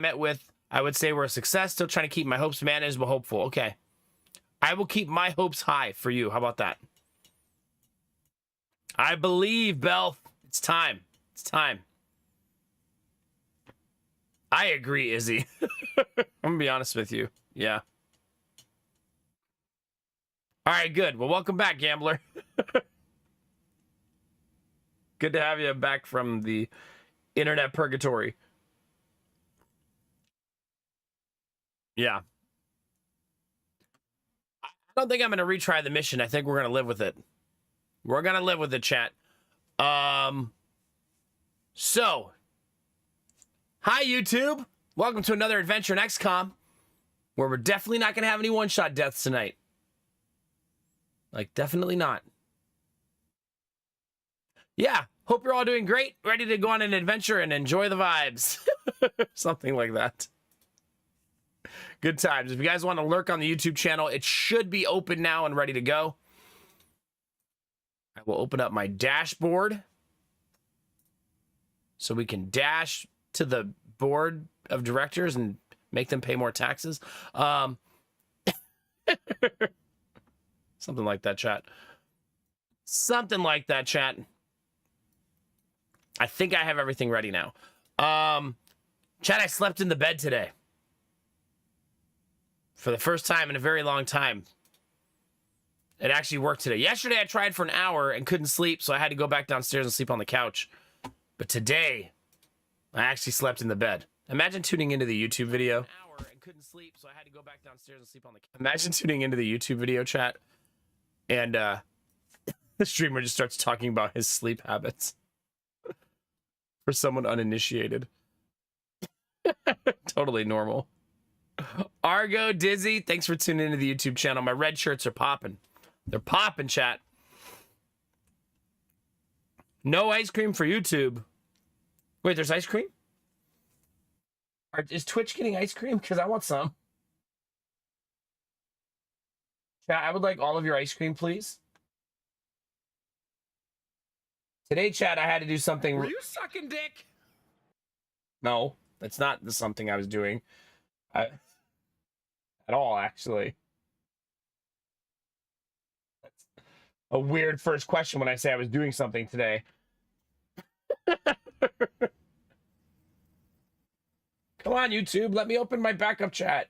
met with, I would say we're a success. Still trying to keep my hopes managed, but hopeful. Okay. I will keep my hopes high for you. How about that? I believe, Belle. It's time. It's time. I agree, Izzy. I'm going to be honest with you. Yeah. All right, good. Well, welcome back, gambler. Good to have you back from the internet purgatory. Yeah. I don't think I'm going to retry the mission. I think we're going to live with it. We're going to live with it, chat. So, hi, YouTube. Welcome to another adventure in XCOM, where we're definitely not going to have any one-shot deaths tonight. Like, definitely not. Yeah, hope you're all doing great. Ready to go on an adventure and enjoy the vibes. Something like that. Good times. If you guys want to lurk on the YouTube channel, it should be open now and ready to go. I will open up my dashboard so we can dash to the board of directors and make them pay more taxes. Something like that, chat. Something like that, chat. I think I have everything ready now. Chat, I slept in the bed today. For the first time in a very long time. It actually worked today. Yesterday, I tried for an hour and couldn't sleep, so I had to go back downstairs and sleep on the couch. But today, I actually slept in the bed. Imagine tuning into the YouTube video. Imagine tuning into the YouTube video, chat, and the streamer just starts talking about his sleep habits. For someone uninitiated. Totally normal. Argo, Dizzy, thanks for tuning into the YouTube channel. My red shirts are popping. They're popping, chat. No ice cream for YouTube. Wait, there's ice cream? Is Twitch getting ice cream? Because I want some. Chat, I would like all of your ice cream, please. Today, chat, I had to do something. Were you sucking dick? No, that's not the something I was doing. At all, actually. That's a weird first question when I say I was doing something today. Come on, YouTube. Let me open my backup chat.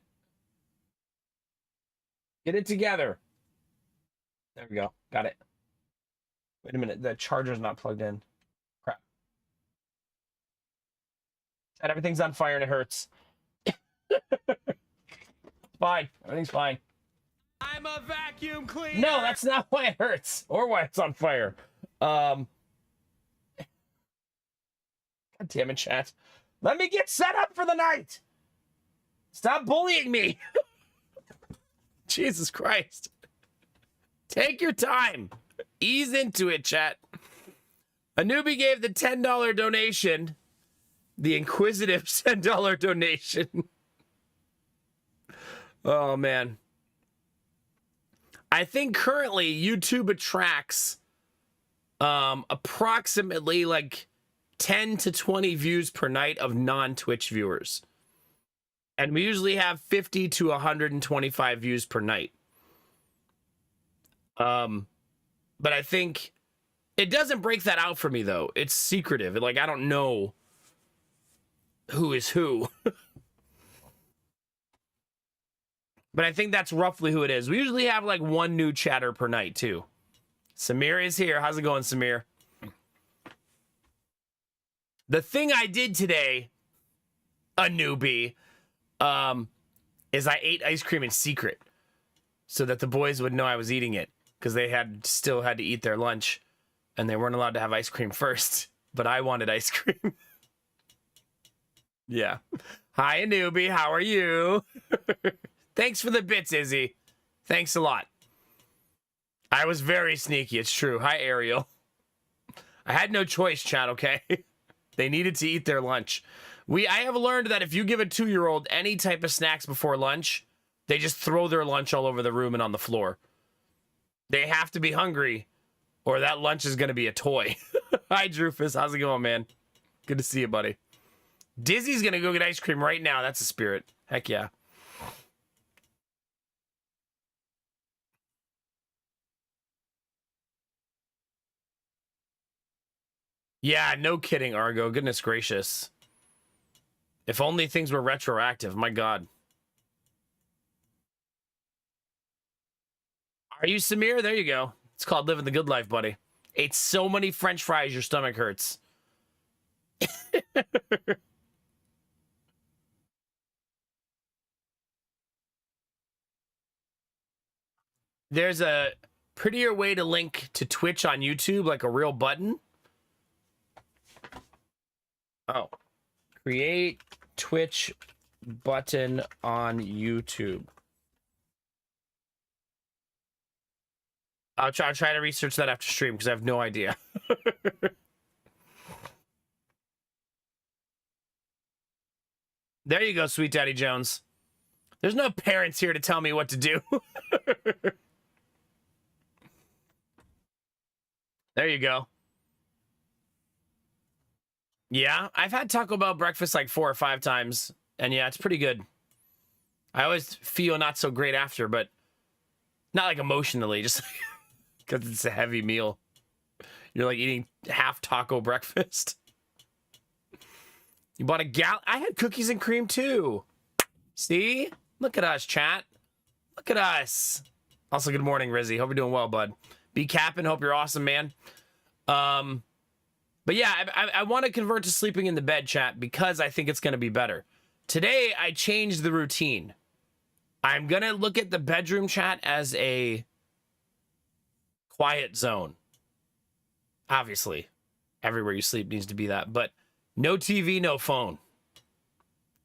Get it together. There we go. Got it. Wait a minute. The charger's not plugged in. Crap. And everything's on fire and it hurts. Fine. Everything's fine. I'm a vacuum cleaner. No, that's not why it hurts. Or why it's on fire. God damn it, chat. Let me get set up for the night. Stop bullying me. Jesus Christ. Take your time. Ease into it, chat. A newbie gave the $10 donation. The inquisitive $10 donation. Oh, man. I think currently YouTube attracts approximately like 10 to 20 views per night of non-Twitch viewers. And we usually have 50 to 125 views per night. But I think it doesn't break that out for me, though. It's secretive. Like, I don't know who is who. But I think that's roughly who it is. We usually have like one new chatter per night, too. Samir is here. How's it going, Samir? The thing I did today, a newbie, is I ate ice cream in secret so that the boys would know I was eating it because they still had to eat their lunch and they weren't allowed to have ice cream first, but I wanted ice cream. Yeah. Hi, newbie. How are you? Thanks for the bits, Izzy. Thanks a lot. I was very sneaky. It's true. Hi, Ariel. I had no choice, chat, okay? They needed to eat their lunch. I have learned that if you give a 2-year-old any type of snacks before lunch, they just throw their lunch all over the room and on the floor. They have to be hungry, or that lunch is going to be a toy. Hi, Drufus. How's it going, man? Good to see you, buddy. Dizzy's gonna go get ice cream right now. That's a spirit. Heck yeah. Yeah, no kidding, Argo. Goodness gracious. If only things were retroactive. My God. Are you Samir? There you go. It's called living the good life, buddy. Ate so many French fries, your stomach hurts. There's a prettier way to link to Twitch on YouTube, like a real button. Oh. Create Twitch button on YouTube. I'll try to research that after stream because I have no idea. There you go, Sweet Daddy Jones. There's no parents here to tell me what to do. There you go. Yeah, I've had Taco Bell breakfast like 4 or 5 times. And yeah, it's pretty good. I always feel not so great after, but not like emotionally, just because it's a heavy meal. You're like eating half taco breakfast. You bought a gallon. I had cookies and cream too. See? Look at us, chat. Look at us. Also, good morning, Rizzy. Hope you're doing well, bud. Be capping. Hope you're awesome, man. But yeah, I want to convert to sleeping in the bed, chat, because I think it's going to be better. Today, I changed the routine. I'm going to look at the bedroom, chat, as a quiet zone. Obviously, everywhere you sleep needs to be that, but no TV, no phone.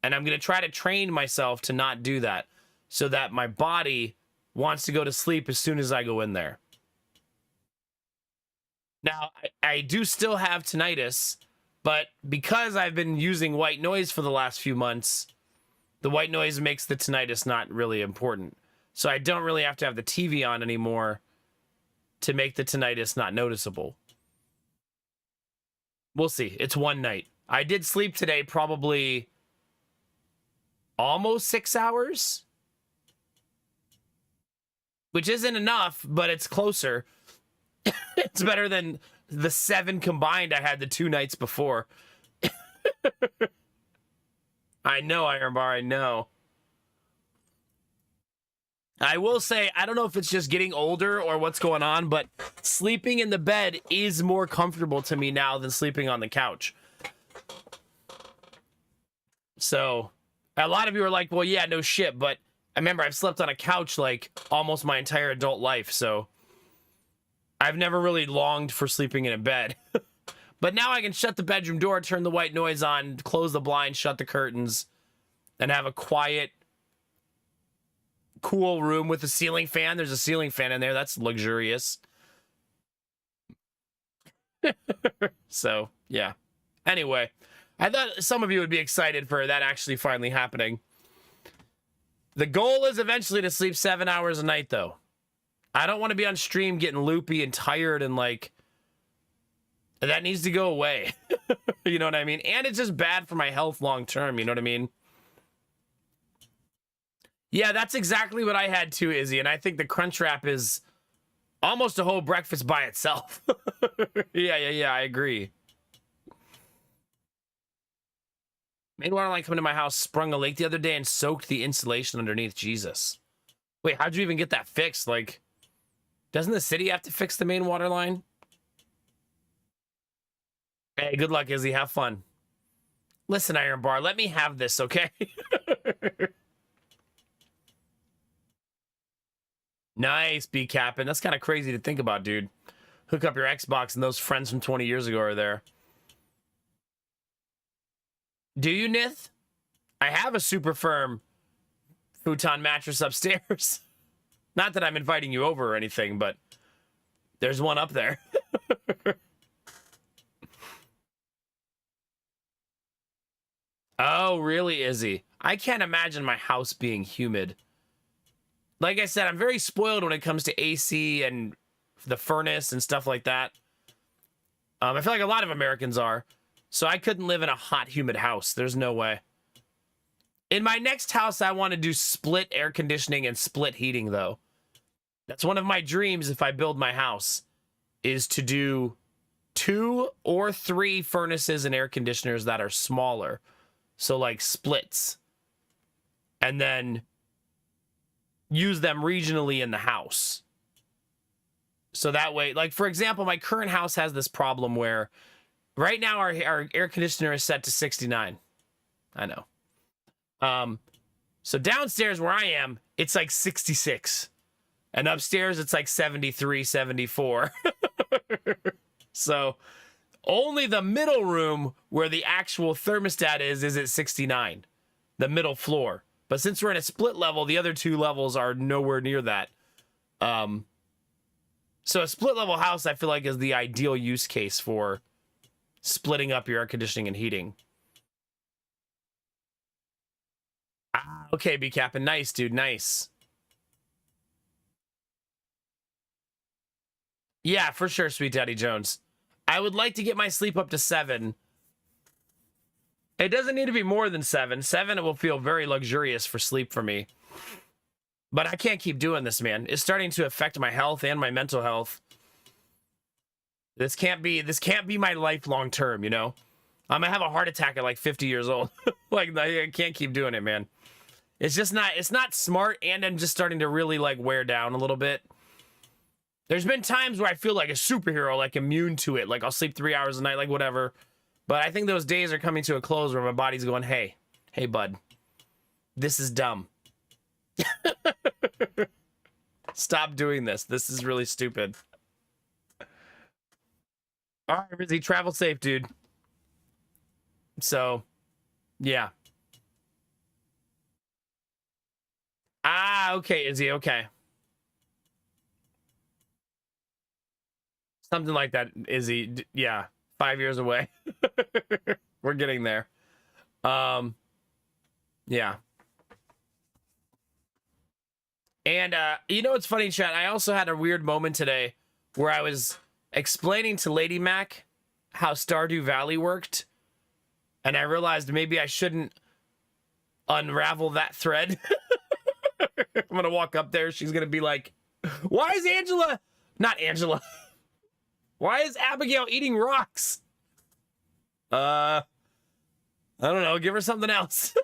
And I'm going to try to train myself to not do that so that my body wants to go to sleep as soon as I go in there. Now, I do still have tinnitus, but because I've been using white noise for the last few months, the white noise makes the tinnitus not really important. So I don't really have to have the TV on anymore to make the tinnitus not noticeable. We'll see. It's one night. I did sleep today probably almost 6 hours, which isn't enough, but it's closer. It's better than the 7 combined I had the 2 nights before. I know, Iron Bar, I know. I will say, I don't know if it's just getting older or what's going on, but sleeping in the bed is more comfortable to me now than sleeping on the couch. So, a lot of you are like, well, yeah, no shit, but I remember I've slept on a couch like almost my entire adult life, so I've never really longed for sleeping in a bed. But now I can shut the bedroom door, turn the white noise on, close the blinds, shut the curtains, and have a quiet, cool room with a ceiling fan. There's a ceiling fan in there. That's luxurious. So, yeah. Anyway, I thought some of you would be excited for that actually finally happening. The goal is eventually to sleep 7 hours a night, though. I don't want to be on stream getting loopy and tired and like, that needs to go away. You know what I mean? And it's just bad for my health long term. You know what I mean? Yeah, that's exactly what I had too, Izzy. And I think the Crunch Wrap is almost a whole breakfast by itself. Yeah, I agree. Main water line coming to my house sprung a leak the other day and soaked the insulation underneath. Jesus. Wait, how'd you even get that fixed? Like, doesn't the city have to fix the main water line? Hey, good luck, Izzy. Have fun. Listen, Iron Bar, let me have this, okay? Nice, B Cap'n. That's kind of crazy to think about, dude. Hook up your Xbox and those friends from 20 years ago are there. Do you, Nith? I have a super firm futon mattress upstairs. Not that I'm inviting you over or anything, but there's one up there. Oh, really, Izzy? I can't imagine my house being humid. Like I said, I'm very spoiled when it comes to AC and the furnace and stuff like that. I feel like a lot of Americans are. So I couldn't live in a hot, humid house. There's no way. In my next house, I want to do split air conditioning and split heating, though. That's one of my dreams if I build my house, is to do 2 or 3 furnaces and air conditioners that are smaller. So like splits. And then use them regionally in the house. So that way, like for example, my current house has this problem where right now our air conditioner is set to 69. I know. So downstairs where I am, it's like 66. And upstairs, it's like 73, 74. So only the middle room where the actual thermostat is at 69. The middle floor. But since we're in a split level, the other 2 levels are nowhere near that. So a split level house, I feel like, is the ideal use case for splitting up your air conditioning and heating. Ah, okay, B-Cap'n. Nice, dude. Nice. Yeah, for sure, Sweet Daddy Jones. I would like to get my sleep up to 7. It doesn't need to be more than 7. 7, it will feel very luxurious for sleep for me. But I can't keep doing this, man. It's starting to affect my health and my mental health. This can't be my life long term, you know? I'm gonna have a heart attack at like 50 years old. Like, I can't keep doing it, man. It's not smart, and I'm just starting to really like wear down a little bit. There's been times where I feel like a superhero, like immune to it. Like I'll sleep 3 hours a night, like whatever. But I think those days are coming to a close where my body's going, hey, bud, this is dumb. Stop doing this. This is really stupid. All right, Rizzy, travel safe, dude. So, yeah. Ah, okay, Izzy, okay. Something like that, Izzy. Yeah, 5 years away. We're getting there. Yeah. And you know what's funny, chat? I also had a weird moment today where I was explaining to Lady Mac how Stardew Valley worked, and I realized maybe I shouldn't unravel that thread. I'm gonna walk up there. She's gonna be like, "Why is Angela? Not Angela. Why is Abigail eating rocks?" I don't know. Give her something else.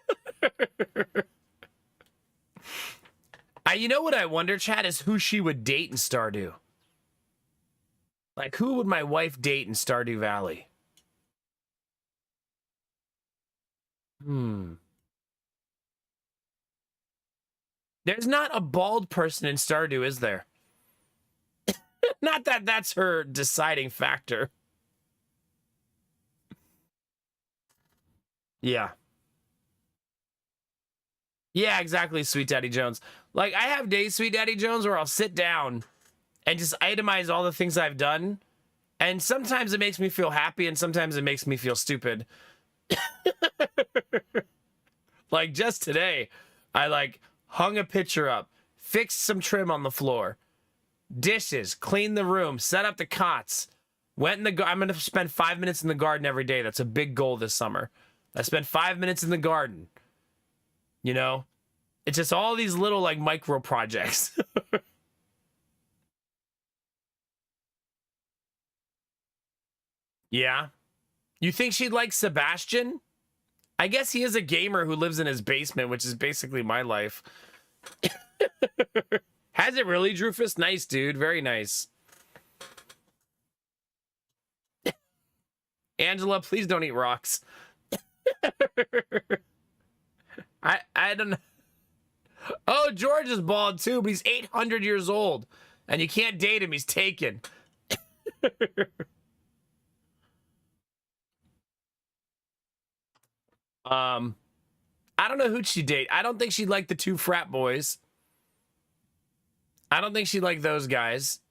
You know what I wonder, chat, is who she would date in Stardew. Like, who would my wife date in Stardew Valley? There's not a bald person in Stardew, is there? Not that that's her deciding factor. Yeah. Yeah, exactly, Sweet Daddy Jones. Like, I have days, Sweet Daddy Jones, where I'll sit down and just itemize all the things I've done. And sometimes it makes me feel happy, and sometimes it makes me feel stupid. Like, just today, I, like, hung a picture up, fixed some trim on the floor, dishes, cleaned the room, set up the cots, went in the I'm going to spend 5 minutes in the garden every day. That's a big goal this summer. I spent 5 minutes in the garden. You know? It's just all these little, like, micro projects. Yeah. You think she'd like Sebastian? I guess he is a gamer who lives in his basement, which is basically my life. Has it really, Drufus? Nice, dude. Very nice. Angela, please don't eat rocks. I don't know. Oh, George is bald too, but he's 800 years old. And you can't date him, he's taken. I don't know who'd she date. I don't think she'd like the 2 frat boys. I don't think she'd like those guys.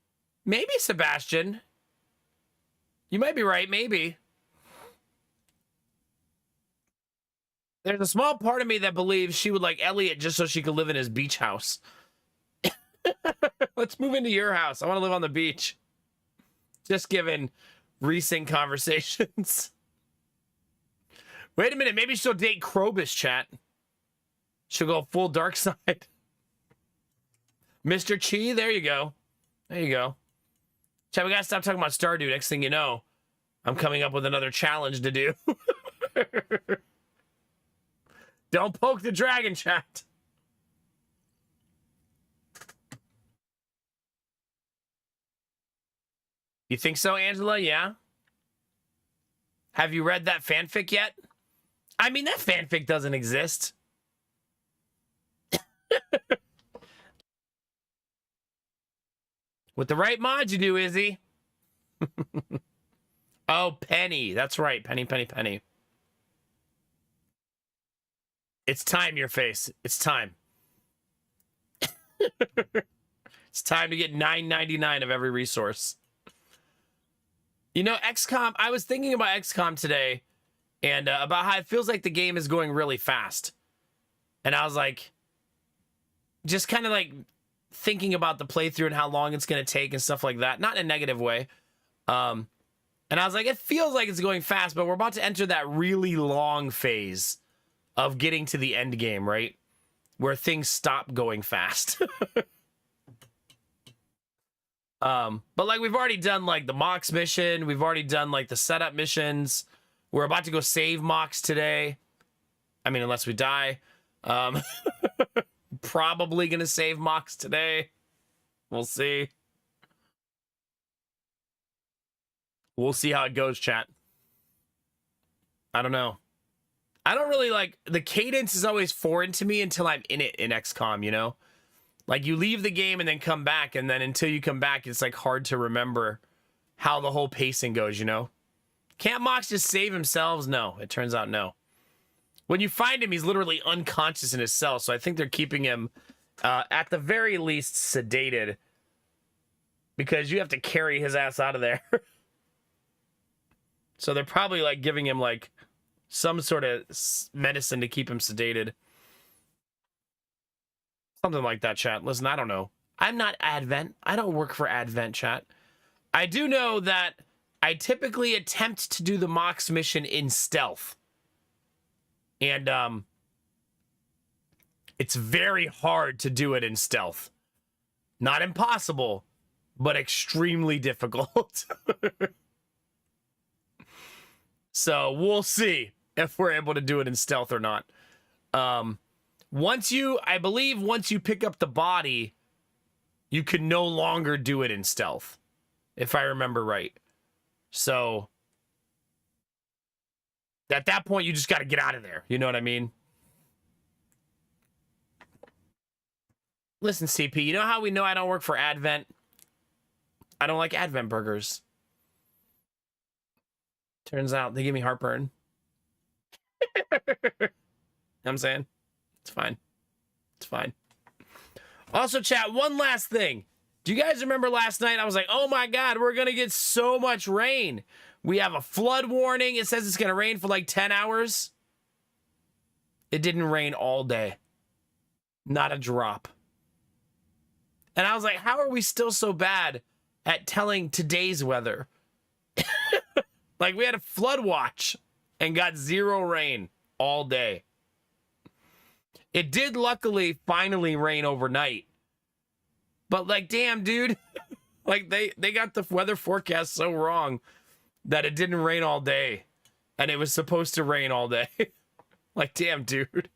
Maybe Sebastian. You might be right, maybe. There's a small part of me that believes she would like Elliot just so she could live in his beach house. Let's move into your house. I want to live on the beach. Just given recent conversations. Wait a minute. Maybe she'll date Krobus, chat. She'll go full dark side. Mr. Chi, there you go. There you go. Chat, we gotta stop talking about Stardew. Next thing you know, I'm coming up with another challenge to do. Don't poke the dragon, chat. You think so, Angela? Yeah. Have you read that fanfic yet? I mean, that fanfic doesn't exist. With the right mods, you do, Izzy. Oh, Penny. That's right. Penny, Penny, Penny. It's time, your face. It's time. It's time to get $9.99 of every resource. You know, XCOM, I was thinking about XCOM today and about how it feels like the game is going really fast. And I was like, just kind of like thinking about the playthrough and how long it's going to take and stuff like that. Not in a negative way. And I was like, it feels like it's going fast, but we're about to enter that really long phase of getting to the end game, right? Where things stop going fast. But like we've already done like the Mox mission. We've already done like the setup missions. We're about to go save Mox today. I mean, unless we die. Probably gonna save Mox today. We'll see. We'll see how it goes, chat. I don't know. I don't really like... The cadence is always foreign to me until I'm in it in XCOM, you know? Like, you leave the game and then come back, and then until you come back, it's, like, hard to remember how the whole pacing goes, you know? Can't Mox just save himself? No. It turns out no. When you find him, he's literally unconscious in his cell, so I think they're keeping him, at the very least, sedated. Because you have to carry his ass out of there. So they're probably, like, giving him, like, some sort of medicine to keep him sedated. Something like that, chat. Listen, I don't know. I'm not Advent. I don't work for Advent, chat. I do know that I typically attempt to do the Mox mission in stealth. And, it's very hard to do it in stealth. Not impossible, but extremely difficult. So we'll see if we're able to do it in stealth or not. I believe once you pick up the body, you can no longer do it in stealth, if I remember right. So at that point, you just got to get out of there. You know what I mean? Listen, CP, you know how we know I don't work for Advent? I don't like Advent burgers. Turns out they give me heartburn. You know what I'm saying? It's fine. It's fine. Also, chat, one last thing. Do you guys remember last night? I was like, oh my God, we're going to get so much rain. We have a flood warning. It says it's going to rain for like 10 hours. It didn't rain all day. Not a drop. And I was like, how are we still so bad at telling today's weather? Like, we had a flood watch and got zero rain all day. It did luckily finally rain overnight. But like, damn, dude. Like, they got the weather forecast so wrong that it didn't rain all day. And it was supposed to rain all day. Like, damn, dude.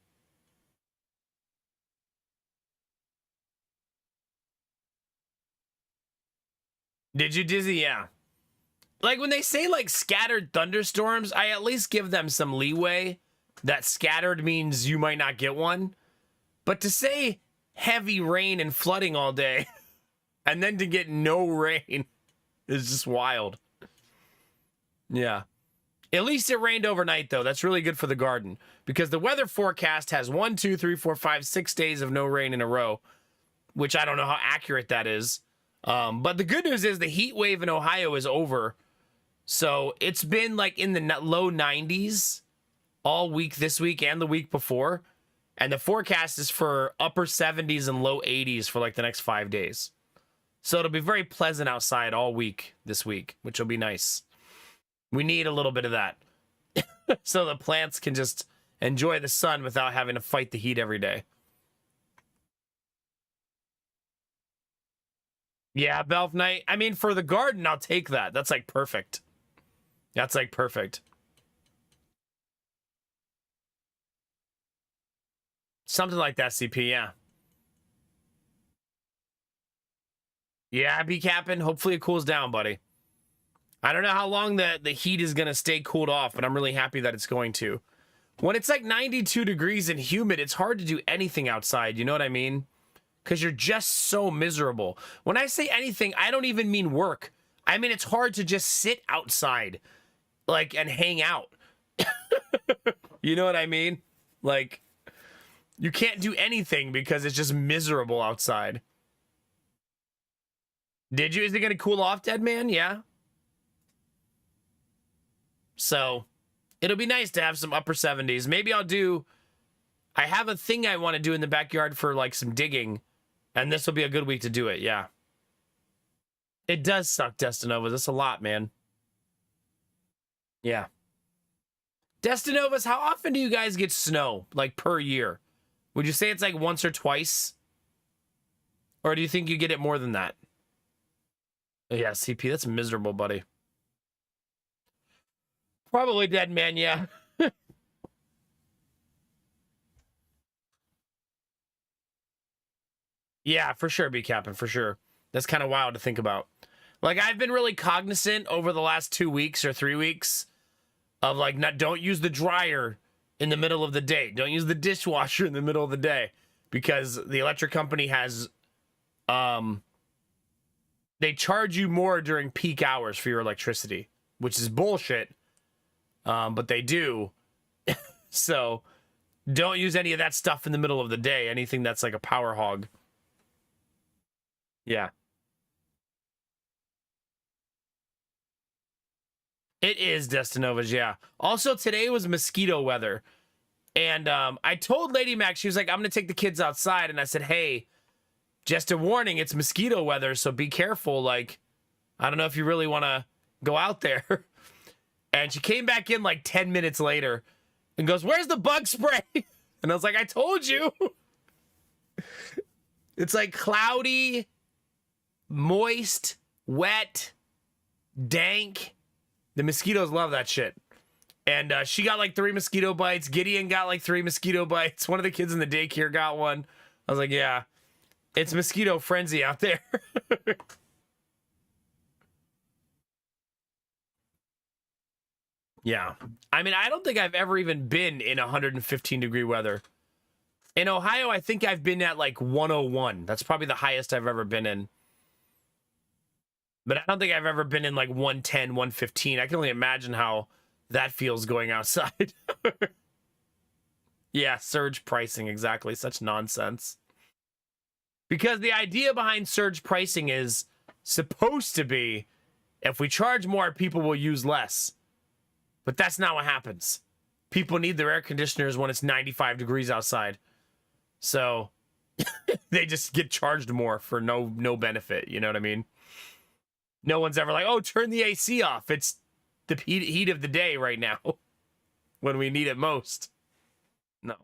Did you, Dizzy? Yeah. Like, when they say, like, scattered thunderstorms, I at least give them some leeway. That scattered means you might not get one. But to say heavy rain and flooding all day, and then to get no rain, is just wild. Yeah. At least it rained overnight, though. That's really good for the garden. Because the weather forecast has 1, 2, 3, 4, 5, 6 days of no rain in a row. Which I don't know how accurate that is. But the good news is the heat wave in Ohio is over. So it's been like in the low 90s all week this week and the week before. And the forecast is for upper 70s and low 80s for like the next 5 days. So it'll be very pleasant outside all week this week, which will be nice. We need a little bit of that. So the plants can just enjoy the sun without having to fight the heat every day. Yeah, Belf Knight. I mean, for the garden, I'll take that. That's like perfect. That's like perfect. Something like that, CP, yeah. Yeah, be capping. Hopefully it cools down, buddy. I don't know how long the heat is going to stay cooled off, but I'm really happy that it's going to. When it's like 92 degrees and humid, it's hard to do anything outside. You know what I mean? Because you're just so miserable. When I say anything, I don't even mean work. I mean, it's hard to just sit outside, like, and hang out. You know what I mean? Like, you can't do anything because it's just miserable outside. Did you? Is it going to cool off, Dead Man? Yeah. So, it'll be nice to have some upper 70s. Maybe I'll do... I have a thing I want to do in the backyard for, like, some digging. And this will be a good week to do it, yeah. It does suck, Destinovas. That's a lot, man. Yeah. Destinovas, how often do you guys get snow, like, per year? Would you say it's, like, once or twice? Or do you think you get it more than that? Yeah, CP, that's miserable, buddy. Probably Dead Man, yeah. Yeah, for sure, B-Cappin, for sure. That's kind of wild to think about. Like, I've been really cognizant over the last 2 weeks or 3 weeks of, like, don't use the dryer in the middle of the day. Don't use the dishwasher in the middle of the day. Because the electric company has, they charge you more during peak hours for your electricity, which is bullshit. But they do. So, don't use any of that stuff in the middle of the day. Anything that's like a power hog. Yeah. It is Destinovas, yeah. Also, today was mosquito weather. And I told Lady Mac, she was like, I'm going to take the kids outside. And I said, hey, just a warning, it's mosquito weather, so be careful. Like, I don't know if you really want to go out there. And she came back in like 10 minutes later and goes, where's the bug spray? And I was like, I told you. It's like cloudy, moist, wet, dank. The mosquitoes love that shit. And she got like 3 mosquito bites. Gideon got like 3 mosquito bites. One of the kids in the daycare got one. I was like, yeah, it's mosquito frenzy out there. Yeah. I mean, I don't think I've ever even been in 115 degree weather. In Ohio, I think I've been at like 101. That's probably the highest I've ever been in. But I don't think I've ever been in like 110, 115. I can only imagine how that feels going outside. Yeah, surge pricing, exactly. Such nonsense. Because the idea behind surge pricing is supposed to be, if we charge more, people will use less. But that's not what happens. People need their air conditioners when it's 95 degrees outside. So they just get charged more for no benefit. You know what I mean? No one's ever like, oh, turn the AC off. It's the heat of the day right now when we need it most. No.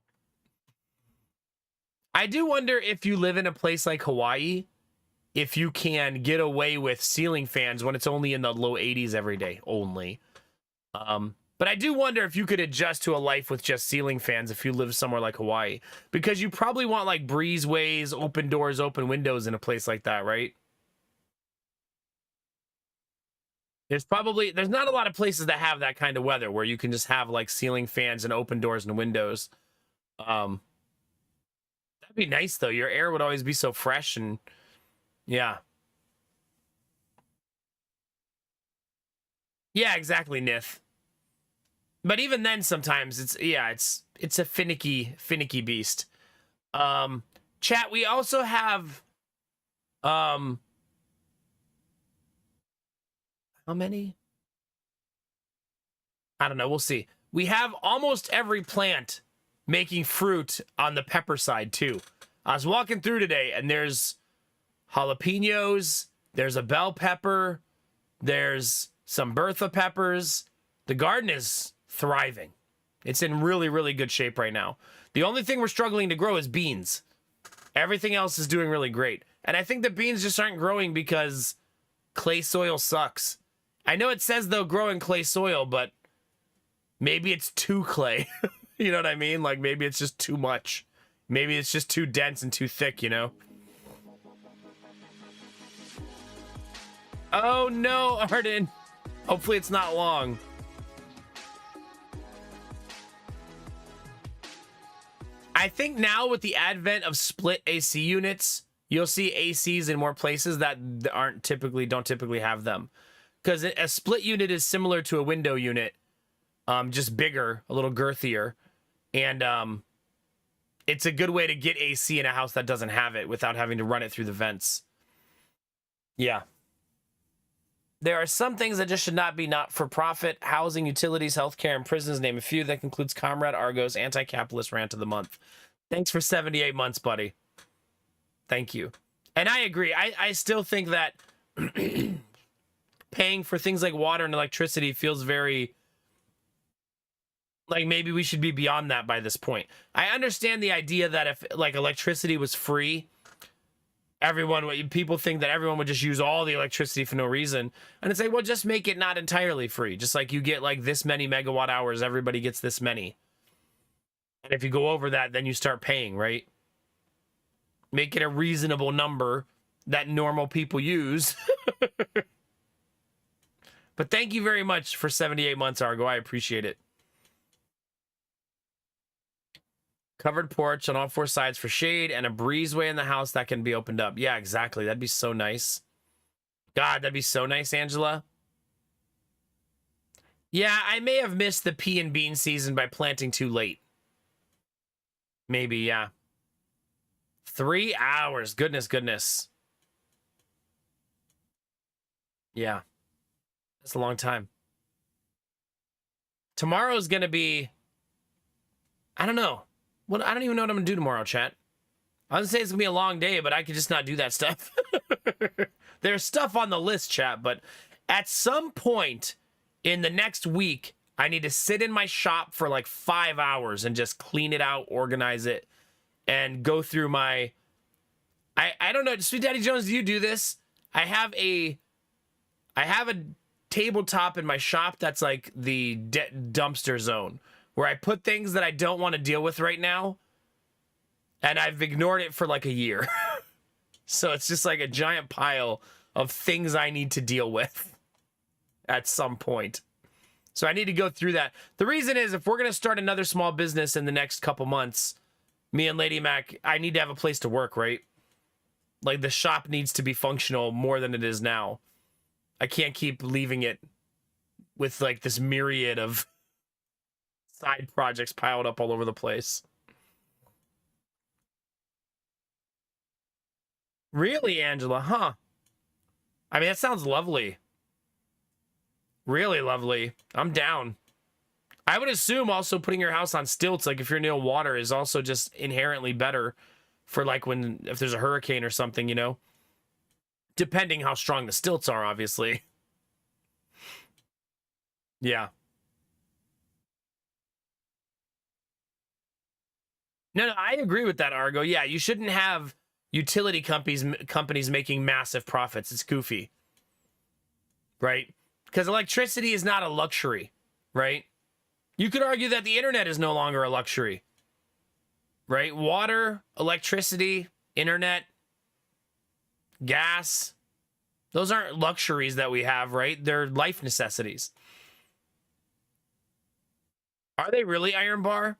I do wonder if you live in a place like Hawaii, if you can get away with ceiling fans when it's only in the low 80s every day only. But I do wonder if you could adjust to a life with just ceiling fans if you live somewhere like Hawaii, because you probably want like breezeways, open doors, open windows in a place like that, right? There's not a lot of places that have that kind of weather where you can just have like ceiling fans and open doors and windows. That'd be nice though. Your air would always be so fresh and yeah. Yeah, exactly, Nith. But even then, sometimes it's a finicky beast. Chat, we also have how many? I don't know, we'll see. We have almost every plant making fruit on the pepper side too. I was walking through today and there's jalapenos, there's a bell pepper, there's some Bertha peppers. The garden is thriving. It's in really, really good shape right now. The only thing we're struggling to grow is beans. Everything else is doing really great. And I think the beans just aren't growing because clay soil sucks. I know it says they'll grow in clay soil, but maybe it's too clay. You know what I mean? Like, maybe it's just too much. Maybe it's just too dense and too thick, you know? Oh no, Arden. Hopefully it's not long. I think now with the advent of split AC units, you'll see ACs in more places that don't typically have them. Because a split unit is similar to a window unit, just bigger, a little girthier. And it's a good way to get AC in a house that doesn't have it without having to run it through the vents. Yeah. There are some things that just should not be not-for-profit. Housing, utilities, healthcare, and prisons, name a few. That concludes Comrade Argo's anti-capitalist rant of the month. Thanks for 78 months, buddy. Thank you. And I agree. I still think that paying for things like water and electricity feels very... like maybe we should be beyond that by this point. I understand the idea that if like electricity was free, people think that everyone would just use all the electricity for no reason. And it's like, well, just make it not entirely free. Just like you get like this many megawatt hours, everybody gets this many. And if you go over that, then you start paying, right? Make it a reasonable number that normal people use. But thank you very much for 78 months, Argo. I appreciate it. Covered porch on all four sides for shade and a breezeway in the house that can be opened up. Yeah, exactly. That'd be so nice. God, that'd be so nice, Angela. Yeah, I may have missed the pea and bean season by planting too late. Maybe, yeah. 3 hours. Goodness. Yeah. That's a long time. Tomorrow's going to be... I don't know. Well, I don't even know what I'm going to do tomorrow, chat. I was going to say it's going to be a long day, but I could just not do that stuff. There's stuff on the list, chat, but at some point in the next week, I need to sit in my shop for like 5 hours and just clean it out, organize it, and go through my... I don't know. Sweet Daddy Jones, do you do this? I have a tabletop in my shop that's like the dumpster zone, where I put things that I don't want to deal with right now, and I've ignored it for like a year. So it's just like a giant pile of things I need to deal with at some point. So I need to go through that. The reason is, if we're going to start another small business in the next couple months, me and Lady Mac, I need to have a place to work, right? Like, the shop needs to be functional more than it is now. I can't keep leaving it with like this myriad of side projects piled up all over the place. Really, Angela? Huh? I mean, that sounds lovely. Really lovely. I'm down. I would assume also putting your house on stilts, like if you're near water, is also just inherently better for like if there's a hurricane or something, you know? Depending how strong the stilts are, obviously. Yeah. No, I agree with that, Argo. Yeah, you shouldn't have utility companies making massive profits. It's goofy. Right? Because electricity is not a luxury, right? You could argue that the internet is no longer a luxury. Right? Water, electricity, internet, gas. Those aren't luxuries that we have, right? They're life necessities. Are they really, Iron Bar?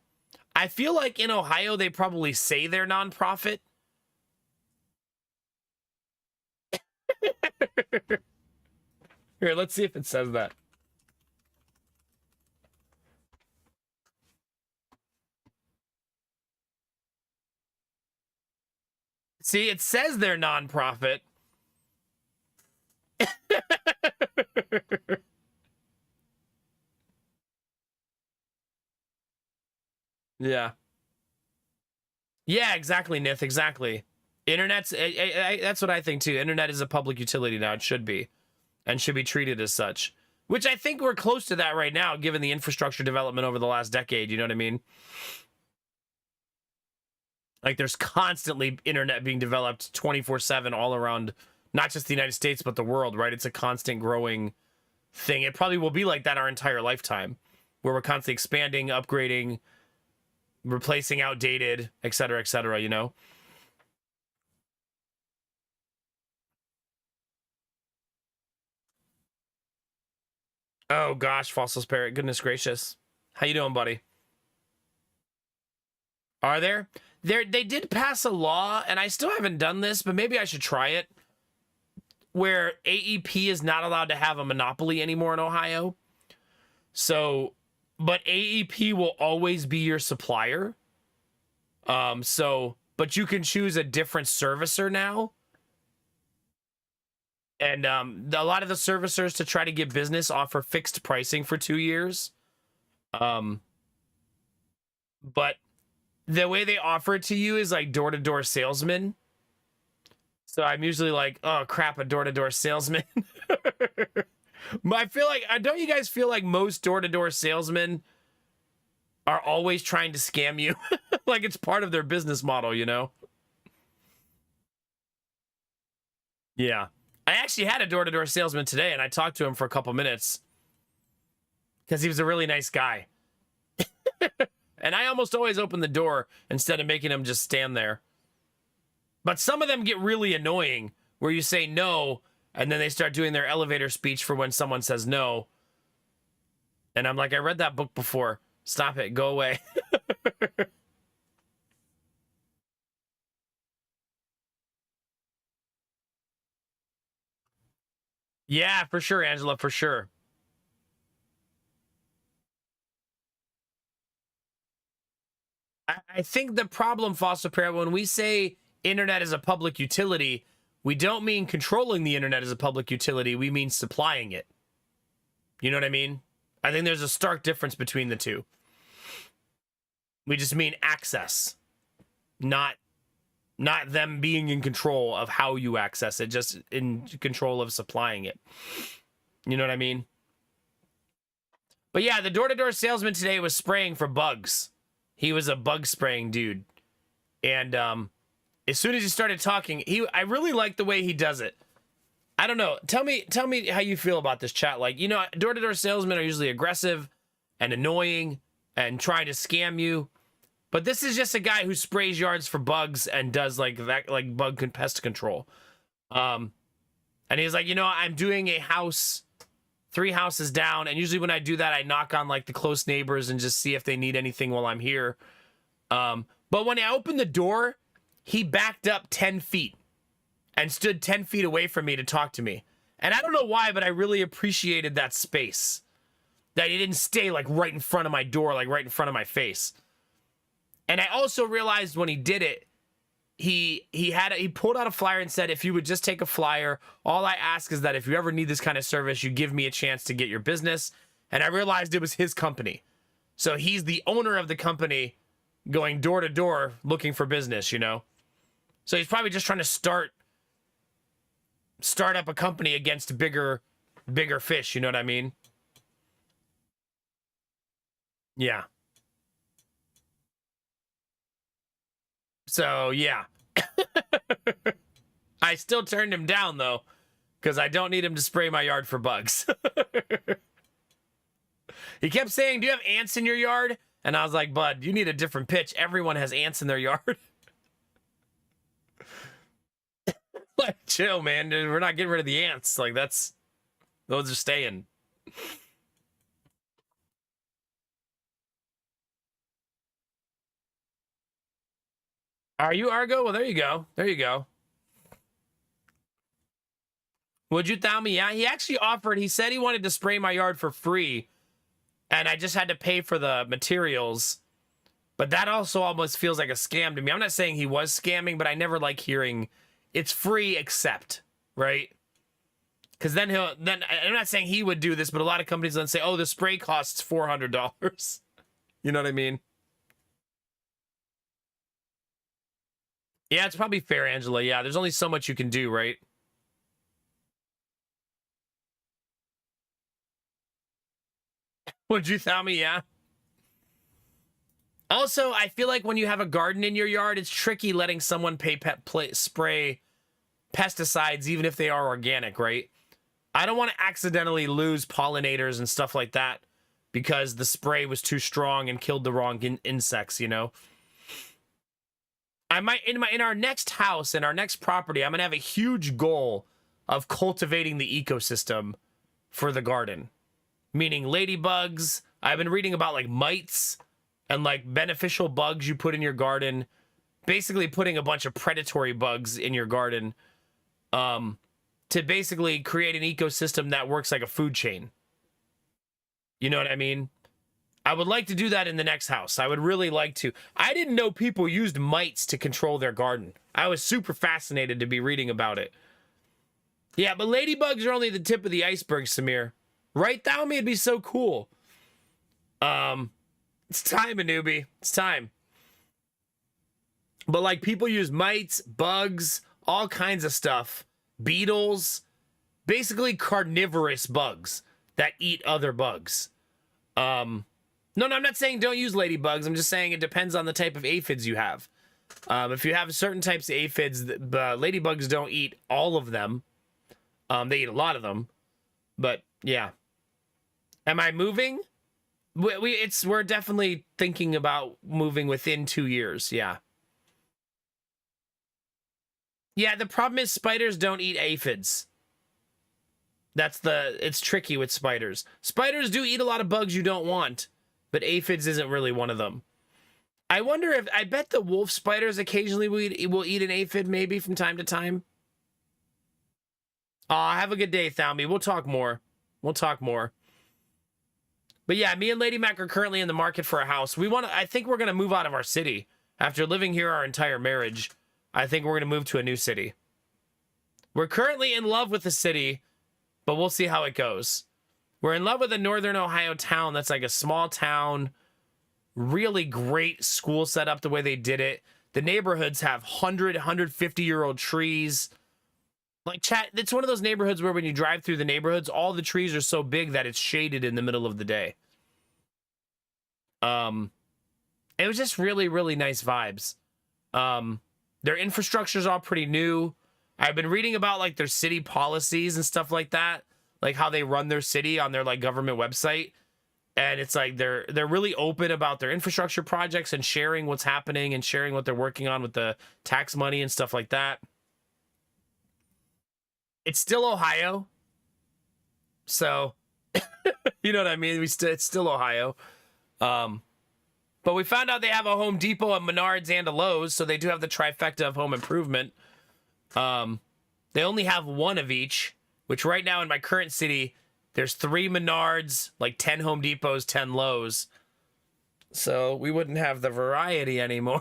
I feel like in Ohio, they probably say they're nonprofit. Here, let's see if it says that. See, it says they're nonprofit. Yeah. Yeah, exactly, Nith, exactly. Internet's... that's what I think, too. Internet is a public utility now. It should be. And should be treated as such. Which I think we're close to that right now, given the infrastructure development over the last decade. You know what I mean? Like, there's constantly internet being developed 24/7 all around, not just the United States, but the world, right? It's a constant growing thing. It probably will be like that our entire lifetime, where we're constantly expanding, upgrading, replacing outdated, et cetera, you know? Oh gosh, Fossil's Parrot, goodness gracious. How you doing, buddy? Are there? They did pass a law, and I still haven't done this, but maybe I should try it, where AEP is not allowed to have a monopoly anymore in Ohio. So, but AEP will always be your supplier. But you can choose a different servicer now. And a lot of the servicers, to try to get business, offer fixed pricing for 2 years. But the way they offer it to you is like door-to-door salesman. So I'm usually like, oh crap, a door-to-door salesman. I feel like, don't you guys feel like most door-to-door salesmen are always trying to scam you? Like, it's part of their business model, you know? Yeah. I actually had a door-to-door salesman today, and I talked to him for a couple minutes because he was a really nice guy. And I almost always open the door instead of making him just stand there. But some of them get really annoying, where you say no, and then they start doing their elevator speech for when someone says no. And I'm like, I read that book before. Stop it. Go away. Yeah, for sure, Angela, for sure. I think the problem, Foster Parrot, when we say internet is a public utility, we don't mean controlling the internet as a public utility. We mean supplying it. You know what I mean? I think there's a stark difference between the two. We just mean access, not them being in control of how you access it, just in control of supplying it. You know what I mean? But yeah, the door-to-door salesman today was spraying for bugs. He was a bug spraying dude. And as soon as he started talking, I really like the way he does it. I don't know. Tell me how you feel about this, chat. Like, you know, door-to-door salesmen are usually aggressive and annoying and trying to scam you. But this is just a guy who sprays yards for bugs and does like that, like bug and pest control. And he's like, you know, I'm doing a house 3 houses down, and usually when I do that, I knock on like the close neighbors and just see if they need anything while I'm here. But when I opened the door, he backed up 10 feet and stood 10 feet away from me to talk to me. And I don't know why, but I really appreciated that space. That he didn't stay like right in front of my door, like right in front of my face. And I also realized when he did it, he pulled out a flyer and said, if you would just take a flyer, all I ask is that if you ever need this kind of service, you give me a chance to get your business. And I realized it was his company. So he's the owner of the company going door to door looking for business, you know? So he's probably just trying to start up a company against bigger fish, you know what I mean? Yeah. So, yeah. I still turned him down, though, because I don't need him to spray my yard for bugs. He kept saying, do you have ants in your yard? And I was like, bud, you need a different pitch. Everyone has ants in their yard. Like, chill, man. We're not getting rid of the ants. Like, those are staying. Are you Argo? Well, there you go. There you go. Would you thou me? Yeah, he actually offered. He said he wanted to spray my yard for free, and I just had to pay for the materials. But that also almost feels like a scam to me. I'm not saying he was scamming, but I never like hearing it's free except, right? Because then I'm not saying he would do this, but a lot of companies then say, oh, the spray costs $400. You know what I mean? Yeah, it's probably fair, Angela. Yeah, there's only so much you can do, right? Would you tell me? Yeah. Also, I feel like when you have a garden in your yard, it's tricky letting someone spray pesticides, even if they are organic, right? I don't want to accidentally lose pollinators and stuff like that because the spray was too strong and killed the wrong insects, you know? I might, in our next house, in our next property, I'm going to have a huge goal of cultivating the ecosystem for the garden. Meaning ladybugs. I've been reading about like mites and like beneficial bugs you put in your garden. Basically putting a bunch of predatory bugs in your garden to basically create an ecosystem that works like a food chain. You know what I mean? I would like to do that in the next house. I would really like to. I didn't know people used mites to control their garden. I was super fascinated to be reading about it. Yeah, but ladybugs are only the tip of the iceberg, Samir. Right, Thalmy? It'd be so cool. It's time, Anubi. It's time. But like people use mites, bugs, all kinds of stuff. Beetles. Basically carnivorous bugs that eat other bugs. No, I'm not saying don't use ladybugs. I'm just saying it depends on the type of aphids you have. If you have certain types of aphids, ladybugs don't eat all of them. They eat a lot of them. But, yeah. Am I moving? We're definitely thinking about moving within 2 years, yeah. Yeah, the problem is spiders don't eat aphids. It's tricky with spiders. Spiders do eat a lot of bugs you don't want. But aphids isn't really one of them. I wonder if... I bet the wolf spiders occasionally will eat an aphid maybe from time to time. Have a good day, Thalmy. We'll talk more. We'll talk more. But yeah, me and Lady Mac are currently in the market for a house. I think we're going to move out of our city. After living here our entire marriage, I think we're going to move to a new city. We're currently in love with the city, but we'll see how it goes. We're in love with a northern Ohio town that's like a small town. Really great school setup the way they did it. The neighborhoods have 150-year-old trees. Like, chat, it's one of those neighborhoods where when you drive through the neighborhoods, all the trees are so big that it's shaded in the middle of the day. It was just really, really nice vibes. Their infrastructure's all pretty new. I've been reading about like their city policies and stuff like that. Like how they run their city on their like government website. And it's like they're really open about their infrastructure projects and sharing what's happening and sharing what they're working on with the tax money and stuff like that. It's still Ohio. So, you know what I mean? It's still Ohio. But we found out they have a Home Depot, a Menards, and a Lowe's. So they do have the trifecta of home improvement. They only have one of each. Which right now in my current city, there's 3 Menards, like 10 Home Depots, 10 Lowe's. So we wouldn't have the variety anymore.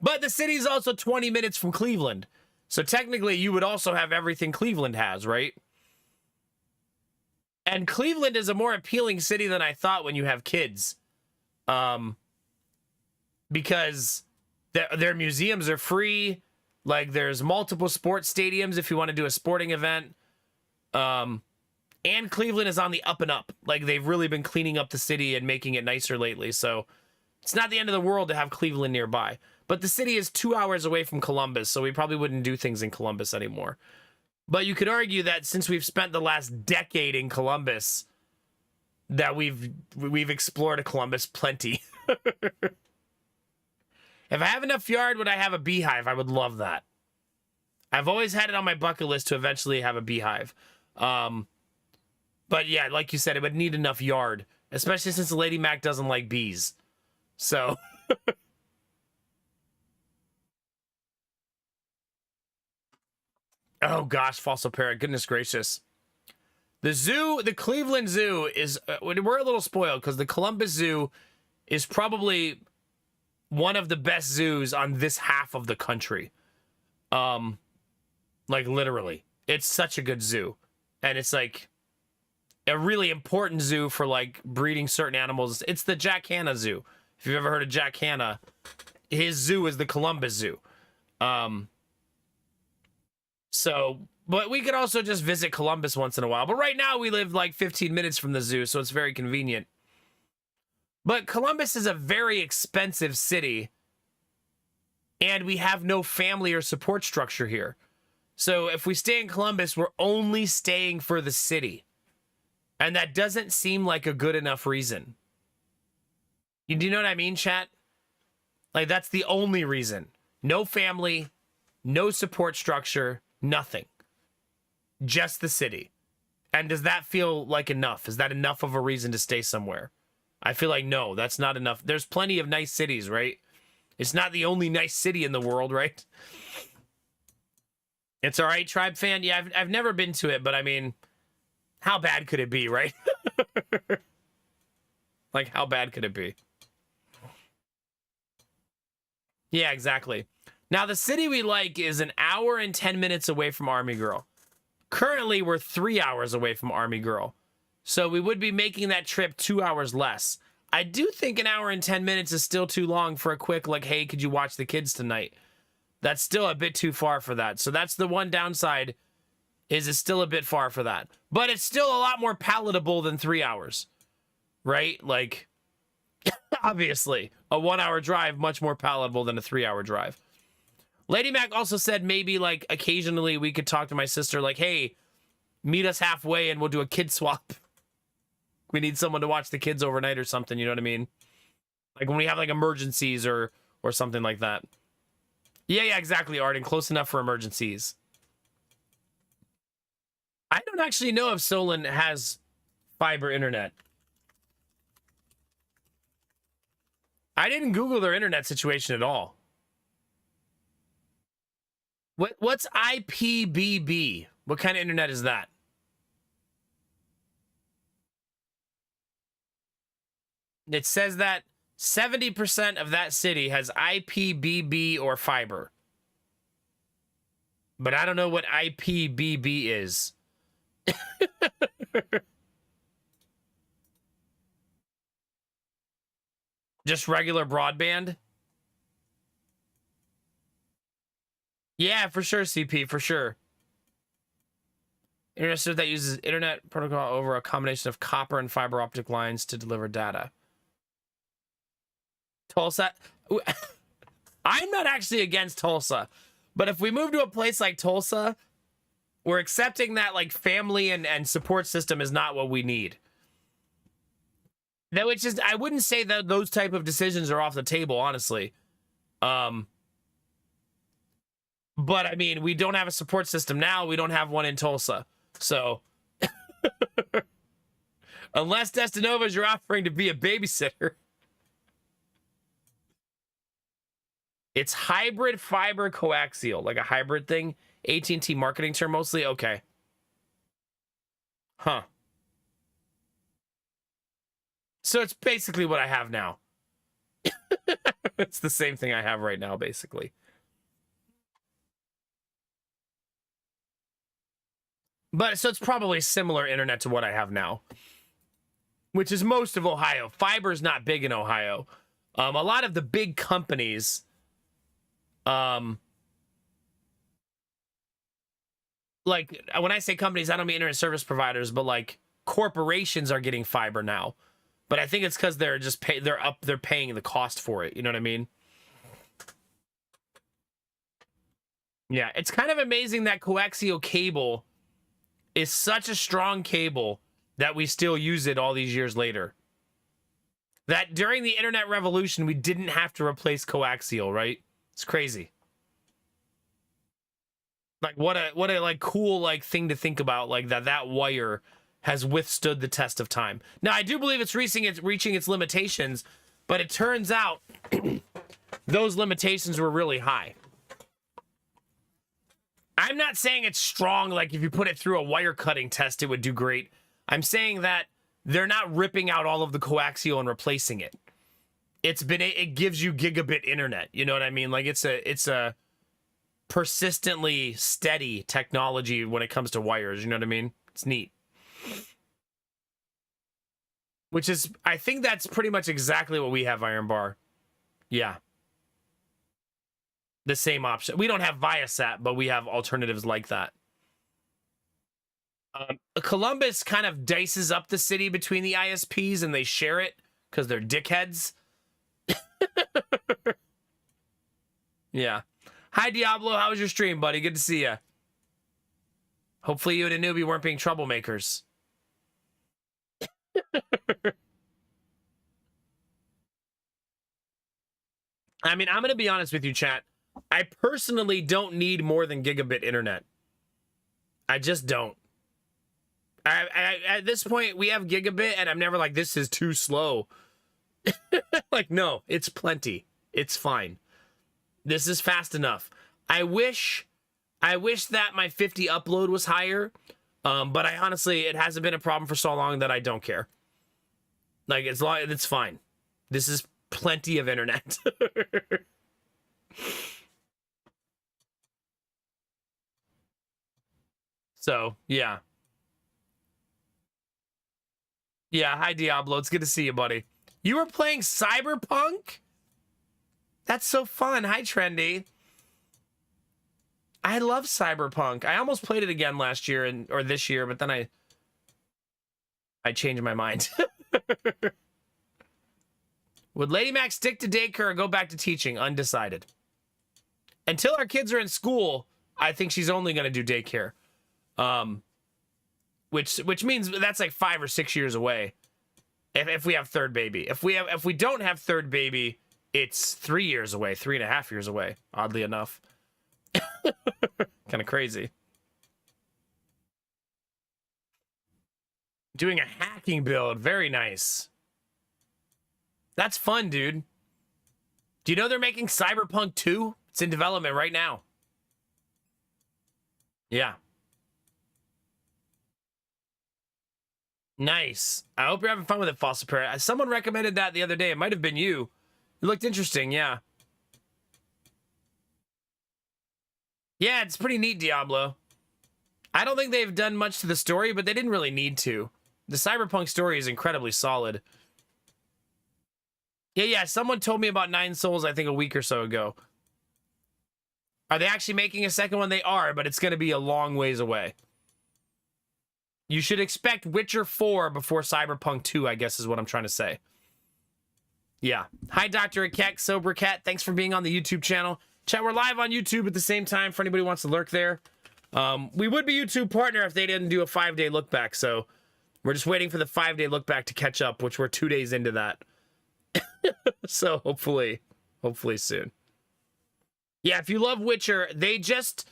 But the city's also 20 minutes from Cleveland. So technically you would also have everything Cleveland has, right? And Cleveland is a more appealing city than I thought when you have kids. Because their museums are free. Like, there's multiple sports stadiums if you want to do a sporting event. And Cleveland is on the up and up. Like, they've really been cleaning up the city and making it nicer lately. So, it's not the end of the world to have Cleveland nearby. But the city is 2 hours away from Columbus, so we probably wouldn't do things in Columbus anymore. But you could argue that since we've spent the last decade in Columbus, that we've explored Columbus plenty. If I have enough yard, would I have a beehive? I would love that. I've always had it on my bucket list to eventually have a beehive. But yeah, like you said, it would need enough yard, especially since Lady Mac doesn't like bees. So... Oh gosh, fossil parrot, goodness gracious. The Cleveland Zoo is, we're a little spoiled because the Columbus Zoo is probably one of the best zoos on this half of the country. Like literally, it's such a good zoo. And it's like a really important zoo for like breeding certain animals. It's the Jack Hanna Zoo. If you've ever heard of Jack Hanna, his zoo is the Columbus Zoo. So But we could also just visit Columbus once in a while. But right now we live like 15 minutes from the zoo, so it's very convenient. But Columbus is a very expensive city, and we have no family or support structure here. So if we stay in Columbus, we're only staying for the city. And that doesn't seem like a good enough reason. Do you know what I mean, chat? Like, that's the only reason. No family, no support structure, nothing. Just the city. And does that feel like enough? Is that enough of a reason to stay somewhere? I feel like no, that's not enough. There's plenty of nice cities, right? It's not the only nice city in the world, right? It's all right, Tribe fan. Yeah, I've never been to it, but I mean, how bad could it be, right? Like, how bad could it be? Yeah, exactly. Now, the city we like is an hour and 10 minutes away from Army Girl. Currently, we're 3 hours away from Army Girl. So we would be making that trip 2 hours less. I do think an hour and 10 minutes is still too long for a quick, like, hey, could you watch the kids tonight? That's still a bit too far for that. So that's the one downside, is it's still a bit far for that. But it's still a lot more palatable than 3 hours, right? Like, obviously, a 1 hour drive, much more palatable than a 3 hour drive. Lady Mac also said maybe, like, occasionally we could talk to my sister, like, hey, meet us halfway and we'll do a kid swap. We need someone to watch the kids overnight or something, you know what I mean? Like when we have, like, emergencies or something like that. Yeah, exactly, Arden. Close enough for emergencies. I don't actually know if Solon has fiber internet. I didn't Google their internet situation at all. What's IPBB? What kind of internet is that? It says that 70% of that city has IPBB or fiber. But I don't know what IPBB is. Just regular broadband? Yeah, for sure, CP, for sure. Internet service that uses internet protocol over a combination of copper and fiber optic lines to deliver data. Tulsa. I'm not actually against Tulsa, but if we move to a place like Tulsa, we're accepting that, like, family and support system is not what we need. That which is, I wouldn't say that those type of decisions are off the table, honestly. But I mean, we don't have a support system now. We don't have one in Tulsa. So unless Destinova's you're offering to be a babysitter. It's hybrid fiber coaxial, like a hybrid thing. AT&T marketing term mostly. Okay. Huh. So it's basically what I have now. It's the same thing I have right now, basically. But so it's probably similar internet to what I have now, which is most of Ohio. Fiber is not big in Ohio. A lot of the big companies, like when I say companies, I don't mean internet service providers, but like corporations are getting fiber now. But I think it's because they're just they're paying the cost for it. You know what I mean? Yeah, it's kind of amazing that coaxial cable is such a strong cable that we still use it all these years later. That during the internet revolution, we didn't have to replace coaxial, right? It's crazy. Like what a like cool like thing to think about, like that wire has withstood the test of time. Now I do believe it's reaching its limitations, but it turns out those limitations were really high. I'm not saying it's strong, like if you put it through a wire cutting test, it would do great. I'm saying that they're not ripping out all of the coaxial and replacing it. It gives you gigabit internet. You know what I mean? Like it's a persistently steady technology when it comes to wires. You know what I mean? It's neat. Which is, I think that's pretty much exactly what we have, Iron Bar. Yeah. The same option. We don't have Viasat, but we have alternatives like that. Columbus kind of dices up the city between the ISPs and they share it because they're dickheads. Yeah. Hi, Diablo. How was your stream, buddy? Good to see you. Hopefully you and a newbie weren't being troublemakers. I mean, I'm going to be honest with you, chat. I personally don't need more than gigabit internet. I just don't. At this point, we have gigabit, and I'm never like, this is too slow. Like, no, it's plenty. It's fine. This is fast enough. I wish that my 50 upload was higher, but I honestly, it hasn't been a problem for so long that I don't care. Like, it's fine. This is plenty of internet. So, yeah. Yeah, hi, Diablo. It's good to see you, buddy. You were playing Cyberpunk? That's so fun. Hi, Trendy. I love Cyberpunk. I almost played it again last year or this year, but then I changed my mind. Would Lady Mac stick to daycare or go back to teaching? Undecided. Until our kids are in school, I think she's only going to do daycare. Which means that's like 5 or 6 years away. If we have third baby. If we don't have third baby, it's 3 years away, 3.5 years away, oddly enough. Kind of crazy. Doing a hacking build. Very nice. That's fun, dude. Do you know they're making Cyberpunk 2? It's in development right now. Yeah. Nice. I hope you're having fun with it, Fossil Parrot. Someone recommended that the other day. It might have been you. It looked interesting, yeah. Yeah, it's pretty neat, Diablo. I don't think they've done much to the story, but they didn't really need to. The Cyberpunk story is incredibly solid. Yeah, someone told me about Nine Souls, I think, a week or so ago. Are they actually making a second one? They are, but it's going to be a long ways away. You should expect Witcher 4 before Cyberpunk 2, I guess is what I'm trying to say. Yeah. Hi, Dr. Akek, Sober Cat. Thanks for being on the YouTube channel. Chat, we're live on YouTube at the same time for anybody who wants to lurk there. We would be YouTube partner if they didn't do a 5-day look back, so we're just waiting for the 5-day look back to catch up, which we're 2 days into that. So hopefully soon. Yeah, if you love Witcher, they just...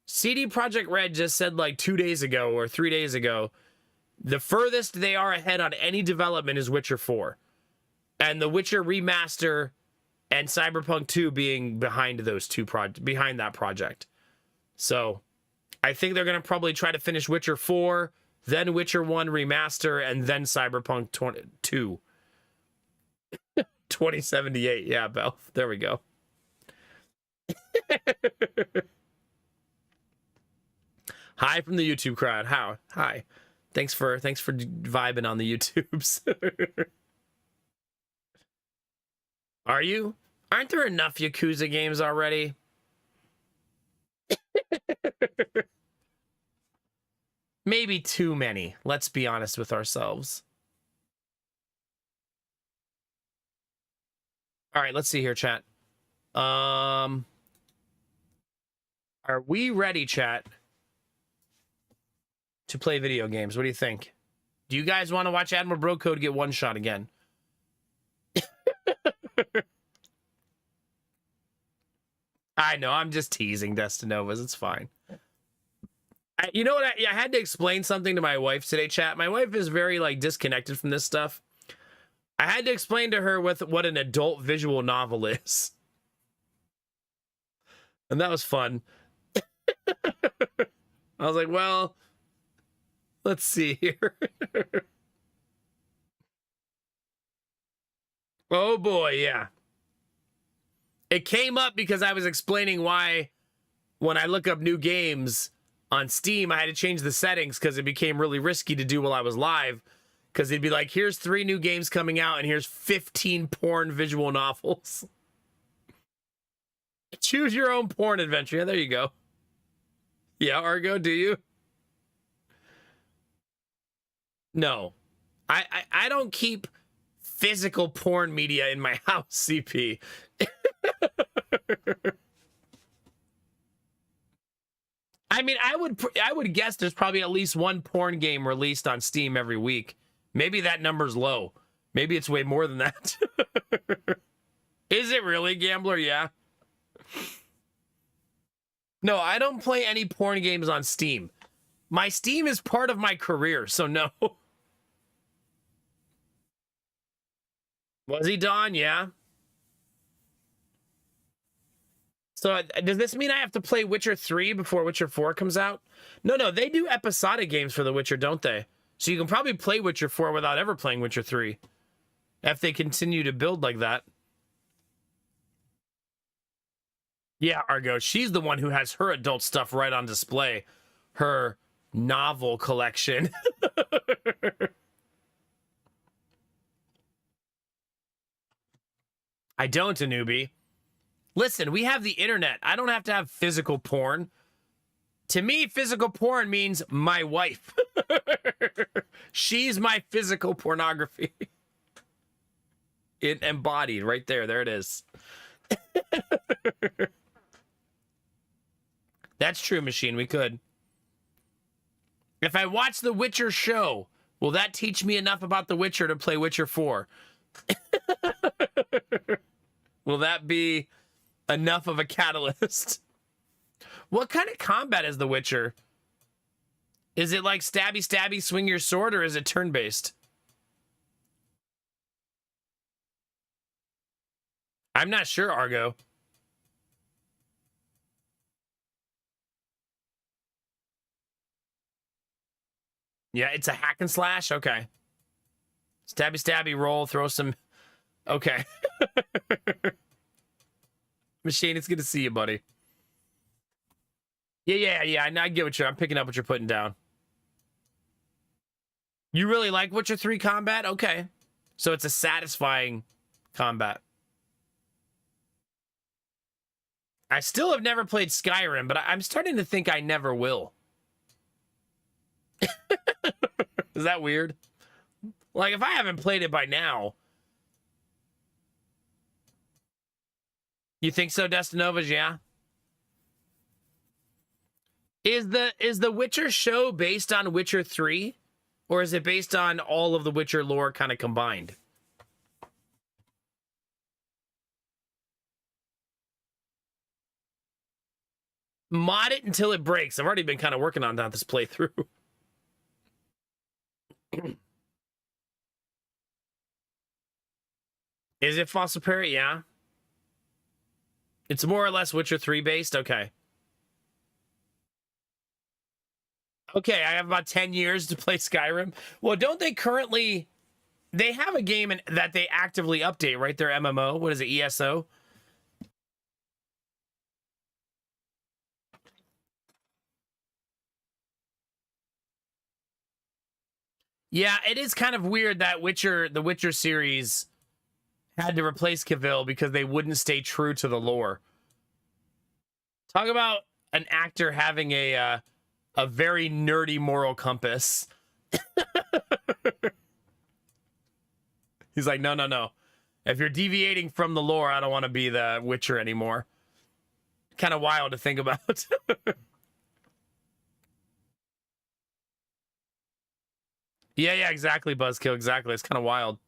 CD Projekt Red just said like 2 days ago or 3 days ago, the furthest they are ahead on any development is Witcher 4. And the Witcher remaster and Cyberpunk 2 being behind those behind that project. So I think they're going to probably try to finish Witcher 4, then Witcher 1 remaster, and then Cyberpunk 2. 2078. Yeah, Belle. There we go. Hi from the YouTube crowd. How? Hi. Thanks for vibing on the YouTubes. Are you? Aren't there enough Yakuza games already? Maybe too many. Let's be honest with ourselves. All right, let's see here, chat. Are we ready, chat, to play video games? What do you think? Do you guys want to watch Admiral Bro Code get one shot again? I know, I'm just teasing Destinovas. It's fine. You know what? I had to explain something to my wife today, chat. My wife is very, like, disconnected from this stuff. I had to explain to her what an adult visual novel is. And that was fun. I was like, well, let's see here. Oh boy, yeah. It came up because I was explaining why when I look up new games on Steam, I had to change the settings because it became really risky to do while I was live. Because they'd be like, here's 3 new games coming out and here's 15 porn visual novels. Choose your own porn adventure. Yeah, there you go. Yeah, Argo, do you? No. I don't keep physical porn media in my house, CP. I mean, I would guess there's probably at least one porn game released on Steam every week. Maybe that number's low. Maybe it's way more than that. Is it really, Gambler? Yeah. No, I don't play any porn games on Steam. My Steam is part of my career, so no. Was he Don? Yeah. So does this mean I have to play Witcher 3 before Witcher 4 comes out? No, they do episodic games for The Witcher, don't they? So you can probably play Witcher 4 without ever playing Witcher 3. If they continue to build like that. Yeah, Argo, she's the one who has her adult stuff right on display. Her novel collection. I don't, Anubi. Listen, we have the internet. I don't have to have physical porn. To me, physical porn means my wife. She's my physical pornography. It embodied right there. There it is. That's true, Machine. We could. If I watch The Witcher show, will that teach me enough about The Witcher to play Witcher 4? Will that be enough of a catalyst? What kind of combat is The Witcher? Is it like stabby stabby swing your sword, or is it turn-based? I'm not sure, Argo. Yeah, it's a hack and slash? Okay. Stabby stabby roll, throw some... Okay. Machine, it's good to see you, buddy. Yeah. I get what I'm picking up what you're putting down. You really like Witcher 3 combat? Okay. So it's a satisfying combat. I still have never played Skyrim, but I'm starting to think I never will. Is that weird? Like, if I haven't played it by now... You think so, Destinovas? Yeah. Is the Witcher show based on Witcher 3? Or is it based on all of the Witcher lore kind of combined? Mod it until it breaks. I've already been kind of working on that this playthrough. Is it Fossil Parrot? Yeah. It's more or less Witcher 3 based? Okay. Okay, I have about 10 years to play Skyrim. Well, don't they currently... They have a game that they actively update, right? Their MMO. What is it, ESO? Yeah, it is kind of weird that the Witcher series had to replace Cavill because they wouldn't stay true to the lore. Talk about an actor having a very nerdy moral compass. He's like, no. If you're deviating from the lore, I don't want to be the Witcher anymore. Kind of wild to think about. Yeah, exactly, Buzzkill, exactly. It's kind of wild.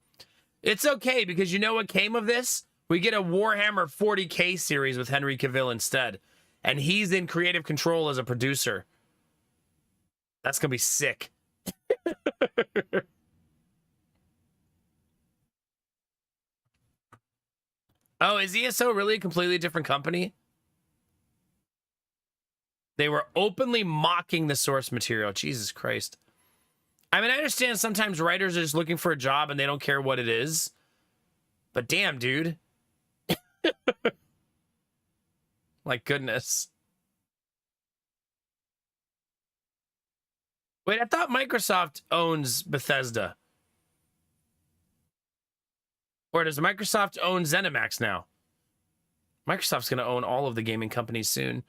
It's okay, because you know what came of this? We get a Warhammer 40K series with Henry Cavill instead. And he's in creative control as a producer. That's going to be sick. Oh, is ESO really a completely different company? They were openly mocking the source material. Jesus Christ. I mean, I understand sometimes writers are just looking for a job and they don't care what it is. But damn, dude. Like, goodness. Wait, I thought Microsoft owns Bethesda. Or does Microsoft own ZeniMax now? Microsoft's going to own all of the gaming companies soon.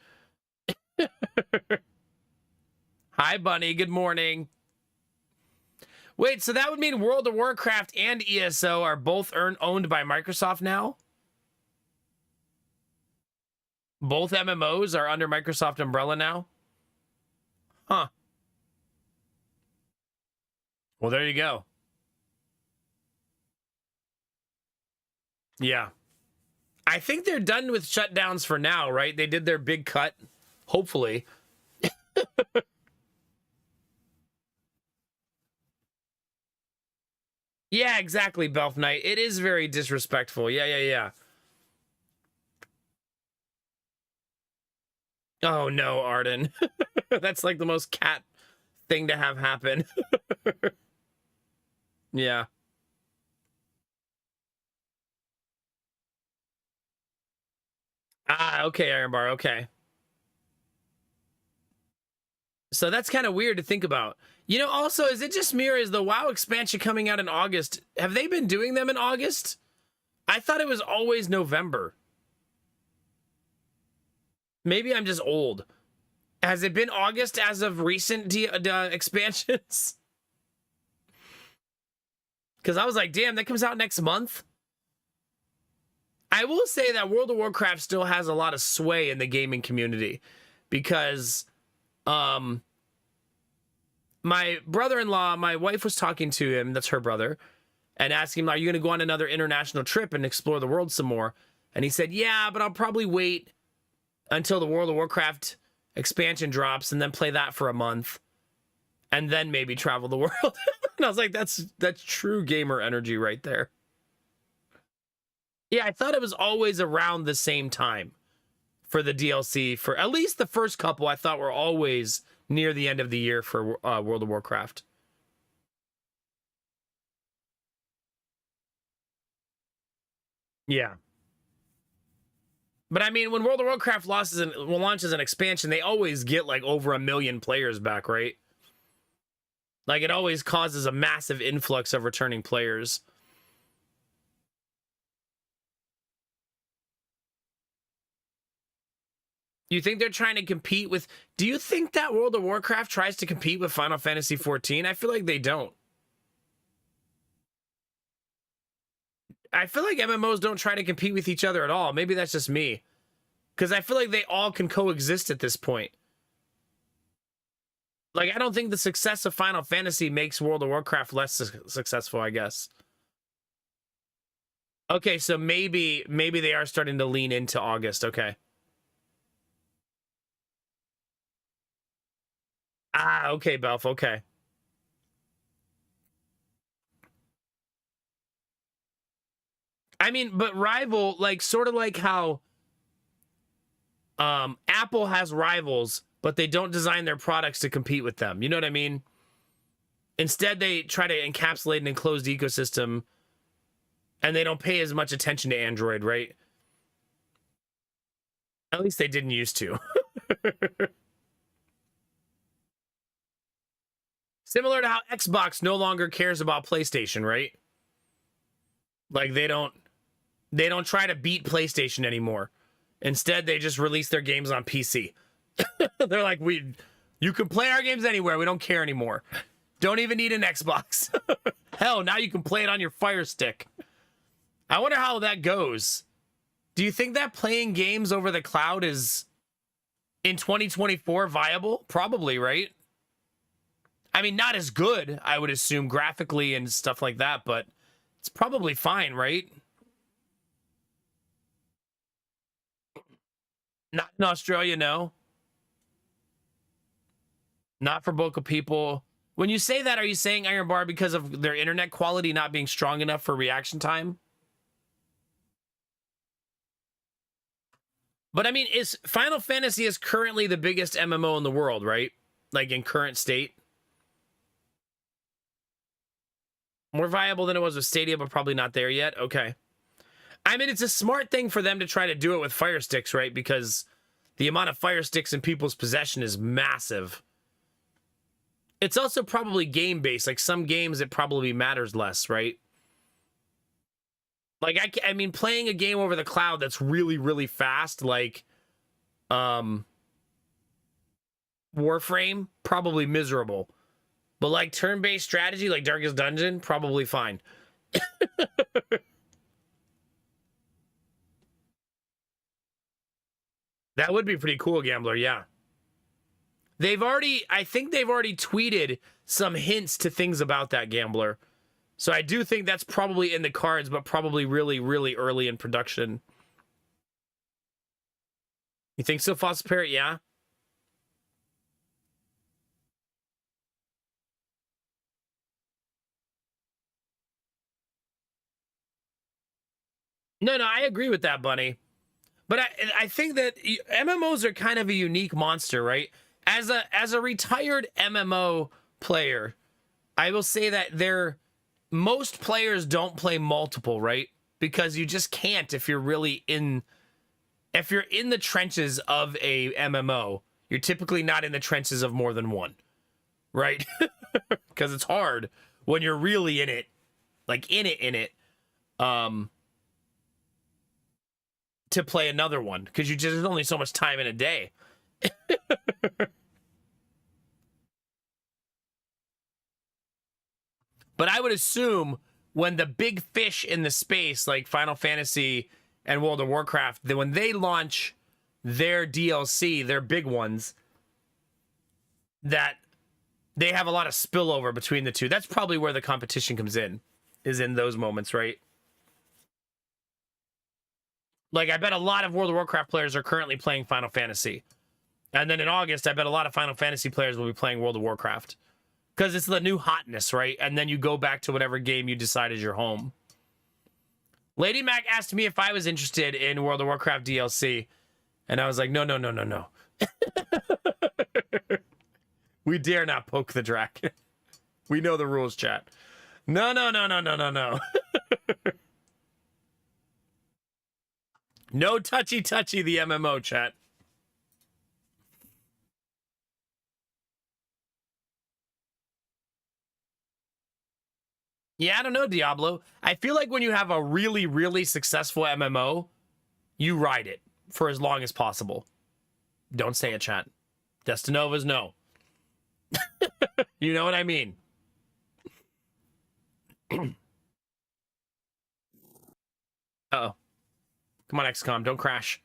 Hi, Bunny. Good morning. Wait, so that would mean World of Warcraft and ESO are both owned by Microsoft now? Both MMOs are under Microsoft umbrella now? Huh. Well, there you go. Yeah. I think they're done with shutdowns for now, right? They did their big cut, hopefully. Yeah, exactly, Belf Knight. It is very disrespectful. Yeah. Oh no, Arden. That's like the most cat thing to have happen. Yeah. Ah, okay, Iron Bar, okay. So that's kind of weird to think about. You know, also, is it just me or is the WoW expansion coming out in August? Have they been doing them in August? I thought it was always November. Maybe I'm just old. Has it been August as of recent expansions? Because I was like, damn, that comes out next month? I will say that World of Warcraft still has a lot of sway in the gaming community. Because my brother-in-law, my wife was talking to him, that's her brother, and asking him, are you going to go on another international trip and explore the world some more? And he said, yeah, but I'll probably wait until the World of Warcraft expansion drops and then play that for a month and then maybe travel the world. And I was like, that's true gamer energy right there. Yeah, I thought it was always around the same time for the DLC. For at least the first couple, I thought were always near the end of the year for World of Warcraft. Yeah. But I mean, when World of Warcraft launches an expansion, they always get like over 1 million players back, right? Like it always causes a massive influx of returning players. You think they're trying to compete with... Do you think that World of Warcraft tries to compete with Final Fantasy XIV? I feel like they don't. I feel like MMOs don't try to compete with each other at all. Maybe that's just me. Because I feel like they all can coexist at this point. Like, I don't think the success of Final Fantasy makes World of Warcraft less successful, I guess. Okay, so maybe they are starting to lean into August. Okay. Ah, okay, Belf. Okay. I mean, but rival, like, sort of like how Apple has rivals, but they don't design their products to compete with them. You know what I mean? Instead, they try to encapsulate an enclosed ecosystem, and they don't pay as much attention to Android, right? At least they didn't used to. Similar to how Xbox no longer cares about PlayStation, right? Like they don't try to beat PlayStation anymore. Instead, they just release their games on PC. They're like, you can play our games anywhere. We don't care anymore. Don't even need an Xbox. Hell, now you can play it on your Fire Stick. I wonder how that goes. Do you think that playing games over the cloud is in 2024 viable? Probably, right? I mean, not as good, I would assume, graphically and stuff like that, but it's probably fine, right? Not in Australia, no. Not for vocal people. When you say that, are you saying Iron Bar because of their internet quality not being strong enough for reaction time? But I mean, is Final Fantasy is currently the biggest MMO in the world, right? Like in current state. More viable than it was with Stadia, but probably not there yet. Okay. I mean, it's a smart thing for them to try to do it with Fire Sticks, right? Because the amount of Fire Sticks in people's possession is massive. It's also probably game-based. Like, some games, it probably matters less, right? Like, I mean, playing a game over the cloud that's really, really fast, like, Warframe, probably miserable. But like turn-based strategy, like Darkest Dungeon, probably fine. That would be pretty cool, Gambler, yeah. I think they've already tweeted some hints to things about that, Gambler. So I do think that's probably in the cards, but probably really, really early in production. You think so, Fossil Parrot? Yeah? No, I agree with that, Bunny. But I think that MMOs are kind of a unique monster, right? As a retired MMO player, I will say that most players don't play multiple, right? Because you just can't if you're in the trenches of a MMO. You're typically not in the trenches of more than one, right? Because it's hard when you're really in it, like in it, to play another one, because there's only so much time in a day. But I would assume when the big fish in the space, like Final Fantasy and World of Warcraft, that when they launch their DLC, their big ones, that they have a lot of spillover between the two. That's probably where the competition comes in, is in those moments, right? Like, I bet a lot of World of Warcraft players are currently playing Final Fantasy. And then in August, I bet a lot of Final Fantasy players will be playing World of Warcraft. Because it's the new hotness, right? And then you go back to whatever game you decide is your home. Lady Mac asked me if I was interested in World of Warcraft DLC. And I was like, no. We dare not poke the drac. We know the rules, chat. No. No touchy the MMO, chat. Yeah, I don't know, Diablo. I feel like when you have a really, really successful MMO, you ride it for as long as possible. Don't say it, chat. Destinova's no. You know what I mean? Uh-oh. Come on, XCOM, don't crash.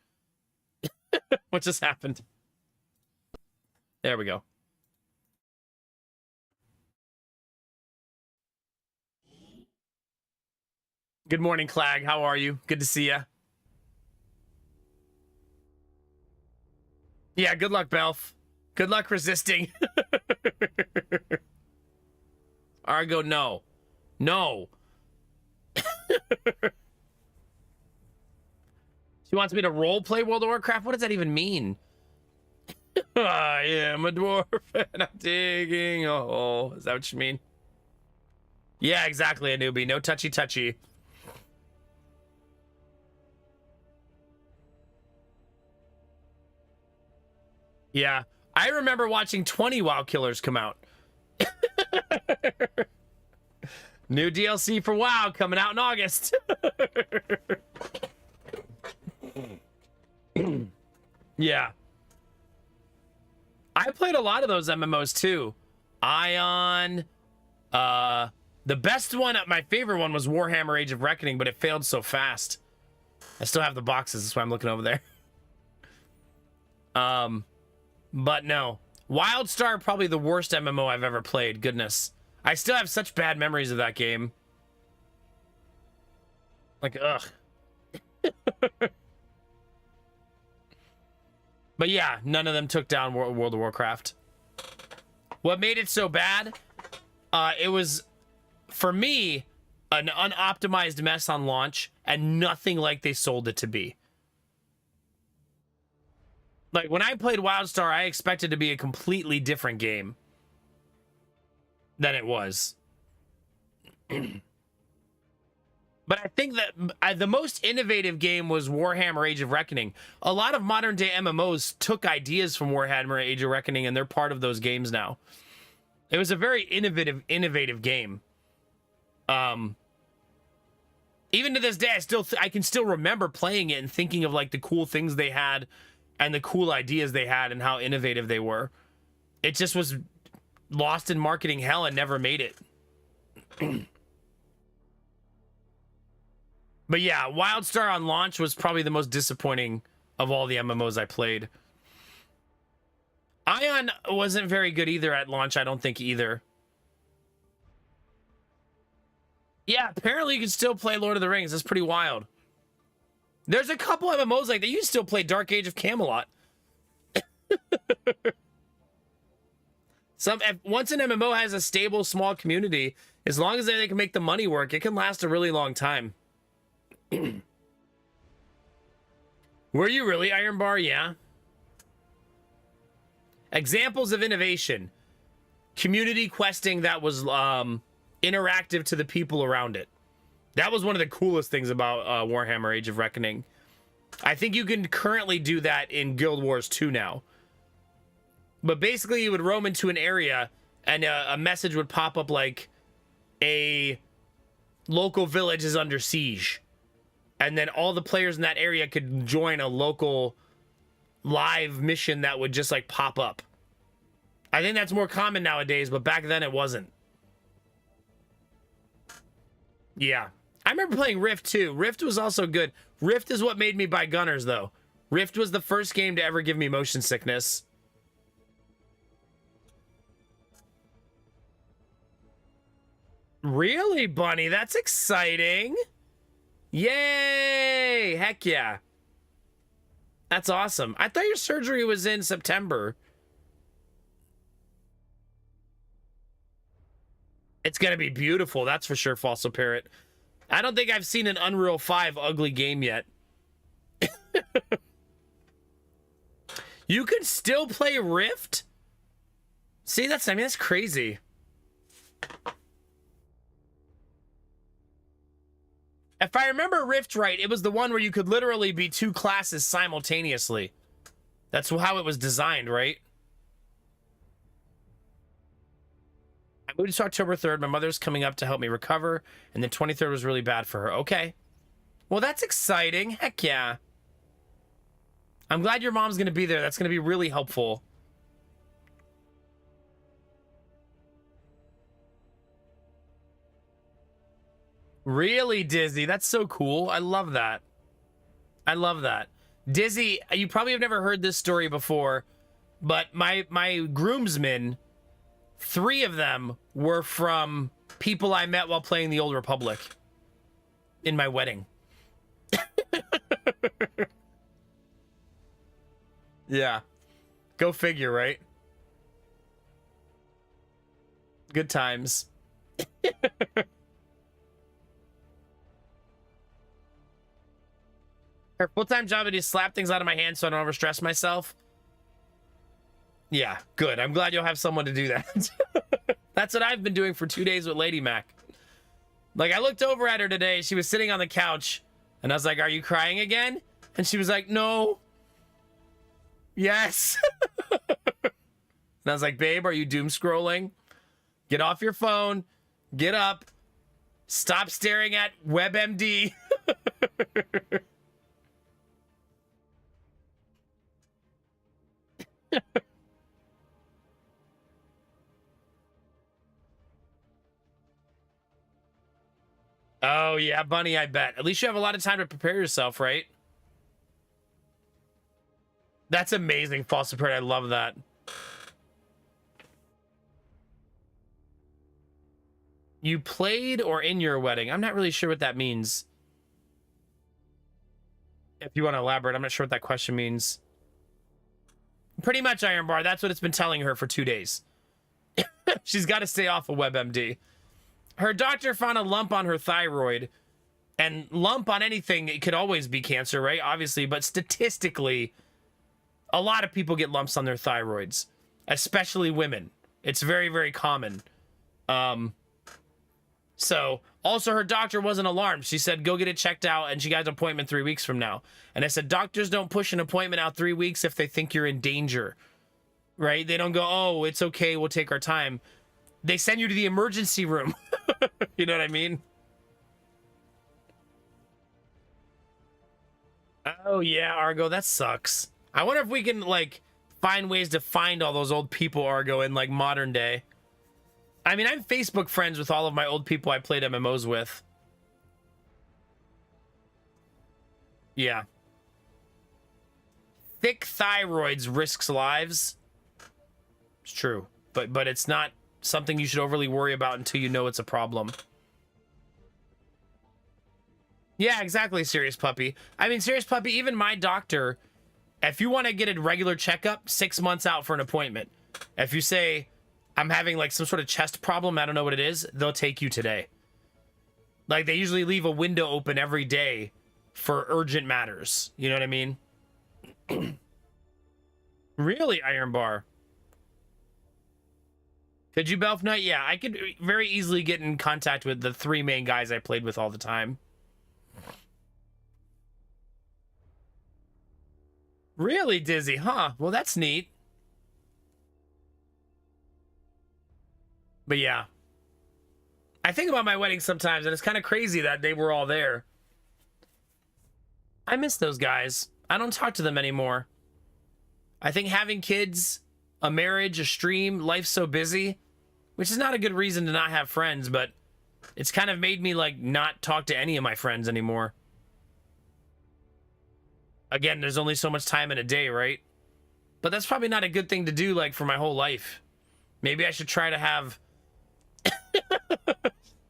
What just happened? There we go. Good morning, Clag. How are you? Good to see ya. Yeah, good luck, Belf. Good luck resisting. Argo, no. No. She wants me to role play World of Warcraft? What does that even mean? I am a dwarf and I'm digging a hole. Is that what you mean? Yeah, exactly, a newbie. No touchy. Yeah. I remember watching 20 WoW Killers come out. New DLC for WoW coming out in August. Yeah. I played a lot of those MMOs too. Ion. The best one, my favorite one was Warhammer Age of Reckoning, but it failed so fast. I still have the boxes, that's why I'm looking over there. But no. WildStar, probably the worst MMO I've ever played. Goodness. I still have such bad memories of that game. Like, ugh. But yeah, none of them took down World of Warcraft. What made it so bad? It was, for me, an unoptimized mess on launch and nothing like they sold it to be. Like, when I played WildStar, I expected to be a completely different game than it was. But I think that the most innovative game was Warhammer Age of Reckoning. A lot of modern day MMOs took ideas from Warhammer Age of Reckoning, and they're part of those games now. It was a very innovative game. Even to this day, I can still remember playing it and thinking of like the cool things they had and the cool ideas they had and how innovative they were. It just was lost in marketing hell and never made it. But yeah, WildStar on launch was probably the most disappointing of all the MMOs I played. Ion wasn't very good either at launch, I don't think either. Yeah, apparently you can still play Lord of the Rings. That's pretty wild. There's a couple MMOs like that. You can still play Dark Age of Camelot. Once an MMO has a stable, small community, as long as they can make the money work, it can last a really long time. Were you really, Iron Bar? Yeah. Examples of innovation. Community questing that was interactive to the people around it. That was one of the coolest things about Warhammer Age of Reckoning. I think you can currently do that in Guild Wars 2 now. But basically, you would roam into an area, and a message would pop up like, a local village is under siege. And then all the players in that area could join a local live mission that would just like pop up. I think that's more common nowadays, but back then it wasn't. Yeah. I remember playing Rift too. Rift was also good. Rift is what made me buy Gunners though. Rift was the first game to ever give me motion sickness. Really, Bunny? That's exciting. Yay! Heck yeah. That's awesome. I thought your surgery was in September. It's gonna be beautiful, that's for sure, Fossil Parrot. I don't think I've seen an Unreal 5 ugly game yet. You can still play Rift? See, that's crazy. If I remember Rift right, it was the one where you could literally be two classes simultaneously. That's how it was designed, right? I moved to October 3rd. My mother's coming up to help me recover, and the 23rd was really bad for her. Okay. Well, that's exciting. Heck yeah. I'm glad your mom's going to be there. That's going to be really helpful. Really, Dizzy? That's so cool. I love that. I love that. Dizzy, you probably have never heard this story before, but my groomsmen, 3 of them were from people I met while playing the Old Republic in my wedding. Yeah. Go figure, right? Good times. Her full-time job is to slap things out of my hand so I don't overstress myself. Yeah, good. I'm glad you'll have someone to do that. That's what I've been doing for 2 days with Lady Mac. Like, I looked over at her today. She was sitting on the couch, and I was like, "Are you crying again?" And she was like, "No." Yes. And I was like, "Babe, are you doom scrolling? Get off your phone. Get up. Stop staring at WebMD." Oh, yeah, Bunny, I bet. At least you have a lot of time to prepare yourself, right? That's amazing, False Support. I love that. You played or in your wedding? I'm not really sure what that means. If you want to elaborate, I'm not sure what that question means. Pretty much, Iron Bar. That's what it's been telling her for 2 days. She's got to stay off of WebMD. Her doctor found a lump on her thyroid. And lump on anything, it could always be cancer, right? Obviously, but statistically, a lot of people get lumps on their thyroids, especially women. It's very, very common. So, also her doctor wasn't alarmed. She said, go get it checked out, and she got an appointment 3 weeks from now. And I said, doctors don't push an appointment out 3 weeks if they think you're in danger, right? They don't go, oh, it's okay, we'll take our time. They send you to the emergency room. You know what I mean? Oh, yeah, Argo, that sucks. I wonder if we can, like, find ways to find all those old people, Argo, in, like, modern day. I mean, I'm Facebook friends with all of my old people I played MMOs with. Yeah. Thick thyroids risks lives. It's true. But it's not something you should overly worry about until you know it's a problem. Yeah, exactly, Serious Puppy. I mean, Serious Puppy, even my doctor, if you want to get a regular checkup, 6 months out for an appointment. If you say, I'm having like some sort of chest problem, I don't know what it is, they'll take you today. Like, they usually leave a window open every day for urgent matters. You know what I mean? Really, Iron Bar? Could you, Belf Knight? Yeah, I could very easily get in contact with the 3 main guys I played with all the time. Really, Dizzy? Huh? Well, that's neat. But yeah. I think about my wedding sometimes, and it's kind of crazy that they were all there. I miss those guys. I don't talk to them anymore. I think having kids, a marriage, a stream, life's so busy, which is not a good reason to not have friends, but it's kind of made me, like, not talk to any of my friends anymore. Again, there's only so much time in a day, right? But that's probably not a good thing to do, like, for my whole life. Maybe I should try to have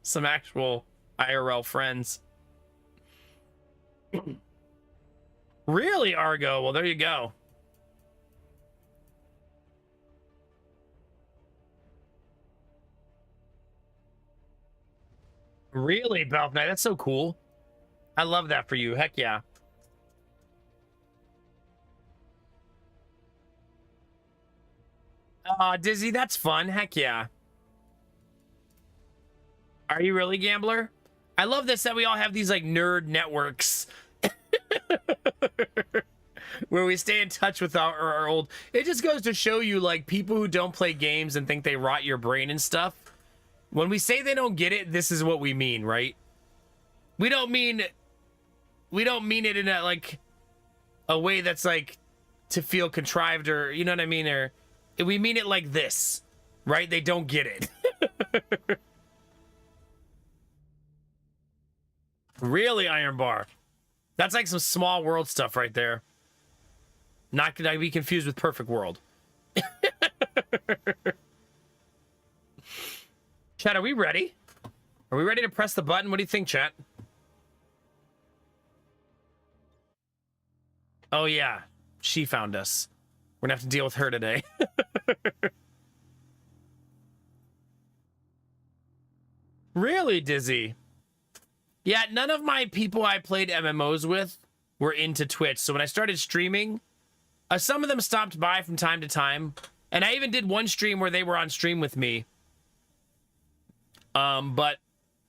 some actual IRL friends. Really, Argo? Well, there you go. Really, Belf Knight? That's so cool. I love that for you. Heck yeah. Dizzy, that's fun. Heck yeah. Are you really, Gambler? I love this that we all have these, like, nerd networks where we stay in touch with our old... It just goes to show you, like, people who don't play games and think they rot your brain and stuff. When we say they don't get it, this is what we mean, right? We don't mean it in a, like, a way that's, like, to feel contrived or, you know what I mean? Or we mean it like this, right? They don't get it. Really, Iron Bar? That's like some small world stuff right there. Not gonna be confused with Perfect World. Chat, are we ready? Are we ready to press the button? What do you think, chat? Oh, yeah. She found us. We're gonna have to deal with her today. Really, Dizzy? Yeah, none of my people I played MMOs with were into Twitch. So when I started streaming, some of them stopped by from time to time. And I even did one stream where they were on stream with me. But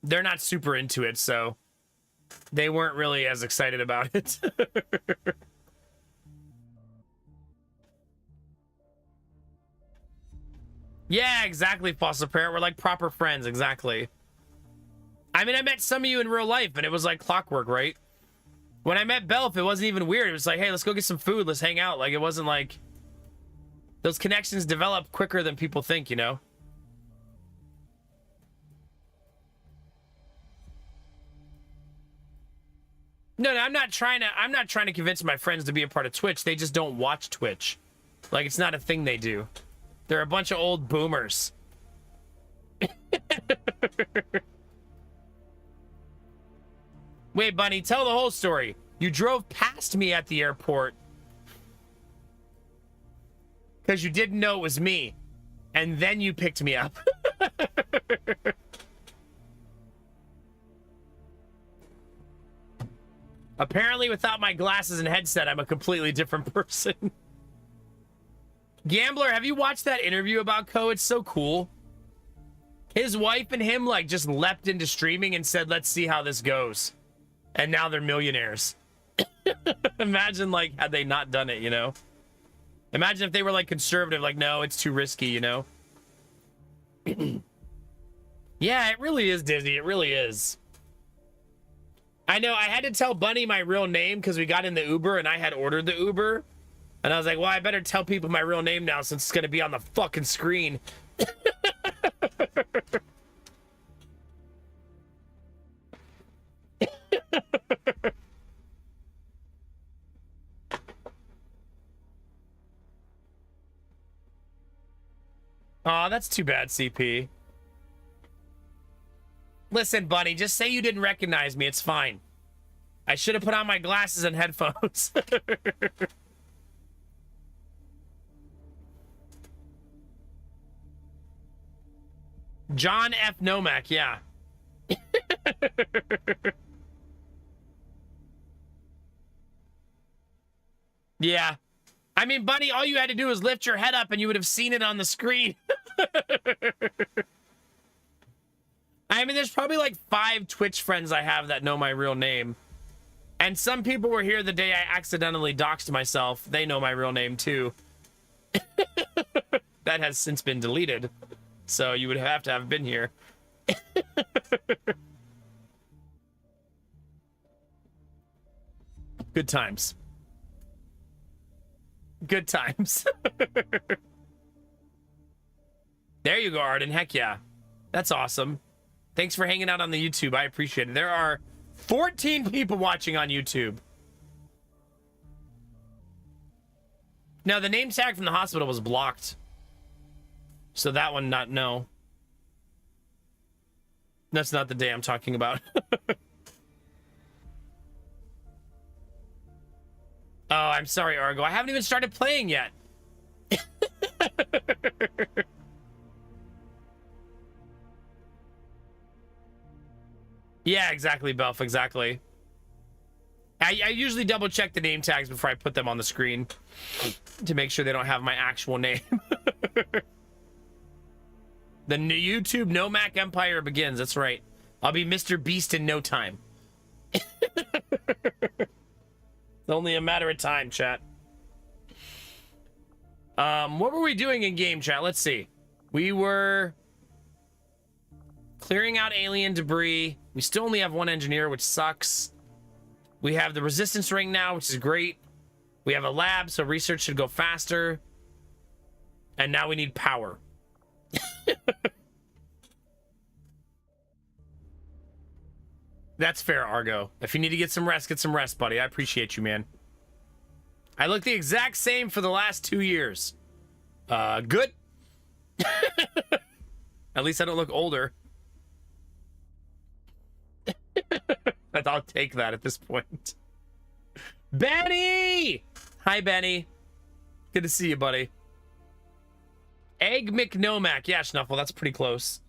they're not super into it, so they weren't really as excited about it. Yeah, exactly, Foster Parent. We're like proper friends, exactly. I mean, I met some of you in real life, and it was like clockwork, right? When I met Belf, it wasn't even weird. It was like, hey, let's go get some food. Let's hang out. Like, it wasn't like... Those connections develop quicker than people think, you know? No, I'm not trying to convince my friends to be a part of Twitch. They just don't watch Twitch. Like, it's not a thing they do. They're a bunch of old boomers. Wait, Bunny, tell the whole story. You drove past me at the airport because you didn't know it was me, and then you picked me up. Apparently, without my glasses and headset, I'm a completely different person. Gambler, have you watched that interview about Ko? It's so cool. His wife and him, like, just leapt into streaming and said, let's see how this goes. And now they're millionaires. Imagine, like, had they not done it, you know? Imagine if they were, like, conservative, like, no, it's too risky, you know? Yeah, it really is, Disney. It really is. I know, I had to tell Bunny my real name because we got in the Uber and I had ordered the Uber. And I was like, well, I better tell people my real name now since it's going to be on the fucking screen. Aw, that's too bad, CP. Listen, buddy, just say you didn't recognize me. It's fine. I should have put on my glasses and headphones. John F. Nomak, yeah. Yeah. I mean, buddy, all you had to do was lift your head up and you would have seen it on the screen. I mean, there's probably like 5 Twitch friends I have that know my real name. And some people were here the day I accidentally doxed myself. They know my real name too. That has since been deleted. So you would have to have been here. Good times. Good times. There you go, Arden. Heck yeah. That's awesome. Thanks for hanging out on the YouTube. I appreciate it. There are 14 people watching on YouTube. Now, the name tag from the hospital was blocked. So that one, no. That's not the day I'm talking about. Oh, I'm sorry, Argo. I haven't even started playing yet. Yeah, exactly, Belf. Exactly. I usually double check the name tags before I put them on the screen to make sure they don't have my actual name. The new YouTube Nomak Empire begins. That's right. I'll be Mr. Beast in no time. It's only a matter of time, chat. What were we doing in game, chat? Let's see. We were clearing out alien debris. We still only have 1 engineer, which sucks. We have the resistance ring now, which is great. We have a lab, so research should go faster. And now we need power. That's fair, Argo. If you need to get some rest, buddy. I appreciate you, man. I look the exact same for the last 2 years. Good. At least I don't look older. I'll take that at this point. Benny! Hi, Benny. Good to see you, buddy. Egg McNomac. Yeah, Schnuffle, that's pretty close.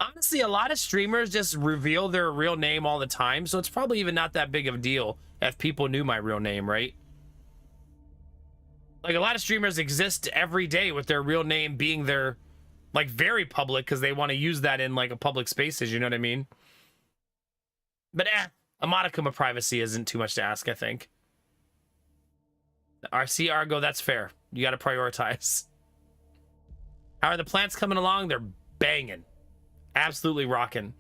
Honestly, a lot of streamers just reveal their real name all the time, so it's probably even not that big of a deal if people knew my real name, right? Like, a lot of streamers exist every day with their real name being their, like, very public because they want to use that in, like, a public spaces, you know what I mean? But, a modicum of privacy isn't too much to ask, I think. RC Argo, that's fair. You got to prioritize. How are the plants coming along? They're banging. Absolutely rocking.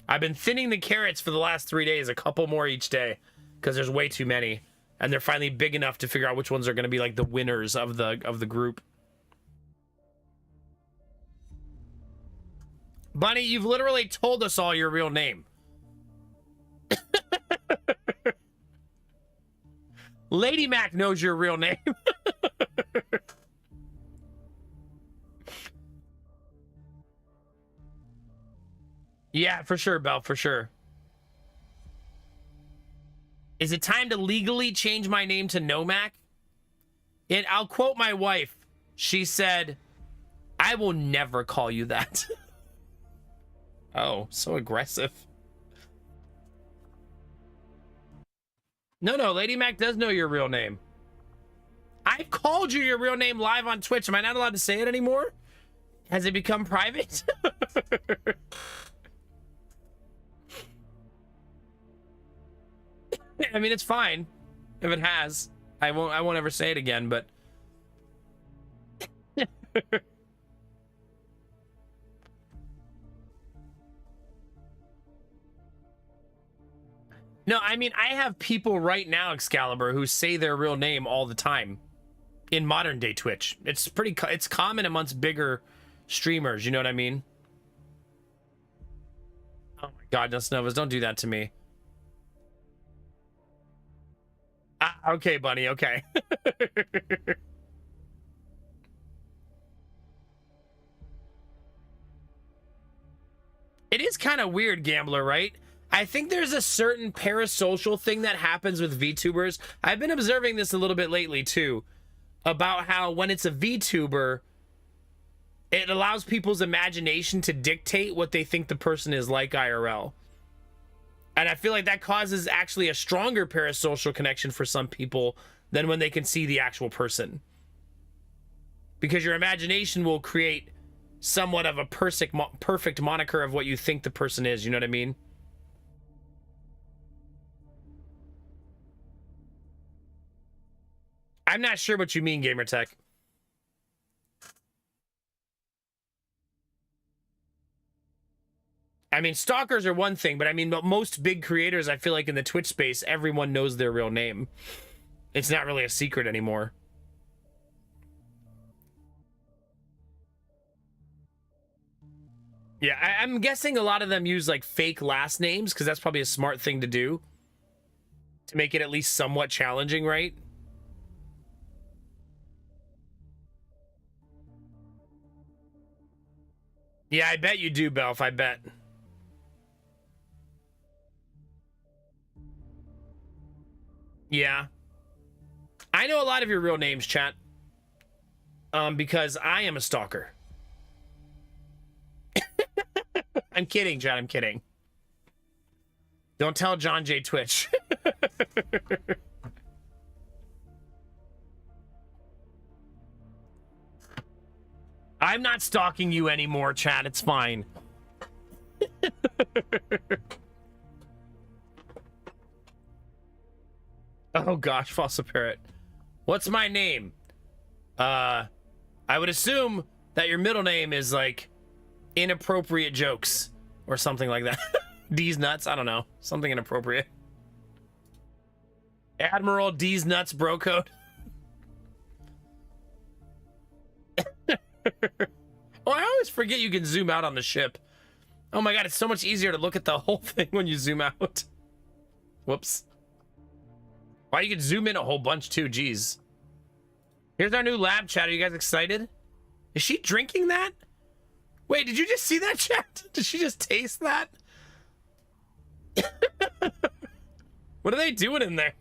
I've been thinning the carrots for the last 3 days, a couple more each day, because there's way too many. And they're finally big enough to figure out which ones are going to be like the winners of the group. Bunny, you've literally told us all your real name. Lady Mac knows your real name. Yeah, for sure, Belle, for sure. Is it time to legally change my name to Nomak? And I'll quote my wife. She said, I will never call you that. Oh, so aggressive. No, Lady Mac does know your real name. I've called you your real name live on Twitch. Am I not allowed to say it anymore? Has it become private? I mean, it's fine if it has. I won't ever say it again, but no, I mean, I have people right now, Excalibur, who say their real name all the time in modern day Twitch. It's common amongst bigger streamers, you know what I mean? Oh my god, Dust Novas, don't do that to me. Okay, Bunny, okay. It is kind of weird, Gambler, right? I think there's a certain parasocial thing that happens with VTubers. I've been observing this a little bit lately, too. About how when it's a VTuber, it allows people's imagination to dictate what they think the person is like IRL. And I feel like that causes actually a stronger parasocial connection for some people than when they can see the actual person. Because your imagination will create somewhat of a perfect moniker of what you think the person is, you know what I mean? I'm not sure what you mean, Gamertech. I mean, stalkers are one thing, but I mean, most big creators, I feel like in the Twitch space, everyone knows their real name. It's not really a secret anymore. Yeah, I'm guessing a lot of them use like fake last names because that's probably a smart thing to do to make it at least somewhat challenging, right? Yeah, I bet you do, Belf. I bet. Yeah. I know a lot of your real names, chat. Because I am a stalker. I'm kidding, chat. I'm kidding. Don't tell John J. Twitch. I'm not stalking you anymore, chat. It's fine. Oh gosh, Fossil Parrot. What's my name? I would assume that your middle name is like inappropriate jokes or something like that. D's nuts, I don't know. Something inappropriate. Admiral D's nuts bro code. Oh, I always forget you can zoom out on the ship. Oh my god, it's so much easier to look at the whole thing when you zoom out. Whoops. Wow, you can zoom in a whole bunch too, jeez. Here's our new lab chat. Are you guys excited? Is she drinking that? Wait, did you just see that, chat? Did she just taste that? What are they doing in there?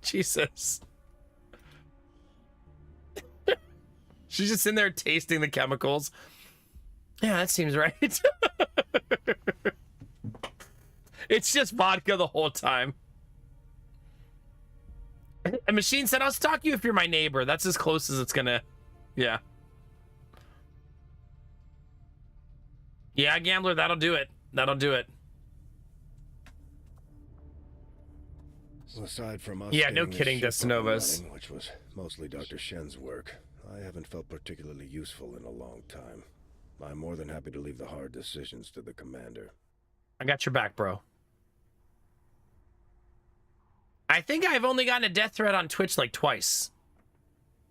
Jesus. She's just in there tasting the chemicals. Yeah, that seems right. It's just vodka the whole time. A machine said, I'll stalk you if you're my neighbor. That's as close as it's gonna... Yeah. Yeah, Gambler, that'll do it. That'll do it. Aside from us, yeah, no kidding, Destinovas. Which was mostly Dr. Shen's work. I haven't felt particularly useful in a long time. I'm more than happy to leave the hard decisions to the commander. I got your back, bro. I think I've only gotten a death threat on Twitch like twice.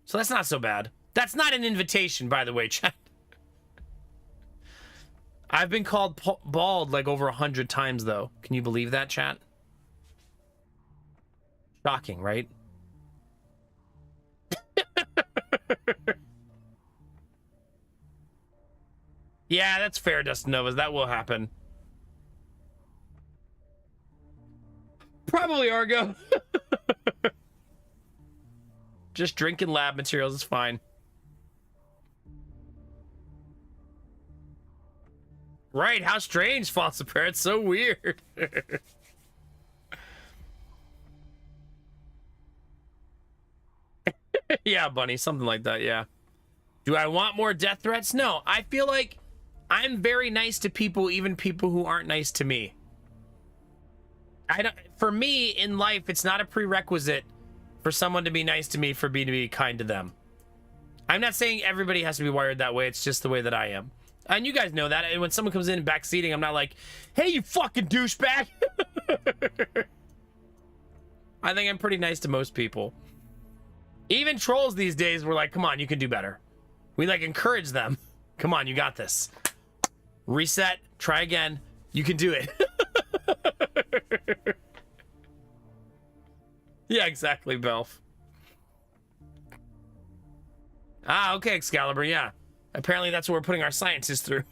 So that's not so bad. That's not an invitation, by the way, chat. I've been called bald like over 100 times, though. Can you believe that, chat? Shocking, right? Yeah, that's fair, Dustinovas. That will happen. Probably Argo. Just drinking lab materials is fine. Right, how strange, Fossil Parrot. So weird. Yeah, Bunny, something like that, yeah. Do I want more death threats? No, I feel like I'm very nice to people, even people who aren't nice to me. For me, in life, it's not a prerequisite for someone to be nice to me for me to be kind to them. I'm not saying everybody has to be wired that way. It's just the way that I am. And you guys know that. And when someone comes in backseating, I'm not like, hey, you fucking douchebag. I think I'm pretty nice to most people. Even trolls these days were like, come on, you can do better. We like encourage them. Come on, you got this. Reset, try again. You can do it. Yeah, exactly, Belf. Ah, okay, Excalibur, yeah. Apparently that's what we're putting our scientists through.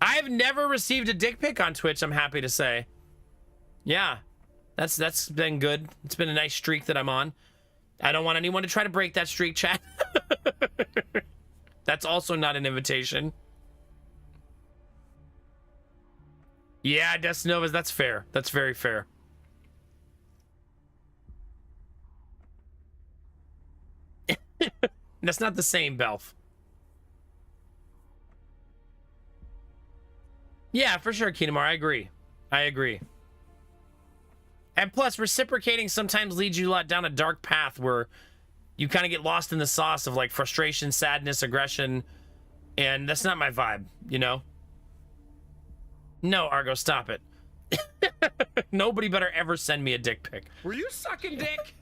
I've never received a dick pic on Twitch, I'm happy to say. Yeah, that's been good. It's been a nice streak that I'm on. I don't want anyone to try to break that streak, chat. That's also not an invitation. Yeah, Destinovas, that's fair. That's very fair. That's not the same, Belf. Yeah, for sure, Kinamar. I agree. I agree. And plus, reciprocating sometimes leads you down a dark path where you kind of get lost in the sauce of like frustration, sadness, aggression, and that's not my vibe, you know? No, Argo, stop it. Nobody better ever send me a dick pic. Were you sucking dick?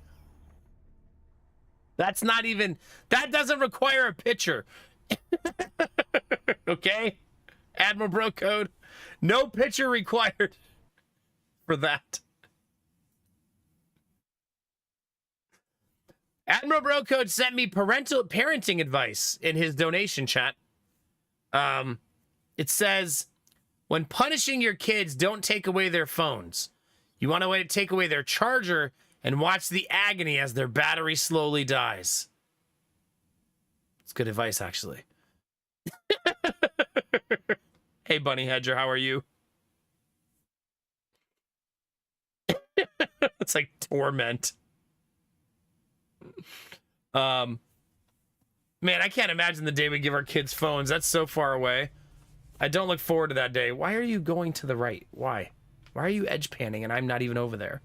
That's not even... That doesn't require a picture. Okay? Admiral Bro Code. No picture required for that. Admiral Bro Code sent me parenting advice in his donation chat. It says, when punishing your kids, don't take away their phones. You want to take away their charger and watch the agony as their battery slowly dies. It's good advice, actually. Hey, Bunny Hedger, how are you? It's like torment. Man, I can't imagine the day we give our kids phones. That's so far away. I don't look forward to that day. Why are you going to the right? Why? Why are you edge panning and I'm not even over there?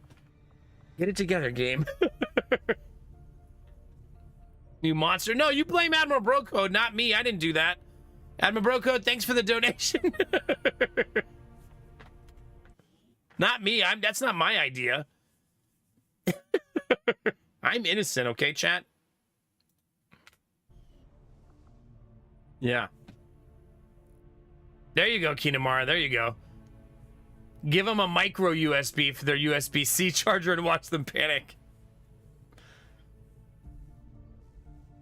Get it together, game. You monster. No, you blame Admiral Bro Code, not me. I didn't do that. Admiral Bro Code, thanks for the donation. Not me. That's not my idea. I'm innocent, okay, chat? Yeah. There you go, Kinamara. There you go. Give them a micro USB for their USB-C charger and watch them panic.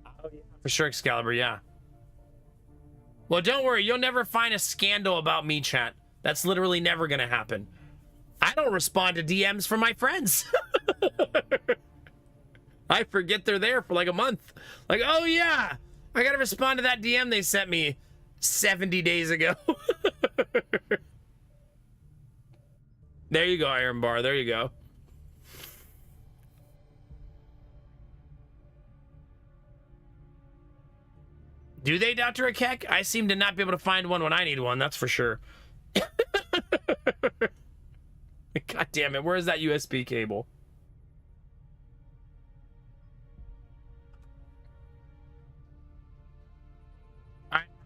Oh, yeah. For sure, Excalibur, yeah. Well, don't worry. You'll never find a scandal about me, chat. That's literally never going to happen. I don't respond to DMs from my friends. I forget they're there for like a month. Like, oh, yeah. I got to respond to that DM they sent me 70 days ago. There you go, Iron Bar. There you go. Do they, Dr. Akek? I seem to not be able to find one when I need one, that's for sure. God damn it, where's that USB cable?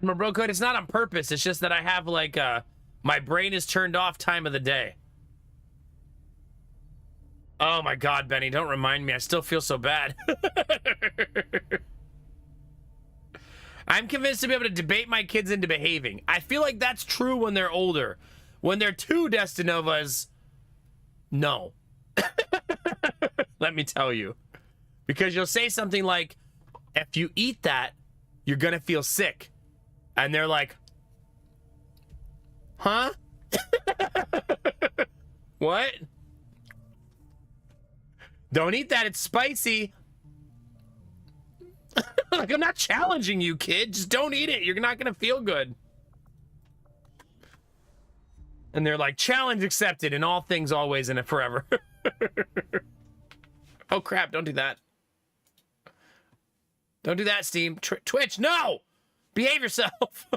My bro code, it's not on purpose, it's just that I have like my brain is turned off time of the day. Oh my god, Benny, don't remind me. I still feel so bad. I'm convinced to be able to debate my kids into behaving. I feel like that's true when they're older. When they're two Destinovas, no. Let me tell you. Because you'll say something like, if you eat that, you're gonna feel sick. And they're like, huh? What? Don't eat that, it's spicy. Like, I'm not challenging you, kid. Just don't eat it. You're not gonna feel good. And they're like, challenge accepted in all things, always, and forever. Oh, crap. Don't do that. Don't do that, Steam. Twitch, no! Behave yourself.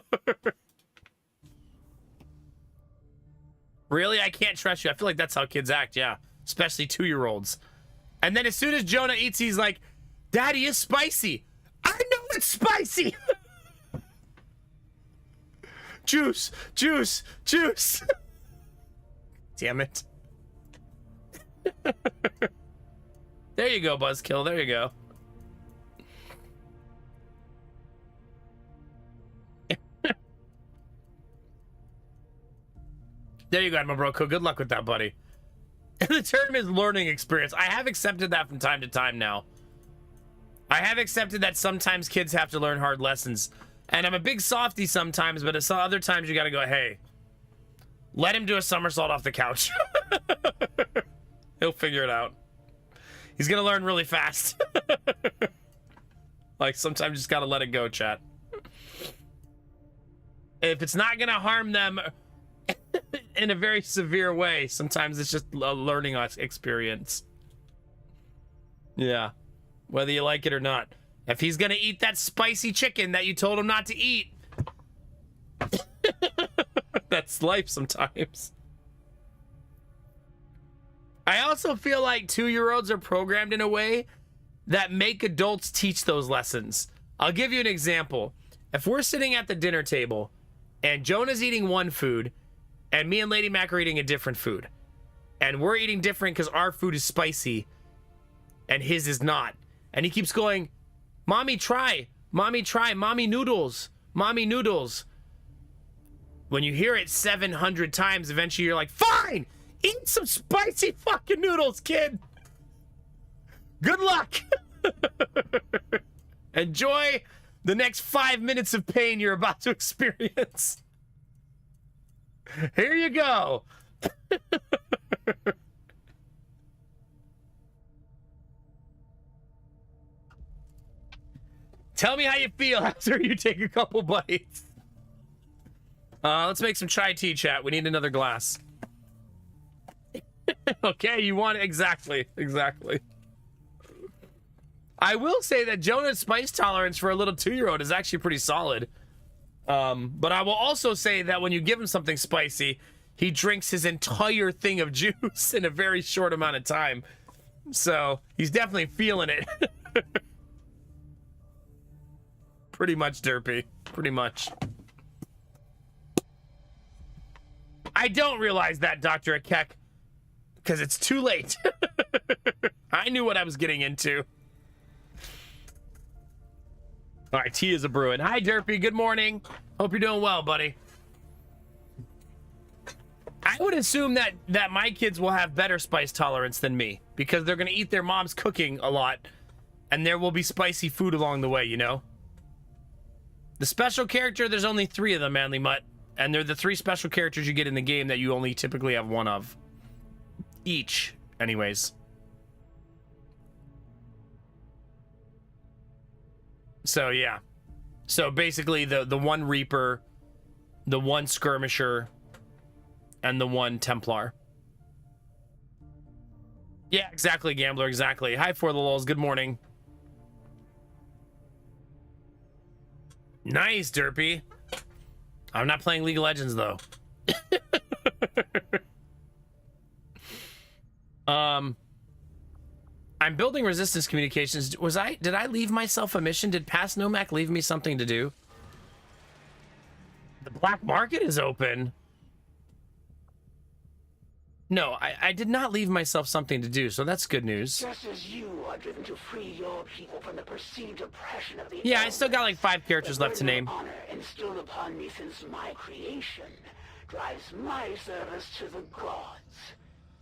Really? I can't trust you. I feel like that's how kids act, yeah. Especially 2-year-olds. And then as soon as Jonah eats, he's like, Daddy, it's spicy. I know it's spicy. Juice, juice, juice. Damn it. There you go, Buzzkill. There you go. There you go, my bro. Good luck with that, buddy. The term is learning experience. I have accepted that from time to time now. I have accepted that sometimes kids have to learn hard lessons. And I'm a big softy sometimes, but at other times you gotta go, hey, let him do a somersault off the couch. He'll figure it out. He's gonna learn really fast. Like, sometimes you just gotta let it go, chat. If it's not gonna harm them in a very severe way, sometimes it's just a learning experience. Yeah. Whether you like it or not. If he's gonna eat that spicy chicken that you told him not to eat, that's life sometimes. I also feel like 2-year-olds are programmed in a way that make adults teach those lessons. I'll give you an example. If we're sitting at the dinner table and Jonah's eating one food and me and Lady Mac are eating a different food, and we're eating different because our food is spicy and his is not, and he keeps going, mommy, try, mommy, noodles, mommy, noodles. When you hear it 700 times, eventually you're like, fine, eat some spicy fucking noodles, kid. Good luck. Enjoy the next 5 minutes of pain you're about to experience. Here you go. Tell me how you feel after you take a couple bites. Let's make some chai tea, chat. We need another glass. Okay, you want it? Exactly. I will say that Jonah's spice tolerance for a little 2-year-old is actually pretty solid. But I will also say that when you give him something spicy, he drinks his entire thing of juice in a very short amount of time. So he's definitely feeling it. Pretty much, Derpy. Pretty much. I don't realize that, Dr. Akek, because it's too late. I knew what I was getting into. All right, tea is a brewing. Hi, Derpy. Good morning. Hope you're doing well, buddy. I would assume that my kids will have better spice tolerance than me because they're going to eat their mom's cooking a lot, and there will be spicy food along the way, you know? The special character, there's only 3 of them, Manly Mutt, and they're the 3 special characters you get in the game that you only typically have 1 of. Each, anyways. So, yeah. So, basically, the 1 Reaper, the 1 Skirmisher, and the 1 Templar. Yeah, exactly, Gambler, exactly. Hi, For the Lulz, good morning. Nice, Derpy. I'm not playing League of Legends, though. I'm building resistance communications. Did I leave myself a mission? Did Past Nomac leave me something to do? The black market is open. No, I did not leave myself something to do, so that's good news. Just as you are driven to free your people from the perceived oppression of the Yeah, I still got like 5 characters left to name. Honor instilled upon me since my creation drives my service to the gods,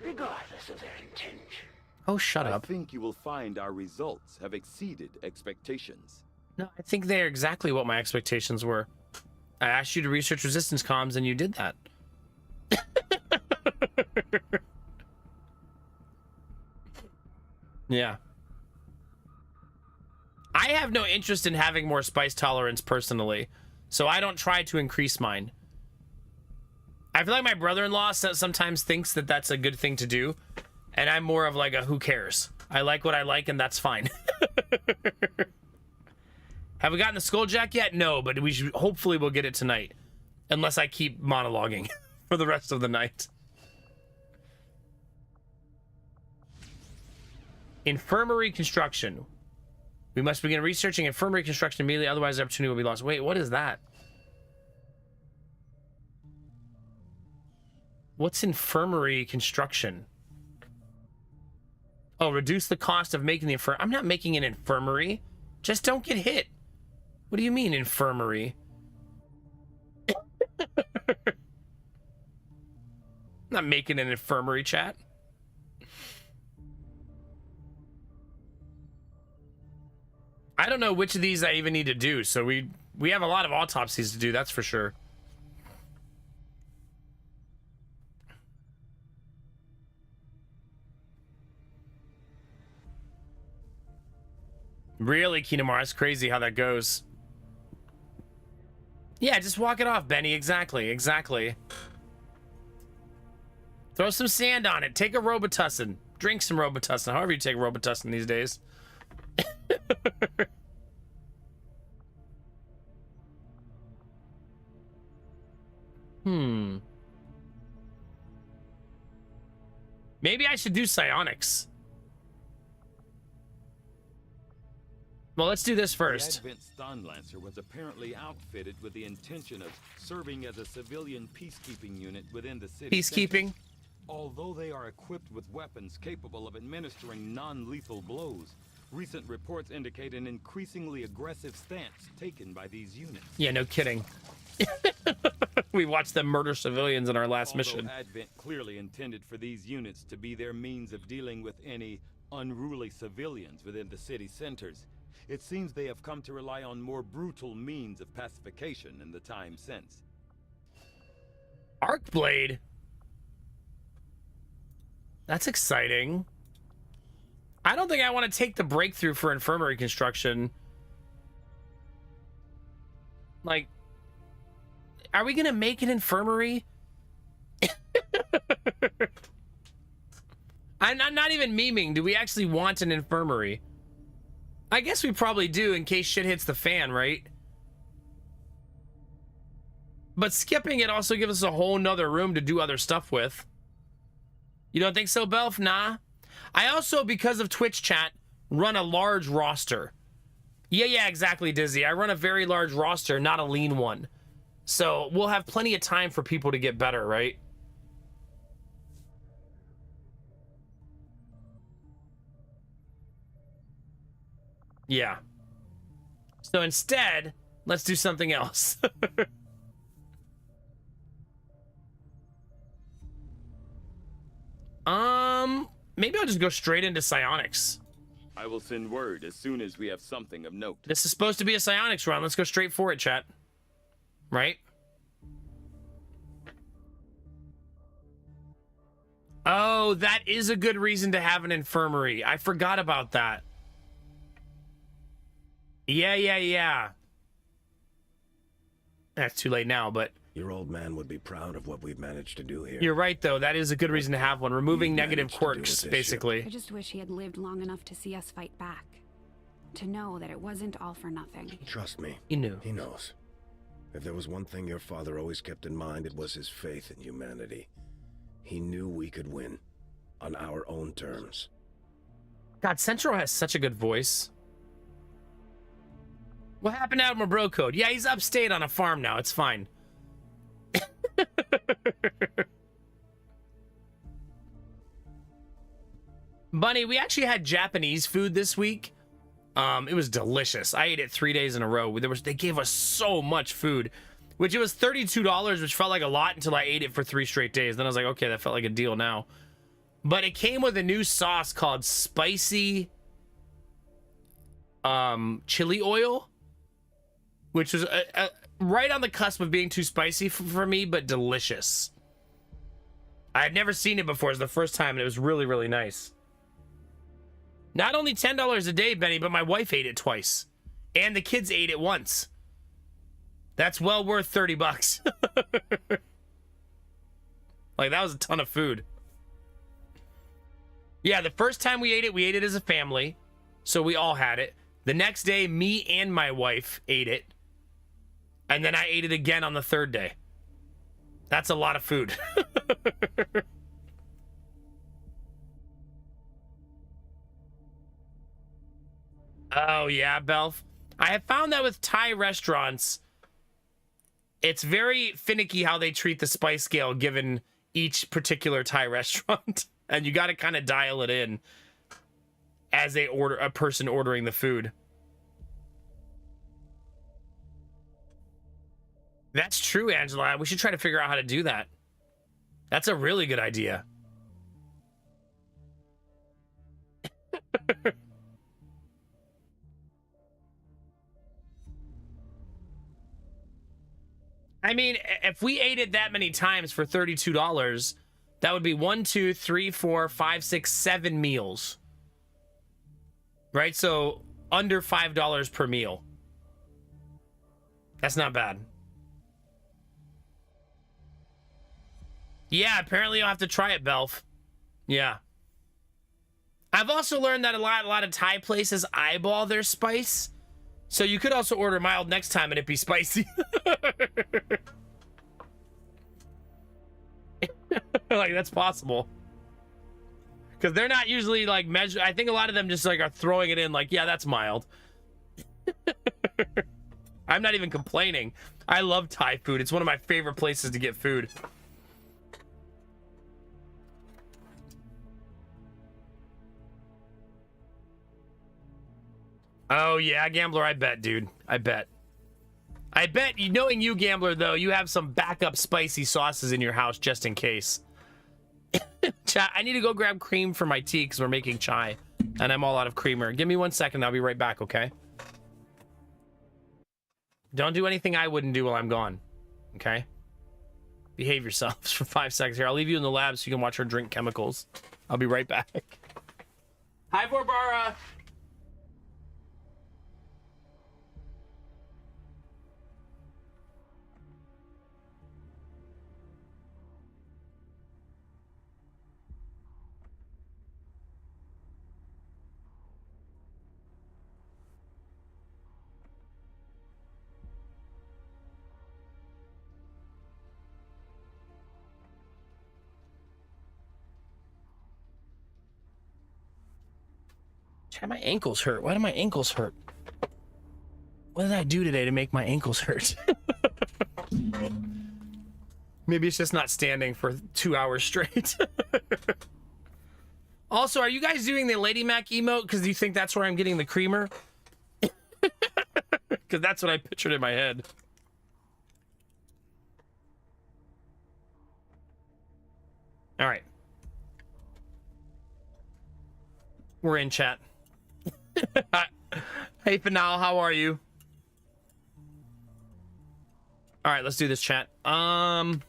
regardless of their intention. Oh, shut up. I think you will find our results have exceeded expectations. No, I think they're exactly what my expectations were. I asked you to research resistance comms, and you did that. Yeah. I have no interest in having more spice tolerance personally, so I don't try to increase mine. I feel like my brother-in-law sometimes thinks that that's a good thing to do, and I'm more of like a who cares. I like what I like, and that's fine. Have we gotten the Skulljack yet? No, but hopefully we'll get it tonight, unless I keep monologuing for the rest of the night. Infirmary construction. We must begin researching infirmary construction immediately, otherwise the opportunity will be lost. Wait, what is that? What's infirmary construction? Oh, reduce the cost of making the infirmary. I'm not making an infirmary. Just don't get hit. What do you mean, infirmary? not making an infirmary, chat. I don't know which of these I even need to do, so we have a lot of autopsies to do, that's for sure. Really, Kinamar, it's crazy how that goes. Yeah, just walk it off, Benny. Exactly, exactly. Throw some sand on it. Take a Robitussin. Drink some Robitussin. However you take Robitussin these days. Maybe I should do psionics. Well, let's do this first. The Advent Stun Lancer was apparently outfitted with the intention of serving as a civilian peacekeeping unit within the city. Peacekeeping? Although they are equipped with weapons capable of administering non-lethal blows, recent reports indicate an increasingly aggressive stance taken by these units. Yeah, no kidding. We watched them murder civilians in our last mission. Advent clearly intended for these units to be their means of dealing with any unruly civilians within the city centers, it seems they have come to rely on more brutal means of pacification in the time since. Arcblade? That's exciting. I don't think I want to take the breakthrough for infirmary construction. Like, are we gonna make an infirmary? I'm not even memeing. Do we actually want an infirmary? I guess we probably do in case shit hits the fan, right? But skipping it also gives us a whole nother room to do other stuff with. You don't think so, Belf? Nah. I also, because of Twitch chat, run a large roster. Yeah, exactly, Dizzy. I run a very large roster, not a lean one. So we'll have plenty of time for people to get better, right? Yeah. So instead, let's do something else. Maybe I'll just go straight into psionics. I will send word as soon as we have something of note. This is supposed to be a psionics run. Let's go straight for it, chat. Right? Oh, that is a good reason to have an infirmary. I forgot about that. Yeah. That's too late now, but... Your old man would be proud of what we've managed to do here. You're right, though. That is a good reason to have one. Removing negative quirks, basically. I just wish he had lived long enough to see us fight back. To know that it wasn't all for nothing. Trust me. He knew. He knows. If there was one thing your father always kept in mind, it was his faith in humanity. He knew we could win. On our own terms. God, Central has such a good voice. What happened out of my bro code? Yeah, he's upstate on a farm now. It's fine. Bunny, we actually had Japanese food this week. It was delicious. I ate it 3 days in a row. They gave us so much food, which it was $32, which felt like a lot until I ate it for 3 straight days. Then I was like, okay, that felt like a deal now. But it came with a new sauce called spicy chili oil, which was right on the cusp of being too spicy for me, but delicious. I had never seen it before. It was the first time, and it was really, really nice. Not only $10 a day, Benny, but my wife ate it twice. And the kids ate it once. That's well worth 30 bucks. Like, that was a ton of food. Yeah, the first time we ate it as a family. So we all had it. The next day, me and my wife ate it. And then I ate it again on the third day. That's a lot of food. Oh, yeah, Belf. I have found that with Thai restaurants, it's very finicky how they treat the spice scale given each particular Thai restaurant. And you got to kind of dial it in as a person ordering the food. That's true, Angela. We should try to figure out how to do that. That's a really good idea. I mean, if we ate it that many times for $32, that would be 1, 2, 3, 4, 5, 6, 7 meals. Right? So under $5 per meal. That's not bad. Yeah, apparently you'll have to try it, Belf. Yeah. I've also learned that a lot of Thai places eyeball their spice. So you could also order mild next time and it be spicy. Like, that's possible. Because they're not usually like measure. I think a lot of them just like are throwing it in like, yeah, that's mild. I'm not even complaining. I love Thai food. It's one of my favorite places to get food. Oh yeah, Gambler, I bet, dude. I bet. Knowing you, Gambler, though, you have some backup spicy sauces in your house just in case. Chat, I need to go grab cream for my tea because we're making chai. And I'm all out of creamer. Give me 1 second. I'll be right back, okay? Don't do anything I wouldn't do while I'm gone. Okay? Behave yourselves for 5 seconds here. I'll leave you in the lab so you can watch her drink chemicals. I'll be right back. Hi, Barbara. My ankles hurt. Why do my ankles hurt? What did I do today to make my ankles hurt? Maybe it's just not standing for 2 hours straight. Also, are you guys doing the Lady Mac emote because you think that's where I'm getting the creamer? Because that's what I pictured in my head. All right. We're in chat. Hey, Fanal, how are you? All right, let's do this, chat. Wait,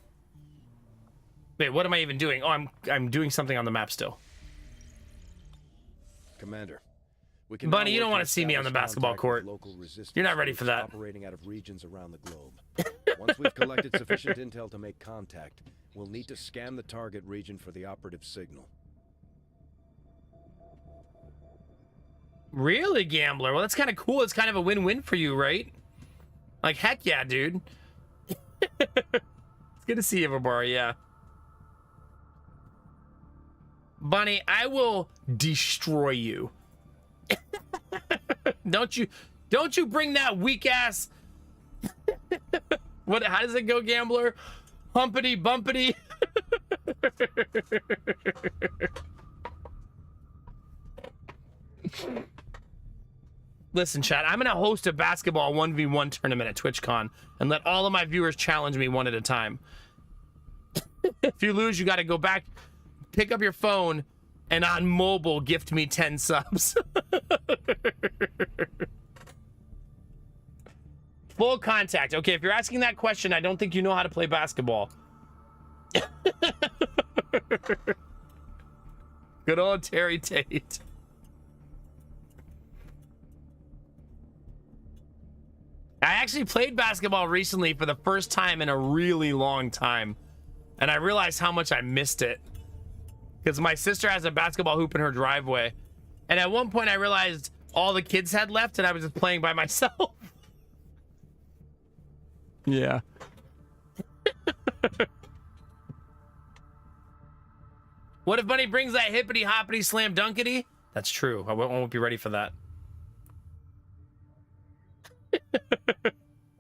what am I even doing? Oh, I'm doing something on the map still. Commander, we can Bunny, you don't want to see me on the basketball court. You're not ready for that. Operating out of regions around the globe. Once we've collected sufficient intel to make contact, we'll need to scan the target region for the operative signal. Really, Gambler? Well, that's kind of cool. It's kind of a win-win for you, right? Like, heck yeah, dude. It's good to see you, Barbara, yeah. Bunny, I will destroy you. Don't you bring that weak ass. What? How does it go, Gambler? Humpity bumpity. Listen, chat, I'm gonna host a basketball 1v1 tournament at TwitchCon and let all of my viewers challenge me one at a time. If you lose, you gotta go back, pick up your phone, and on mobile gift me 10 subs. Full contact. Okay, if you're asking that question, I don't think you know how to play basketball. Good old Terry Tate. I actually played basketball recently for the first time in a really long time. And I realized how much I missed it. Because my sister has a basketball hoop in her driveway. And at one point I realized all the kids had left and I was just playing by myself. Yeah. What if Bunny brings that hippity hoppity slam dunkity? That's true. I won't be ready for that.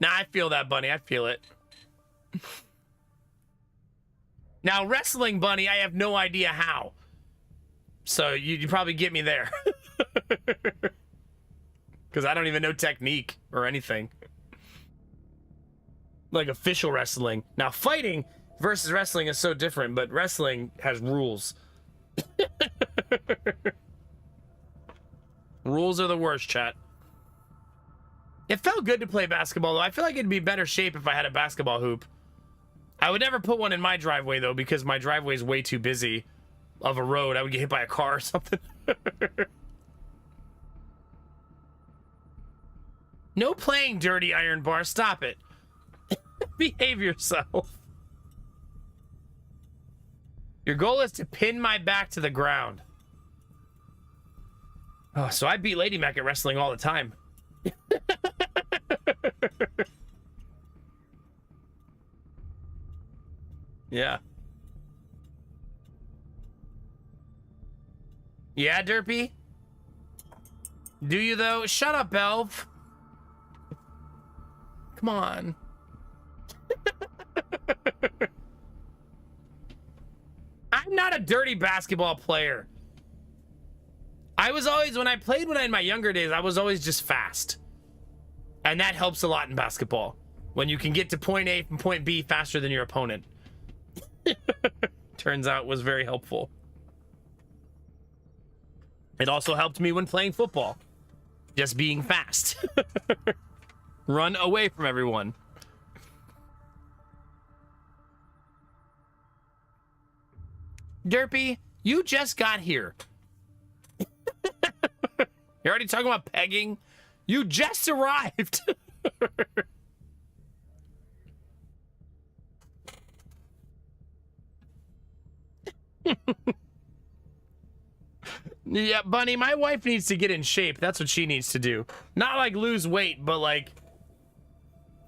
Nah, I feel that, Bunny. I feel it. Now, wrestling, Bunny, I have no idea how. So you probably get me there. Because I don't even know technique or anything. Like official wrestling. Now, fighting, versus wrestling is so different, but wrestling has rules. Rules are the worst, chat. It felt good to play basketball, though. I feel like it'd be better shape if I had a basketball hoop. I would never put one in my driveway, though, because my driveway is way too busy of a road. I would get hit by a car or something. No playing dirty, Iron Bar. Stop it. Behave yourself. Your goal is to pin my back to the ground. Oh, so I beat Lady Mac at wrestling all the time. Yeah. Yeah, Derpy? Do you, though? Shut up, Elf. Come on. I'm not a dirty basketball player. I was always, when I in my younger days, I was always just fast. And that helps a lot in basketball. When you can get to point A from point B faster than your opponent. Turns out was very helpful. It also helped me when playing football. Just being fast. Run away from everyone. Derpy, you just got here. You're already talking about pegging? You just arrived. Yeah, Bunny, my wife needs to get in shape. That's what she needs to do. Not like lose weight, but like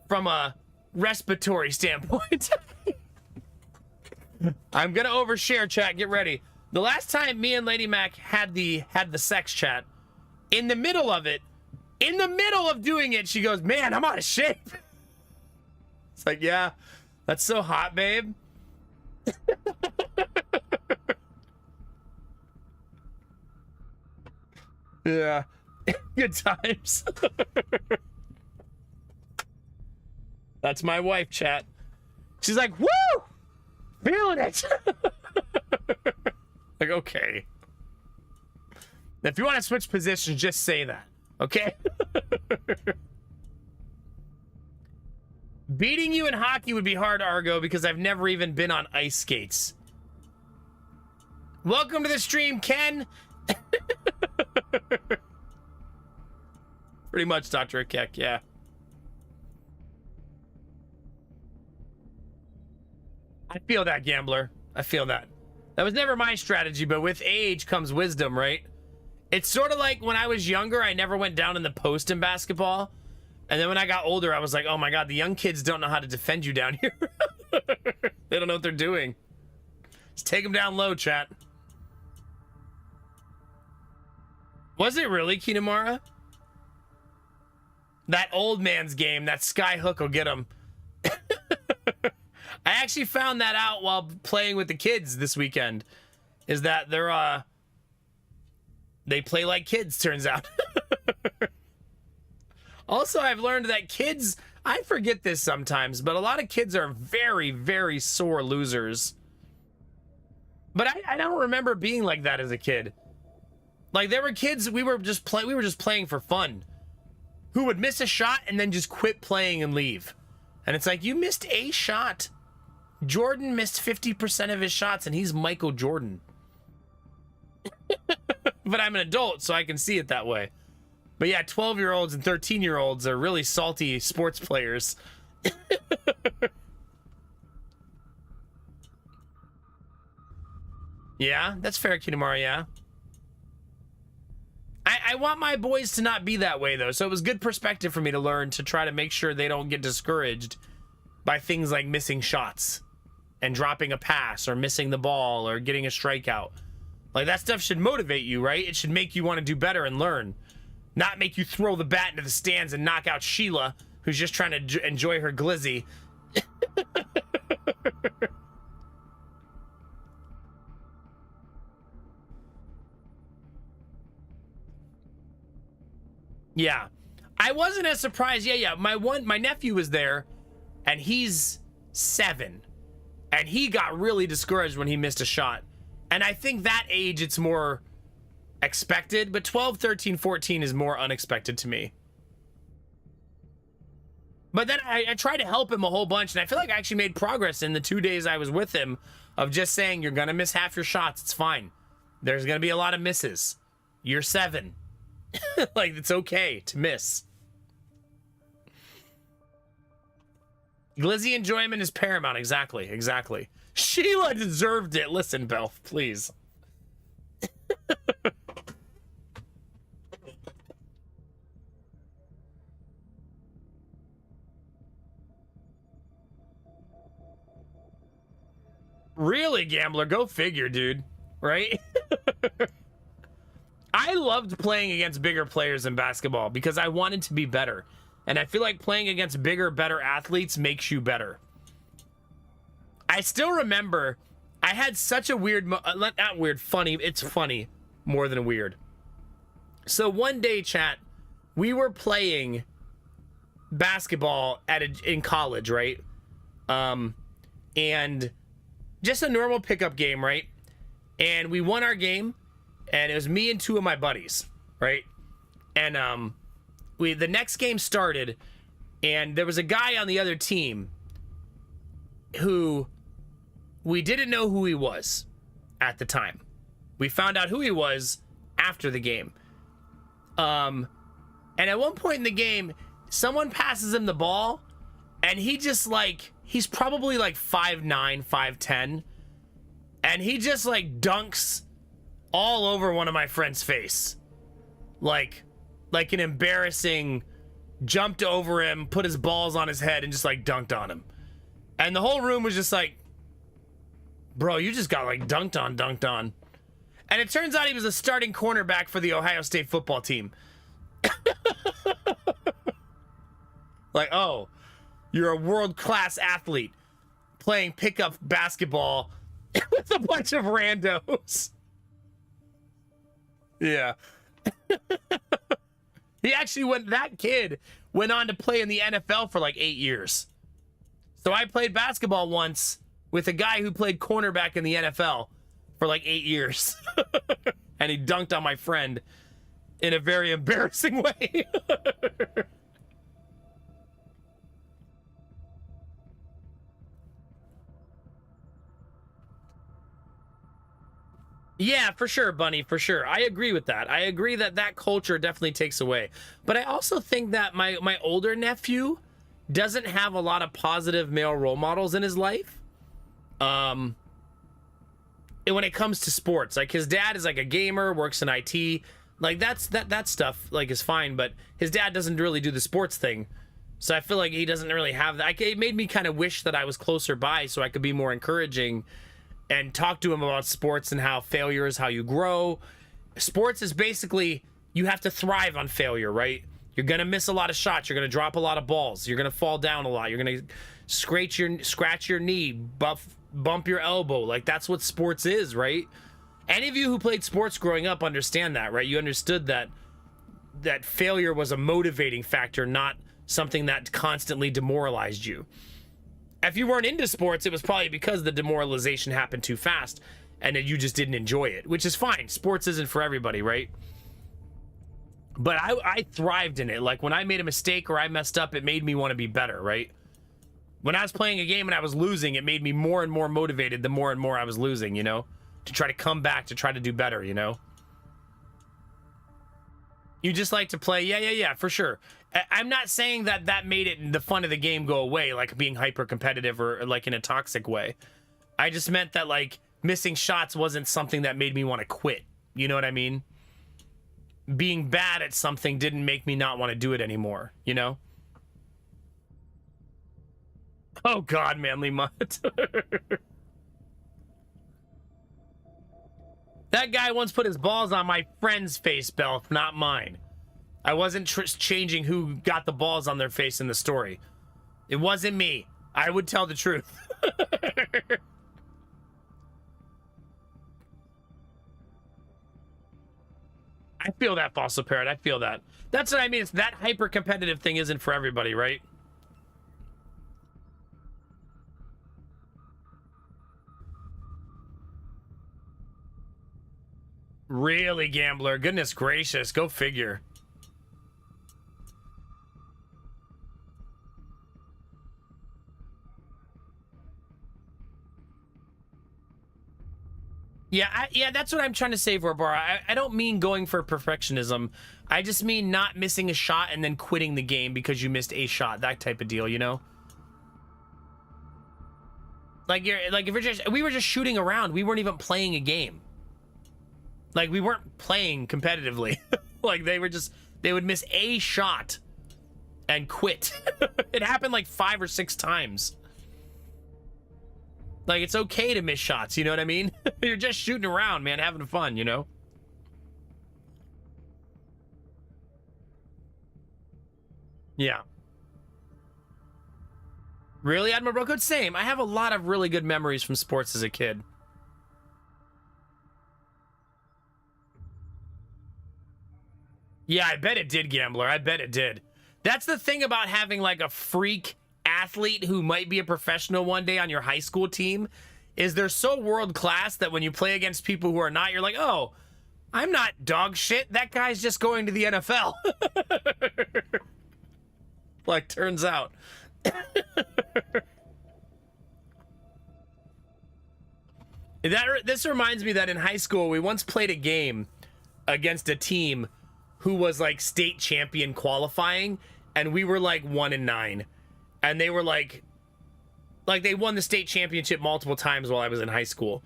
from a respiratory standpoint. I'm gonna overshare, chat. Get ready. The last time me and Lady Mac had the sex chat, in the middle of doing it, she goes, "Man, I'm out of shape." It's like, yeah, that's so hot, babe. Yeah. Good times. That's my wife, chat. She's like, woo! Feeling it. Like, okay. If you want to switch positions, just say that. Okay? Beating you in hockey would be hard, Argo, because I've never even been on ice skates. Welcome to the stream, Ken. Pretty much, Dr. Akek, yeah. I feel that, Gambler. I feel that. That was never my strategy, but with age comes wisdom, right? It's sort of like when I was younger, I never went down in the post in basketball. And then when I got older, I was like, oh my God, the young kids don't know how to defend you down here. They don't know what they're doing. Just take them down low, chat. Was it really, Kinamara? That old man's game, that sky hook will get him. I actually found that out while playing with the kids this weekend. Is that they play like kids, turns out. Also, I've learned that kids, I forget this sometimes, but a lot of kids are very, very sore losers. But I don't remember being like that as a kid. Like, there were kids, we were just playing for fun, who would miss a shot and then just quit playing and leave. And it's like, you missed a shot. Jordan missed 50% of his shots, and he's Michael Jordan. But I'm an adult, so I can see it that way. But yeah, 12-year-olds and 13-year-olds are really salty sports players. Yeah, that's fair, Kinamara, yeah. I want my boys to not be that way, though, so it was good perspective for me to learn to try to make sure they don't get discouraged by things like missing shots and dropping a pass or missing the ball or getting a strikeout. Like, that stuff should motivate you, right? It should make you want to do better and learn. Not make you throw the bat into the stands and knock out Sheila, who's just trying to enjoy her glizzy. Yeah. I wasn't as surprised. Yeah. My nephew was there, and he's 7. And he got really discouraged when he missed a shot. And I think that age, it's more expected, but 12, 13, 14 is more unexpected to me. But then I tried to help him a whole bunch, and I feel like I actually made progress in the 2 days I was with him of just saying, you're going to miss half your shots. It's fine. There's going to be a lot of misses. You're 7. Like, it's okay to miss. Glizzy enjoyment is paramount. Exactly. Exactly. Sheila deserved it. Listen, Belle, please. Really, Gambler? Go figure, dude. Right? I loved playing against bigger players in basketball because I wanted to be better. And I feel like playing against bigger, better athletes makes you better. I still remember I had such a weird, not weird, funny. It's funny more than weird. So one day, chat, we were playing basketball in college, right? And just a normal pickup game, right? And we won our game, and it was me and 2 of my buddies, right? And the next game started, and there was a guy on the other team who we didn't know who he was at the time. We found out who he was after the game. And at one point in the game, someone passes him the ball, and he just like, he's probably like 5'9", 5'10", and he just like dunks all over one of my friend's face. Like an embarrassing, jumped over him, put his balls on his head, and just like dunked on him. And the whole room was just like, bro, you just got like dunked on. And it turns out he was a starting cornerback for the Ohio State football team. Like, oh, you're a world-class athlete playing pickup basketball with a bunch of randos. Yeah. That kid went on to play in the NFL for like 8 years. So I played basketball once with a guy who played cornerback in the NFL for like 8 years. And he dunked on my friend in a very embarrassing way. Yeah, for sure, Bunny, for sure. I agree with that. I agree that culture definitely takes away. But I also think that my older nephew doesn't have a lot of positive male role models in his life. And when it comes to sports, like his dad is like a gamer, works in IT, like that stuff like is fine, but his dad doesn't really do the sports thing. So I feel like he doesn't really have that. It made me kind of wish that I was closer by so I could be more encouraging and talk to him about sports and how failure is how you grow. Sports is basically, you have to thrive on failure, right? You're gonna miss a lot of shots. You're gonna drop a lot of balls. You're gonna fall down a lot. You're gonna scratch your knee, bump your elbow. Like, that's what sports is, right? Any of you who played sports growing up understand that, right? You understood that failure was a motivating factor, not something that constantly demoralized you. If you weren't into sports, it was probably because the demoralization happened too fast and that you just didn't enjoy it, which is fine. Sports isn't for everybody, right? But I thrived in it. Like, when I made a mistake or I messed up, it made me want to be better, right? When I was playing a game and I was losing, it made me more and more motivated the more and more I was losing, you know? To try to come back, to try to do better, you know? You just like to play, yeah, for sure. I'm not saying that made it the fun of the game go away, like being hyper competitive or like in a toxic way. I just meant that like missing shots wasn't something that made me want to quit. You know what I mean? Being bad at something didn't make me not want to do it anymore, you know? Oh God, Manly Mutt. That guy once put his balls on my friend's face, Bell, not mine. I wasn't changing who got the balls on their face in the story. It wasn't me. I would tell the truth. I feel that, Fossil Parrot. I feel that. That's what I mean. It's that hyper-competitive thing isn't for everybody, right? Really, Gambler? Goodness gracious, go figure. Yeah, yeah, that's what I'm trying to say, Vorbara. I don't mean going for perfectionism. I just mean not missing a shot and then quitting the game because you missed a shot. That type of deal, you know? Like if we were just shooting around. We weren't even playing a game. Like, we weren't playing competitively. Like, they would miss a shot and quit. It happened like 5 or 6 times. Like, it's okay to miss shots, you know what I mean? You're just shooting around, man, having fun, you know? Yeah. Really, Admiral Brocode? Same. I have a lot of really good memories from sports as a kid. Yeah, I bet it did, Gambler. I bet it did. That's the thing about having like a freak athlete who might be a professional one day on your high school team, is they're so world class that when you play against people who are not, you're like, oh, I'm not dog shit. That guy's just going to the NFL. Like, turns out. This reminds me that in high school, we once played a game against a team who was like state champion qualifying, and we were like 1-9, and they were like they won the state championship multiple times while I was in high school.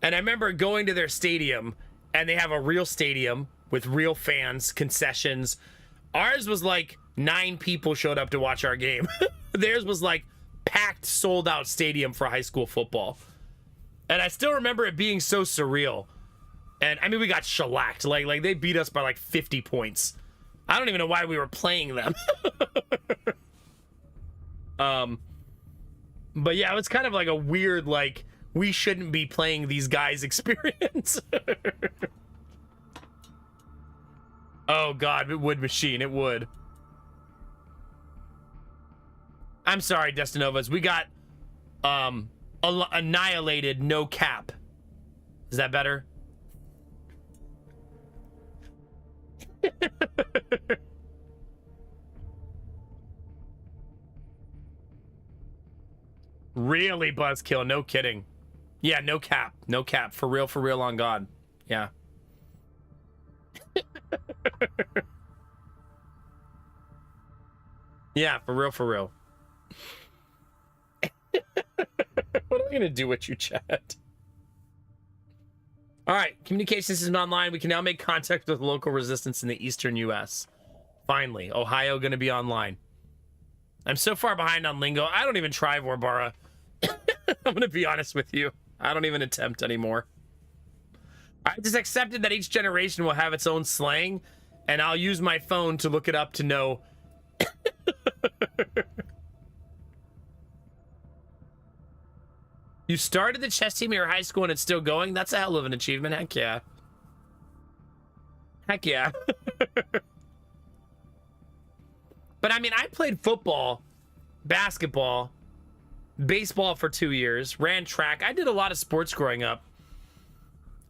And I remember going to their stadium, and they have a real stadium with real fans, concessions. Ours was like 9 people showed up to watch our game. Theirs was like packed, sold out stadium for high school football. And I still remember it being so surreal. And I mean, we got shellacked. Like they beat us by like 50 points. I don't even know why we were playing them. But yeah, it was kind of like a weird, like, we shouldn't be playing these guys experience. Oh God, it would, machine, it would. I'm sorry, Destinovas. We got annihilated, no cap. Is that better? Really, Buzzkill, no kidding. Yeah, no cap, no cap, for real on God. Yeah. Yeah, for real. What am I gonna do with you, chat? All right, communication system online. We can now make contact with local resistance in the eastern U.S. Finally, Ohio gonna be online. I'm so far behind on lingo. I don't even try, Vorbara. I'm gonna be honest with you. I don't even attempt anymore. I just accepted that each generation will have its own slang, and I'll use my phone to look it up to know. You started the chess team at your high school and it's still going? That's a hell of an achievement. Heck yeah. Heck yeah. But I mean, I played football, basketball, baseball for 2 years, ran track. I did a lot of sports growing up.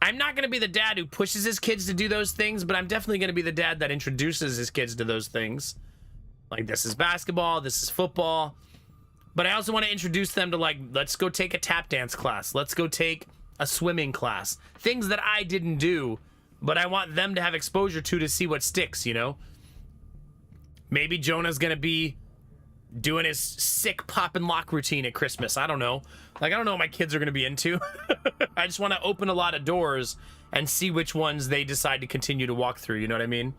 I'm not going to be the dad who pushes his kids to do those things, but I'm definitely going to be the dad that introduces his kids to those things. Like, this is basketball, this is football. But I also want to introduce them to, like, let's go take a tap dance class. Let's go take a swimming class. Things that I didn't do, but I want them to have exposure to see what sticks, you know? Maybe Jonah's going to be doing his sick pop and lock routine at Christmas. I don't know. Like, I don't know what my kids are going to be into. I just want to open a lot of doors and see which ones they decide to continue to walk through. You know what I mean?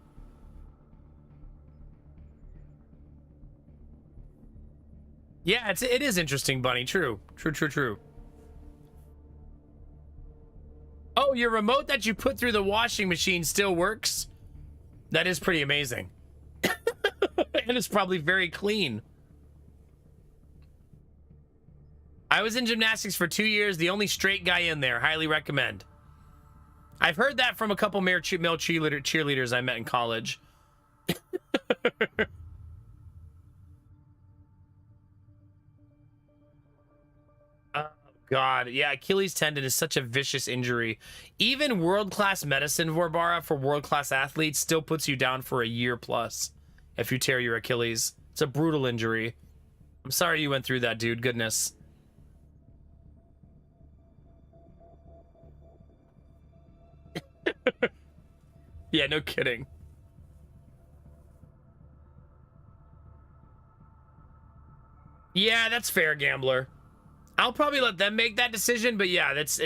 Yeah, it is interesting, Bunny. True. Oh, your remote that you put through the washing machine still works? That is pretty amazing. And it's probably very clean. I was in gymnastics for 2 years, the only straight guy in there. Highly recommend. I've heard that from a couple male cheerleaders I met in college. God. Yeah, Achilles tendon is such a vicious injury. Even world-class medicine, Vorbara, for world-class athletes still puts you down for a year plus if you tear your Achilles. It's a brutal injury. I'm sorry you went through that, dude. Goodness. Yeah, no kidding. Yeah, that's fair, Gambler. I'll probably let them make that decision, but yeah, that's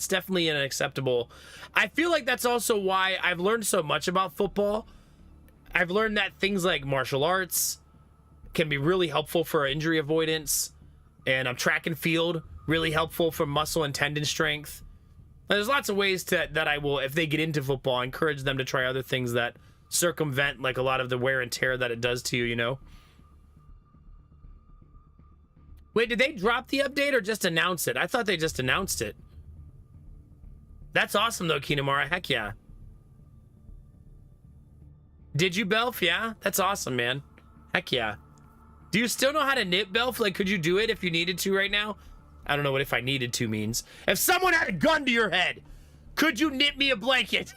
definitely unacceptable. I feel like that's also why I've learned so much about football. I've learned that things like martial arts can be really helpful for injury avoidance, and track and field really helpful for muscle and tendon strength. There's lots of ways that I will, if they get into football, encourage them to try other things that circumvent like a lot of the wear and tear that it does to you, you know? Wait, did they drop the update or just announce it? I thought they just announced it. That's awesome though, Kinamara. Heck yeah. Did you, Belf? Yeah? That's awesome, man. Heck yeah. Do you still know how to knit, Belf? Like, could you do it if you needed to right now? I don't know what if I needed to means. If someone had a gun to your head, could you knit me a blanket?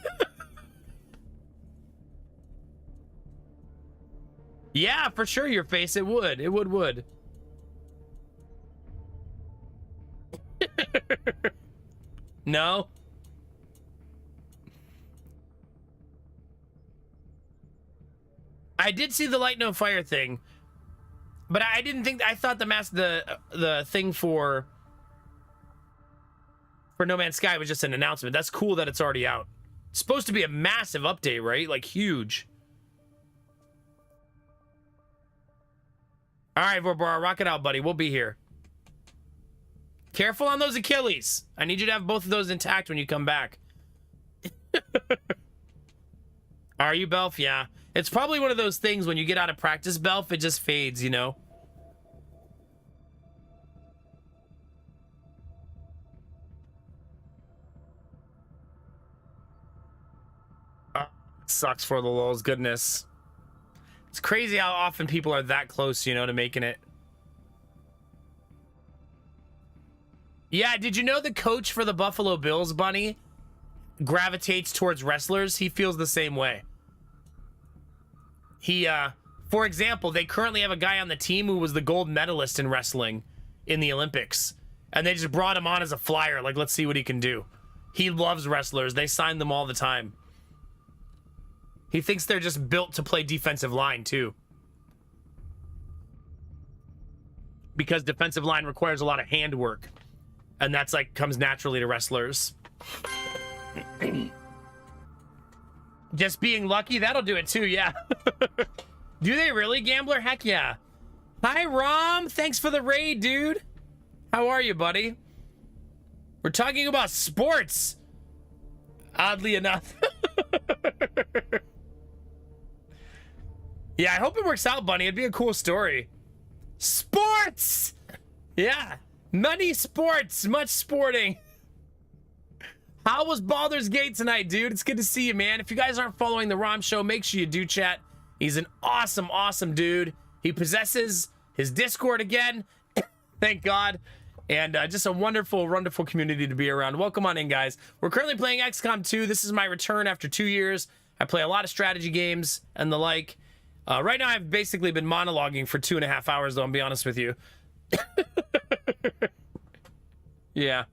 Yeah, for sure, your face. It would. It would. No? I did see the light no fire thing, but I didn't think, I thought the thing for No Man's Sky was just an announcement. That's cool that it's already out. It's supposed to be a massive update, right? Like huge. All right, Vorbara, rock it out, buddy. We'll be here. Careful on those Achilles. I need you to have both of those intact when you come back. Are you, Belf? Yeah. It's probably one of those things when you get out of practice, Belf, it just fades, you know? Sucks for the lulz, goodness. It's crazy how often people are that close, you know, to making it. Yeah, did you know the coach for the Buffalo Bills, Bunny, gravitates towards wrestlers? He feels the same way. He, for example, they currently have a guy on the team who was the gold medalist in wrestling in the Olympics. And they just brought him on as a flyer. Like, let's see what he can do. He loves wrestlers. They sign them all the time. He thinks they're just built to play defensive line, too. Because defensive line requires a lot of handwork. And that's like, comes naturally to wrestlers. Just being lucky, that'll do it too, yeah. Do they really, Gambler? Heck yeah. Hi, Rom. Thanks for the raid, dude. How are you, buddy? We're talking about sports. Oddly enough. Yeah, I hope it works out, Bunny. It'd be a cool story. Sports! Yeah. Many sports. Much sporting. How was Baldur's Gate tonight, dude? It's good to see you, man. If you guys aren't following the Rom Show, make sure you do, chat. He's an awesome, awesome dude. He possesses his Discord again. Thank God. And just a wonderful, wonderful community to be around. Welcome on in, guys. We're currently playing XCOM 2. This is my return after 2 years. I play a lot of strategy games and the like. Right now, I've basically been monologuing for 2.5 hours, though, I'll be honest with you. Yeah.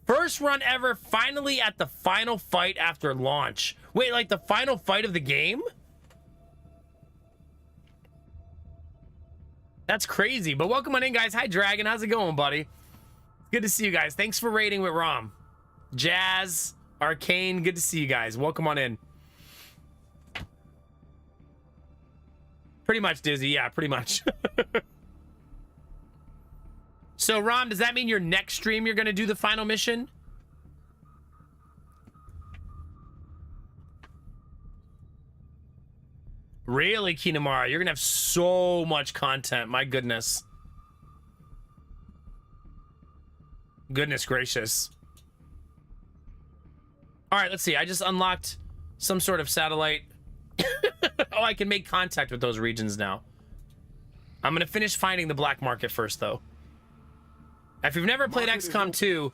First run ever, finally at the final fight after launch. Wait, like the final fight of the game? That's crazy. But welcome on in, guys. Hi, Dragon. How's it going, buddy? Good to see you guys. Thanks for raiding with Rom. Jazz, Arcane, good to see you guys. Welcome on in. Pretty much, Dizzy. Yeah, pretty much. So, Rom, does that mean your next stream you're going to do the final mission? Really, Kinamara? You're going to have so much content. My goodness. Goodness gracious. All right, let's see. I just unlocked some sort of satellite. Oh, I can make contact with those regions now. I'm going to finish finding the black market first, though. If you've never played XCOM 2,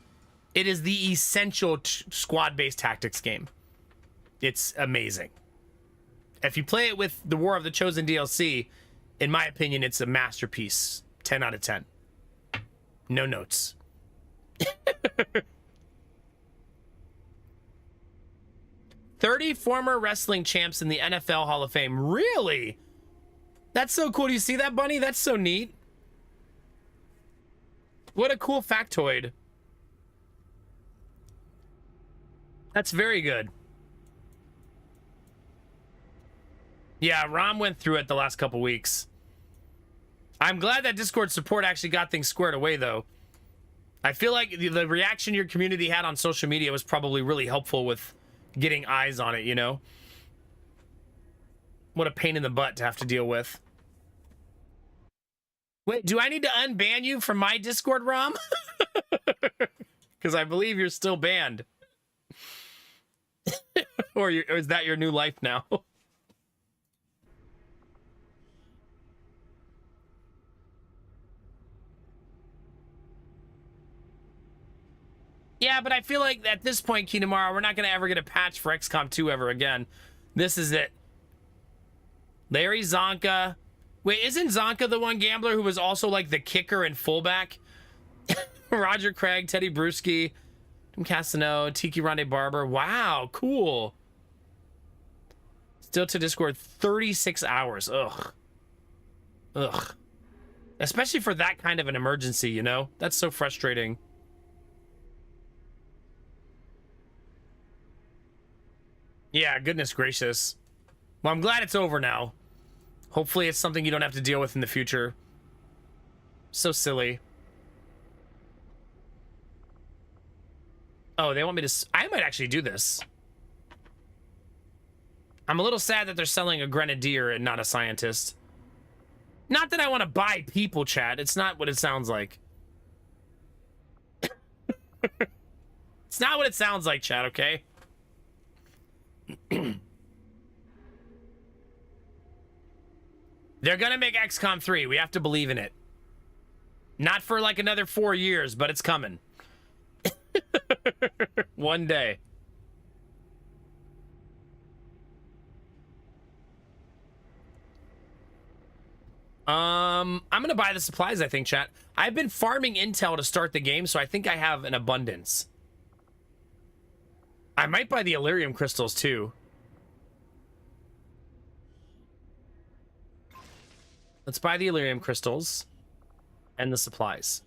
it is the essential squad-based tactics game. It's amazing. If you play it with the War of the Chosen DLC, in my opinion, it's a masterpiece. 10 out of 10. No notes. 30 former wrestling champs in the NFL Hall of Fame. Really? That's so cool. Do you see that, Bunny? That's so neat. What a cool factoid. That's very good. Yeah, Rom went through it the last couple weeks. I'm glad that Discord support actually got things squared away, though. I feel like the reaction your community had on social media was probably really helpful with getting eyes on it, you know? What a pain in the butt to have to deal with. Wait, do I need to unban you from my Discord, Rom? Because I believe you're still banned. or is that your new life now? Yeah, but I feel like at this point, Kinamara, we're not going to ever get a patch for XCOM 2 ever again. This is it. Larry Zonka. Wait, isn't Zonka the one gambler who was also like the kicker and fullback? Roger Craig, Teddy Bruschi, Tim Castano, Tiki Ronde Barber. Wow, cool. Still to Discord 36 hours. Ugh. Ugh. Especially for that kind of an emergency, you know? That's so frustrating. Yeah, goodness gracious. Well, I'm glad it's over now. Hopefully it's something you don't have to deal with in the future. So silly. Oh, they want me to... I might actually do this. I'm a little sad that they're selling a grenadier and not a scientist. Not that I want to buy people, chat. It's not what it sounds like. It's not what it sounds like, chat, okay? They're gonna make XCOM 3. We have to believe in it. Not for like another 4 years, but it's coming. One day. I'm gonna buy the supplies, I think, chat. I've been farming intel to start the game, so I think I have an abundance. I might buy the Illyrium crystals too. Let's buy the Illyrium crystals and the supplies.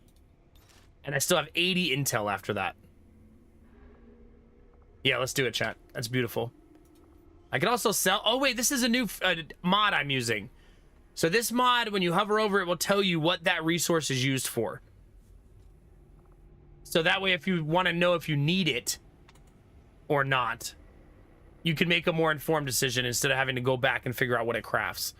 And I still have 80 intel after that. Yeah, let's do it, chat. That's beautiful. I can also sell... Oh, wait, this is a new mod I'm using. So this mod, when you hover over it, will tell you what that resource is used for. So that way, if you want to know if you need it or not, you can make a more informed decision instead of having to go back and figure out what it crafts.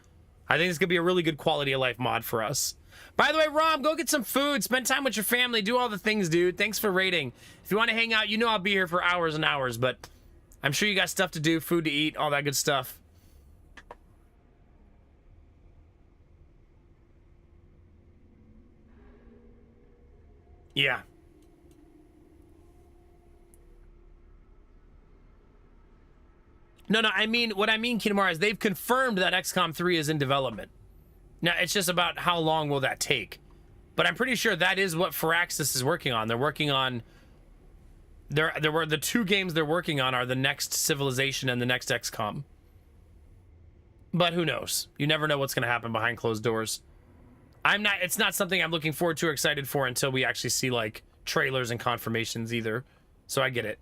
I think it's gonna be a really good quality of life mod for us. By the way, Rom, go get some food, spend time with your family, do all the things, dude. Thanks for raiding. If you want to hang out, you know I'll be here for hours and hours, but I'm sure you got stuff to do, food to eat, all that good stuff. Yeah. No, I mean, what I mean, Kinamara, is they've confirmed that XCOM 3 is in development. Now, it's just about how long will that take. But I'm pretty sure that is what Firaxis is working on. They're working on... the two games they're working on are the next Civilization and the next XCOM. But who knows? You never know what's going to happen behind closed doors. It's not something I'm looking forward to or excited for until we actually see, like, trailers and confirmations either. So I get it.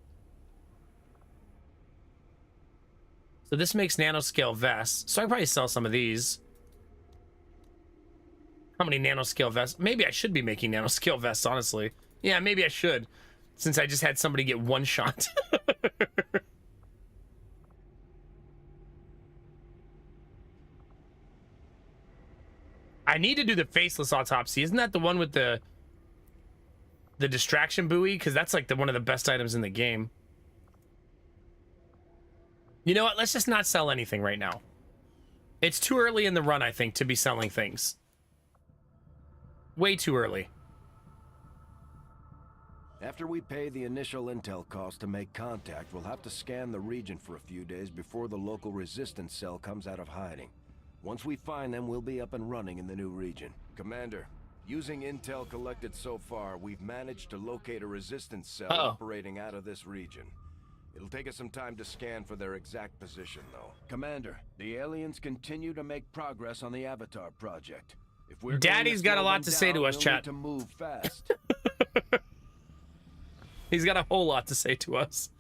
So this makes nanoscale vests. So I can probably sell some of these. How many nanoscale vests? Maybe I should be making nanoscale vests, honestly. Yeah, maybe I should. Since I just had somebody get one shot. I need to do the faceless autopsy. Isn't that the one with the distraction buoy? Because that's like one of the best items in the game. You know what? Let's just not sell anything right now. It's too early in the run, I think, to be selling things. Way too early. After we pay the initial intel cost to make contact, we'll have to scan the region for a few days before the local resistance cell comes out of hiding. Once we find them, we'll be up and running in the new region. Commander, using intel collected so far, we've managed to locate a resistance cell operating out of this region. It'll take us some time to scan for their exact position, though. Commander, the aliens continue to make progress on the Avatar project. If we're Daddy's got a lot to say to us, chat. To move fast. He's got a whole lot to say to us.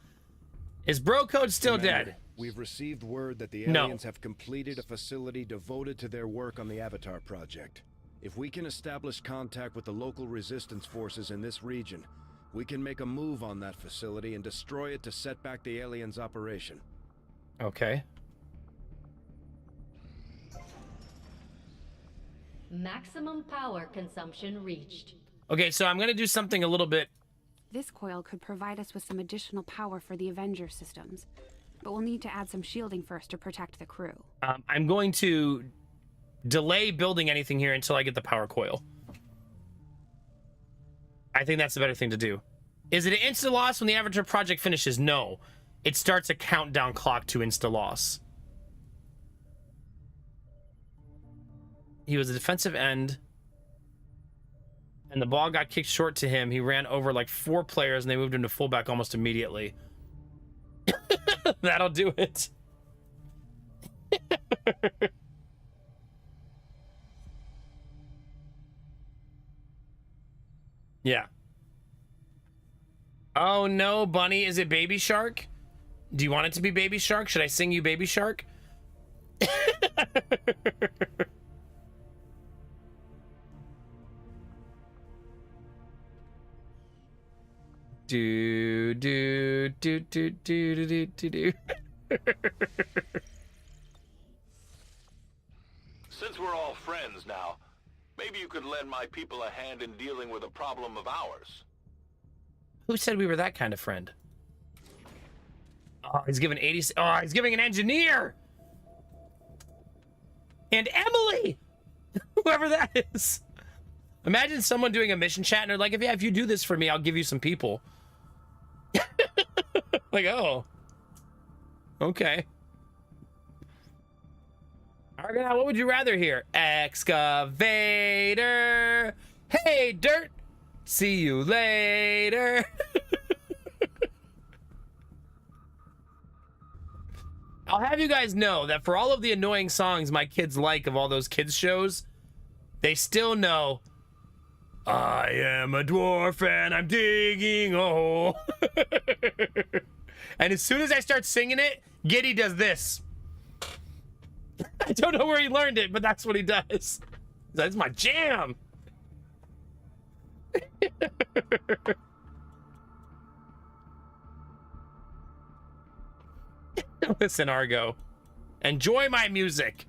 Is bro code still Commander, dead? We've received word that the aliens have completed a facility devoted to their work on the Avatar project. If we can establish contact with the local resistance forces in this region, we can make a move on that facility and destroy it to set back the aliens' operation. Okay. Maximum power consumption reached. Okay, so I'm gonna do something a little bit. This coil could provide us with some additional power for the Avenger systems, but we'll need to add some shielding first to protect the crew. I'm going to delay building anything here until I get the power coil. I think that's the better thing to do. Is it an insta-loss when the Avatar project finishes? No. It starts a countdown clock to insta-loss. He was a defensive end, and the ball got kicked short to him. He ran over like 4 players, and they moved him to fullback almost immediately. That'll do it. Yeah. Oh no, Bunny, is it Baby Shark? Do you want it to be Baby Shark? Should I sing you Baby Shark? Do do do do do do do do. Since we're all friends now, maybe you could lend my people a hand in dealing with a problem of ours. Who said we were that kind of friend? Oh, he's giving 80. Oh, he's giving an engineer. And Emily, whoever that is. Imagine someone doing a mission chat and they're like, if you do this for me, I'll give you some people. Like, oh, okay. Argonaut, what would you rather hear? Excavator. Hey, dirt. See you later. I'll have you guys know that for all of the annoying songs my kids like of all those kids shows, they still know I am a dwarf and I'm digging a hole. And as soon as I start singing it, Giddy does this. I don't know where he learned it, but that's what he does. That's my jam. Listen, Argo. Enjoy my music.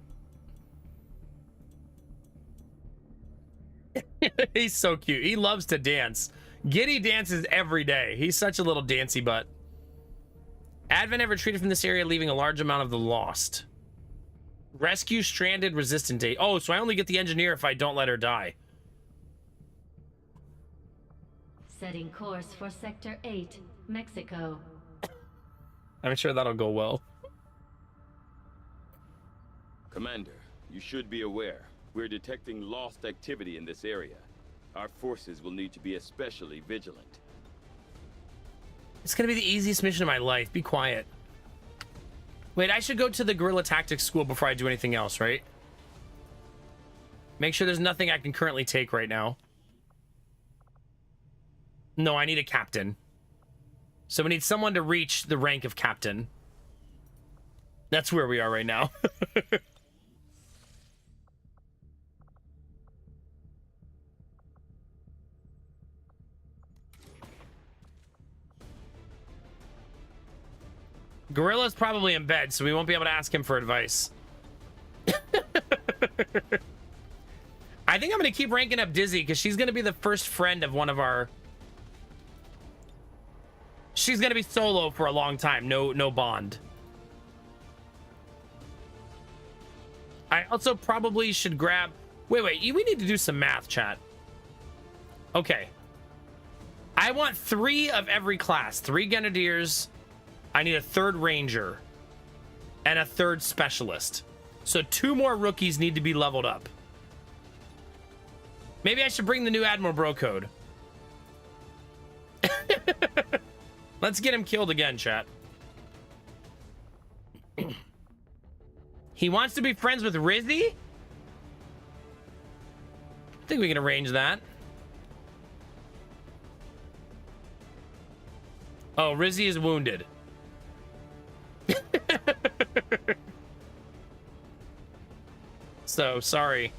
He's so cute. He loves to dance. Giddy dances every day. He's such a little dancy butt. Advent have retreated from this area, leaving a large amount of the lost. Rescue stranded resistant date. Oh, so I only get the engineer if I don't let her die. Setting course for Sector 8, Mexico. I'm sure that'll go well. Commander, you should be aware. We're detecting lost activity in this area. Our forces will need to be especially vigilant. It's gonna be the easiest mission of my life. Be quiet. Wait, I should go to the guerrilla tactics school before I do anything else, right? Make sure there's nothing I can currently take right now. No, I need a captain. So we need someone to reach the rank of captain. That's where we are right now. Gorilla's probably in bed, so we won't be able to ask him for advice. I think I'm going to keep ranking up Dizzy because she's going to be the first friend of one of our... She's going to be solo for a long time. No bond. I also probably should grab... Wait. We need to do some math, chat. Okay. I want 3 of every class. 3 Grenadiers. I need a 3rd Ranger. And a 3rd Specialist. So 2 more rookies need to be leveled up. Maybe I should bring the new Admiral Bro Code. Let's get him killed again, chat. He wants to be friends with Rizzy? I think we can arrange that. Oh, Rizzy is wounded. So, sorry.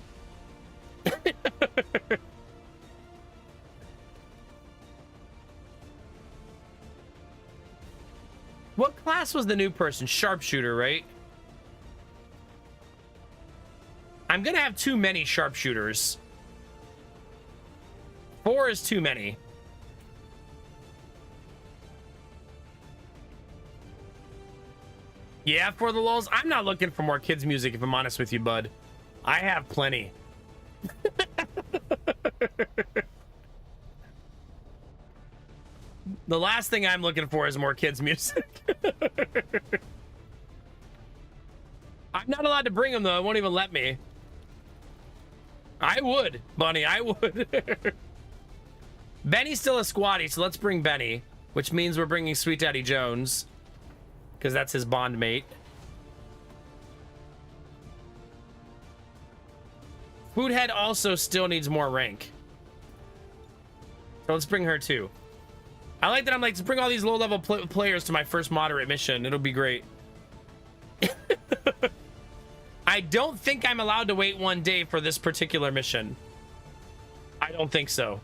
What class was the new person? Sharpshooter, right? I'm gonna have too many sharpshooters. 4 is too many. Yeah, for the lulz. I'm not looking for more kids' music, if I'm honest with you, bud. I have plenty. The last thing I'm looking for is more kids' music. I'm not allowed to bring them, though. It won't even let me. I would, Bunny. I would. Benny's still a squatty, so let's bring Benny. Which means we're bringing Sweet Daddy Jones. Because that's his bond mate. Foodhead also still needs more rank. So let's bring her too. I like that I'm like, let's bring all these low-level players to my first moderate mission. It'll be great. I don't think I'm allowed to wait 1 day for this particular mission. I don't think so.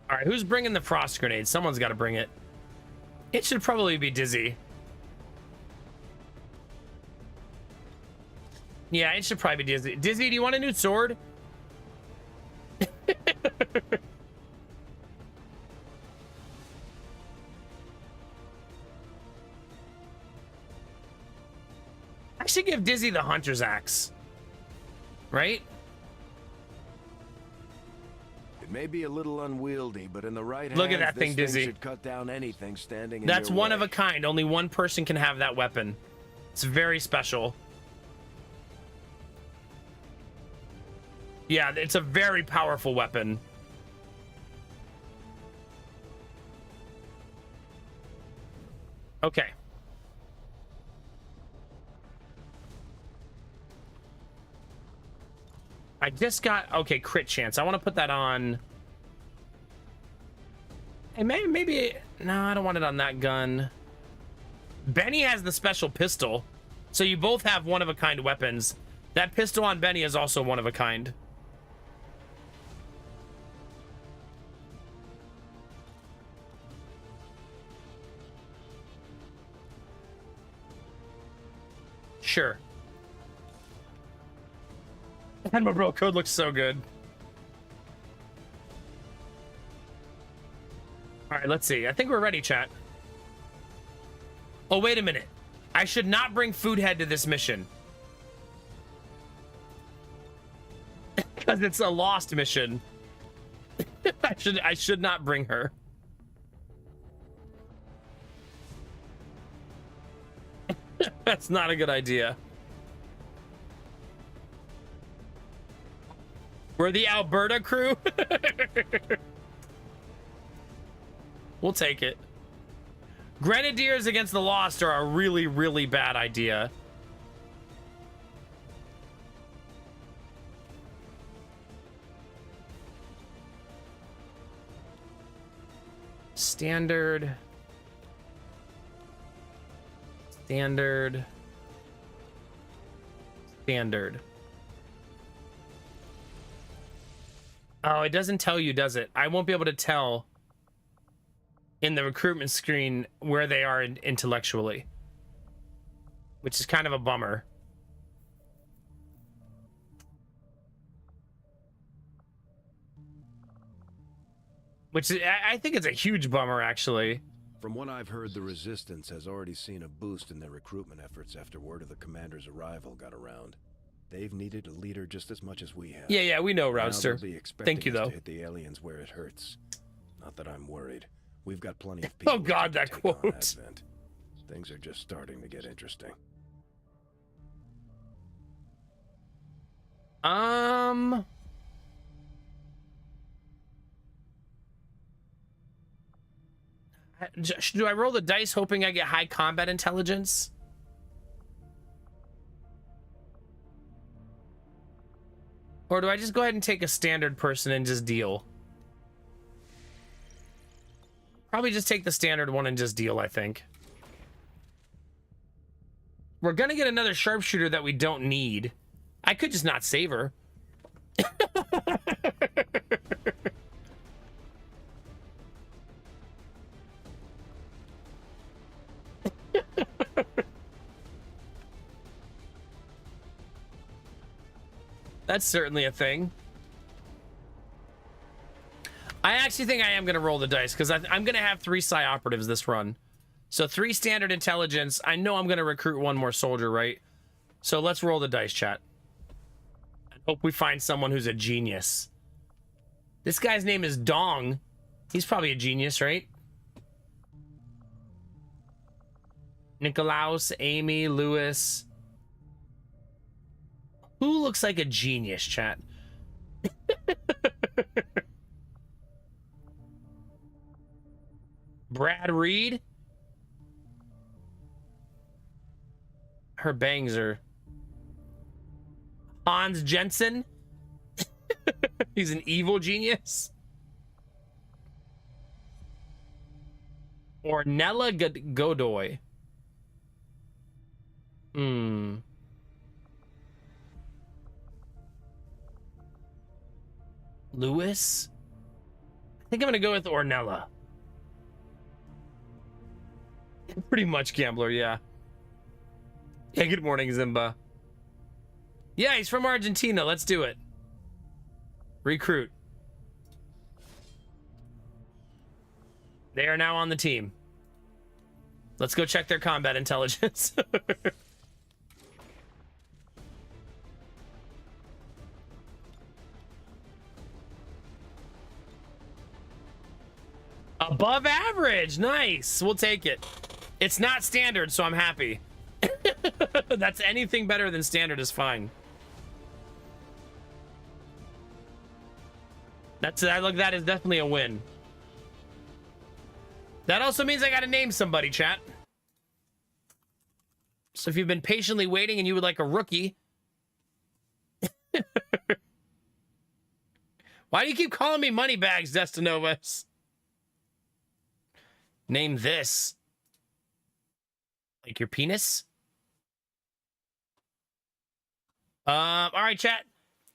All right, who's bringing the frost grenade? Someone's got to bring it. It should probably be Dizzy. Yeah, it should probably be Dizzy. Dizzy, do you want a new sword? I should give Dizzy the Hunter's Axe. Right? It may be a little unwieldy, but in the right hands, Look at that thing, this Dizzy. should cut down anything standing in That's your one way. of a kind. Only one person can have that weapon. It's very special. Yeah, it's a very powerful weapon. Okay. I just got... Okay, crit chance. I want to put that on... Hey, maybe... No, I don't want it on that gun. Benny has the special pistol. So you both have one-of-a-kind weapons. That pistol on Benny is also one-of-a-kind. Sure. And my bro code looks so good. All right, let's see. I think we're ready, chat. Oh, wait a minute. I should not bring Foodhead to this mission. Because it's a lost mission. I should not bring her. That's not a good idea. We're the Alberta crew. We'll take it. Grenadiers against the Lost are a really, really bad idea. Standard. Standard. Standard. Oh, it doesn't tell you, does it? I won't be able to tell in the recruitment screen where they are intellectually, which is kind of a bummer. Which is, I think it's a huge bummer, actually. From what I've heard, the Resistance has already seen a boost in their recruitment efforts after word of the commander's arrival got around. They've needed a leader just as much as we have. Yeah, we know, Now Roadster. they'll be expecting Thank you, us though. to hit the aliens where it hurts. Not that I'm worried. We've got plenty of people. Oh God, to that take on quote. Advent. Things are just starting to get interesting. Do I roll the dice hoping I get high combat intelligence? Or do I just go ahead and take a standard person and just deal? Probably just take the standard one and just deal, I think. We're gonna get another sharpshooter that we don't need. I could just not save her. That's certainly a thing. I actually think I am going to roll the dice because I'm going to have 3 Psi operatives this run. So 3 standard intelligence. I know I'm going to recruit 1 more soldier, right? So let's roll the dice, chat. I hope we find someone who's a genius. This guy's name is Dong. He's probably a genius, right? Nikolaus, Amy, Lewis. Who looks like a genius, chat? Brad Reed? Her bangs are... Hans Jensen? He's an evil genius? Ornella Godoy? Lewis? I think I'm gonna go with Ornella. Pretty much gambler, yeah. Yeah, good morning, Zimba. Yeah, he's from Argentina. Let's do it. Recruit. They are now on the team. Let's go check their combat intelligence. Above average. Nice. We'll take it. It's not standard, so I'm happy. That's anything better than standard is fine. That is definitely a win. That also means I gotta name somebody, chat. So if you've been patiently waiting and you would like a rookie. Why do you keep calling me Moneybags, Destinovas? Name this. Like your penis? All right, chat.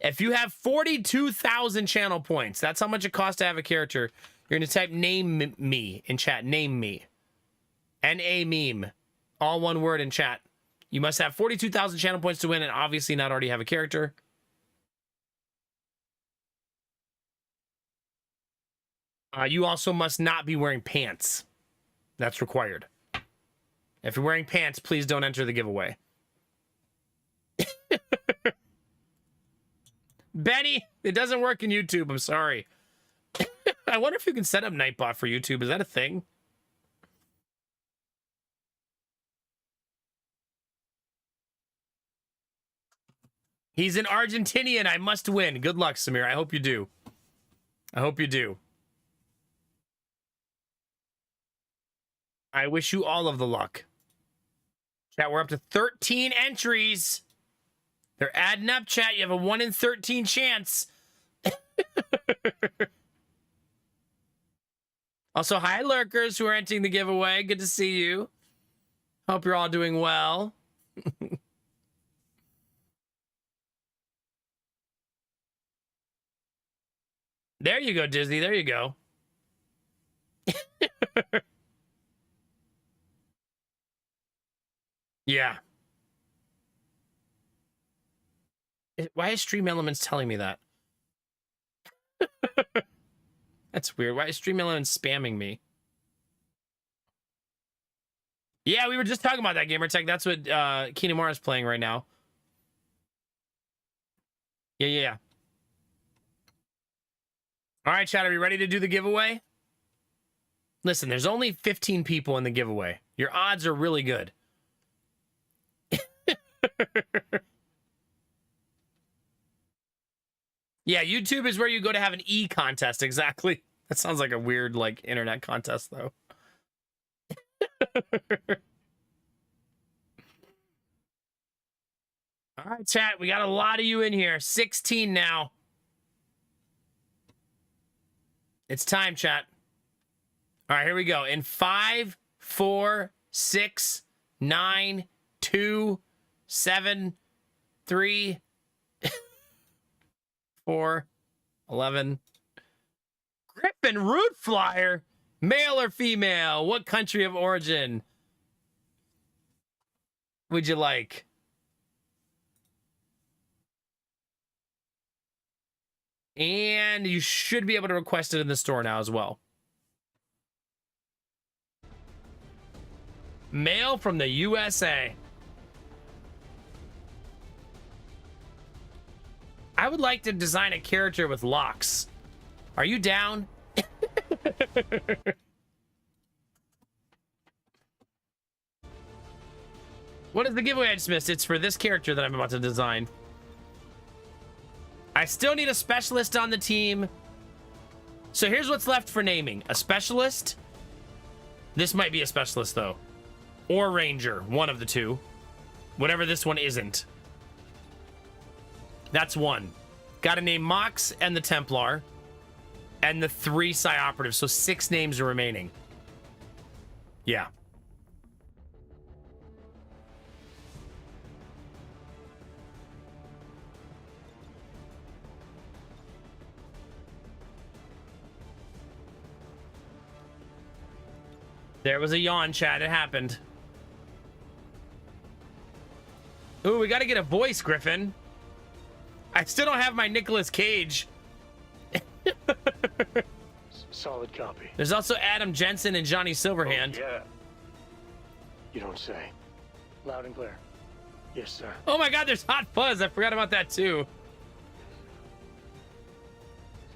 If you have 42,000 channel points, that's how much it costs to have a character. You're going to type name me in chat. Name me. N-A meme. All one word in chat. You must have 42,000 channel points to win and obviously not already have a character. You also must not be wearing pants. That's required. If you're wearing pants, please don't enter the giveaway. Benny, it doesn't work in YouTube. I'm sorry. I wonder if you can set up Nightbot for YouTube. Is that a thing? He's an Argentinian. I must win. Good luck, Samir. I hope you do. I hope you do. I wish you all of the luck. Chat, we're up to 13 entries. They're adding up, chat. You have a 1 in 13 chance. Also, hi, lurkers who are entering the giveaway. Good to see you. Hope you're all doing well. There you go, Disney. There you go. Yeah. Why is Stream Elements telling me that? That's weird. Why is Stream Elements spamming me? Yeah, we were just talking about that, Gamertech. That's what Kinamara's playing right now. Yeah. All right, chat, are we ready to do the giveaway? Listen, there's only 15 people in the giveaway. Your odds are really good. Yeah, YouTube is where you go to have an e-contest, exactly. That sounds like a weird, like, internet contest, though. All right, chat, we got a lot of you in here. 16 now. It's time, chat. All right, here we go. In 5, 4, 6, 9, 2, 7, 3, 4, 11. Griffin Root Flyer. Male or female? What country of origin would you like? And you should be able to request it in the store now as well. Male from the USA. I would like to design a character with locks. Are you down? What is the giveaway I just missed? It's for this character that I'm about to design. I still need a specialist on the team. So here's what's left for naming. A specialist. This might be a specialist, though. Or ranger. One of the two. Whatever this one isn't. That's one. Got to name Mox and the Templar. And the 3 Psi operatives. So 6 names are remaining. Yeah. There was a yawn, chat. It happened. Ooh, we got to get a voice, Griffin. I still don't have my Nicolas Cage. Solid copy. There's also Adam Jensen and Johnny Silverhand. Oh, yeah. You don't say. Loud and clear. Yes, sir. Oh my god, there's Hot Fuzz. I forgot about that too.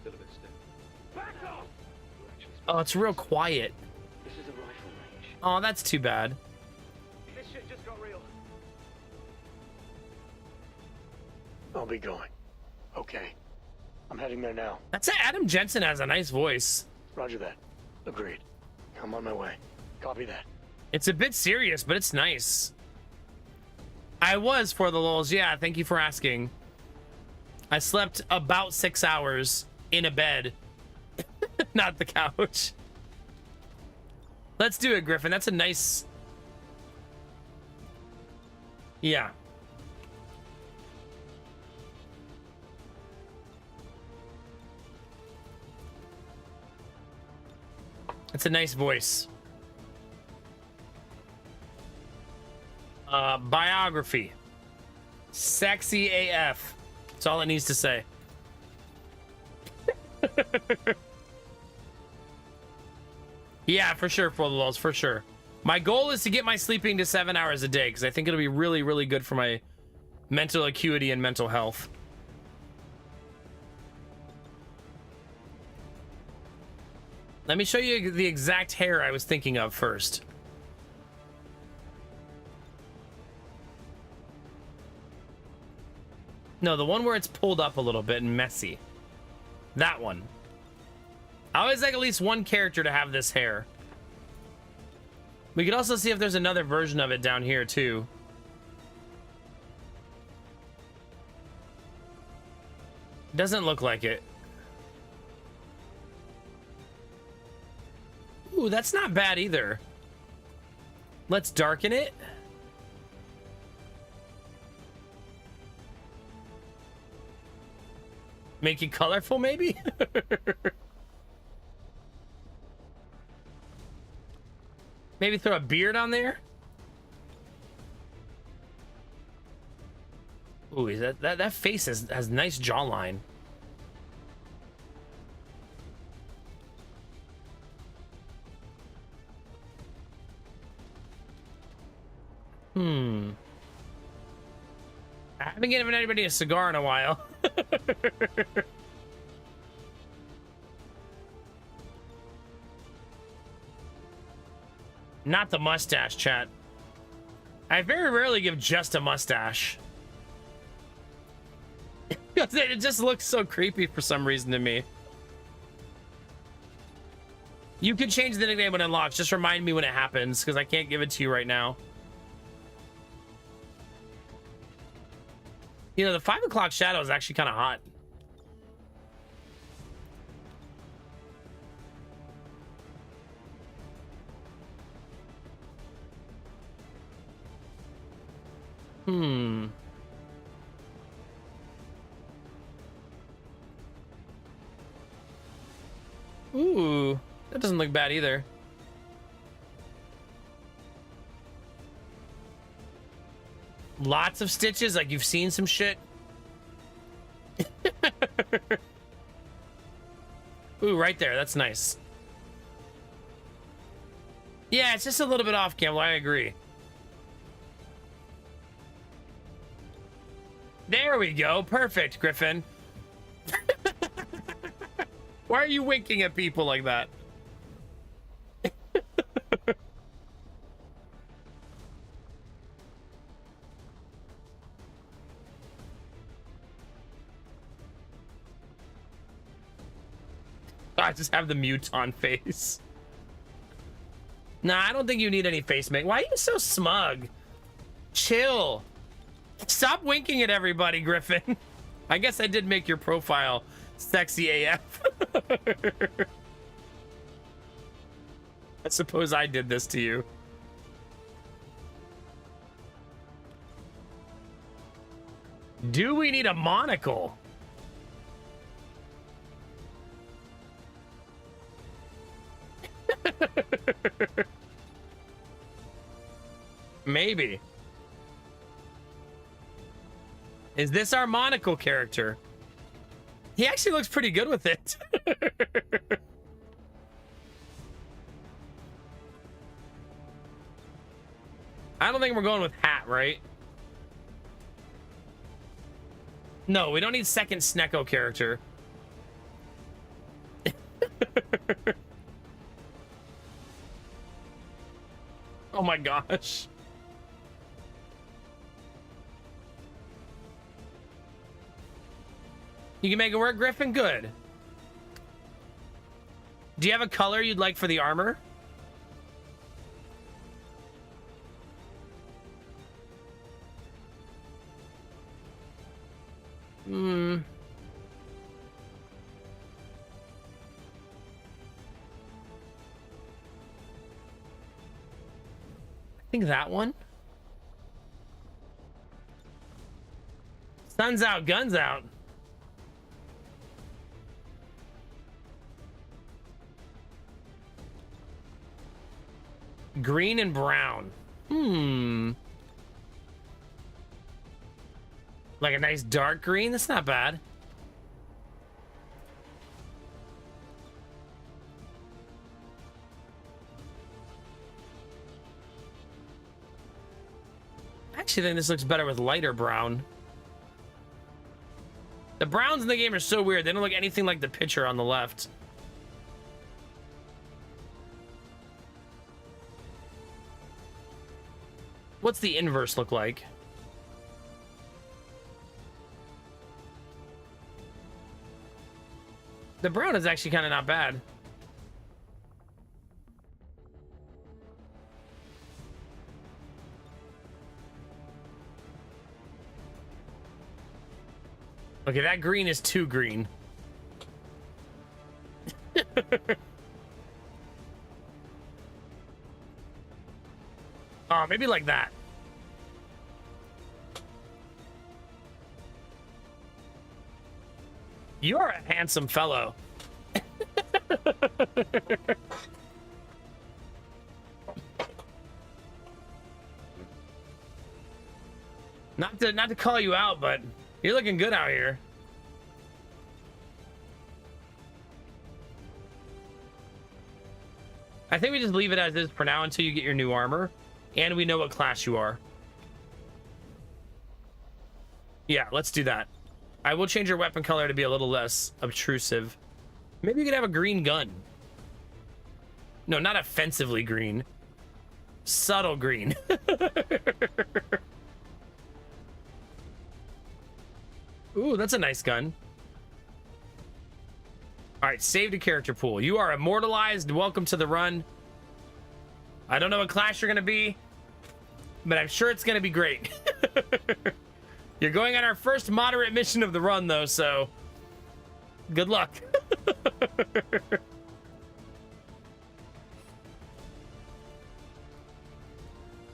Still a bit stiff. Back off! Oh, it's real quiet. This is a rifle range. Oh, that's too bad. This shit just got real. I'll be going. Okay. I'm heading there now. That's Adam Jensen has a nice voice. Roger that. Agreed. I'm on my way. Copy that. It's a bit serious, but it's nice. I was for the lulz. Yeah, thank you for asking. I slept about 6 hours in a bed. Not the couch. Let's do it, Griffin. That's a nice... Yeah. It's a nice voice. Biography. Sexy AF. That's all it needs to say. Yeah, for sure, for the lulz, for sure. My goal is to get my sleeping to 7 hours a day, because I think it'll be really, really good for my mental acuity and mental health. Let me show you the exact hair I was thinking of first. No, the one where it's pulled up a little bit and messy. That one. I always like at least one character to have this hair. We could also see if there's another version of it down here too. Doesn't look like it. Ooh, that's not bad either. Let's darken it. Make it colorful, maybe? Maybe throw a beard on there? Ooh, that face has nice jawline. been giving anybody a cigar in a while. Not the mustache, chat. I very rarely give just a mustache. It just looks so creepy for some reason to me. You can change the nickname when it unlocks. Just remind me when it happens, because I can't give it to you right now. You know, the 5 o'clock shadow is actually kind of hot. Ooh, that doesn't look bad either. Lots of stitches, like you've seen some shit. Ooh, right there. That's nice. Yeah, it's just a little bit off, Campbell. I agree. There we go. Perfect, Griffin. Why are you winking at people like that? I just have the Muton face. Nah, I don't think you need any face make. Why are you so smug? Chill. Stop winking at everybody, Griffin. I guess I did make your profile sexy AF. I suppose I did this to you. Do we need a monocle? Maybe. Is this our monocle character? He actually looks pretty good with it. I don't think we're going with hat, right? No, we don't need second Snecko character. Oh my gosh. You can make it work, Griffin? Good. Do you have a color you'd like for the armor? I think that one. Sun's out, guns out. Green and brown. Like a nice dark green? That's not bad. I actually think this looks better with lighter brown. The browns in the game are so weird. They don't look anything like the picture on the left. What's the inverse look like? The brown is actually kind of not bad. Okay, that green is too green. Oh, maybe like that. You are a handsome fellow. Not to call you out, but you're looking good out here. I think we just leave it as is for now until you get your new armor and we know what class you are. Yeah, let's do that. I will change your weapon color to be a little less obtrusive. Maybe you could have a green gun. No, not offensively green. Subtle green. Ooh, that's a nice gun. All right, save to character pool. You are immortalized. Welcome to the run. I don't know what class you're going to be, but I'm sure it's going to be great. You're going on our first moderate mission of the run, though, so good luck.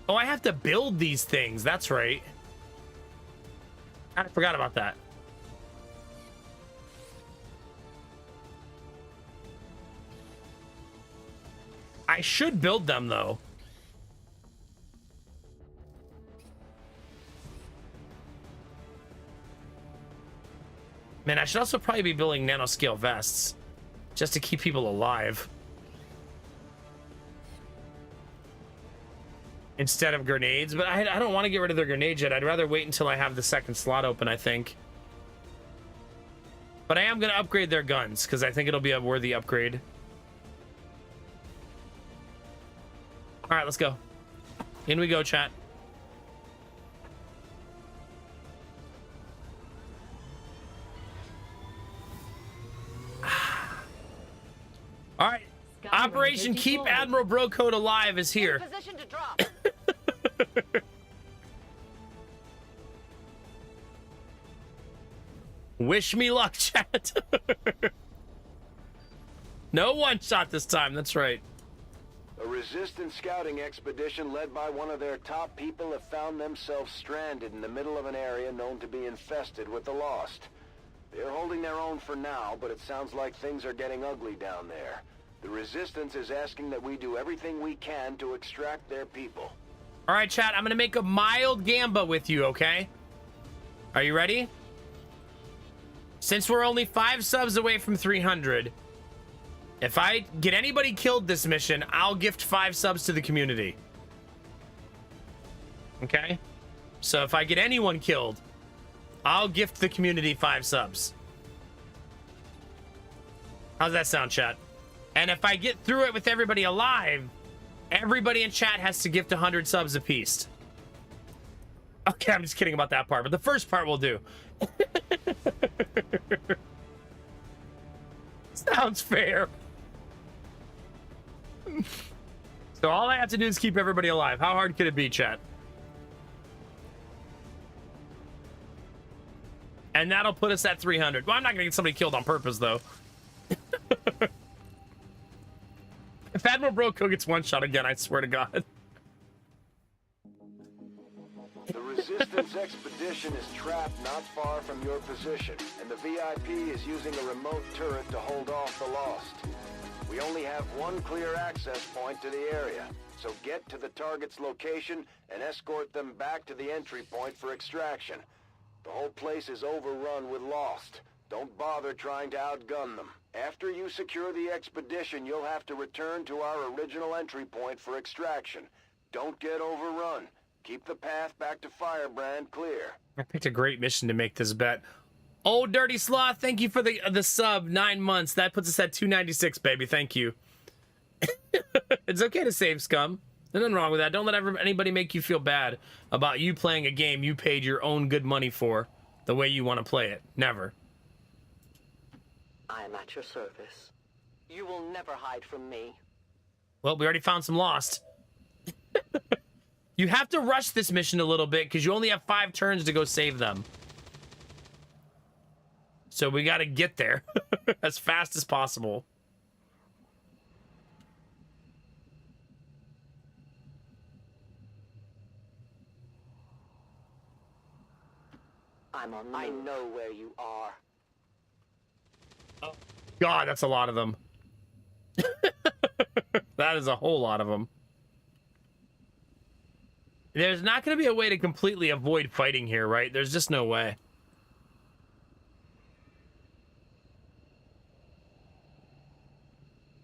Oh, I have to build these things. That's right. I forgot about that. I should build them, though. Man, I should also probably be building nanoscale vests just to keep people alive instead of grenades. But I don't want to get rid of their grenades yet. I'd rather wait until I have the second slot open, I think. But I am going to upgrade their guns because I think it'll be a worthy upgrade. All right, let's go. In we go, chat. All right. Operation Keep Admiral Brocode Alive is here. Position to drop. Wish me luck, chat. No one shot this time. That's right. A resistance scouting expedition led by one of their top people have found themselves stranded in the middle of an area known to be infested with the Lost. They're holding their own for now, but it sounds like things are getting ugly down there. The resistance is asking that we do everything we can to extract their people. All right, chat, I'm going to make a mild gamba with you, okay? Are you ready? Since we're only 5 subs away from 300, if I get anybody killed this mission, I'll gift 5 subs to the community. Okay? So if I get anyone killed, I'll gift the community 5 subs. How's that sound, chat? And if I get through it with everybody alive, everybody in chat has to gift 100 subs apiece. Okay, I'm just kidding about that part, but the first part we'll do. Sounds fair. So all I have to do is keep everybody alive. How hard could it be, chat? And that'll put us at 300. Well, I'm not gonna get somebody killed on purpose, though. If Admiral Broco gets one shot again, I swear to God. The resistance expedition is trapped not far from your position, and the VIP is using a remote turret to hold off the Lost. We only have one clear access point to the area, so get to the target's location and escort them back to the entry point for extraction. The whole place is overrun with Lost. Don't bother trying to outgun them. After you secure the expedition, you'll have to return to our original entry point for extraction. Don't get overrun. Keep the path back to Firebrand clear. I picked a great mission to make this bet. Oh, Dirty Sloth, thank you for the sub. 9 months. That puts us at 296, baby. Thank you. It's okay to save, scum. There's nothing wrong with that. Don't let anybody make you feel bad about you playing a game you paid your own good money for the way you want to play it. Never. I am at your service. You will never hide from me. Well, we already found some Lost. You have to rush this mission a little bit because you only have 5 turns to go save them. So we got to get there as fast as possible. I'm on. I know where you are. Oh, God, that's a lot of them. That is a whole lot of them. There's not going to be a way to completely avoid fighting here, right? There's just no way.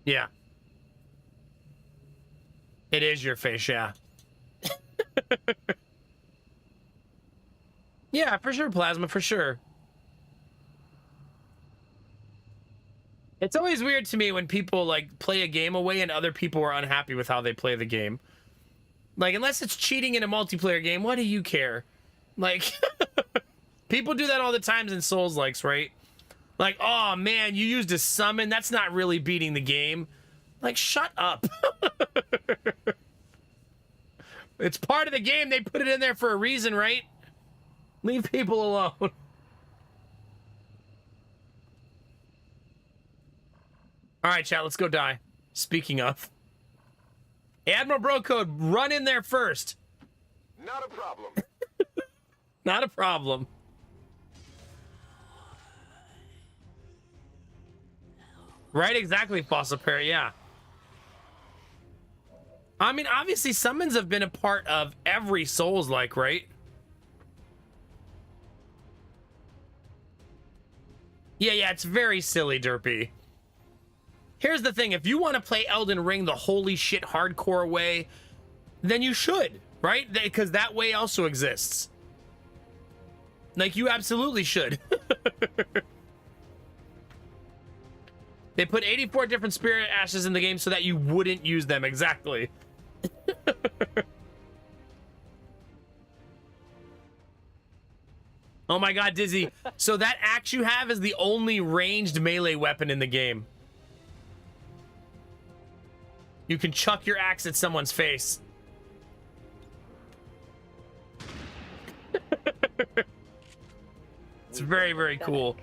Yeah. It is your face, yeah. Yeah, for sure, Plasma, for sure. It's always weird to me when people like play a game away and other people are unhappy with how they play the game. Like, unless it's cheating in a multiplayer game, what do you care? Like, people do that all the times in Souls-likes, right? Like, oh man, you used a summon. That's not really beating the game. Like, shut up. It's part of the game. They put it in there for a reason, right? Leave people alone. All right, chat, let's go die. Speaking of. Admiral Bro Code, run in there first. Not a problem. Not a problem. Right, exactly, Fossil Parrot, yeah. I mean, obviously, summons have been a part of every Souls-like, right? Yeah, it's very silly, Derpy. Here's the thing, if you want to play Elden Ring the holy shit hardcore way, then you should, right? Because that way also exists. Like, you absolutely should. They put 84 different spirit ashes in the game so that you wouldn't use them, exactly. Oh my god, Dizzy. So that axe you have is the only ranged melee weapon in the game. You can chuck your axe at someone's face. It's very, very cool.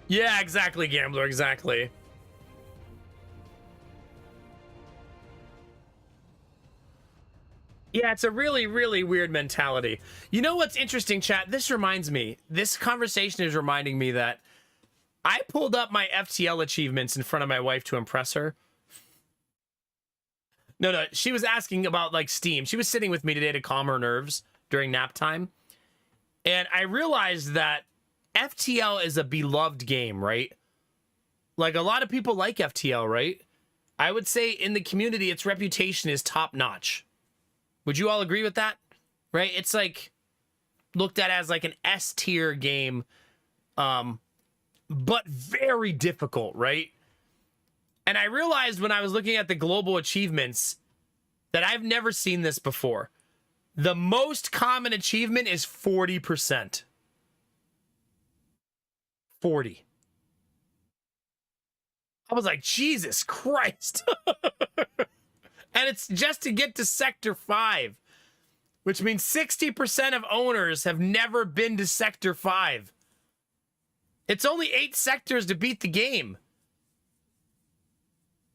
Yeah, exactly, Gambler, exactly. Yeah, it's a really, really weird mentality. You know what's interesting, chat? This reminds me. This conversation is reminding me that I pulled up my FTL achievements in front of my wife to impress her. No, she was asking about, like, Steam. She was sitting with me today to calm her nerves during nap time. And I realized that FTL is a beloved game, right? Like, a lot of people like FTL, right? I would say in the community, its reputation is top-notch. Would you all agree with that? Right? It's, like, looked at as, like, an S-tier game, but very difficult, right? And I realized when I was looking at the global achievements that I've never seen this before. The most common achievement is 40%. 40. I was like, Jesus Christ. And it's just to get to Sector 5, which means 60% of owners have never been to Sector 5. It's only 8 sectors to beat the game.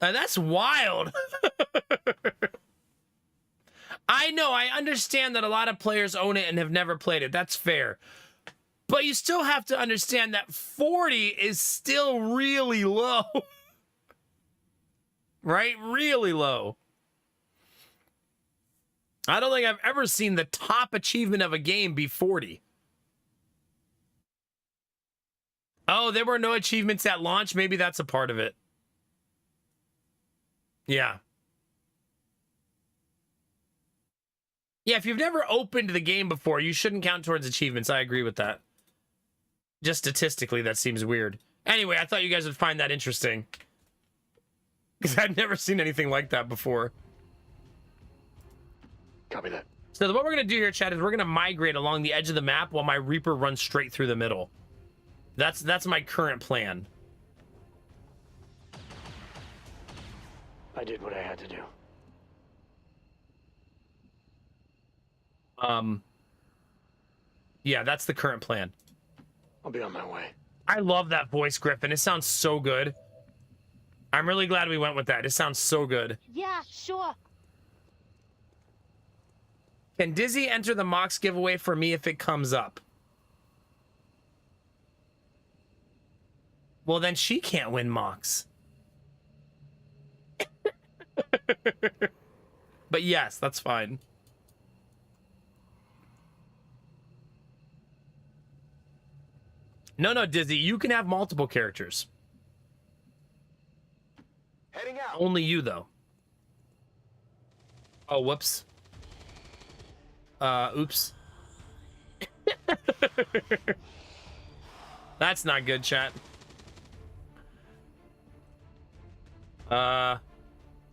And that's wild. I know, I understand that a lot of players own it and have never played it. That's fair. But you still have to understand that 40 is still really low. Right? Really low. I don't think I've ever seen the top achievement of a game be 40. Oh, there were no achievements at launch? Maybe that's a part of it. Yeah. Yeah, if you've never opened the game before, you shouldn't count towards achievements. I agree with that. Just statistically, that seems weird. Anyway, I thought you guys would find that interesting. Because I've never seen anything like that before. Copy that. So what we're going to do here, chat, is we're going to migrate along the edge of the map while my Reaper runs straight through the middle. That's my current plan. I did what I had to do. Yeah, that's the current plan. I'll be on my way. I love that voice, Griffin. It sounds so good. I'm really glad we went with that. It sounds so good. Yeah, sure. Can Dizzy enter the Mox giveaway for me if it comes up? Well, then she can't win Mox. But yes, that's fine. No, Dizzy, you can have multiple characters. Heading out. Only you, though. Oh, whoops. Oops. That's not good, chat.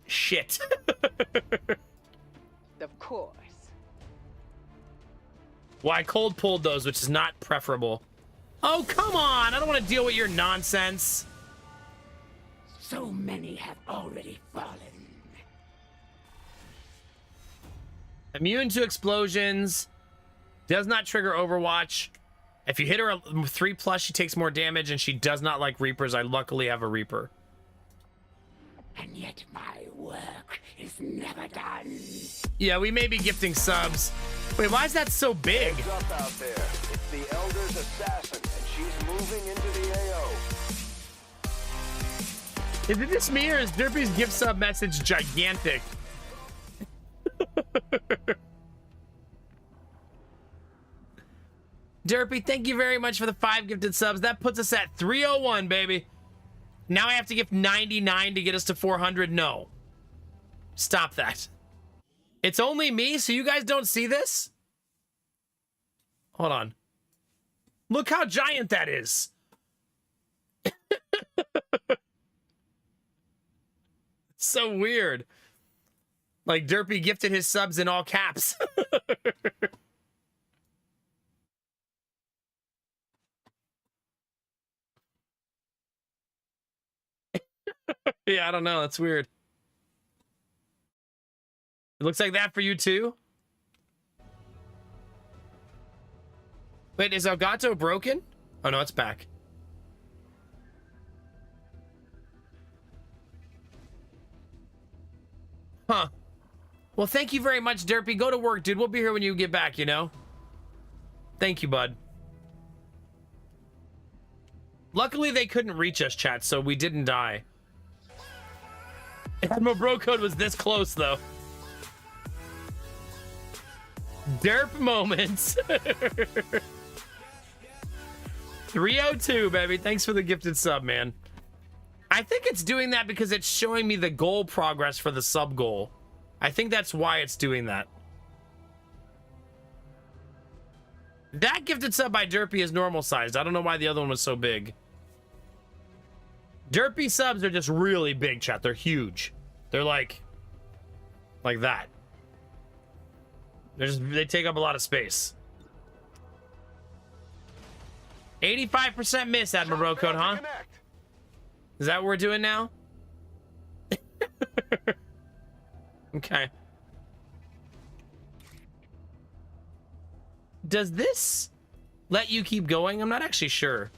Shit. Of course. Well, I cold pulled those, which is not preferable. Oh, come on! I don't want to deal with your nonsense. So many have already fallen. Immune to explosions. Does not trigger Overwatch. If you hit her a 3+, she takes more damage, and she does not like Reapers. I luckily have a Reaper. And yet my work is never done. Yeah, we may be gifting subs. Wait, why is that so big? Heads up out there. It's the Elder's assassin, and she's moving into the AO. Is it just me, or is Derpy's gift sub message gigantic? Derpy, thank you very much for the 5 gifted subs. That puts us at 301, baby. Now I have to gift 99 to get us to 400. No. Stop that. It's only me, so you guys don't see this? Hold on. Look how giant that is. So weird. Like, Derpy gifted his subs in all caps. Yeah, I don't know. That's weird. It looks like that for you too. Wait, is Elgato broken? Oh no, it's back. Huh. Well, thank you very much, Derpy. Go to work, dude. We'll be here when you get back, you know? Thank you, bud. Luckily, they couldn't reach us, chat, so we didn't die. Admiral Bro Code was this close, though. Derp moments. 302, baby. Thanks for the gifted sub, man. I think it's doing that because it's showing me the goal progress for the sub goal. I think that's why it's doing that. That gifted sub by Derpy is normal sized. I don't know why the other one was so big. Derpy subs are just really big, chat. They're huge. They're like that. They take up a lot of space. 85% miss, Admiral Bro Code, huh? Is that what we're doing now? Okay. Does this let you keep going? I'm not actually sure.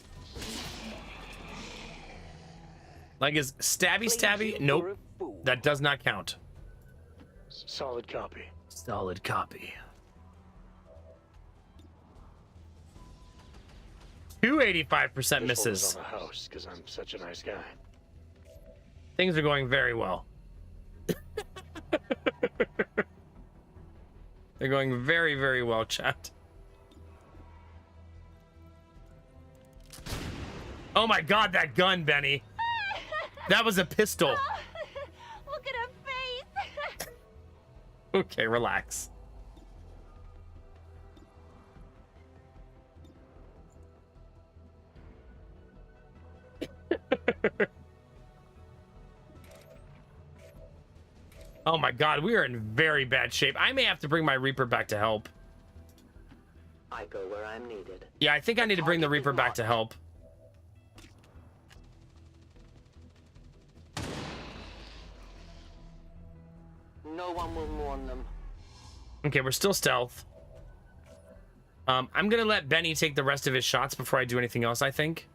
Like, is stabby? Nope. That does not count. Solid copy. Solid copy. 285% misses. On the house because I'm such a nice guy. Things are going very well. They're going very, very well, chat. Oh my god, that gun, Benny. That was a pistol. Look at her face. Okay, relax. Oh my god, we are in very bad shape. I may have to bring my Reaper back to help. I go where I'm needed. Yeah, I think I need to bring the Reaper back to help. No one will mourn them. Okay, we're still stealth. I'm gonna let Benny take the rest of his shots before I do anything else, I think.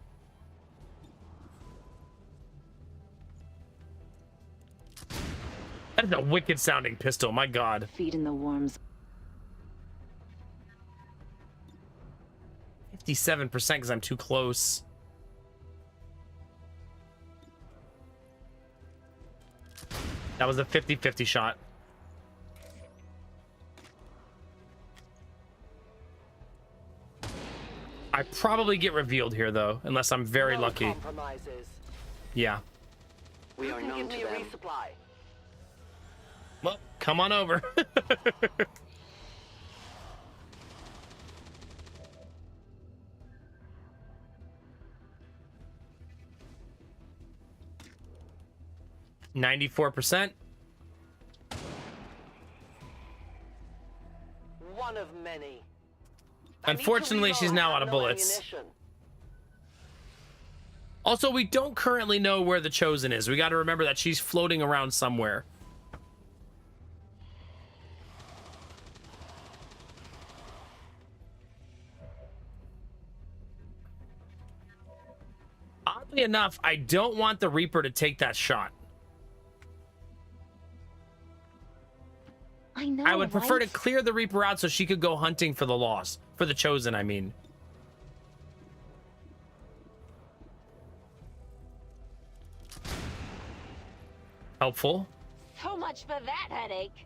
That is a wicked sounding pistol, my god. Feet in the worms. 57% because I'm too close. That was a 50-50 shot. I probably get revealed here, though, unless I'm very lucky. Compromises. Yeah. We are known to them. Resupply. Well, come on over. $94%. One of many. Unfortunately, she's now out of bullets. Also, we don't currently know where the Chosen is. We got to remember that she's floating around somewhere. Oddly enough, I don't want the Reaper to take that shot. I know, I would prefer to right? clear the Reaper out so she could go hunting for the lost. For the Chosen, I mean. Helpful. So much for that headache.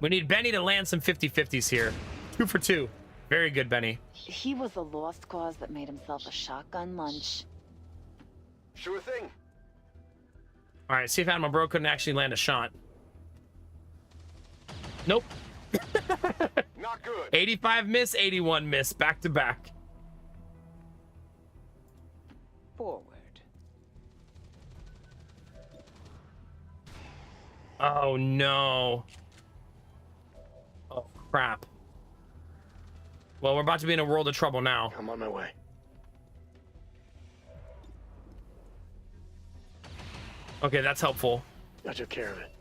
We need Benny to land some 50-50s here. 2 for 2. Very good, Benny. He was a lost cause that made himself a shotgun lunch. Sure thing. All right, see if Admiral Bro couldn't actually land a shot. Nope. Not good. 85 miss, 81 miss, back to back. Forward. Oh no. Oh crap. Well, we're about to be in a world of trouble now. I'm on my way. Okay, that's helpful. I took care of it.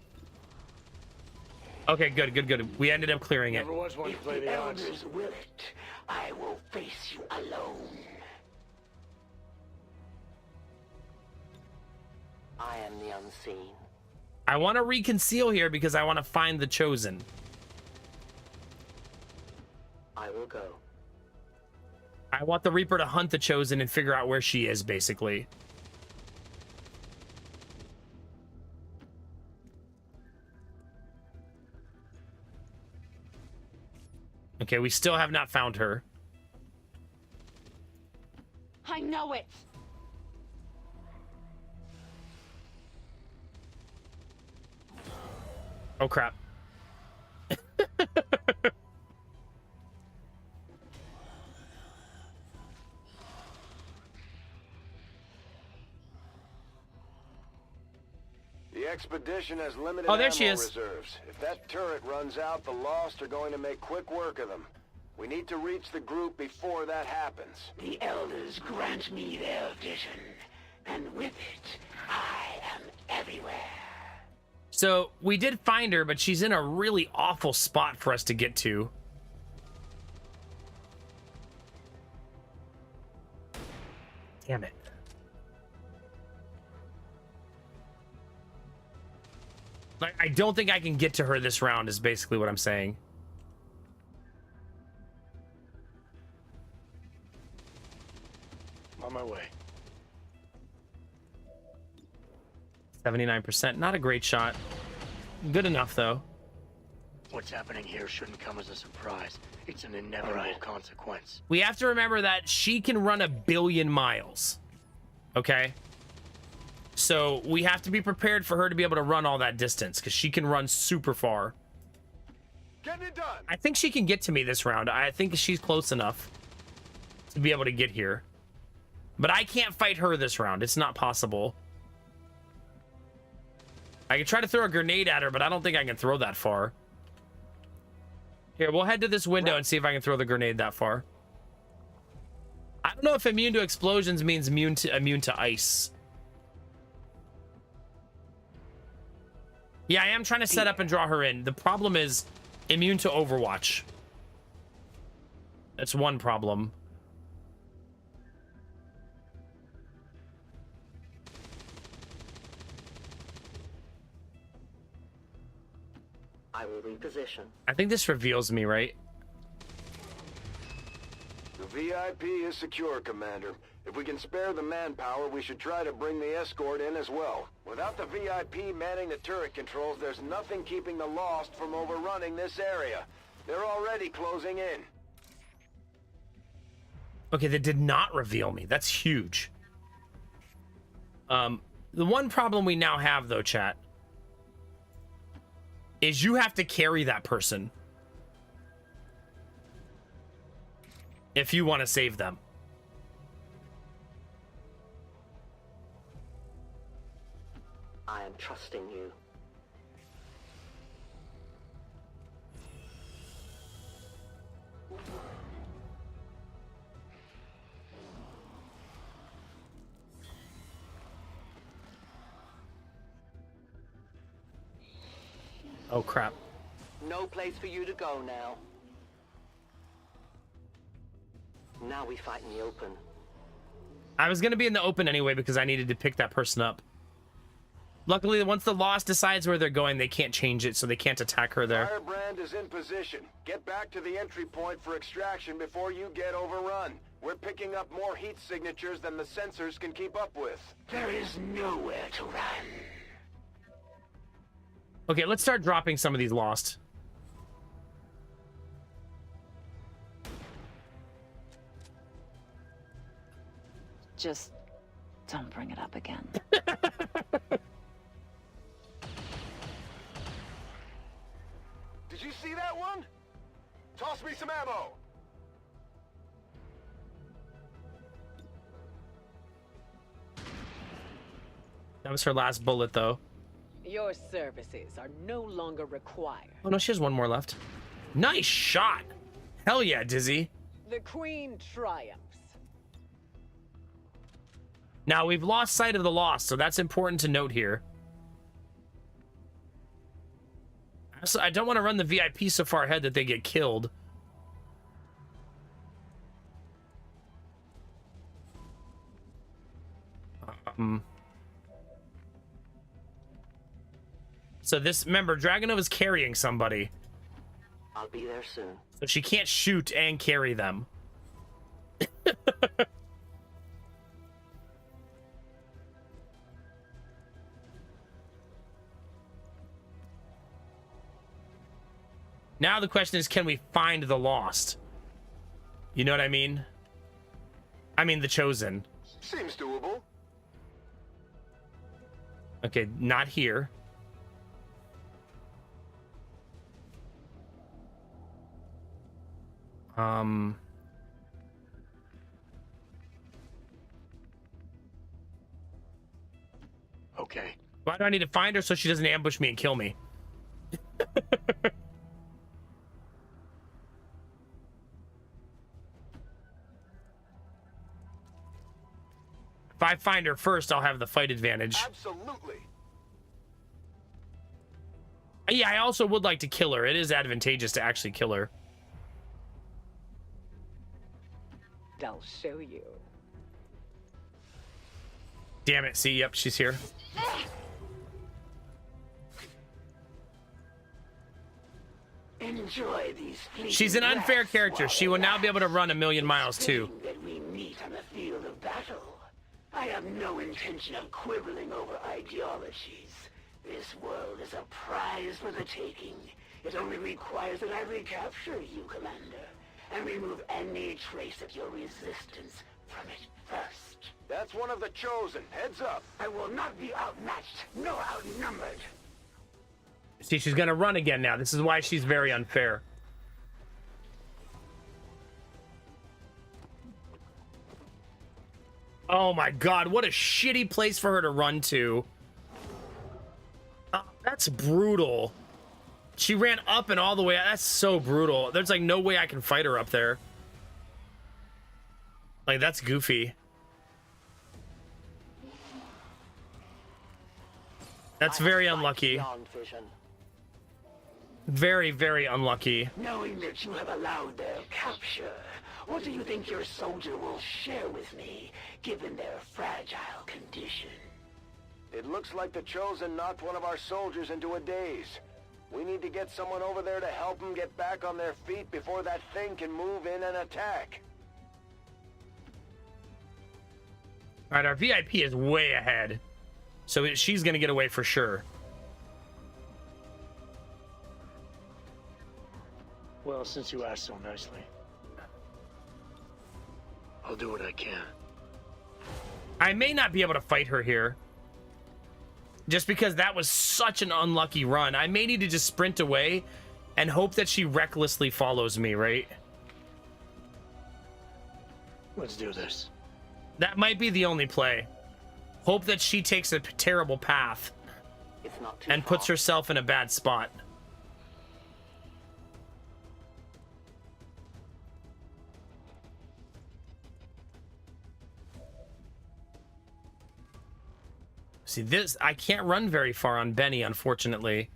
Okay, good, good, good. We ended up clearing it. Never was one to If play the the odds. elders will it, I will face you alone. I am the unseen. I want to reconceal here because I want to find the Chosen. I will go. I want the Reaper to hunt the Chosen and figure out where she is, basically. Okay, we still have not found her. I know it. Oh crap. The expedition has limited Oh, there ammo she is. reserves. If that turret runs out, the Lost are going to make quick work of them. We need to reach the group before that happens. The elders grant me their vision, and with it, I am everywhere. So we did find her, but she's in a really awful spot for us to get to. Damn it. Like, I don't think I can get to her this round is basically what I'm saying. On my way. 79%. Not a great shot. Good enough, though. What's happening here shouldn't come as a surprise. It's an inevitable consequence. We have to remember that she can run 1 billion miles. Okay? So we have to be prepared for her to be able to run all that distance because she can run super far. Getting it done. I think she can get to me this round. I think she's close enough to be able to get here. But I can't fight her this round. It's not possible. I can try to throw a grenade at her, but I don't think I can throw that far. Here, we'll head to this window and see if I can throw the grenade that far. I don't know if immune to explosions means immune to ice. Yeah, I am trying to set up and draw her in. The problem is immune to Overwatch. That's one problem. I will reposition. I think this reveals me, right? The VIP is secure, Commander. If we can spare the manpower, we should try to bring the escort in as well. Without the VIP manning the turret controls, there's nothing keeping the Lost from overrunning this area. They're already closing in. Okay, they did not reveal me. That's huge. The one problem we now have, though, chat, is you have to carry that person if you want to save them. I am trusting you. Oh, crap. No place for you to go now. Now we fight in the open. I was going to be in the open anyway because I needed to pick that person up. Luckily, once the Lost decides where they're going, they can't change it, so they can't attack her there. Firebrand is in position. Get back to the entry point for extraction before you get overrun. We're picking up more heat signatures than the sensors can keep up with. There is nowhere to run. Okay, let's start dropping some of these Lost. Just don't bring it up again. Did you see that one? Toss me some ammo. That was her last bullet, though. Your services are no longer required. Oh, no, she has one more left. Nice shot. Hell yeah, Dizzy. The Queen triumphs. Now, we've lost sight of the Lost, so that's important to note here. So I don't want to run the VIP so far ahead that they get killed. So this, remember, Dragonova's carrying somebody. I'll be there soon. So she can't shoot and carry them. Now the question is, can we find the Lost? You know what I mean? I mean the Chosen. Seems doable. Okay, not here. Okay. Why do I need to find her so she doesn't ambush me and kill me? If I find her first, I'll have the fight advantage. Absolutely. Yeah, I also would like to kill her. It is advantageous to actually kill her. I'll show you. Damn it. See, yep, she's here. Enjoy these. She's an unfair character. She will now be able to run 1,000,000 miles too. That we meet on the field of battle. I have no intention of quibbling over ideologies. This world is a prize for the taking. It only requires that I recapture you, Commander, and remove any trace of your resistance from it first. That's one of the Chosen. Heads up. I will not be outmatched, nor outnumbered. See, she's gonna run again now. This is why she's very unfair. Oh my god, what a shitty place for her to run to. Oh, that's brutal. She ran up and all the way. That's so brutal. There's like no way I can fight her up there. Like, that's goofy. That's very unlucky. Very, very unlucky. Knowing that you have allowed their capture, what do you think your soldier will share with me, given their fragile condition? It looks like the Chosen knocked one of our soldiers into a daze. We need to get someone over there to help them get back on their feet before that thing can move in and attack. All right, our VIP is way ahead. So she's going to get away for sure. Well, since you asked so nicely, I'll do what I can. I may not be able to fight her here. Just because that was such an unlucky run. I may need to just sprint away and hope that she recklessly follows me, right? Let's do this. That might be the only play. Hope that she takes a terrible path It's not too and puts far. herself in a bad spot. See, this, I can't run very far on Benny, unfortunately.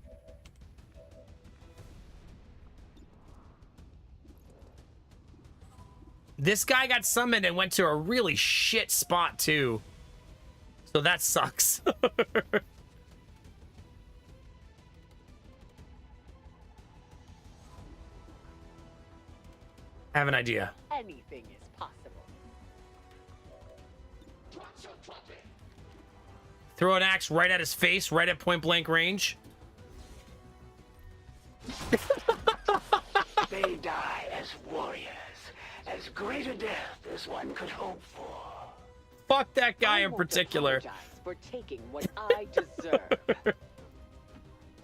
This guy got summoned and went to a really shit spot, too. So that sucks. I have an idea. Anything is possible. Throw an axe right at his face, right at point blank range. They die as warriors, as great a death as one could hope for. Fuck that guy I in won't particular. apologize for taking what I deserve.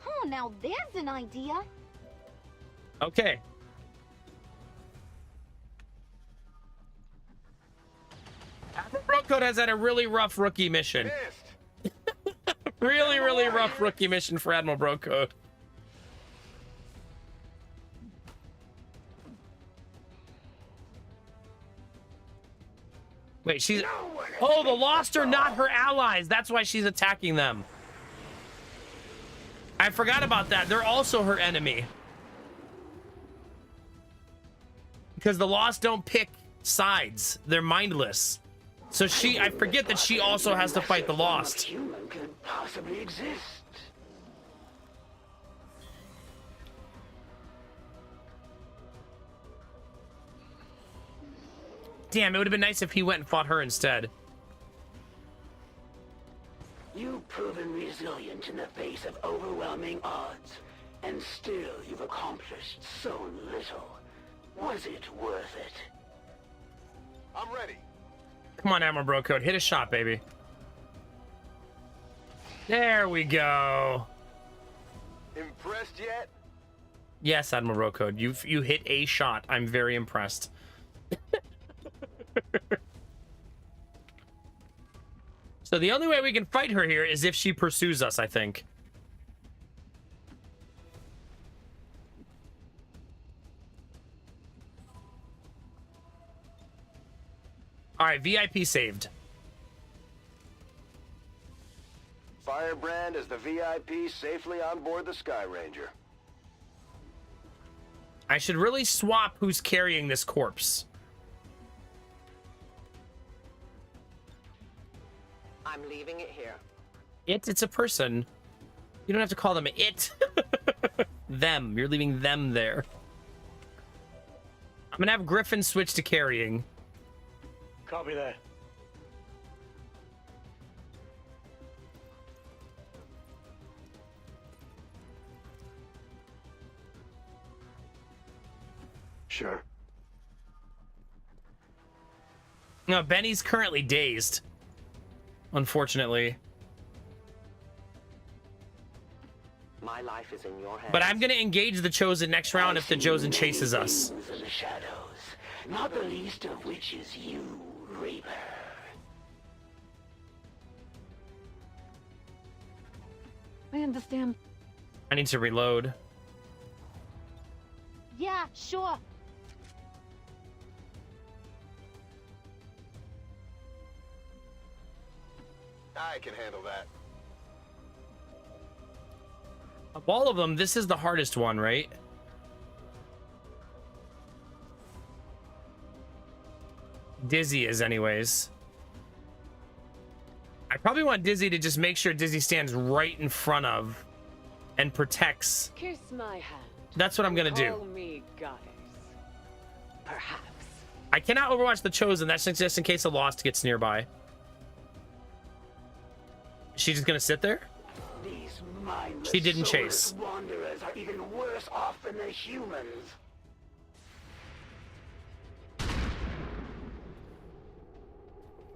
Oh, now there's an idea. Okay. Code has had a really rough rookie mission. Really rough rookie mission for Admiral Brocode. Wait, she's... Oh, the Lost are not her allies. That's why she's attacking them. I forgot about that. They're also her enemy. Because the Lost don't pick sides. They're mindless. So she... I forget that she also has to fight the Lost. Human could possibly exist. Damn, it would have been nice if he went and fought her instead. You've proven resilient in the face of overwhelming odds, and still you've accomplished so little. Was it worth it? I'm ready. Come on, Admiral Brocode. Hit a shot, baby. There we go. Impressed yet? Yes, Admiral Brocode. You hit a shot. I'm very impressed. So the only way we can fight her here is if she pursues us, I think. All right, VIP saved. Firebrand is the VIP safely on board the Sky Ranger. I should really swap who's carrying this corpse. I'm leaving it here. It's a person. You don't have to call them it. Them. You're leaving them there. I'm gonna have Griffin switch to carrying. Copy that. Sure. No, Benny's currently dazed. Unfortunately. My life is in your hands. But I'm gonna engage the Chosen next round if the Chosen chases us. In the shadows, not the least of which is you, Reaper. I understand. I need to reload. Yeah, sure. I can handle that. Of all of them, this is the hardest one, right? Dizzy is anyways. I probably want Dizzy to just make sure Dizzy stands right in front of and protects. Kiss my hand. That's what I'm gonna do. Call me goddess. Perhaps. I cannot overwatch the Chosen. That's just in case a Lost gets nearby. Is she just gonna sit there? These mindless She didn't soulless chase. wanderers are even worse off than the humans.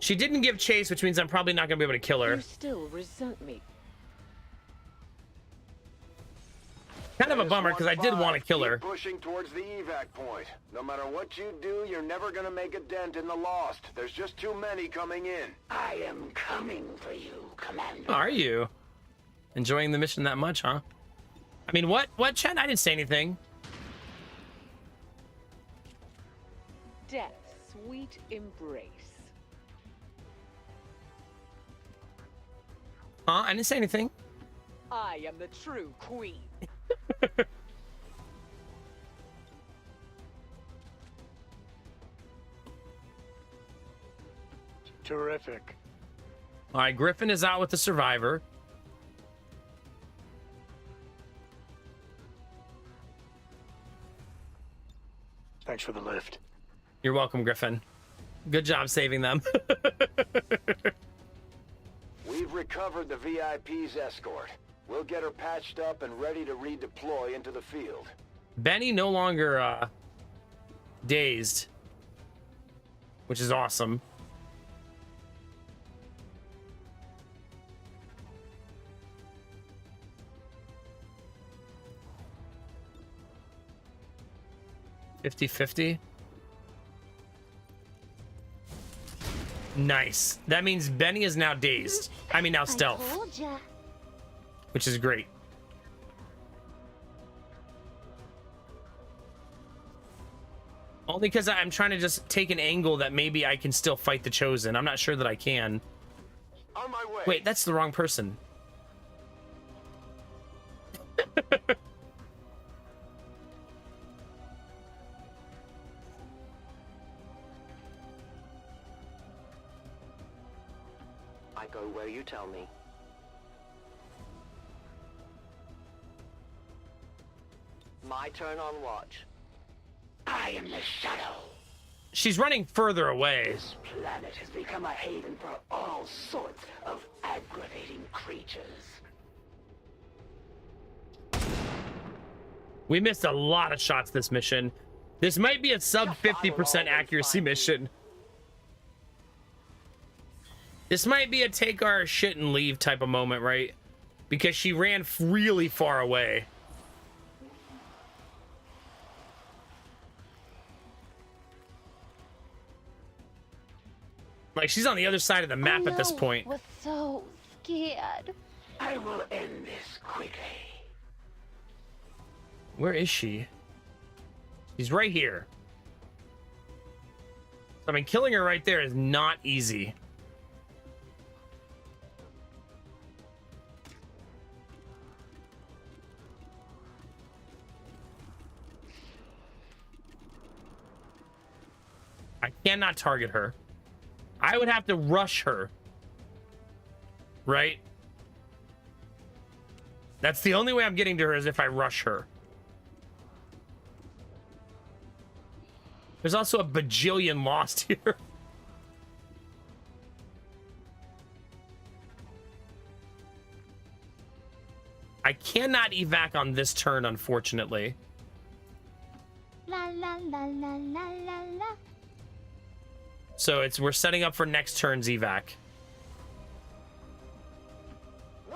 She didn't give chase, which means I'm probably not gonna be able to kill her. You still resent me. Kind of a bummer because I did want to kill her. Keep pushing towards the evac point. No matter what you do, you're never gonna make a dent in the Lost. There's just too many coming in. I am coming for you, Commander. Are you enjoying the mission that much, huh? I mean, what, Chen? I didn't say anything. Death's sweet embrace. Huh? I didn't say anything. I am the true queen. Terrific. All right, Griffin is out with the survivor. Thanks for the lift. You're welcome, Griffin. Good job saving them. We've recovered the VIP's escort. We'll get her patched up and ready to redeploy into the field. Benny no longer dazed, which is awesome. $50-50. Nice. That means Benny is now dazed. I mean, now stealth. I told ya. Which is great. Only because I'm trying to just take an angle that maybe I can still fight the Chosen. I'm not sure that I can. On my way. Wait, that's the wrong person. I go where you tell me. My turn on watch. I am the Shadow. She's running further away. This planet has become a haven for all sorts of aggravating creatures. We missed a lot of shots this mission. This might be a sub 50% accuracy mission. This might be a take our shit and leave type of moment, right? Because she ran really far away. Like, she's on the other side of the map at this point. I was so scared. I will end this quickly. Where is she? She's right here. I mean, killing her right there is not easy. I cannot target her. I would have to rush her. Right? That's the only way I'm getting to her is if I rush her. There's also a bajillion Lost here. I cannot evac on this turn, unfortunately. La la la la la la la. So we're setting up for next turn's evac.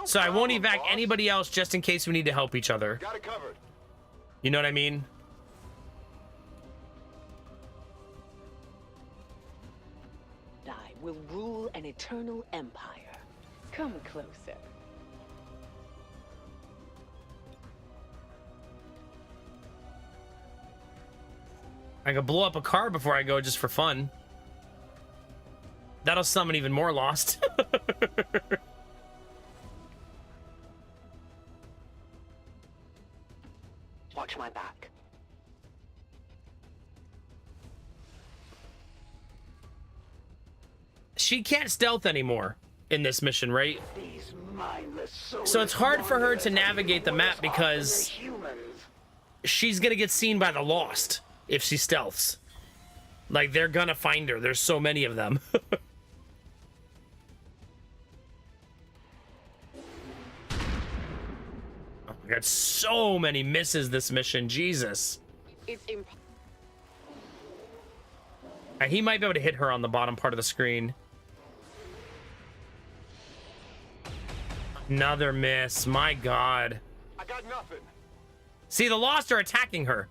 So I won't evac anybody else just in case we need to help each other. Got it covered. You know what I mean? I will rule an eternal empire. Come closer. I could blow up a car before I go just for fun. That'll summon even more Lost. Watch my back. She can't stealth anymore in this mission, right? These mindless So it's hard for her to navigate the map because she's gonna get seen by the Lost if she stealths. Like, they're gonna find her. There's so many of them. Oh, I got so many misses this mission. Jesus. It's He might be able to hit her on the bottom part of the screen. Another miss. My God. I got nothing. See, the Lost are attacking her.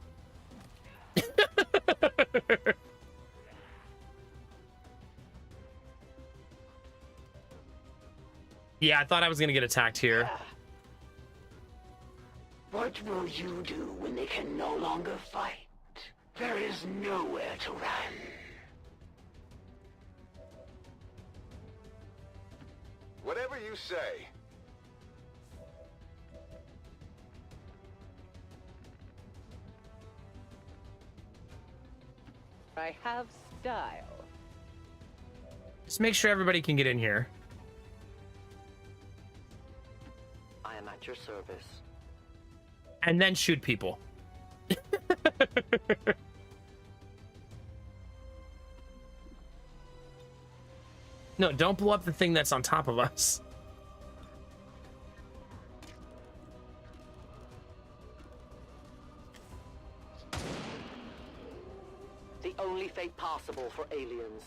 Yeah, I thought I was gonna get attacked here. What will you do when they can no longer fight? There is nowhere to run. Whatever you say. I have style. Just make sure everybody can get in here. I am at your service. And then shoot people. No, don't blow up the thing that's on top of us. The only fate possible for aliens.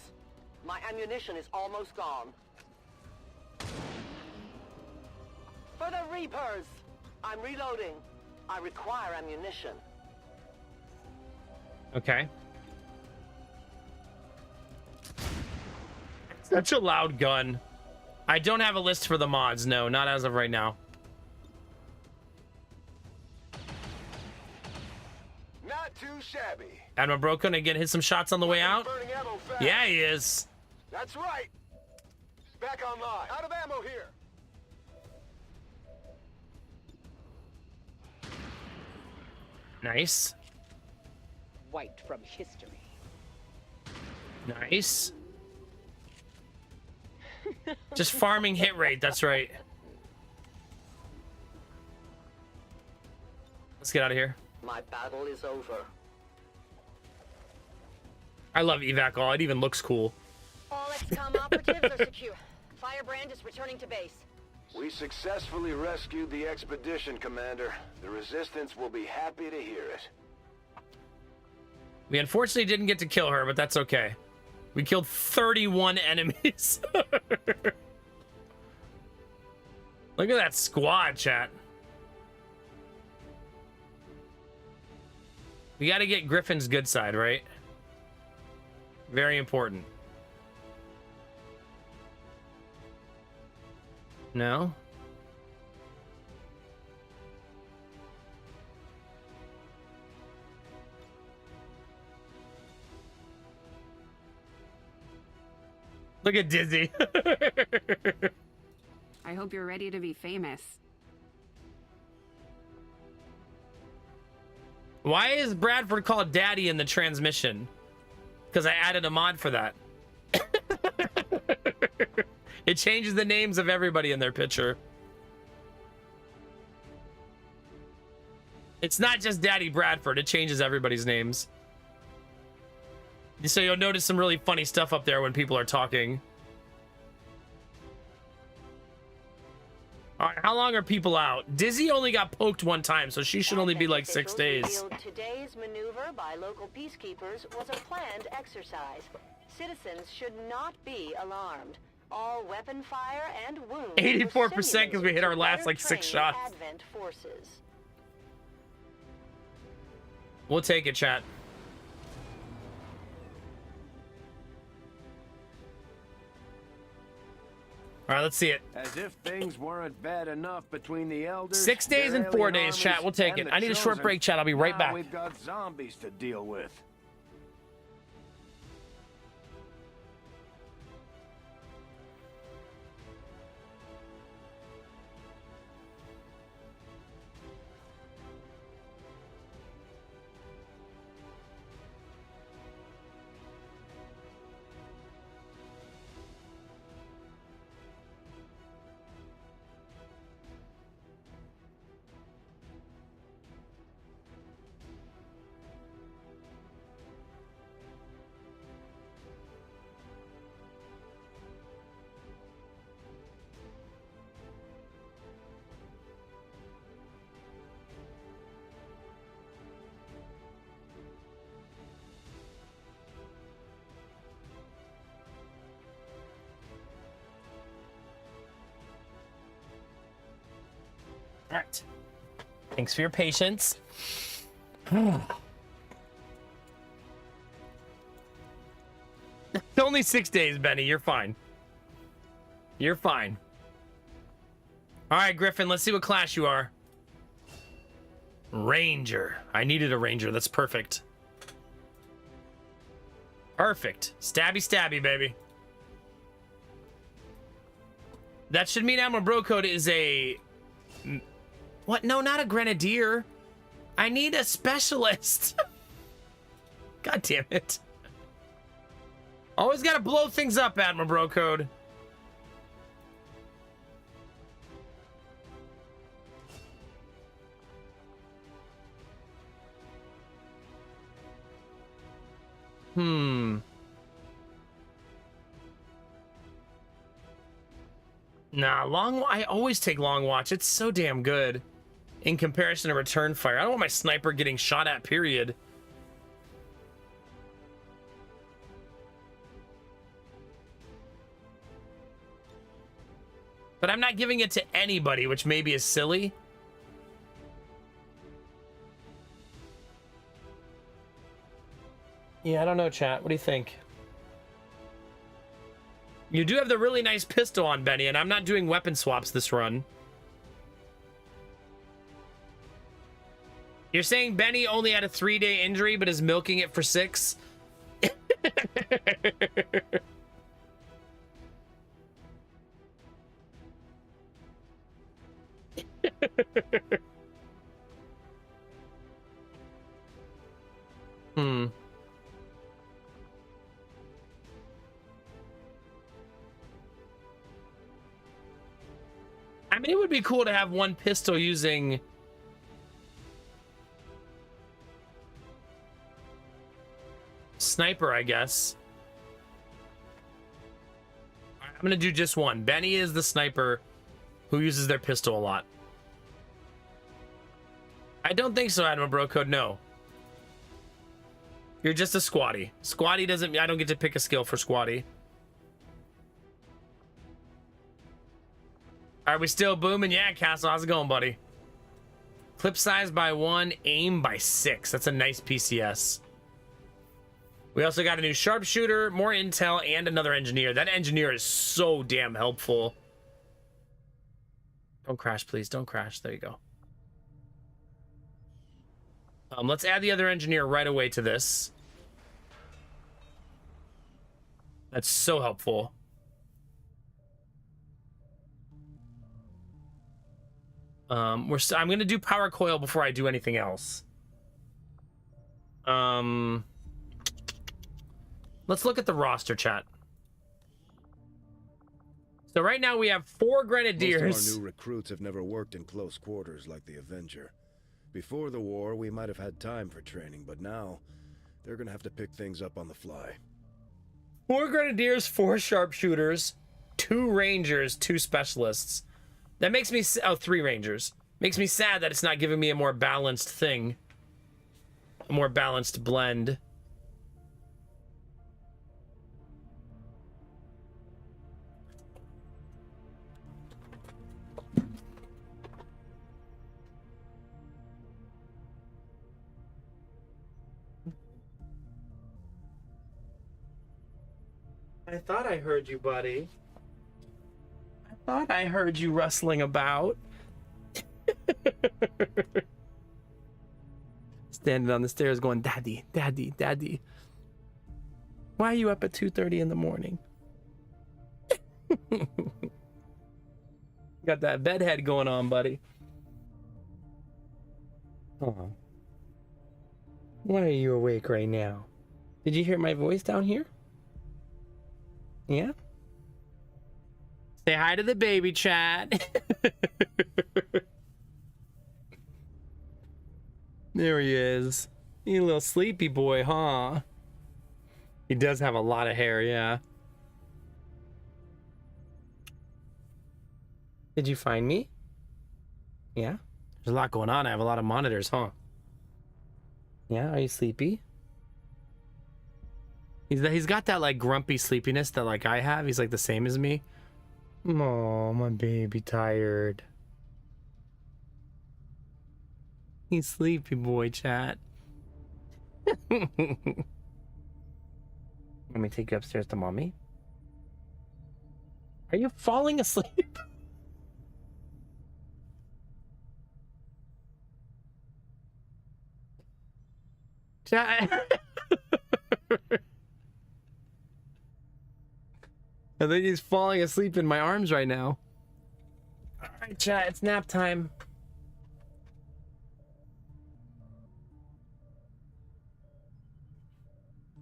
My ammunition is almost gone. For the Reapers! I'm reloading. I require ammunition. Okay. Such a loud gun. I don't have a list for the mods. No, not as of right now. Not too shabby. Admiral Bro gonna get hit some shots on the way out? Burning ammo fast. Yeah, he is. That's right. Back online. Out of ammo here. Nice. Wiped from history. Nice. Just farming hit rate, that's right. Let's get out of here. My battle is over. I love evac all. It even looks cool. All XCOM operatives are secure. Firebrand is returning to base. We successfully rescued the expedition, Commander. The Resistance will be happy to hear it. We unfortunately didn't get to kill her, but that's okay. We killed 31 enemies. Look at that squad, chat. We got to get Griffin's good side, right? Very important. No? Look at Dizzy. I hope you're ready to be famous. Why is Bradford called Daddy in the transmission? Because I added a mod for that. It changes the names of everybody in their picture. It's not just Daddy Bradford. It changes everybody's names. So you'll notice some really funny stuff up there when people are talking. All right, how long are people out? Dizzy only got poked one time, so she should only be like 6 days. Today's maneuver by local peacekeepers was a planned exercise. Citizens should not be alarmed. All weapon fire and wounds 84% because we hit our last like 6 shots. Advent forces. We'll take it, chat. All right, let's see it. As if things weren't bad enough between the elders. 6 days and 4 days, chat. We'll take it. I need a short break, chat. I'll be right back. We've got zombies to deal with. All right. Thanks for your patience. It's only 6 days, Benny. You're fine. You're fine. All right, Griffin, let's see what class you are. Ranger. I needed a ranger. That's perfect. Perfect. Stabby, stabby, baby. That should mean Admiral Brocode is a... What? No, not a grenadier. I need a specialist. God damn it. Always gotta blow things up, Admiral Brocode. Nah, I always take long watch. It's so damn good in comparison to return fire. I don't want my sniper getting shot at, period. But I'm not giving it to anybody, which maybe is silly. Yeah, I don't know, chat. What do you think? You do have the really nice pistol on, Benny, and I'm not doing weapon swaps this run. You're saying Benny only had a 3-day injury, but is milking it for 6? I mean, it would be cool to have one pistol using... sniper, I guess. I'm gonna do just one. Benny is the sniper who uses their pistol a lot. I don't think so, Admiral Brocode, no. You're just a squatty. Squatty doesn't... I don't get to pick a skill for squatty. Are we still booming? Yeah, Castle, how's it going, buddy? Clip size by 1, aim by 6. That's a nice PCS. We also got a new sharpshooter, more intel, and another engineer. That engineer is so damn helpful. Don't crash, please. Don't crash. There you go. Let's add the other engineer right away to this. That's so helpful. I'm going to do power coil before I do anything else. Let's look at the roster, chat. So right now we have 4 grenadiers. Most of our new recruits have never worked in close quarters like the Avenger. Before the war, we might have had time for training, but now they're going to have to pick things up on the fly. 4 grenadiers, 4 sharpshooters, 2 rangers, 2 specialists. That makes me... Oh, 3 rangers. Makes me sad that it's not giving me a more balanced thing. A more balanced blend. I thought I heard you, buddy. I thought I heard you rustling about. Standing on the stairs going, Daddy, Daddy, Daddy. Why are you up at 2:30 in the morning? Got that bedhead going on, buddy. Oh. Why are you awake right now? Did you hear my voice down here? Yeah? Say hi to the baby, chat. There he is. You little sleepy boy, huh? He does have a lot of hair, yeah. Did you find me? Yeah? There's a lot going on. I have a lot of monitors, huh? Yeah, are you sleepy? He's got that like grumpy sleepiness that like I have. He's like the same as me. Oh, my baby tired. He's sleepy boy, chat. Let me take you upstairs to mommy. Are you falling asleep? Chat. I think he's falling asleep in my arms right now. All right, chat, it's nap time.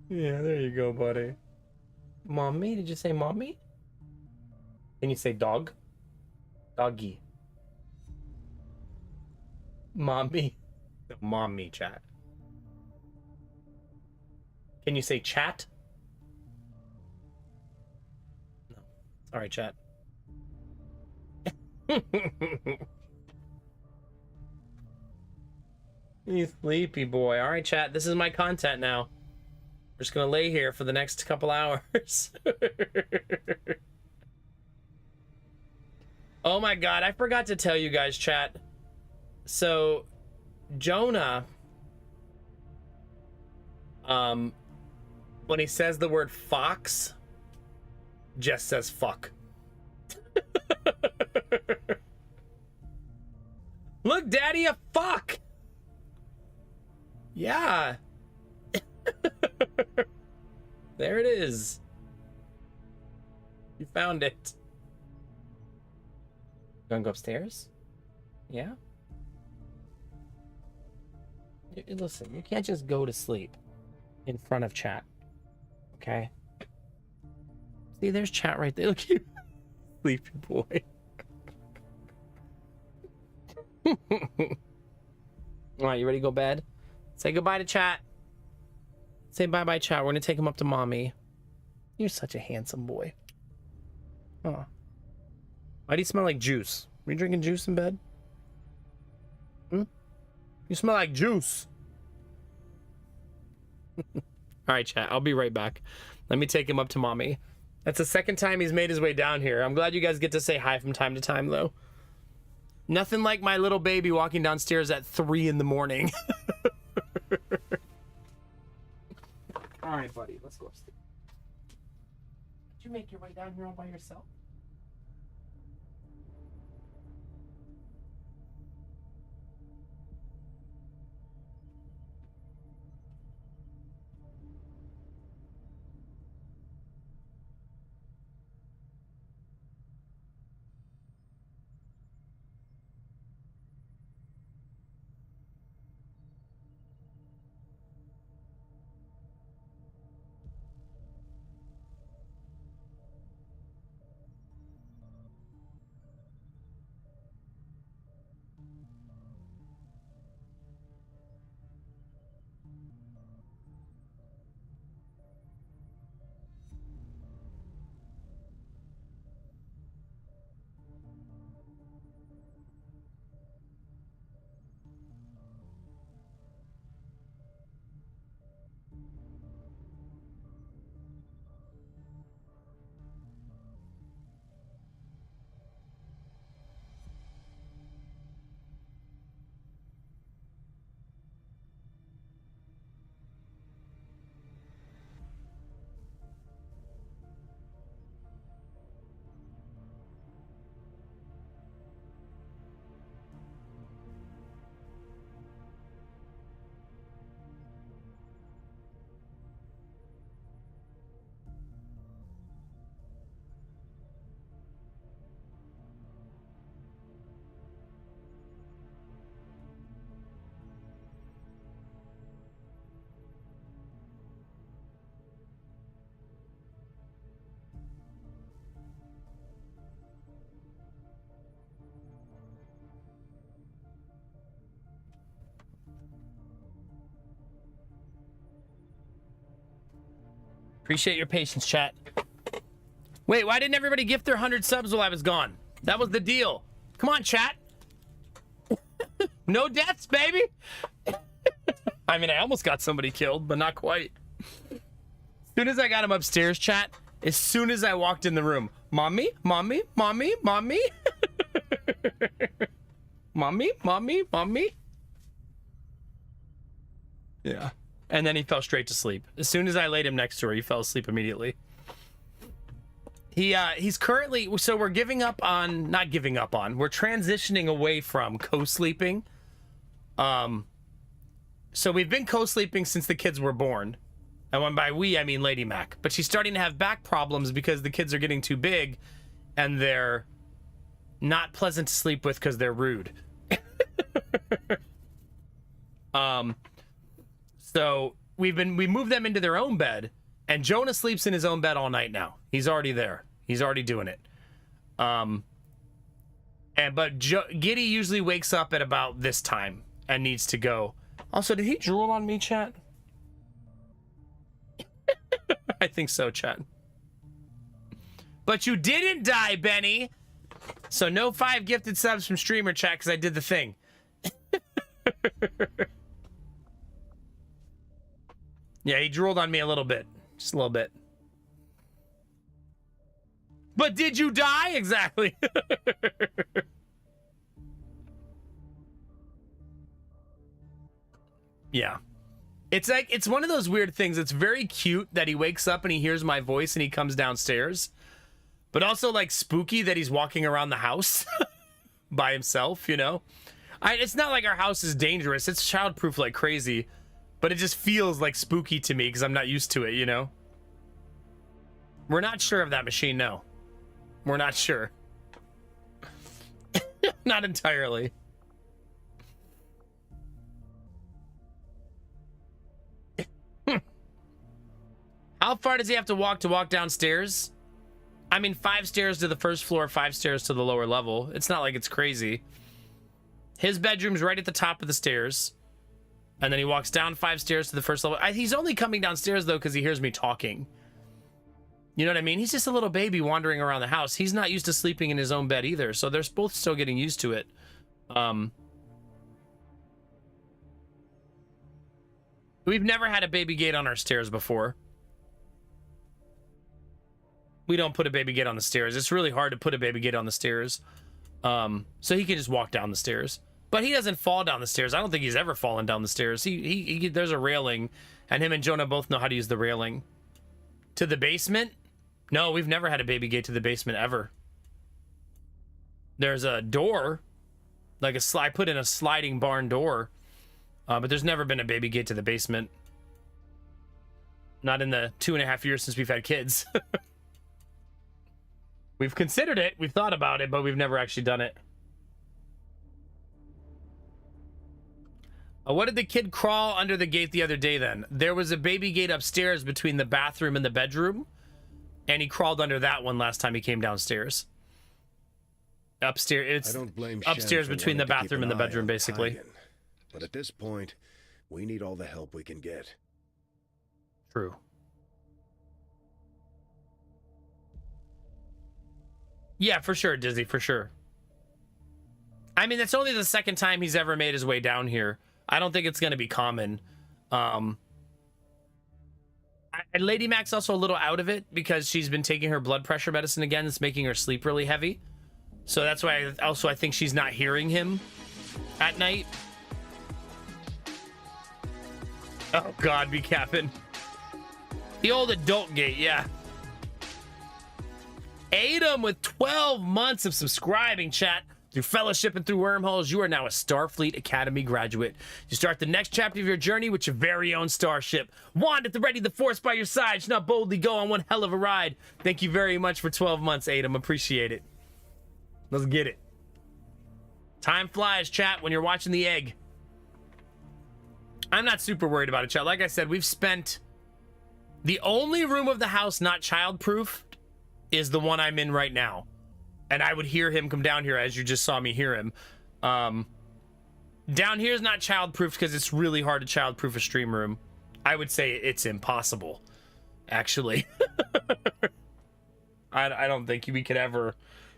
Yeah, there you go, buddy. Mommy? Did you say mommy? Can you say dog? Doggy. Mommy. No, mommy, chat. Can you say chat? No. Sorry, chat. You sleepy boy. All right, chat. This is my content now. We're just gonna lay here for the next couple hours. Oh my god, I forgot to tell you guys, chat. So, Jonah, when he says the word fox, just says fuck. Look, Daddy, a fuck. Yeah. There it is. You found it. Gonna go upstairs? Yeah? Listen, you can't just go to sleep in front of chat. Okay? See, there's chat right there. Look at you. Sleepy boy. Alright, you ready to go bed? Say goodbye to chat. Say bye-bye, chat. We're gonna take him up to mommy. You're such a handsome boy. Oh. Why do you smell like juice? Were you drinking juice in bed? Hmm? You smell like juice. Alright, chat. I'll be right back. Let me take him up to mommy. That's the second time he's made his way down here. I'm glad you guys get to say hi from time to time, though. Nothing like my little baby walking downstairs at 3 in the morning. All right, buddy, let's go upstairs. Did you make your way down here all by yourself? Appreciate your patience, chat. Wait, why didn't everybody gift their 100 subs while I was gone? That was the deal. Come on, chat. No deaths, baby. I mean, I almost got somebody killed, but not quite. As soon as I got him upstairs, chat, as soon as I walked in the room, mommy, mommy, mommy, mommy. Mommy, mommy, mommy. Yeah. And then he fell straight to sleep. As soon as I laid him next to her, he fell asleep immediately. He's currently, so we're giving up on, not giving up on, we're transitioning away from co-sleeping. So we've been co-sleeping since the kids were born. And when by we, I mean Lady Mac. But she's starting to have back problems because the kids are getting too big and they're not pleasant to sleep with because they're rude. So we moved them into their own bed, and Jonah sleeps in his own bed all night now. He's already there. He's already doing it. But Giddy usually wakes up at about this time and needs to go. Also, did he drool on me, chat? I think so, chat. But you didn't die, Benny. So no 5 gifted subs from streamer chat because I did the thing. Yeah, he drooled on me a little bit. Just a little bit. But did you die? Exactly. Yeah. It's like, it's one of those weird things. It's very cute that he wakes up and he hears my voice and he comes downstairs. But also like spooky that he's walking around the house by himself, you know? It's not like our house is dangerous. It's childproof like crazy. But it just feels like spooky to me because I'm not used to it, you know? We're not sure of that machine, no. We're not sure. Not entirely. How far does he have to walk downstairs? I mean, 5 stairs to the first floor, 5 stairs to the lower level. It's not like it's crazy. His bedroom's right at the top of the stairs. And then he walks down 5 stairs to the first level. He's only coming downstairs, though, because he hears me talking. You know what I mean? He's just a little baby wandering around the house. He's not used to sleeping in his own bed either, so they're both still getting used to it. We've never had a baby gate on our stairs before. We don't put a baby gate on the stairs. It's really hard to put a baby gate on the stairs. So he can just walk down the stairs. But he doesn't fall down the stairs. I don't think he's ever fallen down the stairs. There's a railing, and him and Jonah both know how to use the railing. To the basement? No, we've never had a baby gate to the basement ever. There's a door, like I put in a sliding barn door, but there's never been a baby gate to the basement. Not in the 2.5 years since we've had kids. We've considered it, we've thought about it, but we've never actually done it. What did the kid crawl under the gate the other day then? There was a baby gate upstairs between the bathroom and the bedroom, and he crawled under that one last time he came downstairs. Upstairs, it's upstairs between the bathroom and the bedroom, basically. But at this point, we need all the help we can get. True. Yeah, for sure, Dizzy, for sure. I mean, that's only the second time he's ever made his way down here. I don't think it's going to be common. And Lady Mac's also a little out of it because she's been taking her blood pressure medicine again. It's making her sleep really heavy. So that's why I think she's not hearing him at night. Oh, God, be capping. The old adult gate, yeah. Adam with 12 months of subscribing, chat. Through fellowship and through wormholes, you are now a Starfleet Academy graduate. You start the next chapter of your journey with your very own starship. Wand at the ready, the force by your side. You now boldly go on one hell of a ride. Thank you very much for 12 months, Adam. Appreciate it. Let's get it. Time flies, chat, when you're watching the egg. I'm not super worried about it, chat. Like I said, we've spent... The only room of the house not childproof is the one I'm in right now. And I would hear him come down here as you just saw me hear him. Down here is not childproof because it's really hard to childproof a stream room. I would say it's impossible, actually. I don't think we could ever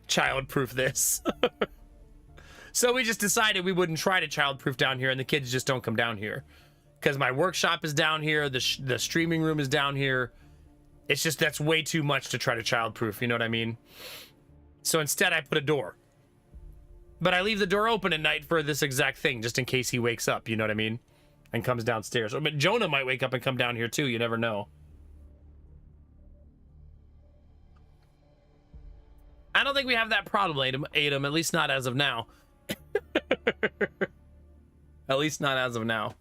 childproof this. So we just decided we wouldn't try to childproof down here, and the kids just don't come down here. Because my workshop is down here, the streaming room is down here. It's just, that's way too much to try to childproof, you know what I mean? So instead, I put a door. But I leave the door open at night for this exact thing, just in case he wakes up, you know what I mean? and comes downstairs. But Jonah might wake up and come down here too. You never know. I don't think we have that problem, Adam, at least not as of now. At least not as of now.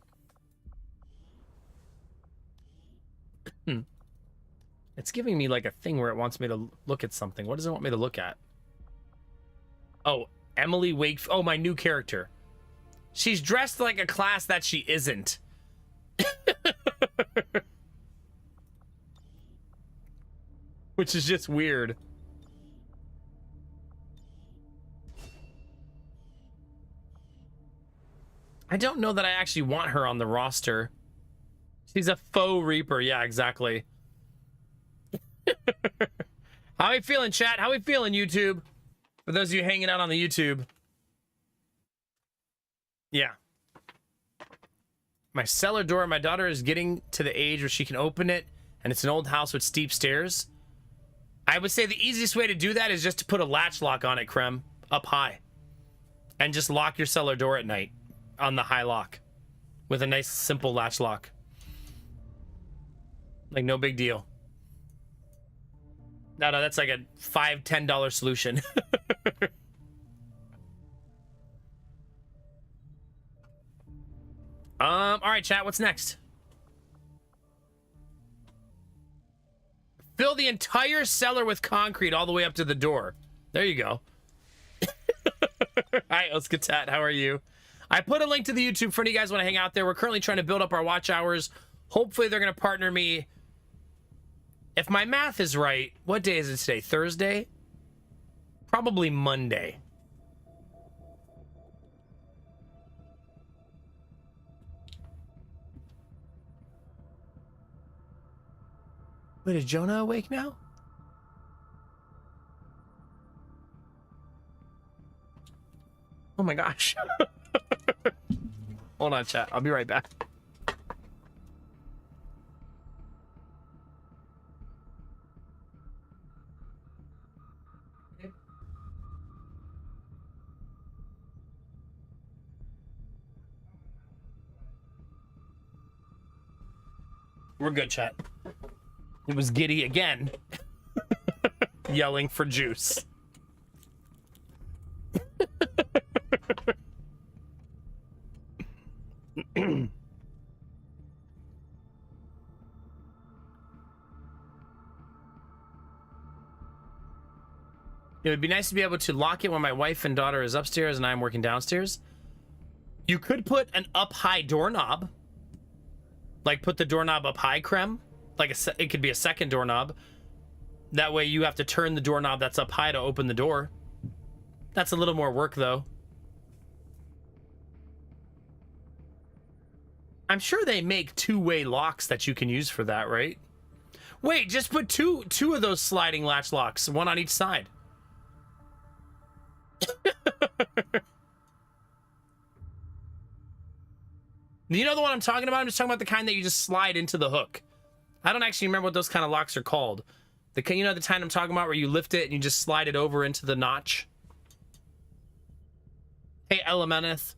It's giving me like a thing where it wants me to look at something. What does it want me to look at? Oh, Emily Wakefield. Oh, my new character. She's dressed like a class that she isn't. Which is just weird. I don't know that I actually want her on the roster. She's a faux Reaper. Yeah, exactly. How we feeling, chat? How we feeling, YouTube? For those of you hanging out on the YouTube. Yeah. My cellar door. My daughter is getting to the age where she can open it, and it's an old house with steep stairs. I would say the easiest way to do that is just to put a latch lock on it, Krem, up high. And just lock your cellar door at night on the high lock with a nice, simple latch lock. Like, no big deal. No, that's like a $5, $10 solution. All right, chat, what's next? Fill the entire cellar with concrete all the way up to the door. There you go. Hi, Oskatat, how are you? I put a link to the YouTube for any of you guys want to hang out there. We're currently trying to build up our watch hours. Hopefully they're going to partner me. If my math is right, what day is it today? Thursday? Probably Monday. Wait, is Jonah awake now? Oh my gosh. Hold on, chat. I'll be right back. We're good, chat. It was Giddy again. Yelling for juice. It would be nice to be able to lock it when my wife and daughter is upstairs and I'm working downstairs. You could put an up high doorknob. Like put the doorknob up high, Krem. Like it could be a second doorknob. That way you have to turn the doorknob that's up high to open the door. That's a little more work though. I'm sure they make two-way locks that you can use for that, right? Wait, just put two of those sliding latch locks, one on each side. You know the one I'm talking about? I'm just talking about the kind that you just slide into the hook. I don't actually remember what those kind of locks are called. You know the kind I'm talking about where you lift it and you just slide it over into the notch? Hey, Emelenith.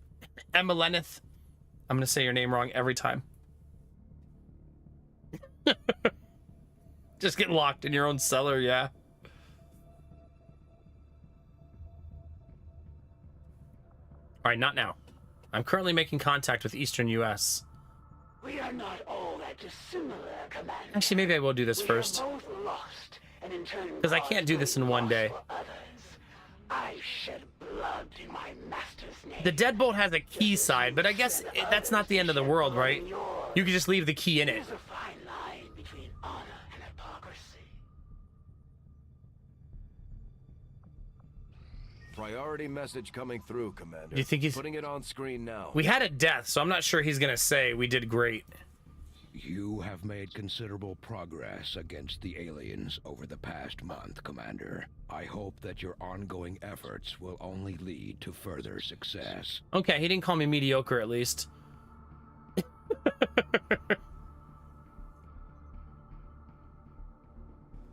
I'm going to say your name wrong every time. Just get locked in your own cellar, yeah. All right, not now. I'm currently making contact with Eastern U.S. We are not all that dissimilar, Commander. Actually, maybe I will do this first. Because I can't do this in one day. I shed blood in my master's name. The deadbolt has a key side, but I guess that's not the end of the world, right? You could just leave the key in it. There's a fine line between honor and hypocrisy. Priority message coming through, Commander. You think he's putting it on screen now? We had a death, so I'm not sure he's gonna say we did great. You have made considerable progress against the aliens over the past month, Commander. I hope that your ongoing efforts will only lead to further success. Okay, he didn't call me mediocre, at least.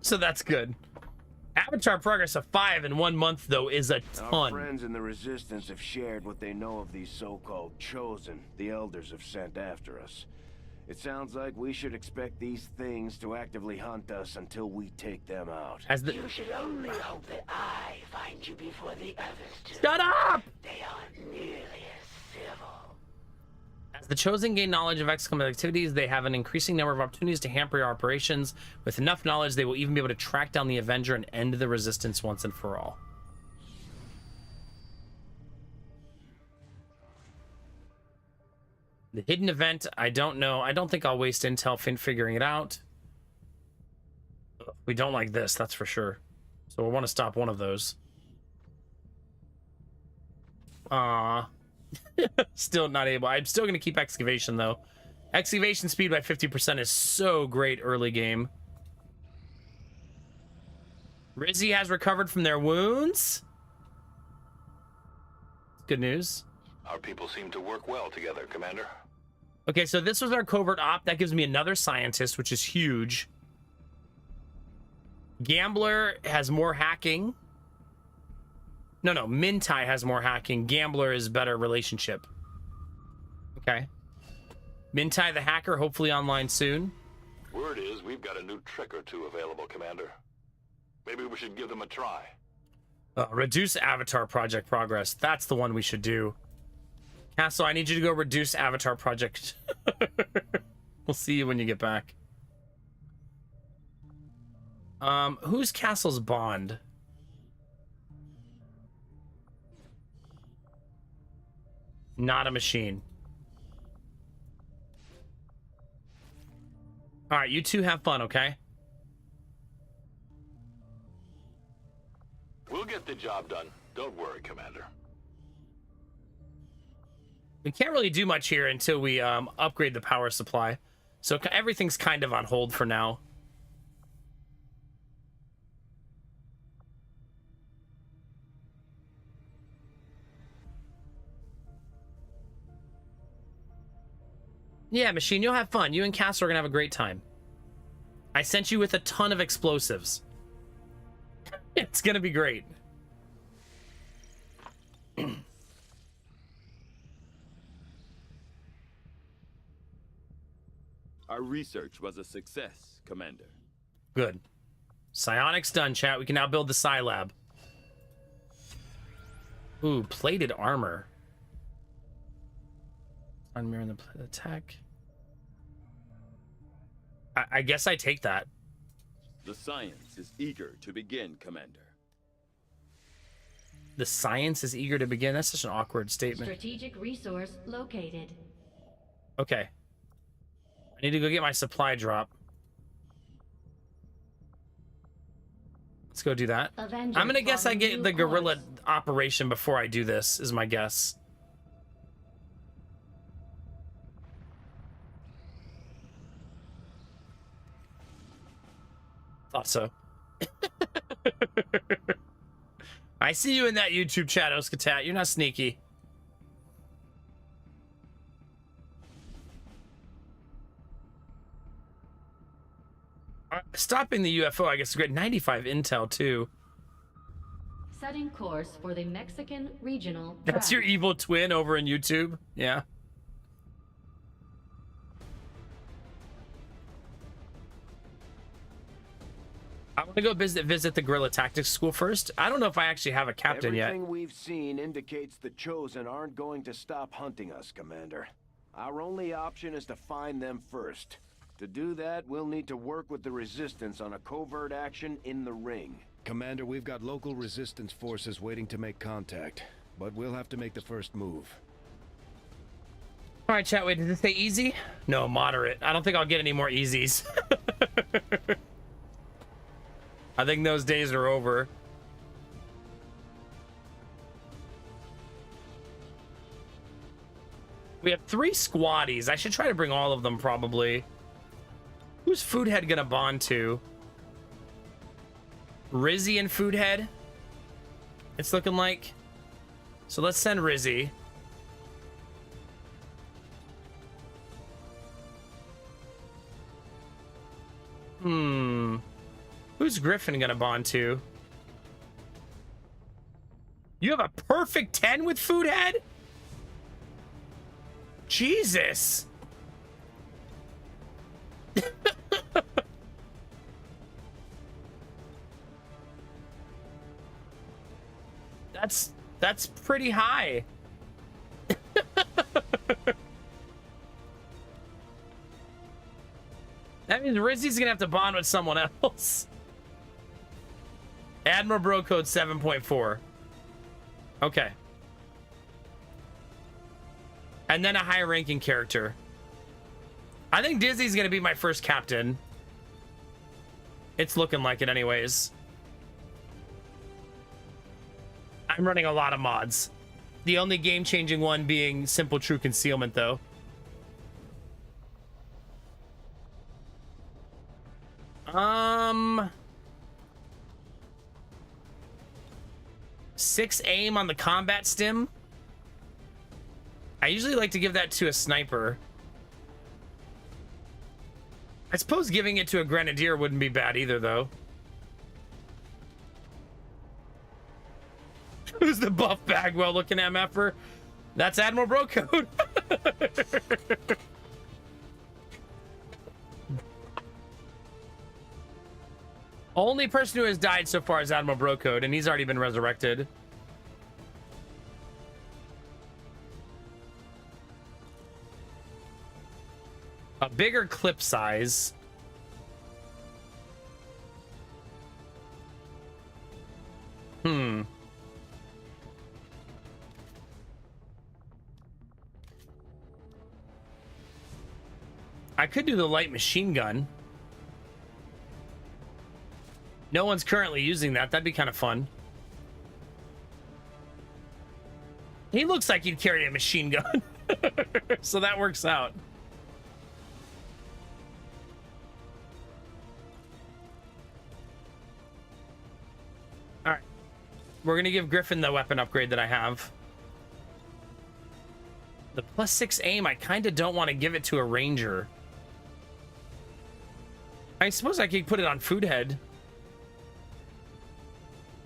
So that's good. Avatar progress of 5 in 1 month, though, is a Our ton. friends in the Resistance have shared what they know of these so-called Chosen the Elders have sent after us. It sounds like we should expect these things to actively hunt us until we take them out. You should only hope that I find you before the others do. Shut up! They aren't nearly as civil. As the Chosen gain knowledge of XCOM activities, they have an increasing number of opportunities to hamper your operations. With enough knowledge, they will even be able to track down the Avenger and end the Resistance once and for all. The hidden event, I don't know. I don't think I'll waste intel figuring it out. We don't like this, that's for sure. So we'll want to stop one of those. Still not able. I'm still going to keep excavation, though. Excavation speed by 50% is so great early game. Rizzy has recovered from their wounds. Good news. Our people seem to work well together, Commander. Okay, so this was our covert op. That gives me another scientist, which is huge. Gambler has more hacking. No, Mintai has more hacking. Gambler is better relationship. Okay. Mintai the hacker, hopefully online soon. Word is we've got a new trick or two available, Commander. Maybe we should give them a try. Reduce Avatar project progress. That's the one we should do. Castle, I need you to go reduce Avatar project. We'll see you when you get back. Who's Castle's bond? Not a machine. All right, you two have fun, okay? We'll get the job done. Don't worry, Commander. We can't really do much here until we upgrade the power supply. So everything's kind of on hold for now. Yeah, Machine, you'll have fun. You and Cass are gonna have a great time. I sent you with a ton of explosives. It's gonna be great. Our research was a success, Commander. Good. Psionics done, chat. We can now build the Psi Lab. Ooh, plated armor. On mirror in the attack. I guess I take that. The science is eager to begin, Commander. The science is eager to begin? That's such an awkward statement. Strategic resource located. Okay. I need to go get my supply drop. Let's go do that. Avenger I'm gonna guess I get the guerrilla course. operation before I do this, is my guess. Thought so. I see you in that YouTube chat, Oskatat. You're not sneaky. Stopping the UFO, I guess, is great. 95 intel, too. Setting course for the Mexican regional. That's your evil twin over in YouTube? Yeah. I want to go visit the guerrilla tactics school first. I don't know if I actually have a captain yet. Everything we've seen indicates the Chosen aren't going to stop hunting us, Commander. Our only option is to find them first. To do that, we'll need to work with the Resistance on a covert action in the ring. Commander, we've got local Resistance forces waiting to make contact, but we'll have to make the first move. All right, chat. Wait, did it say easy? No, moderate. I don't think I'll get any more easies. I think those days are over. We have 3 squaddies. I should try to bring all of them, probably. Who's Foodhead gonna bond to? Rizzy and Foodhead? It's looking like. So let's send Rizzy. Who's Griffin gonna bond to? You have a perfect 10 with food head? Jesus. That's pretty high. That means Rizzy's gonna have to bond with someone else. Admiral Bro Code 7.4. Okay. And then a high ranking character. I think Dizzy's gonna be my first captain. It's looking like it anyways. I'm running a lot of mods. The only game-changing one being Simple True Concealment, though. Six aim on the combat stim. I usually like to give that to a sniper. I suppose giving it to a grenadier wouldn't be bad either, though. Who's the buff Bagwell looking MFer? That's Admiral Bro Code. Only person who has died so far is Admiral Bro Code, and he's already been resurrected. A bigger clip size. I could do the light machine gun. No one's currently using that. That'd be kind of fun. He looks like he'd carry a machine gun. So that works out. All right. We're going to give Griffin the weapon upgrade that I have. The +6 aim, I kind of don't want to give it to a ranger. I suppose I could put it on food head.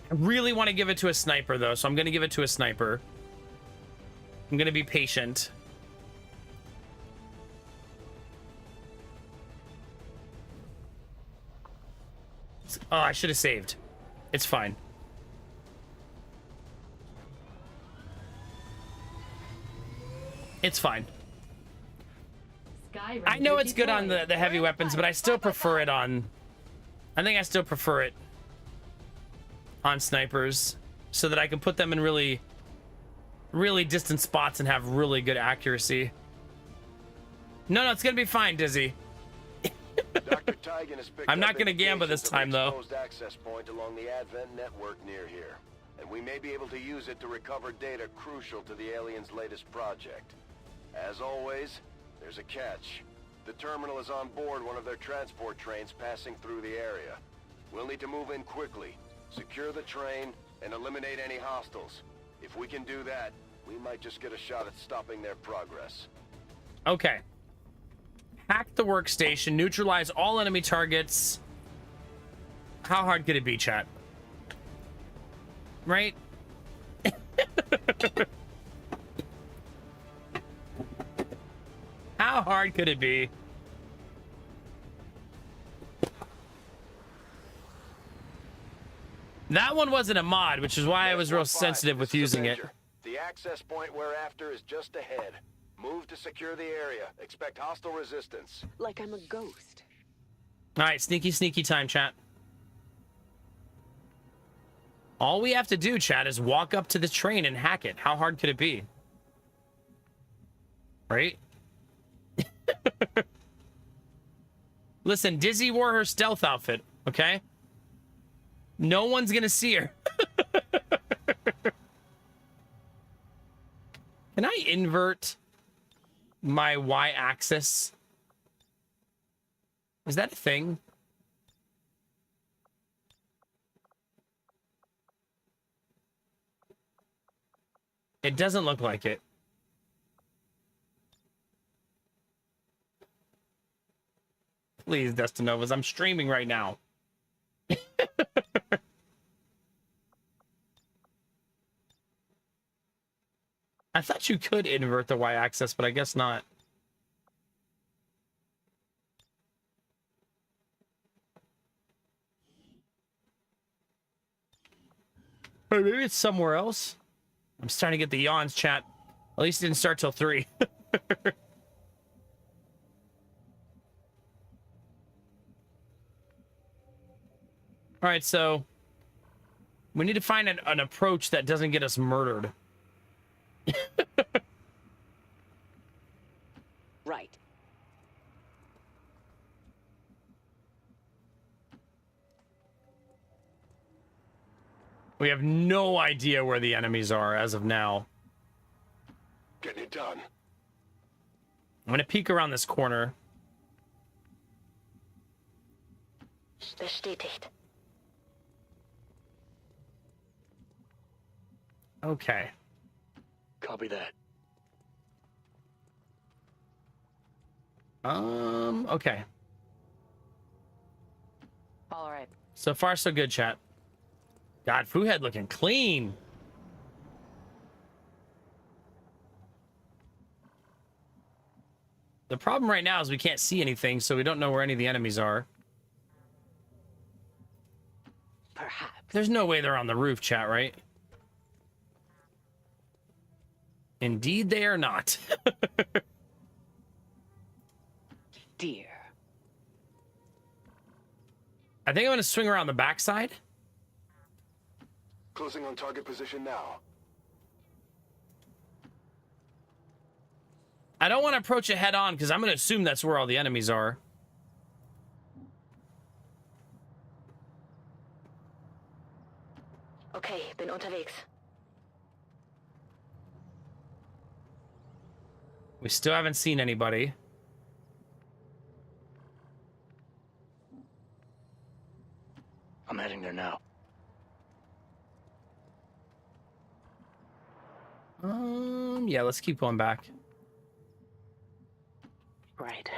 I really want to give it to a sniper, though, so I'm going to give it to a sniper. I'm going to be patient. Oh, I should have saved. It's fine. It's fine. I know it's good on the heavy weapons, but I still prefer it on... I think I still prefer it on snipers so that I can put them in really, really distant spots and have really good accuracy. No, it's going to be fine, Dizzy. Dr. Tygan has picked I'm not up going to gamble this indications of time, an though. exposed access point along the Advent network near here, and we may be able to use it to recover data crucial to the aliens' latest project. As always, there's a catch. The terminal is on board one of their transport trains passing through the area. We'll need to move in quickly, secure the train, and eliminate any hostiles. If we can do that, we might just get a shot at stopping their progress. Okay. Hack the workstation, neutralize all enemy targets. How hard could it be, chat? Right? How hard could it be? That one wasn't a mod, which is why I was real sensitive with using it. The access point we're after is just ahead. Move to secure the area. Expect hostile resistance. Like I'm a ghost. All right, sneaky time, chat. All we have to do, chat, is walk up to the train and hack it. How hard could it be? Right? Listen, Dizzy wore her stealth outfit, okay? No one's gonna see her. Can I invert my y-axis? Is that a thing? It doesn't look like it. Please, Destinovas, I'm streaming right now. I thought you could invert the y-axis, but I guess not. Or maybe it's somewhere else. I'm starting to get the yawns, chat. At least it didn't start till 3. All right, so we need to find an approach that doesn't get us murdered. Right. We have no idea where the enemies are as of now. Getting it done. I'm gonna peek around this corner. Bestätigt. Okay. Copy that. Okay. All right. So far, so good, chat. God, Fuhead looking clean. The problem right now is we can't see anything, so we don't know where any of the enemies are. Perhaps. There's no way they're on the roof, chat, right? Indeed, they are not. Dear. I think I'm going to swing around the backside. Closing on target position now. I don't want to approach it head on because I'm going to assume that's where all the enemies are. Okay, bin unterwegs. We still haven't seen anybody. I'm heading there now. Yeah, let's keep going back. Right.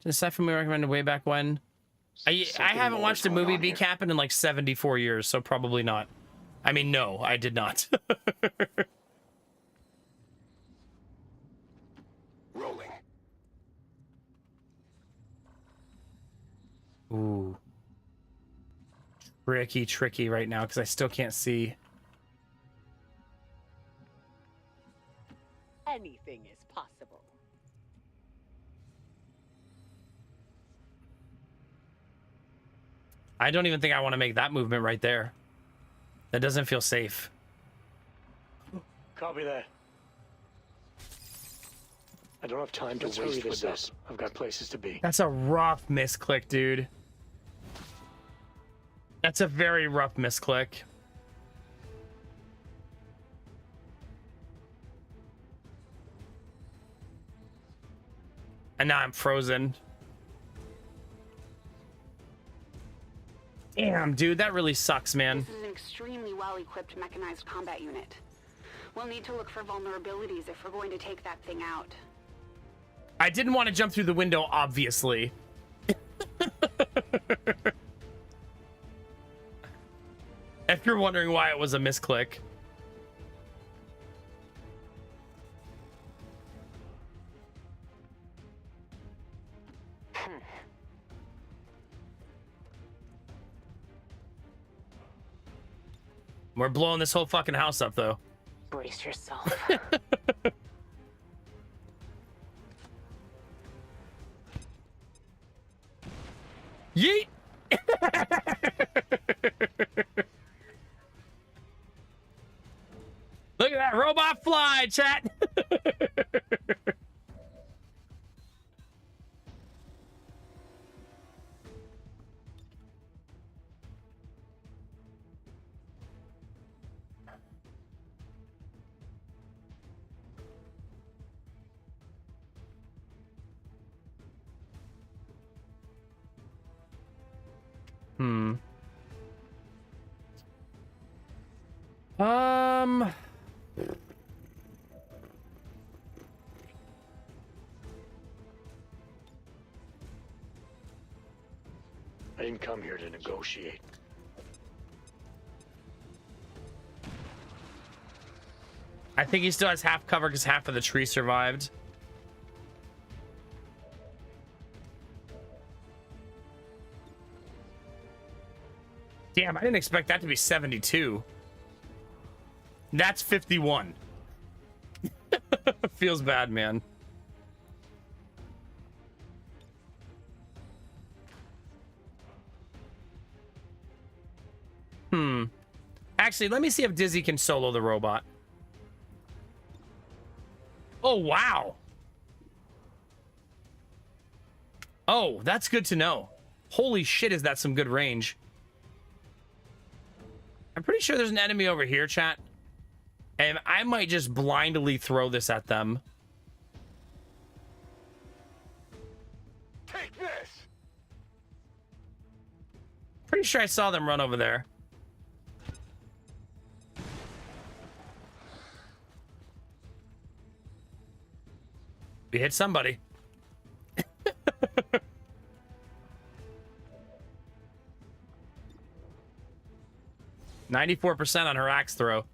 Aside from me recommended way back when. I haven't watched a movie be capping in like 74 years, so probably not. I mean, no, I did not. Rolling. Ooh. Tricky right now because I still can't see. Anything is possible. I don't even think I want to make that movement right there. That doesn't feel safe. Copy that. I don't have time to waste with this. I've got places to be. That's a rough misclick, dude. That's a very rough misclick. And now I'm frozen. Damn, dude, that really sucks, man. This is an extremely well-equipped mechanized combat unit. We'll need to look for vulnerabilities if we're going to take that thing out. I didn't want to jump through the window, obviously. If you're wondering why it was a misclick. We're blowing this whole fucking house up, though. Brace yourself. Yeet! Look at that robot fly, chat! I didn't come here to negotiate. I think he still has half cover because half of the tree survived. Damn, I didn't expect that to be 72. That's 51. Feels bad, man. Actually, let me see if Dizzy can solo the robot. Oh, wow. Oh, that's good to know. Holy shit, is that some good range. I'm pretty sure there's an enemy over here, chat. And I might just blindly throw this at them. Take this. Pretty sure I saw them run over there. We hit somebody. 94% on her axe throw.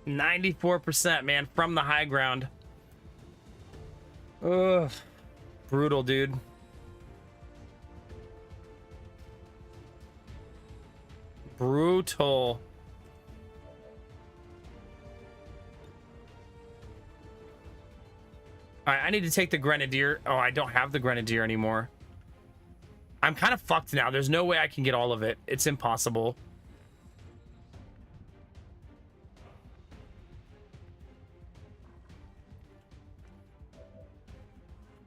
%, man, from the high ground. Ugh. Brutal, dude. Brutal. All right, I need to take the Grenadier. Oh, I don't have the Grenadier anymore. I'm kind of fucked now. There's no way I can get all of it. It's impossible.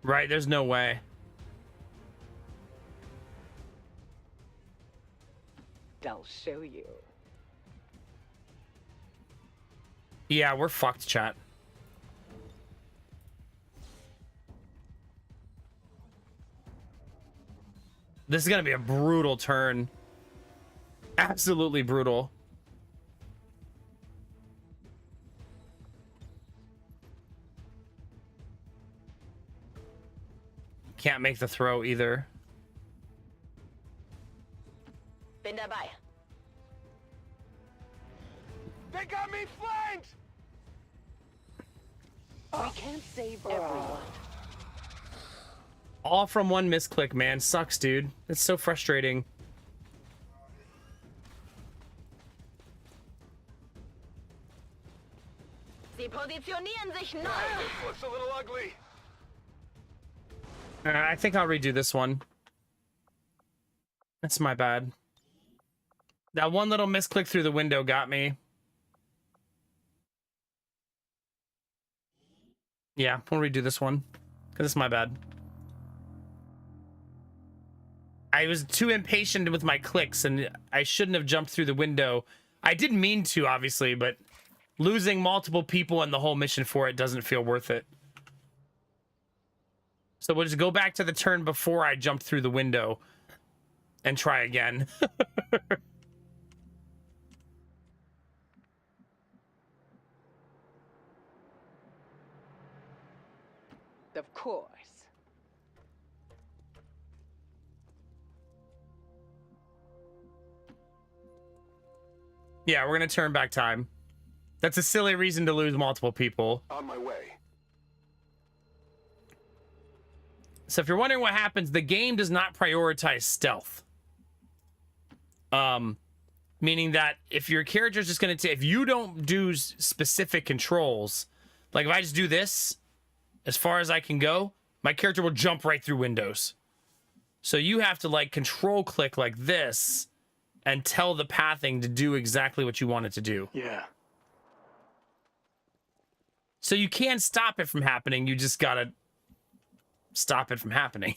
Right, there's no way. I'll show you. Yeah, we're fucked, chat. This is gonna be a brutal turn. Absolutely brutal. Can't make the throw either. Bin dabei. They got me flanked! We can't save everyone. All from one misclick, man. Sucks, dude. It's so frustrating. Sie positionieren sich neu. This looks a little ugly. I think I'll redo this one. That's my bad. That one little misclick through the window got me. Yeah, we'll redo this one. Because it's my bad. I was too impatient with my clicks, and I shouldn't have jumped through the window. I didn't mean to, obviously, but losing multiple people and the whole mission for it doesn't feel worth it. So we'll just go back to the turn before I jumped through the window and try again. Of course. Yeah, we're gonna turn back time. That's a silly reason to lose multiple people. On my way. So if you're wondering what happens, the game does not prioritize stealth. Meaning that if your character's just gonna if you don't do specific controls, like if I just do this, as far as I can go, my character will jump right through windows. So you have to like control click like this and tell the pathing to do exactly what you want it to do. Yeah. So you can stop it from happening. You just gotta stop it from happening.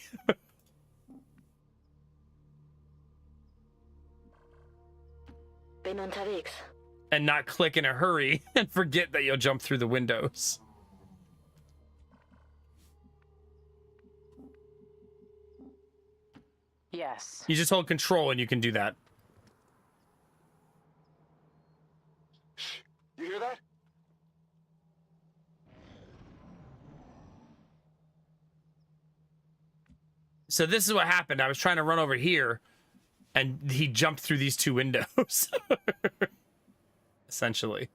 Bin unterwegs. And not click in a hurry and forget that you'll jump through the windows. Yes. You just hold control and you can do that. You hear that? So this is what happened. I was trying to run over here And he jumped through these two windows. Essentially.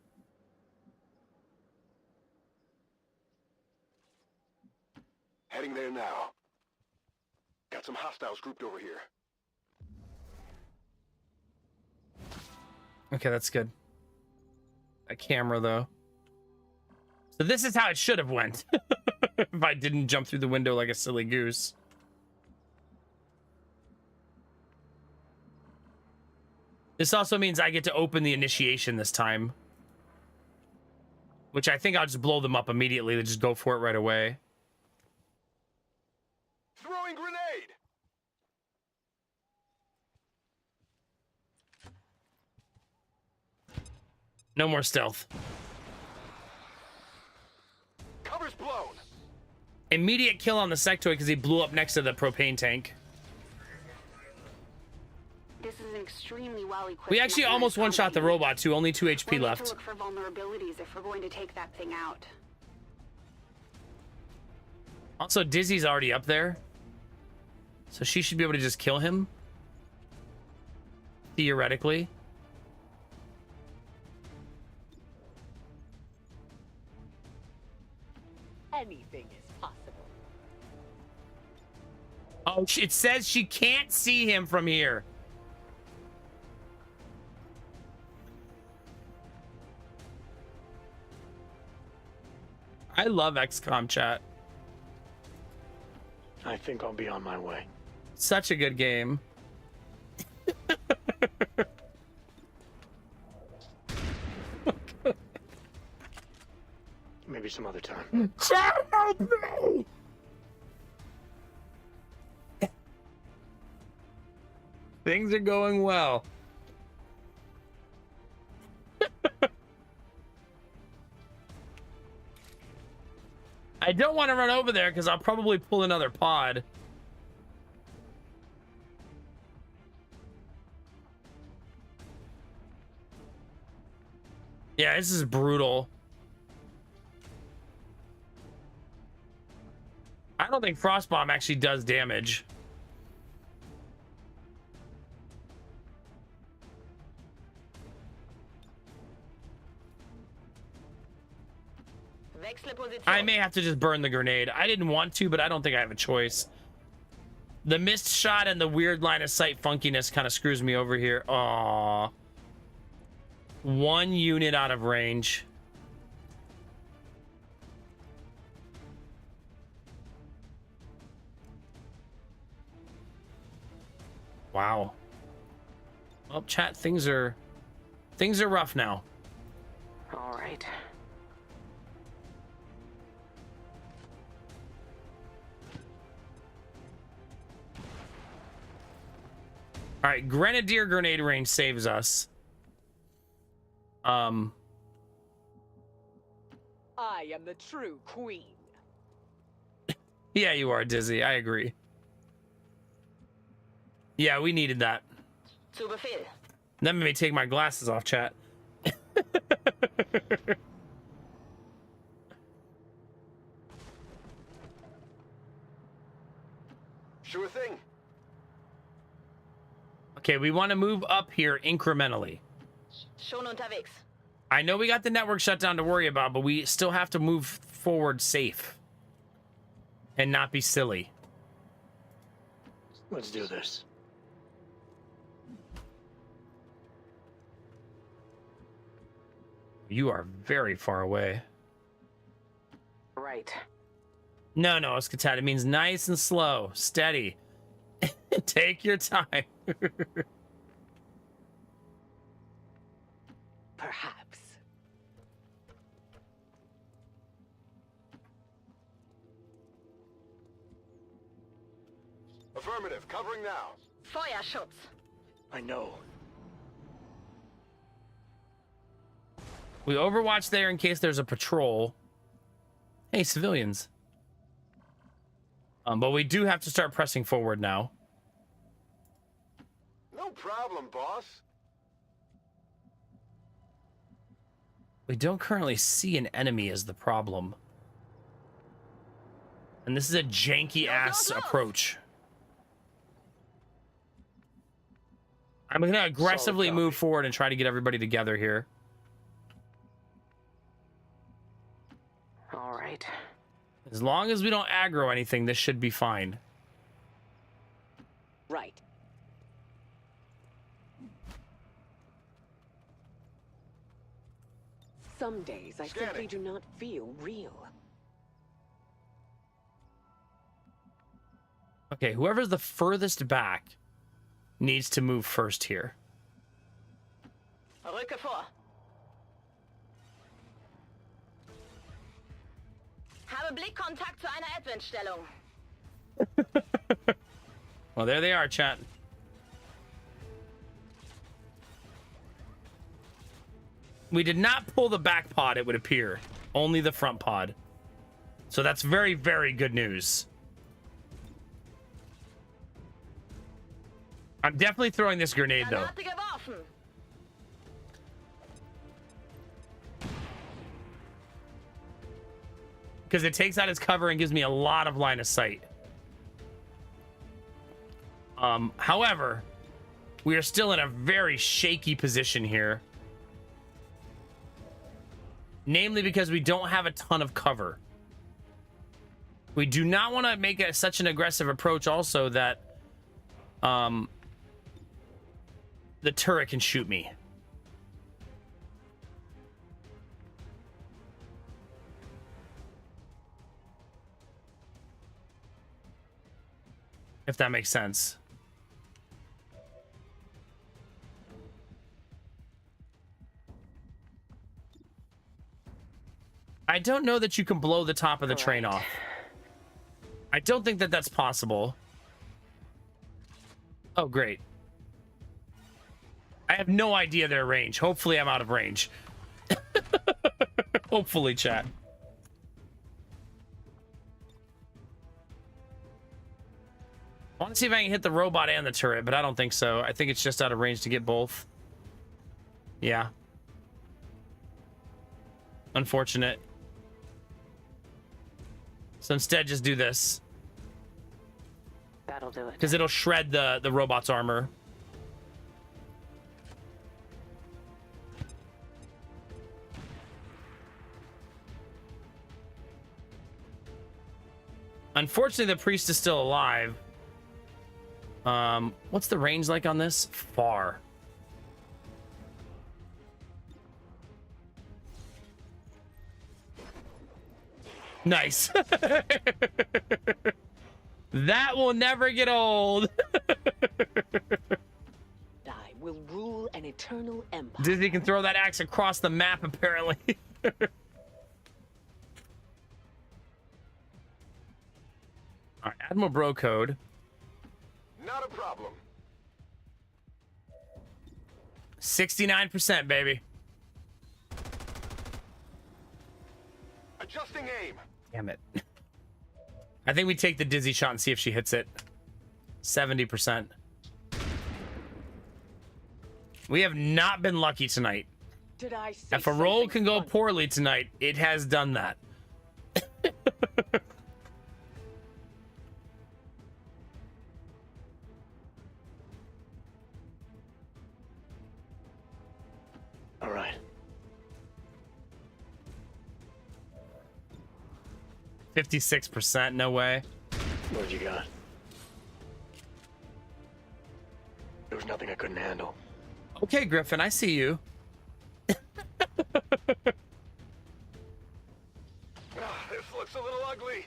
Heading there now. Got some hostiles grouped over here. Okay, that's good. That camera, though. So this is how it should have went. If I didn't jump through the window like a silly goose. This also means I get to open the initiation this time. Which I think I'll just blow them up immediately. They just go for it right away. Throwing grenade! No more stealth. Cover's blown. Immediate kill on the sectoid because he blew up next to the propane tank. This is an extremely well-equipped. We actually almost one-shot the robot too. Only 2 HP We'll left. need to look for vulnerabilities if we're going to take that thing out. Also, Dizzy's already up there. So she should be able to just kill him. Theoretically. Anything is possible. Oh, it says she can't see him from here. I love XCOM chat. I think I'll be on my way. Such a good game. Maybe some other time. Help me! Things are going well. I don't want to run over there because I'll probably pull another pod. Yeah, this is brutal. I don't think Frostbomb actually does damage. I may have to just burn the grenade. I didn't want to, but I don't think I have a choice. The missed shot and the weird line of sight funkiness kind of screws me over here. Aww. 1 unit out of range. Wow. Well, chat, things are rough now. All right. All right, Grenadier grenade range saves us. I am the true queen. Yeah, you are, Dizzy. I agree. Yeah, we needed that. That made me take my glasses off, chat. Sure thing. Okay, we want to move up here incrementally. I know we got the network shutdown to worry about, but we still have to move forward safe. And not be silly. Let's do this. You are very far away. Right. No, Escatat. It means nice and slow. Steady. Take your time. Perhaps. Affirmative. Covering now. Fire shots. I know. We overwatch there in case there's a patrol. Hey, civilians. But we do have to start pressing forward now. No problem, boss. We don't currently see an enemy as the problem. And this is a janky-ass approach. I'm gonna aggressively move forward and try to get everybody together here. All right. As long as we don't aggro anything, this should be fine. Right. Some days I simply do not feel real. Okay, whoever's the furthest back needs to move first here. Rücke vor. Habe Blickkontakt zu einer Adventstellung. Well, there they are, chat. We did not pull the back pod, it would appear. Only the front pod. So that's very, very good news. I'm definitely throwing this grenade, though. Because it takes out its cover and gives me a lot of line of sight. However, we are still in a very shaky position here. Namely because we don't have a ton of cover. We do not want to make such an aggressive approach also that the turret can shoot me. If that makes sense. I don't know that you can blow the top of the train off. I don't think that that's possible. Oh, great. I have no idea their range. Hopefully I'm out of range. Hopefully, chat. I want to see if I can hit the robot and the turret, but I don't think so. I think it's just out of range to get both. Yeah. Unfortunate. So instead, just do this. That'll do it. Because it'll shred the robot's armor. Unfortunately, the priest is still alive. What's the range like on this? Far. Nice. That will never get old. I will rule an eternal empire. Disney can throw that axe across the map, apparently. All right, Admiral Bro code. Not a problem. 69%, baby. Adjusting aim. Damn it. I think we take the dizzy shot and see if she hits it. 70%. We have not been lucky tonight. Did I say If a roll something can go funny? poorly tonight, it has done that. All right. 56%, no way. What you got? There was nothing I couldn't handle. Okay, Griffin, I see you. This looks a little ugly.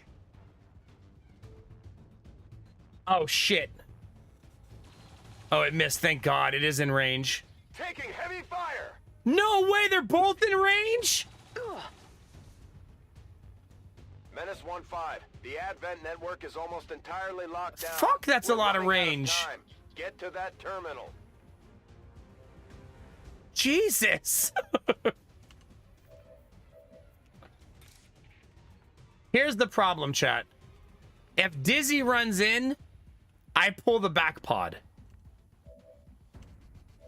Oh, shit. Oh, it missed. Thank God. It is in range. Taking heavy fire. No way. They're both in range? Menace 1-5. The Advent network is almost entirely locked down. Fuck, that's a lot of running out range. time. Get to that terminal. Jesus. Here's the problem, chat. If Dizzy runs in, I pull the back pod.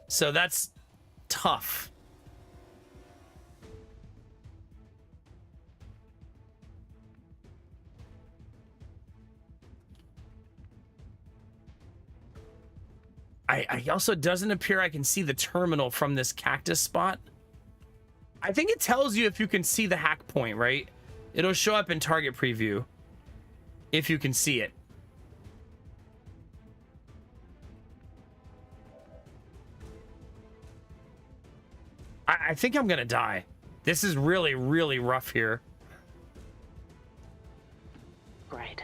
So that's tough. I also doesn't appear I can see the terminal from this cactus spot. I think it tells you if you can see the hack point, right? It'll show up in target preview if you can see it. I think I'm gonna die. This is really, really rough here. Great.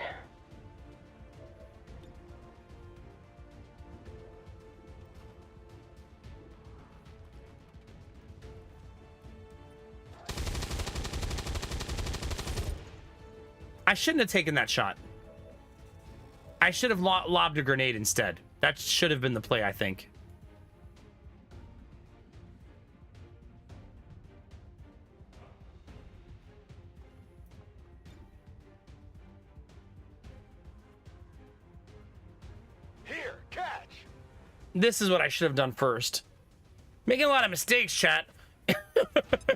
I shouldn't have taken that shot. I should have lobbed a grenade instead. That should have been the play, I think. Here, catch. This is what I should have done first. Making a lot of mistakes, chat.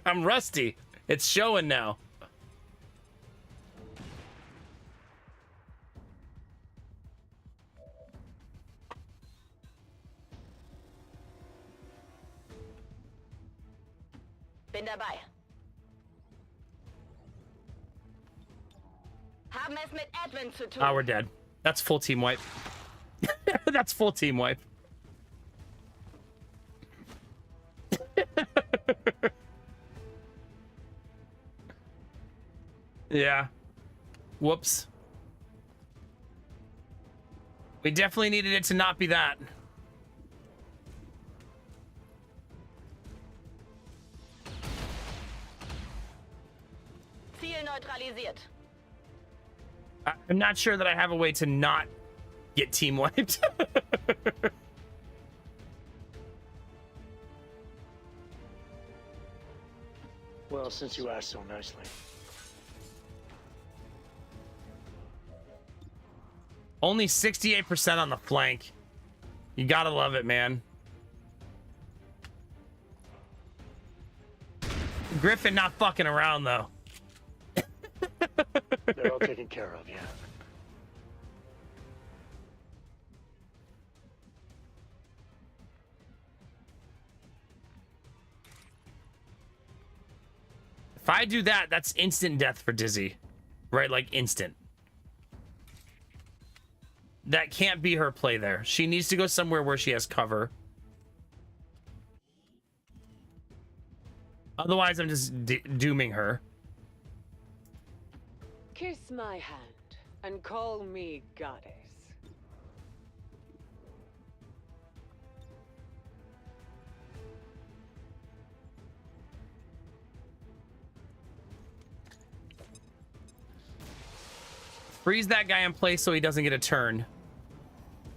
I'm rusty. It's showing now. Bin dabei. Haben es mit Edwin zu tun. Ah, we're dead. That's full team wipe. That's full team wipe. Yeah. Whoops. We definitely needed it to not be that. Ziel neutralisiert. I'm not sure that I have a way to not get team wiped. Well, since you asked so nicely. Only 68% on the flank. You gotta love it, man. Griffin not fucking around, though. They're all taken care of, yeah. If I do that, that's instant death for Dizzy. Right? Like, instant. That can't be her play there. She needs to go somewhere where she has cover. Otherwise, I'm just dooming her. Kiss my hand and call me goddess. Freeze that guy in place so he doesn't get a turn.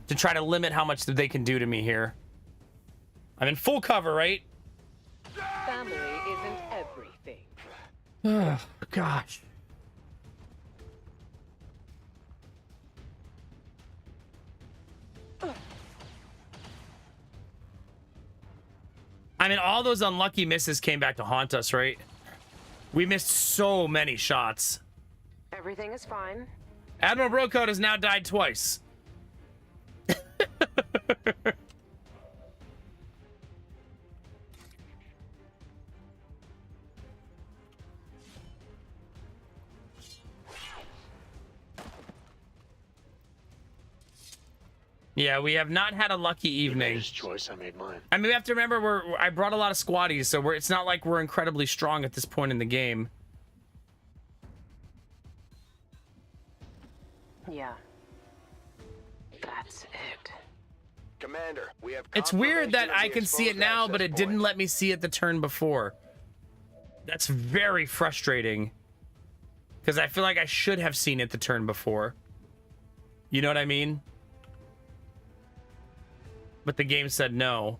To try to limit how much they can do to me here. I'm in full cover, right? Family isn't everything. Oh, gosh. I mean, all those unlucky misses came back to haunt us, right? We missed so many shots. Everything is fine. Admiral Brocoat has now died twice. Yeah, we have not had a lucky evening. He made his choice, I made mine. I mean, we have to remember I brought a lot of squaddies, so it's not like we're incredibly strong at this point in the game. Yeah. That's it. Commander, we have It's weird that confirmation of I the can see it exposed now, access but it point. didn't let me see it the turn before. That's very frustrating. Because I feel like I should have seen it the turn before. You know what I mean? But the game said no.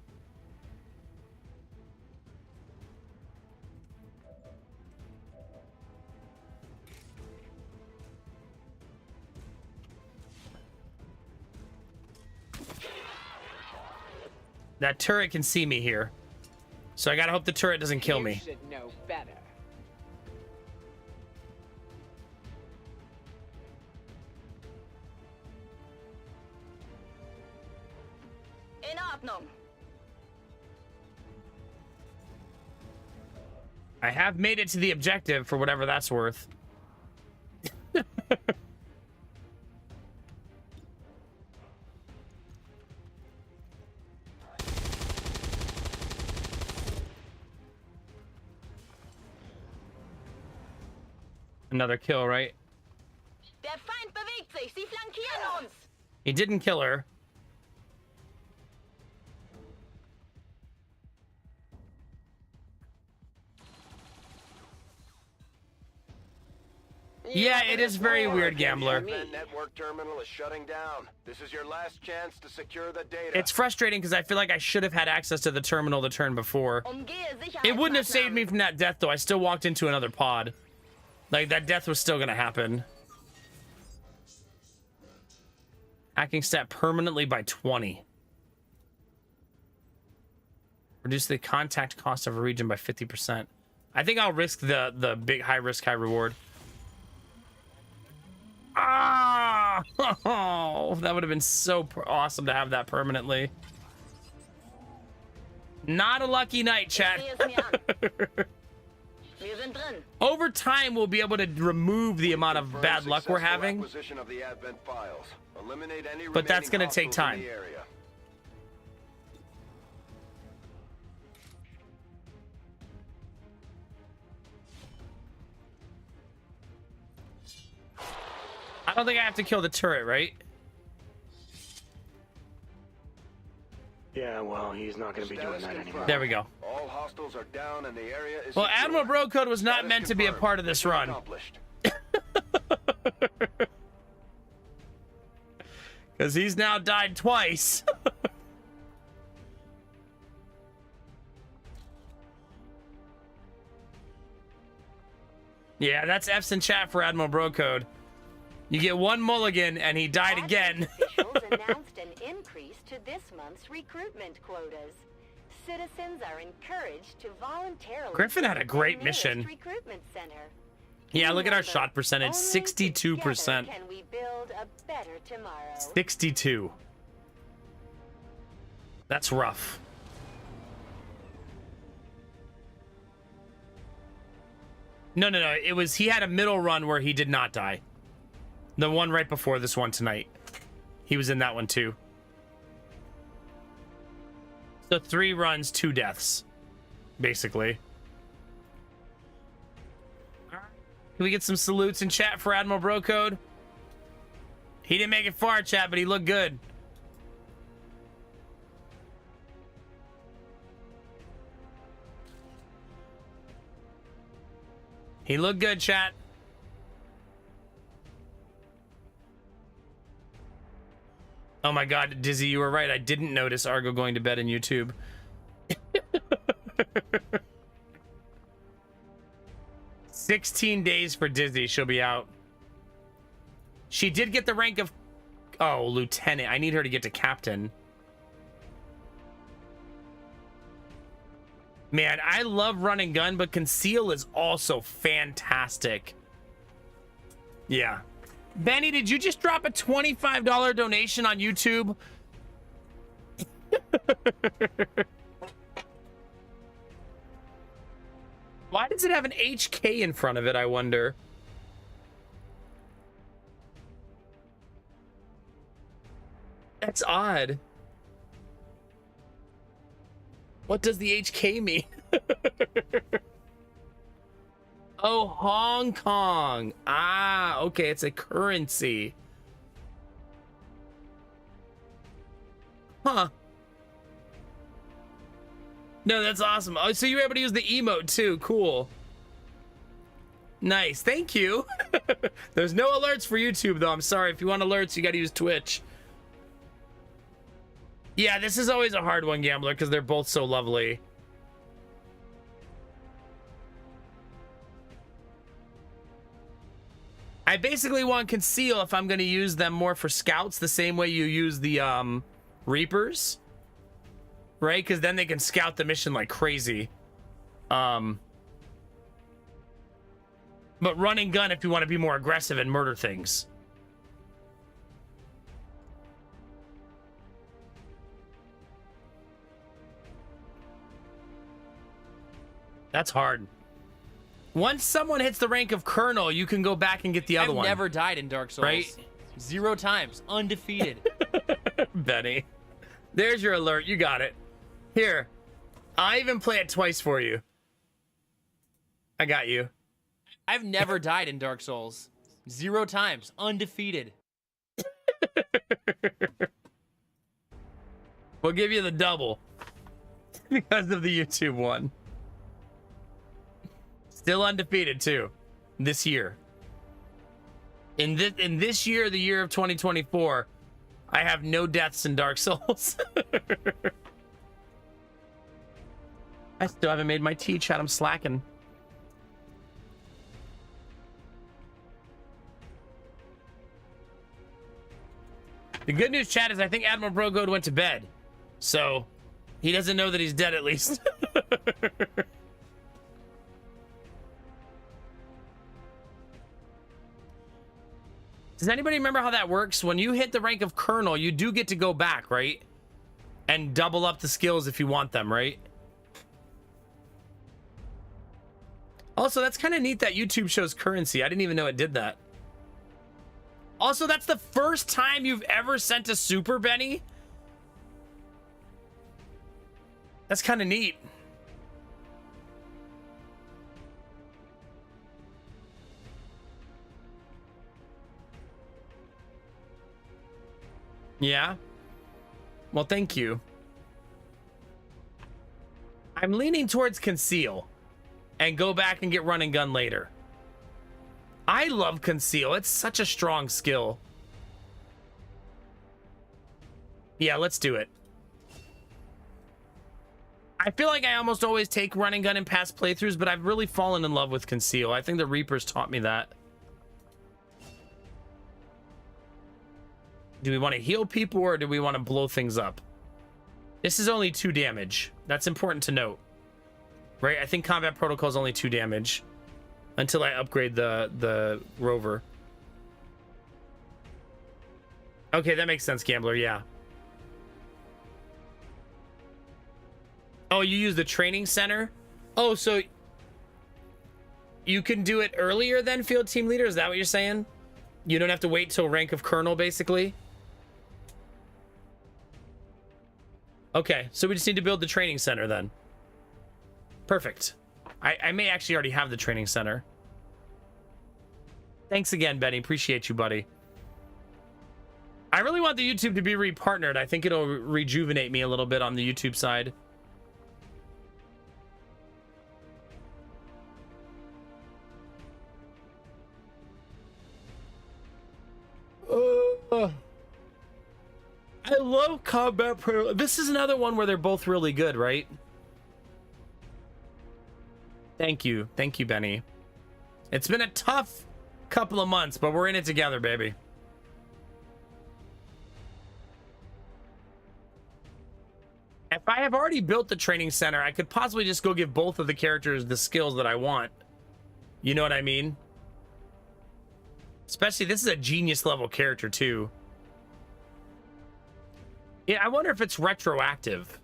That turret can see me here. So I gotta hope the turret doesn't kill me. You should know better. In I have made it to the objective for whatever that's worth. Another kill, right? Der Feind bewegt sich. Sie flankieren uns. He didn't kill her. Yeah, it is very weird, Gambler. The network terminal is shutting down. This is your last chance to secure the data. It's frustrating because I feel like I should have had access to the terminal the turn before. It wouldn't have saved me from that death, though. I still walked into another pod. Like, that death was still going to happen. Hacking stat permanently by 20. Reduce the contact cost of a region by 50%. I think I'll risk the big high risk, high reward. Ah! Oh, that would have been so awesome to have that permanently. Not a lucky night, chat. Over time, we'll be able to remove the amount of bad luck we're having. But that's going to take time. I don't think I have to kill the turret, right? Yeah, well, he's not going to be doing that anymore. There we go. All hostiles are down and the area is well, secure. Admiral Brocode was not meant to be a part of this run. Because he's now died twice. Yeah, that's F's in chat for Admiral Brocode. You get one mulligan, and he died again. Officials announced an increase to this month's recruitment quotas. Citizens are encouraged to voluntarily. Griffin had a great mission. Recruitment center. Yeah, look at our shot percentage, 62%. Can we build a better tomorrow? 62. That's rough. No. It was, he had a middle run where he did not die. The one right before this one tonight. He was in that one too. So 3 runs, 2 deaths. Basically. Can we get some salutes in chat for Admiral Brocode? He didn't make it far, chat, but he looked good. He looked good, chat. Oh my god, Dizzy, you were right. I didn't notice Argo going to bed in YouTube. 16 days for Dizzy. She'll be out. She did get the rank of... Oh, Lieutenant. I need her to get to Captain. Man, I love run and gun, but Conceal is also fantastic. Yeah. Benny, did you just drop a $25 donation on YouTube? Why does it have an HK in front of it, I wonder? That's odd. What does the HK mean? Oh, Hong Kong. Ah, okay, it's a currency. Huh. No, that's awesome. Oh, so you were able to use the emote too. Cool. Nice. Thank you. There's no alerts for YouTube, though. I'm sorry. If you want alerts, you got to use Twitch. Yeah, this is always a hard one, Gambler, because they're both so lovely. I basically want Conceal if I'm going to use them more for scouts, the same way you use the Reapers. Right? Because then they can scout the mission like crazy. But run and gun if you want to be more aggressive and murder things. That's hard. Once someone hits the rank of Colonel, you can go back and get the other I've one. never died in Dark Souls. Right? 0 times. Undefeated. Benny. There's your alert. You got it. Here. I'll even play it twice for you. I got you. I've never died in Dark Souls. 0 times. Undefeated. We'll give you the double. Because of the YouTube one. Still undefeated too. This year. In this year, the year of 2024, I have no deaths in Dark Souls. I still haven't made my tea, chat. I'm slacking. The good news, chat, is I think Admiral Brogode went to bed. So, he doesn't know that he's dead at least. Does anybody remember how that works? When you hit the rank of Colonel, you do get to go back, right? And double up the skills if you want them, right? Also, that's kind of neat that YouTube shows currency. I didn't even know it did that. Also, that's the first time you've ever sent a super, Benny. That's kind of neat. Yeah. Well, thank you. I'm leaning towards conceal and go back and get run and gun later. I love conceal. It's such a strong skill. Yeah, let's do it. I feel like I almost always take run and gun in past playthroughs, but I've really fallen in love with conceal. I think the Reapers taught me that. Do we want to heal people or do we want to blow things up? This is only 2 damage. That's important to note. Right? I think combat protocol is only 2 damage. Until I upgrade the rover. Okay, that makes sense, Gambler. Yeah. Oh, you use the training center? Oh, so you can do it earlier than field team leader? Is that what you're saying? You don't have to wait till rank of colonel, basically? Okay, so we just need to build the training center then. Perfect. I may actually already have the training center. Thanks again, Benny. Appreciate you, buddy. I really want the YouTube to be repartnered. I think it'll rejuvenate me a little bit on the YouTube side. I love combat pro. This is another one where they're both really good, right? Thank you. Thank you, Benny. It's been a tough couple of months, but we're in it together, baby. If I have already built the training center, I could possibly just go give both of the characters the skills that I want. You know what I mean? Especially, this is a genius level character, too. Yeah, I wonder if it's retroactive.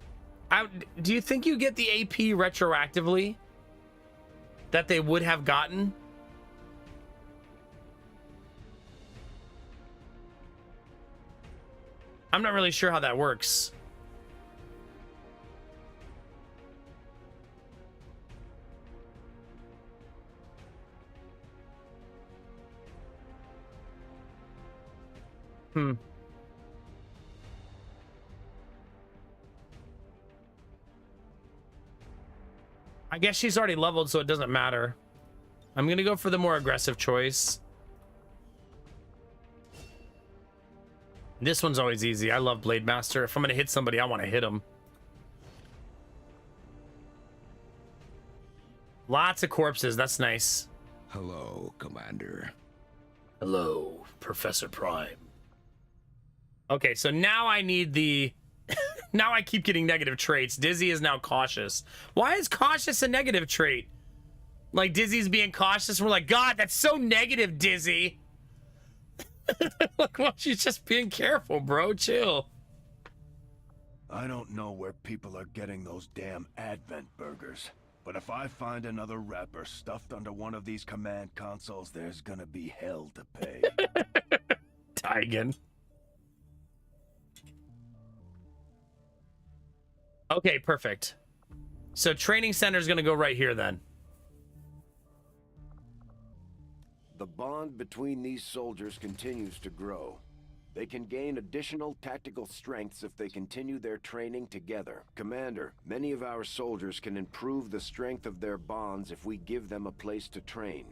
Do you think you get the AP retroactively? That they would have gotten? I'm not really sure how that works. I guess she's already leveled, so it doesn't matter. I'm gonna go for the more aggressive choice. This one's always easy. I love Blade Master. If I'm gonna hit somebody, I want to hit them. Lots of corpses. That's nice. Hello, Commander. Hello, Professor Prime. Okay, so now I need the... Now I keep getting negative traits. Dizzy is now cautious. Why is cautious a negative trait? Like, Dizzy's being cautious. We're like, God, that's so negative, Dizzy. Like, well, she's just being careful, bro. Chill. I don't know where people are getting those damn Advent burgers. But if I find another rapper stuffed under one of these command consoles, there's gonna be hell to pay. Tigan. Okay, perfect. So training center is going to go right here then. The bond between these soldiers continues to grow. They can gain additional tactical strengths if they continue their training together. Commander, many of our soldiers can improve the strength of their bonds if we give them a place to train.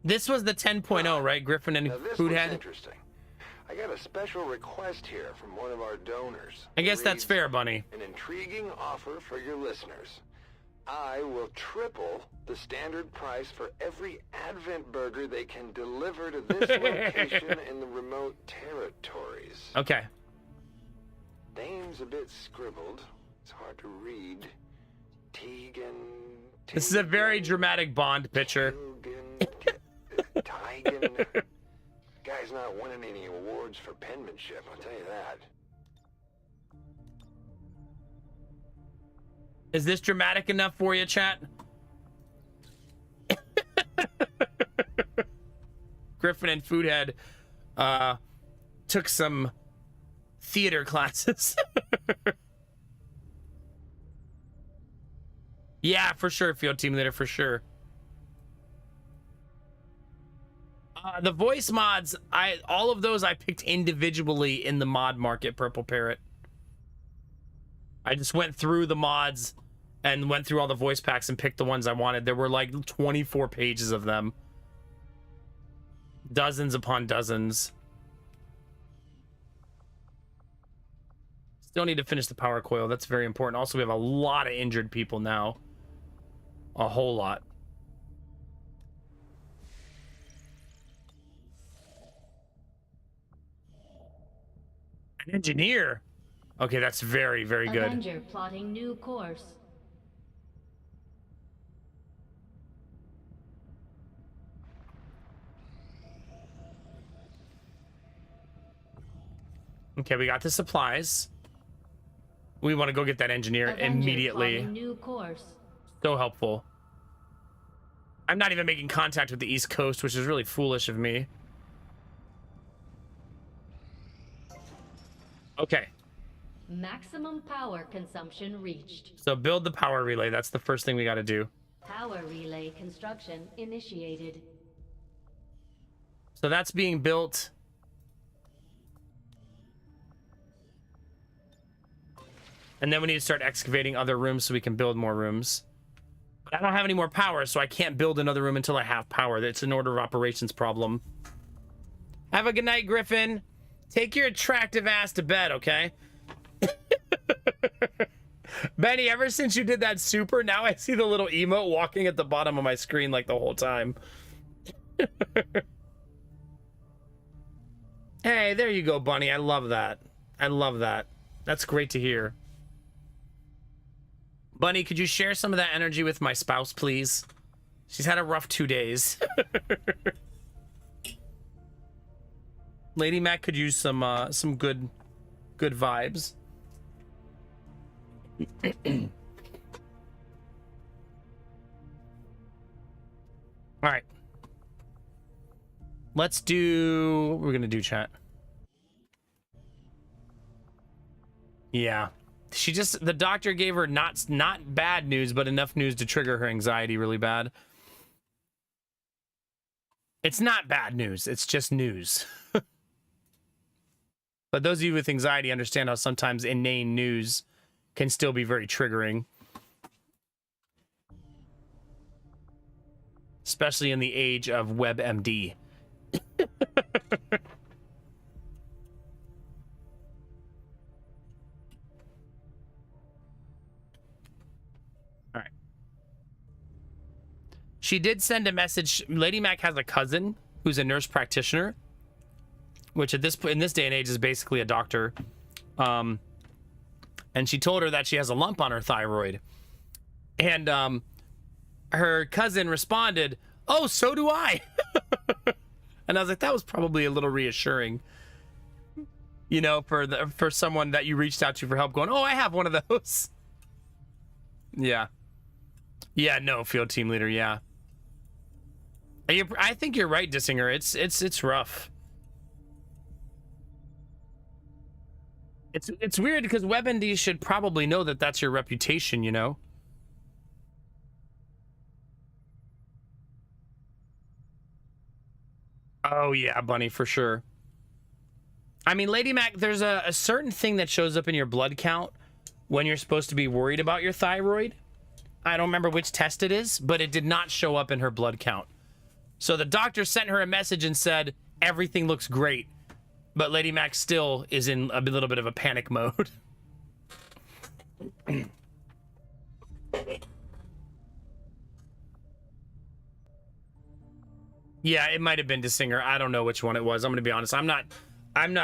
This was the 10.0, right? Griffin and Now this Foodhead? looks interesting. I got a special request here from one of our donors. I guess It that's reads, fair, Bunny. An intriguing offer for your listeners. I will triple the standard price for every Advent burger they can deliver to this location in the remote territories. Okay. Name's a bit scribbled. It's hard to read. Tegan. This is a very dramatic Bond picture. Tigan. Guy's not winning any awards for penmanship, I'll tell you that. Is this dramatic enough for you, chat? Griffin and Foodhead took some theater classes. Yeah, for sure, field team leader, for sure. The voice mods, all of those I picked individually in the mod market, Purple Parrot. I just went through the mods and went through all the voice packs and picked the ones I wanted. There were like 24 pages of them. Dozens upon dozens. Still need to finish the power coil. That's very important. Also, we have a lot of injured people now. A whole lot. An engineer. Okay, that's very, very good. Avenger plotting new course. Okay, we got the supplies. We want to go get that engineer Avenger immediately. plotting new course. So helpful. I'm not even making contact with the East Coast, which is really foolish of me. Okay. Maximum power consumption reached. So build the power relay. That's the first thing we got to do. Power relay construction initiated. So that's being built. And then we need to start excavating other rooms so we can build more rooms. But I don't have any more power, so I can't build another room until I have power. It's an order of operations problem. Have a good night, Griffin. Take your attractive ass to bed, okay? Benny, ever since you did that super, now I see the little emote walking at the bottom of my screen like the whole time. Hey, there you go, Bunny. I love that. I love that. That's great to hear. Bunny, could you share some of that energy with my spouse, please? She's had a rough 2 days. Lady Mac could use some good vibes. All right. Let's do what we're gonna do, chat. Yeah. The doctor gave her not bad news, but enough news to trigger her anxiety really bad. It's not bad news, it's just news. But those of you with anxiety understand how sometimes inane news can still be very triggering. Especially in the age of WebMD. All right. She did send a message. Lady Mac has a cousin who's a nurse practitioner, which in this day and age is basically a doctor. And she told her that she has a lump on her thyroid. And her cousin responded, "Oh, so do I." And I was like, that was probably a little reassuring, you know, for someone that you reached out to for help, going, "Oh, I have one of those." Yeah. Yeah, no, field team leader, yeah. I think you're right, Dissinger. It's rough. It's weird because WebMD should probably know that that's your reputation, you know? Oh, yeah, Bunny, for sure. I mean, Lady Mac, there's a certain thing that shows up in your blood count when you're supposed to be worried about your thyroid. I don't remember which test it is, but it did not show up in her blood count. So the doctor sent her a message and said, everything looks great. But Lady Mac still is in a little bit of a panic mode. Yeah, it might have been Dissinger. I don't know which one it was. I'm going to be honest. I'm not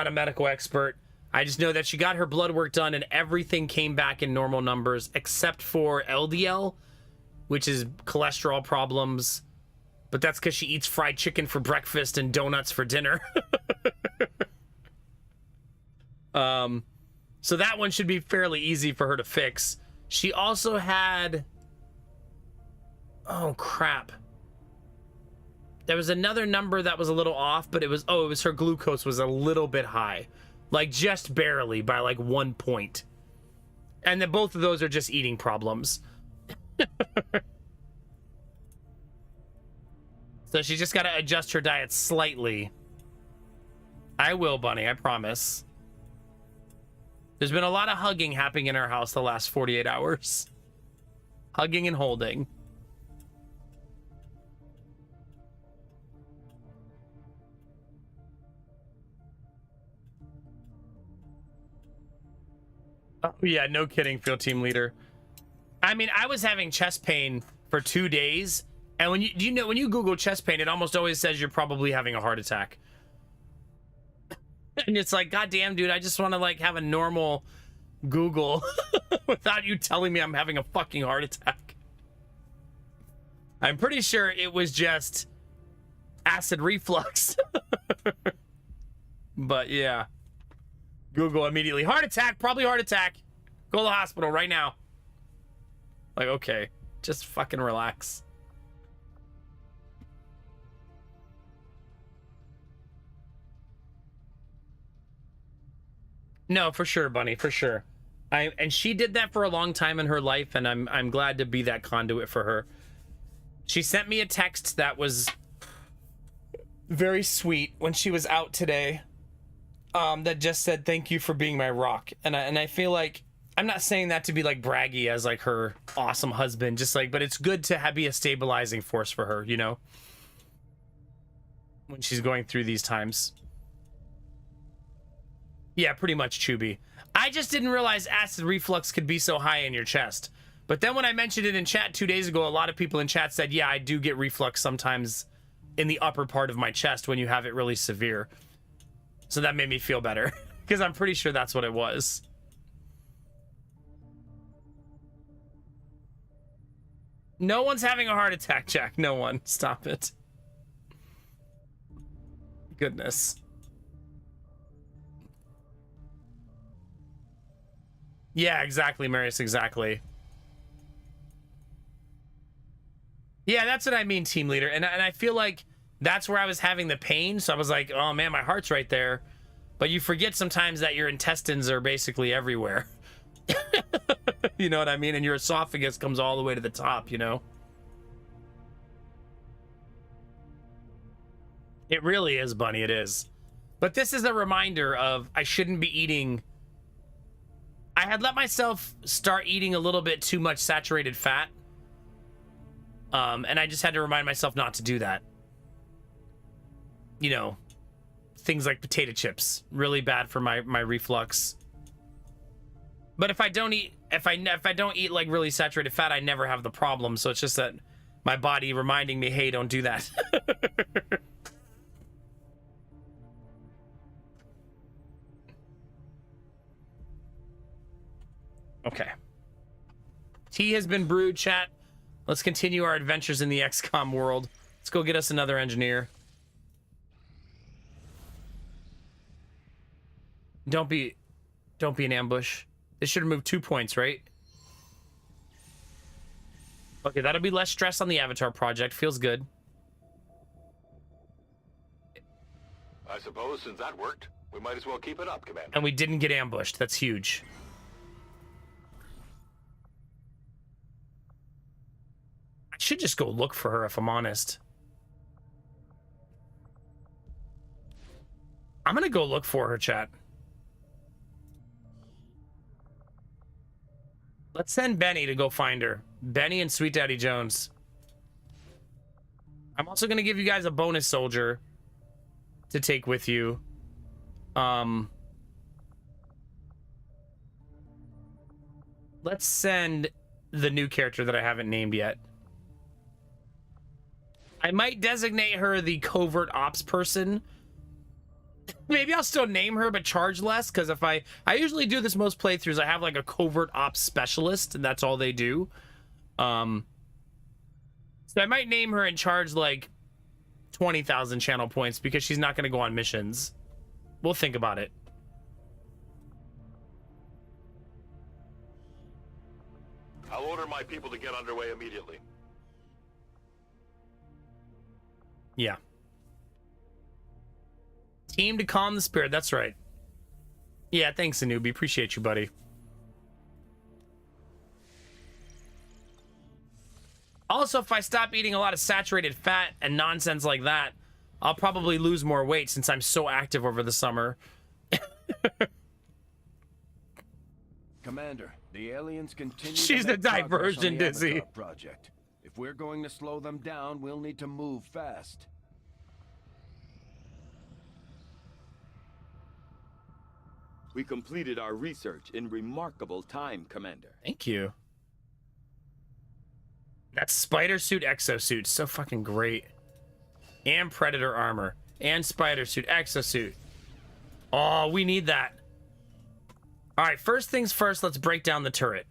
a medical expert. I just know that she got her blood work done and everything came back in normal numbers except for LDL, which is cholesterol problems. But that's because she eats fried chicken for breakfast and donuts for dinner. So that one should be fairly easy for her to fix. She also had... Oh, crap. There was another number that was a little off, but it was her glucose was a little bit high. Like, just barely, by like 1 point. And then both of those are just eating problems. So she just got to adjust her diet slightly. I will, Bunny, I promise. There's been a lot of hugging happening in our house the last 48 hours. Hugging and holding. Oh, yeah, no kidding, field team leader. I mean, I was having chest pain for 2 days. And when when you Google chest pain, it almost always says you're probably having a heart attack. And it's like, God damn, dude, I just want to like have a normal Google without you telling me I'm having a fucking heart attack. I'm pretty sure it was just acid reflux. But yeah. Google immediately. Heart attack, probably heart attack. Go to the hospital right now. Like, okay, just fucking relax. No, for sure, Bunny, for sure. And she did that for a long time in her life, and I'm glad to be that conduit for her. She sent me a text that was very sweet when she was out today. That just said, "Thank you for being my rock." And I feel like I'm not saying that to be like braggy as like her awesome husband, just like, but it's good to be a stabilizing force for her, you know, when she's going through these times. Yeah, pretty much, Chubby. I just didn't realize acid reflux could be so high in your chest. But then when I mentioned it in chat 2 days ago, a lot of people in chat said, yeah, I do get reflux sometimes in the upper part of my chest when you have it really severe. So that made me feel better because I'm pretty sure that's what it was. No one's having a heart attack, Jack. No one. Stop it. Goodness. Yeah, exactly, Marius, exactly. Yeah, that's what I mean, team leader. And I feel like that's where I was having the pain. So I was like, oh man, my heart's right there. But you forget sometimes that your intestines are basically everywhere. You know what I mean? And your esophagus comes all the way to the top, you know? It really is, Bunny, it is. But this is a reminder of I shouldn't be eating... I had let myself start eating a little bit too much saturated fat. And I just had to remind myself not to do that. You know, things like potato chips, really bad for my reflux. But if I don't eat, if I don't eat like really saturated fat, I never have the problem. So it's just that my body reminding me, hey, don't do that. Okay. Tea has been brewed, chat. Let's continue our adventures in the XCOM world. Let's go get us another engineer. Don't be an ambush. This should remove 2 points, right? Okay, that'll be less stress on the Avatar project. Feels good. I suppose since that worked, we might as well keep it up, Commander. And we didn't get ambushed. That's huge. I should just go look for her if I'm honest. I'm gonna go look for her, chat. Let's send Benny to go find her. Benny and Sweet Daddy Jones. I'm also gonna give you guys a bonus soldier to take with you. Let's send the new character that I haven't named yet. I might designate her the covert ops person. Maybe I'll still name her, but charge less, because if I usually do this most playthroughs, I have like a covert ops specialist, and that's all they do. So I might name her and charge like 20,000 channel points, because she's not going to go on missions. We'll think about it. I'll order my people to get underway immediately. Yeah. Team to calm the spirit. That's right. Yeah, thanks, Anubi. Appreciate you, buddy. Also, if I stop eating a lot of saturated fat and nonsense like that, I'll probably lose more weight since I'm so active over the summer. Commander, the aliens continue She's to a make progress diversion, on the Dizzy. Avatar project. If we're going to slow them down, we'll need to move fast. We completed our research in remarkable time, Commander. Thank you. That spider suit exosuit, so fucking great. And predator armor. And spider suit exosuit. Oh, we need that. Alright, first things first, let's break down the turret.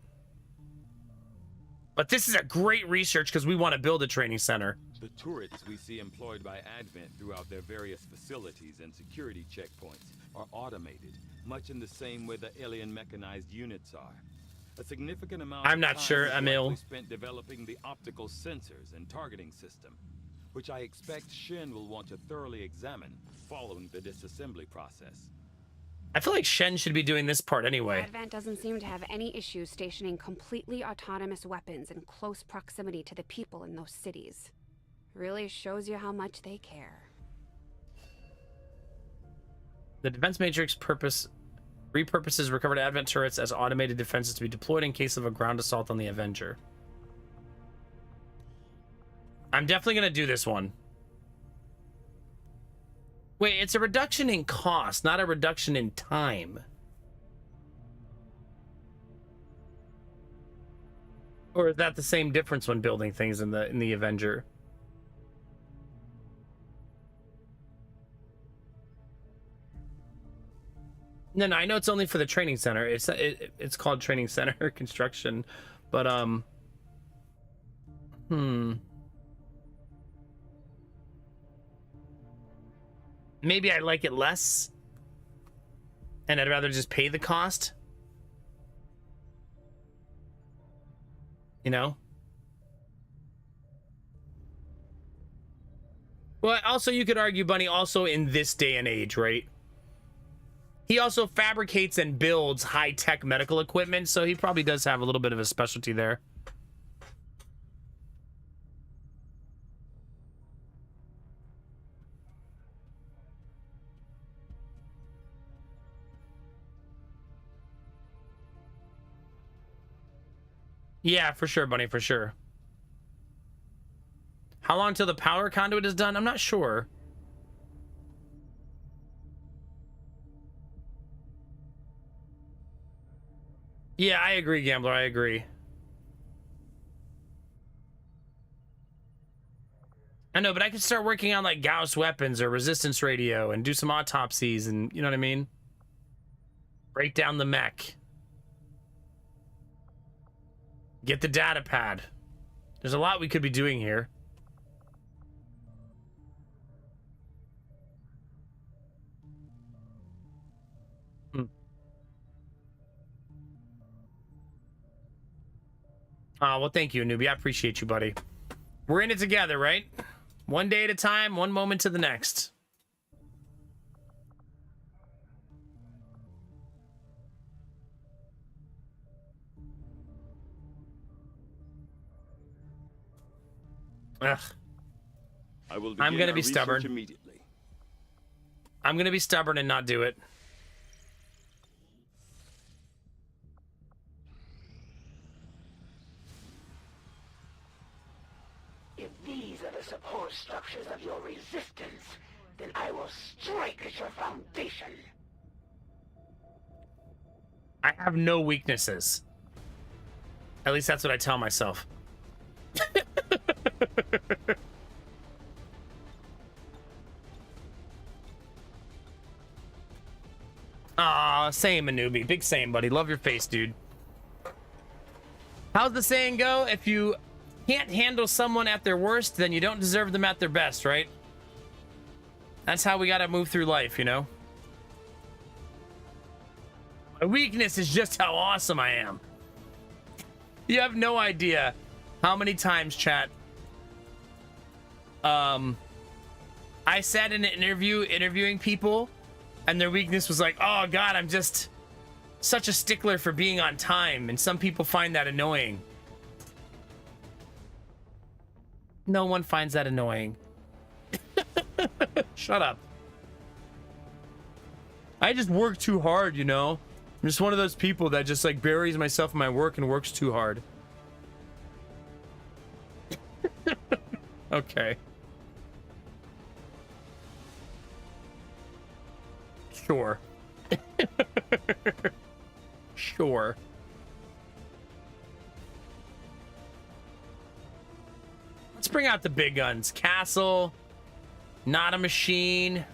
But this is a great research because we want to build a training center. The turrets we see employed by Advent throughout their various facilities and security checkpoints are automated, much in the same way the alien mechanized units are. A significant amount I'm of not time sure, is Emil. likely spent developing the optical sensors and targeting system, which I expect Shen will want to thoroughly examine following the disassembly process. I feel like Shen should be doing this part anyway. Advent doesn't seem to have any issues stationing completely autonomous weapons in close proximity to the people in those cities. Really shows you how much they care. The defense matrix repurposes recovered Advent turrets as automated defenses to be deployed in case of a ground assault on the Avenger. I'm definitely going to do this one. Wait, it's a reduction in cost, not a reduction in time. Or is that the same difference when building things in the Avenger? No, I know it's only for the training center. It's called training center construction, but maybe I like it less, and I'd rather just pay the cost. You know? Well, also you could argue, Bunny, also in this day and age, right? He also fabricates and builds high-tech medical equipment, so he probably does have a little bit of a specialty there. Yeah, for sure, Bunny, for sure. How long till the power conduit is done? I'm not sure. Yeah, I agree, Gambler. I agree. I know, but I could start working on like Gauss weapons or resistance radio and do some autopsies and, you know what I mean? Break down the mech. Get the data pad. There's a lot we could be doing here. Oh, well, thank you, newbie. I appreciate you, buddy. We're in it together, right? One day at a time, one moment to the next. Ugh. I'm gonna be stubborn. Immediately. I'm gonna be stubborn and not do it. If these are the support structures of your resistance, then I will strike at your foundation. I have no weaknesses. At least that's what I tell myself. Aw, same, Anubi. Big same, buddy. Love your face, dude. How's the saying go? If you can't handle someone at their worst, then you don't deserve them at their best, right? That's how we gotta move through life, you know? My weakness is just how awesome I am. You have no idea how many times, chat, I sat in an interview interviewing people, and their weakness was like, oh god, I'm just such a stickler for being on time, and some people find that annoying. No one finds that annoying. Shut up. I just work too hard, you know? I'm just one of those people that just like buries myself in my work and works too hard. Okay. Sure. Sure. Let's bring out the big guns. Castle. Not a machine.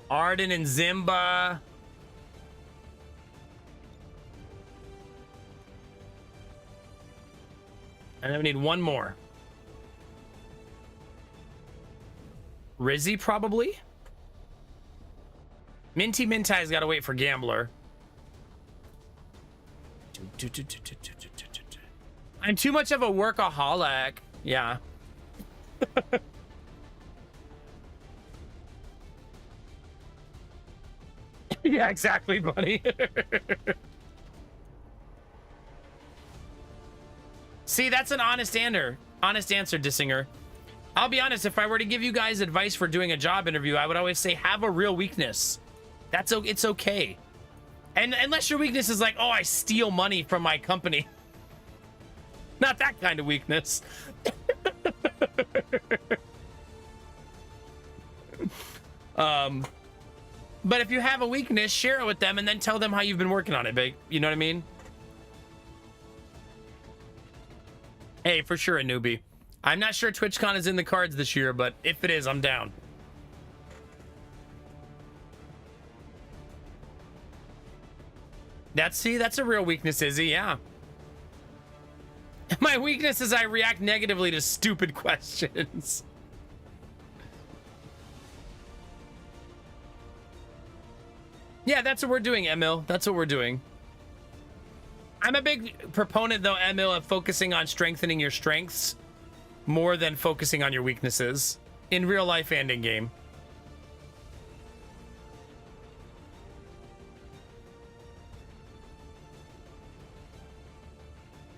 Arden and Zimba. And then we need one more. Rizzy, probably? Minty Mintai's got to wait for Gambler. I'm too much of a workaholic. Yeah. Yeah, exactly, buddy. See, that's an honest answer. Honest answer, Dissinger. I'll be honest, if I were to give you guys advice for doing a job interview, I would always say have a real weakness. It's okay. And unless your weakness is like, oh, I steal money from my company. Not that kind of weakness. But if you have a weakness, share it with them and then tell them how you've been working on it, babe. You know what I mean? Hey, for sure, a newbie. I'm not sure TwitchCon is in the cards this year, but if it is, I'm down. That's a real weakness, Izzy, yeah. My weakness is I react negatively to stupid questions. Yeah, that's what we're doing, Emil. That's what we're doing. I'm a big proponent, though, Emil, of focusing on strengthening your strengths more than focusing on your weaknesses in real life and in game.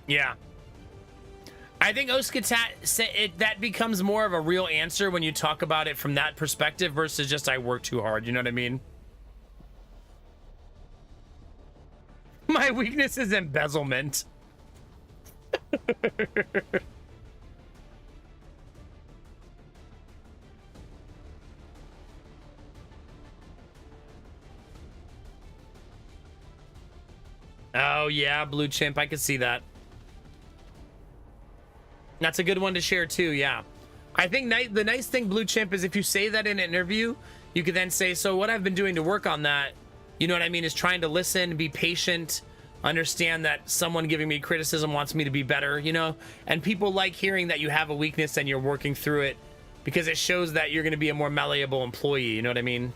Yeah. I think Oskatat, that becomes more of a real answer when you talk about it from that perspective versus just I work too hard. You know what I mean? My weakness is embezzlement. Oh, yeah, Blue Chimp. I could see that. That's a good one to share, too, yeah. I think the nice thing, Blue Chimp, is if you say that in an interview, you could then say, so what I've been doing to work on that, you know what I mean, is trying to listen, be patient, understand that someone giving me criticism wants me to be better, you know? And people like hearing that you have a weakness and you're working through it because it shows that you're going to be a more malleable employee, you know what I mean?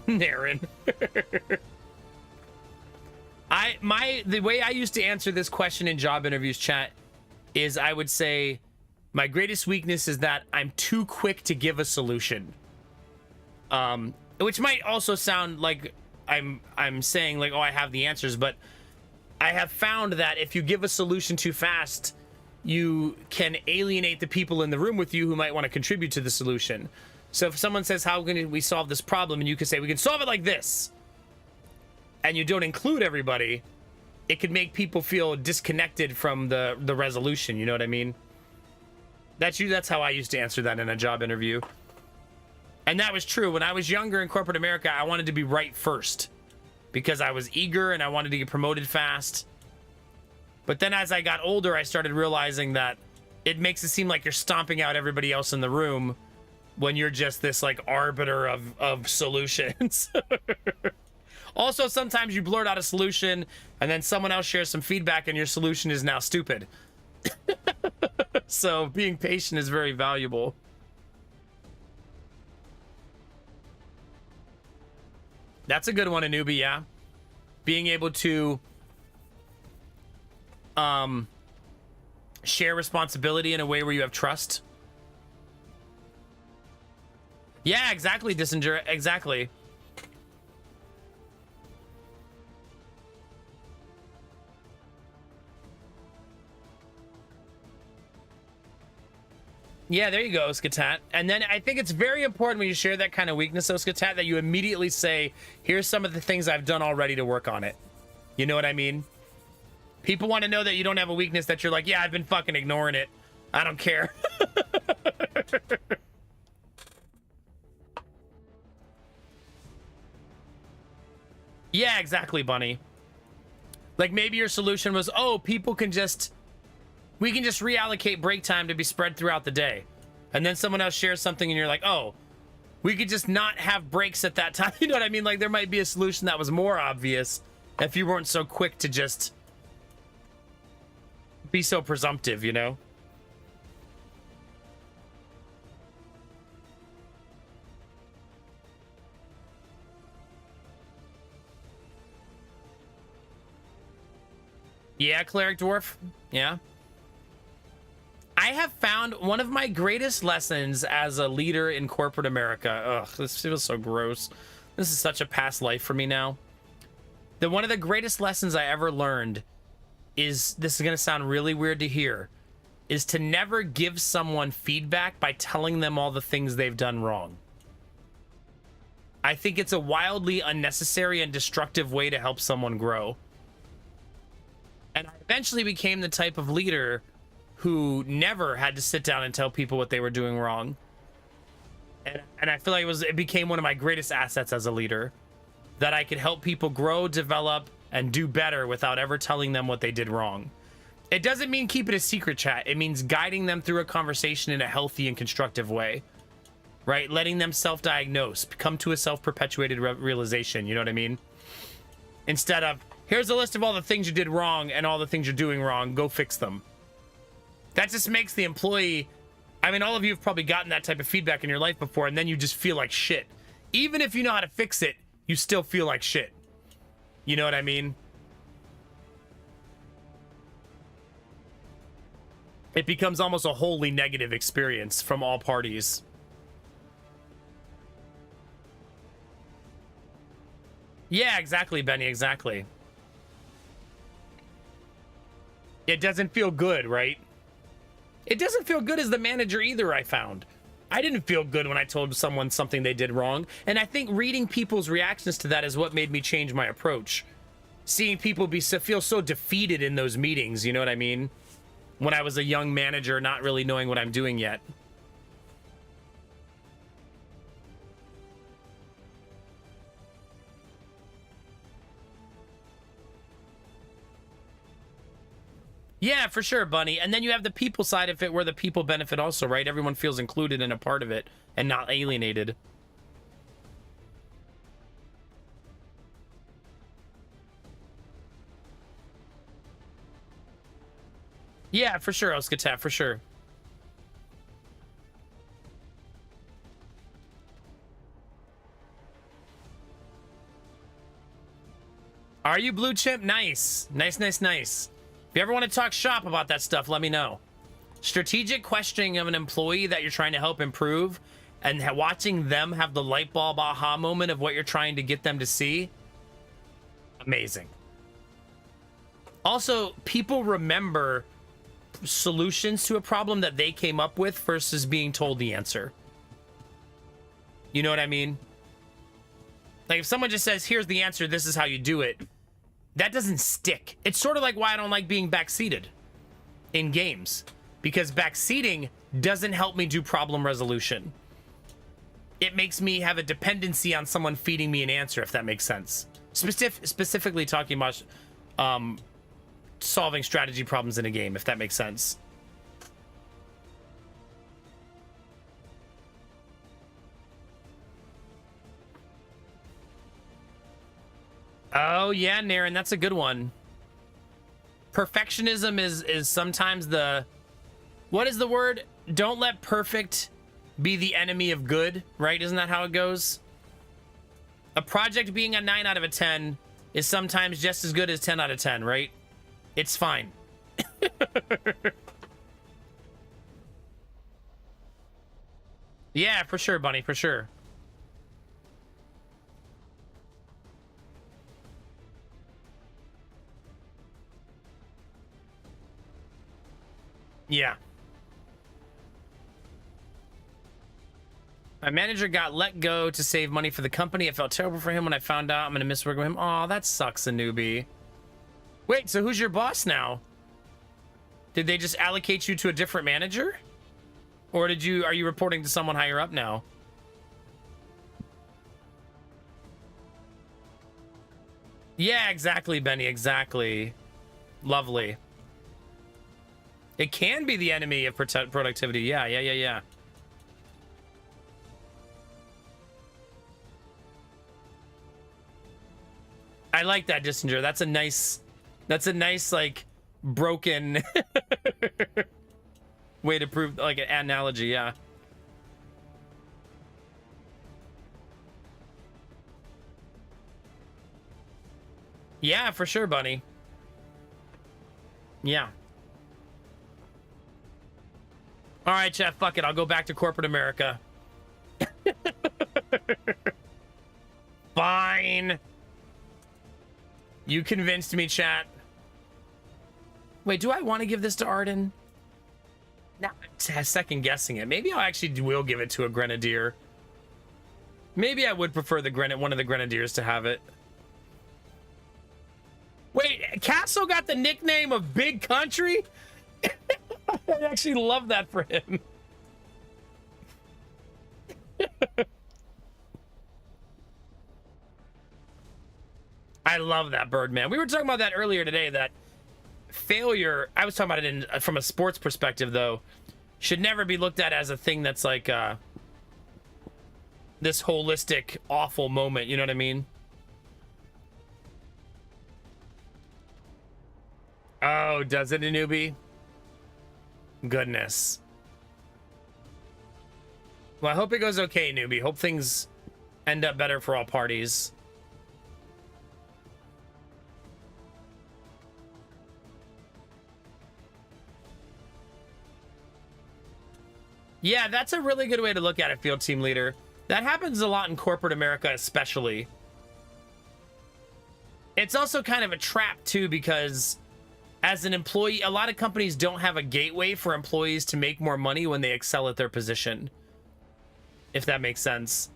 Naren. The way I used to answer this question in job interviews, chat, is I would say my greatest weakness is that I'm too quick to give a solution. Which might also sound like I'm saying like, oh, I have the answers, but I have found that if you give a solution too fast, you can alienate the people in the room with you who might want to contribute to the solution. So if someone says, how can we solve this problem? And you can say, we can solve it like this. And you don't include everybody, it could make people feel disconnected from the resolution. You know what I mean? That's how I used to answer that in a job interview. And that was true. When I was younger in corporate America, I wanted to be right first because I was eager and I wanted to get promoted fast. But then as I got older, I started realizing that it makes it seem like you're stomping out everybody else in the room when you're just this like arbiter of solutions. Also, sometimes you blurt out a solution and then someone else shares some feedback and your solution is now stupid. So being patient is very valuable. That's a good one, Anubi, yeah. Being able to share responsibility in a way where you have trust. Yeah, exactly, Dissinger, exactly. Yeah, there you go, Skatat. And then I think it's very important when you share that kind of weakness, though, Skatat, that you immediately say, here's some of the things I've done already to work on it. You know what I mean? People want to know that you don't have a weakness, that you're like, yeah, I've been fucking ignoring it. I don't care. Yeah, exactly, Bunny. Like maybe your solution was, oh, we can just reallocate break time to be spread throughout the day. And then someone else shares something and you're like, oh, we could just not have breaks at that time. You know what I mean? Like there might be a solution that was more obvious if you weren't so quick to just be so presumptive, you know? Yeah, Cleric Dwarf. Yeah. I have found one of my greatest lessons as a leader in corporate America. Ugh, this feels so gross. This is such a past life for me now. That one of the greatest lessons I ever learned is, this is going to sound really weird to hear, is to never give someone feedback by telling them all the things they've done wrong. I think it's a wildly unnecessary and destructive way to help someone grow. And I eventually became the type of leader who never had to sit down and tell people what they were doing wrong. And I feel like it became one of my greatest assets as a leader, that I could help people grow, develop, and do better without ever telling them what they did wrong. It doesn't mean keep it a secret, chat. It means guiding them through a conversation in a healthy and constructive way, right? Letting them self-diagnose, come to a self-perpetuated realization, you know what I mean? Instead of, here's a list of all the things you did wrong and all the things you're doing wrong, go fix them. That just makes the employee, I mean, all of you have probably gotten that type of feedback in your life before, and then you just feel like shit. Even if you know how to fix it, you still feel like shit. You know what I mean? It becomes almost a wholly negative experience from all parties. Yeah, exactly, Benny, exactly. It doesn't feel good, right? It doesn't feel good as the manager either, I found. I didn't feel good when I told someone something they did wrong, and I think reading people's reactions to that is what made me change my approach. Seeing people feel so defeated in those meetings, you know what I mean? When I was a young manager, not really knowing what I'm doing yet. Yeah, for sure, Bunny. And then you have the people side of it where the people benefit also, right? Everyone feels included and a part of it and not alienated. Yeah, for sure, Oskatat, for sure. Are you Blue Chimp? Nice. Nice, nice, nice. If you ever want to talk shop about that stuff, let me know. Strategic questioning of an employee that you're trying to help improve and watching them have the light bulb aha moment of what you're trying to get them to see. Amazing. Also, people remember solutions to a problem that they came up with versus being told the answer. You know what I mean? Like if someone just says, here's the answer, this is how you do it, that doesn't stick. It's sort of like why I don't like being backseated in games, because backseating doesn't help me do problem resolution. It makes me have a dependency on someone feeding me an answer, if that makes sense. Specifically talking about solving strategy problems in a game, if that makes sense. Oh yeah, Naren, that's a good one. Perfectionism is sometimes the... What is the word? Don't let perfect be the enemy of good, right? Isn't that how it goes? A project being a 9 out of a 10 is sometimes just as good as 10 out of 10, right? It's fine. Yeah, for sure, Bunny, for sure. Yeah. My manager got let go to save money for the company. It felt terrible for him when I found out I'm going to miss working with him. Oh, that sucks, a newbie. Wait, so who's your boss now? Did they just allocate you to a different manager? Or are you reporting to someone higher up now? Yeah, exactly, Benny, exactly. Lovely. It can be the enemy of productivity. Yeah. I like that, Dissinger. That's a nice, like, broken way to prove, like, an analogy, yeah. Yeah, for sure, Bunny. Yeah. All right, Chef, fuck it. I'll go back to corporate America. Fine. You convinced me, chat. Wait, do I want to give this to Arden? Now I'm second guessing it. Maybe I actually will give it to a Grenadier. Maybe I would prefer one of the Grenadiers to have it. Wait, Castle got the nickname of Big Country? I actually love that for him. I love that, Birdman. We were talking about that earlier today, that failure, I was talking about it from a sports perspective, though, should never be looked at as a thing that's like this holistic, awful moment. You know what I mean? Oh, does it, a newbie? Goodness. Well, I hope it goes okay, newbie. Hope things end up better for all parties. Yeah, that's a really good way to look at it, Field Team Leader. That happens a lot in corporate America, especially. It's also kind of a trap, too, because as an employee, a lot of companies don't have a gateway for employees to make more money when they excel at their position. If that makes sense.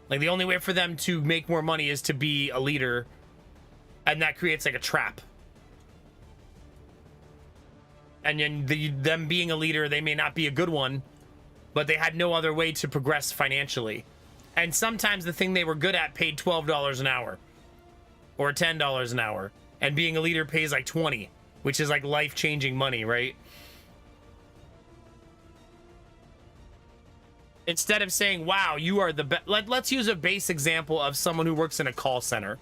Like, the only way for them to make more money is to be a leader, and that creates, like, a trap. And then them being a leader, they may not be a good one, but they had no other way to progress financially. And sometimes the thing they were good at paid $12 an hour or $10 an hour, and being a leader pays like 20, which is like life-changing money, right? Instead of saying, wow, you are the best. Let's use a base example of someone who works in a call center.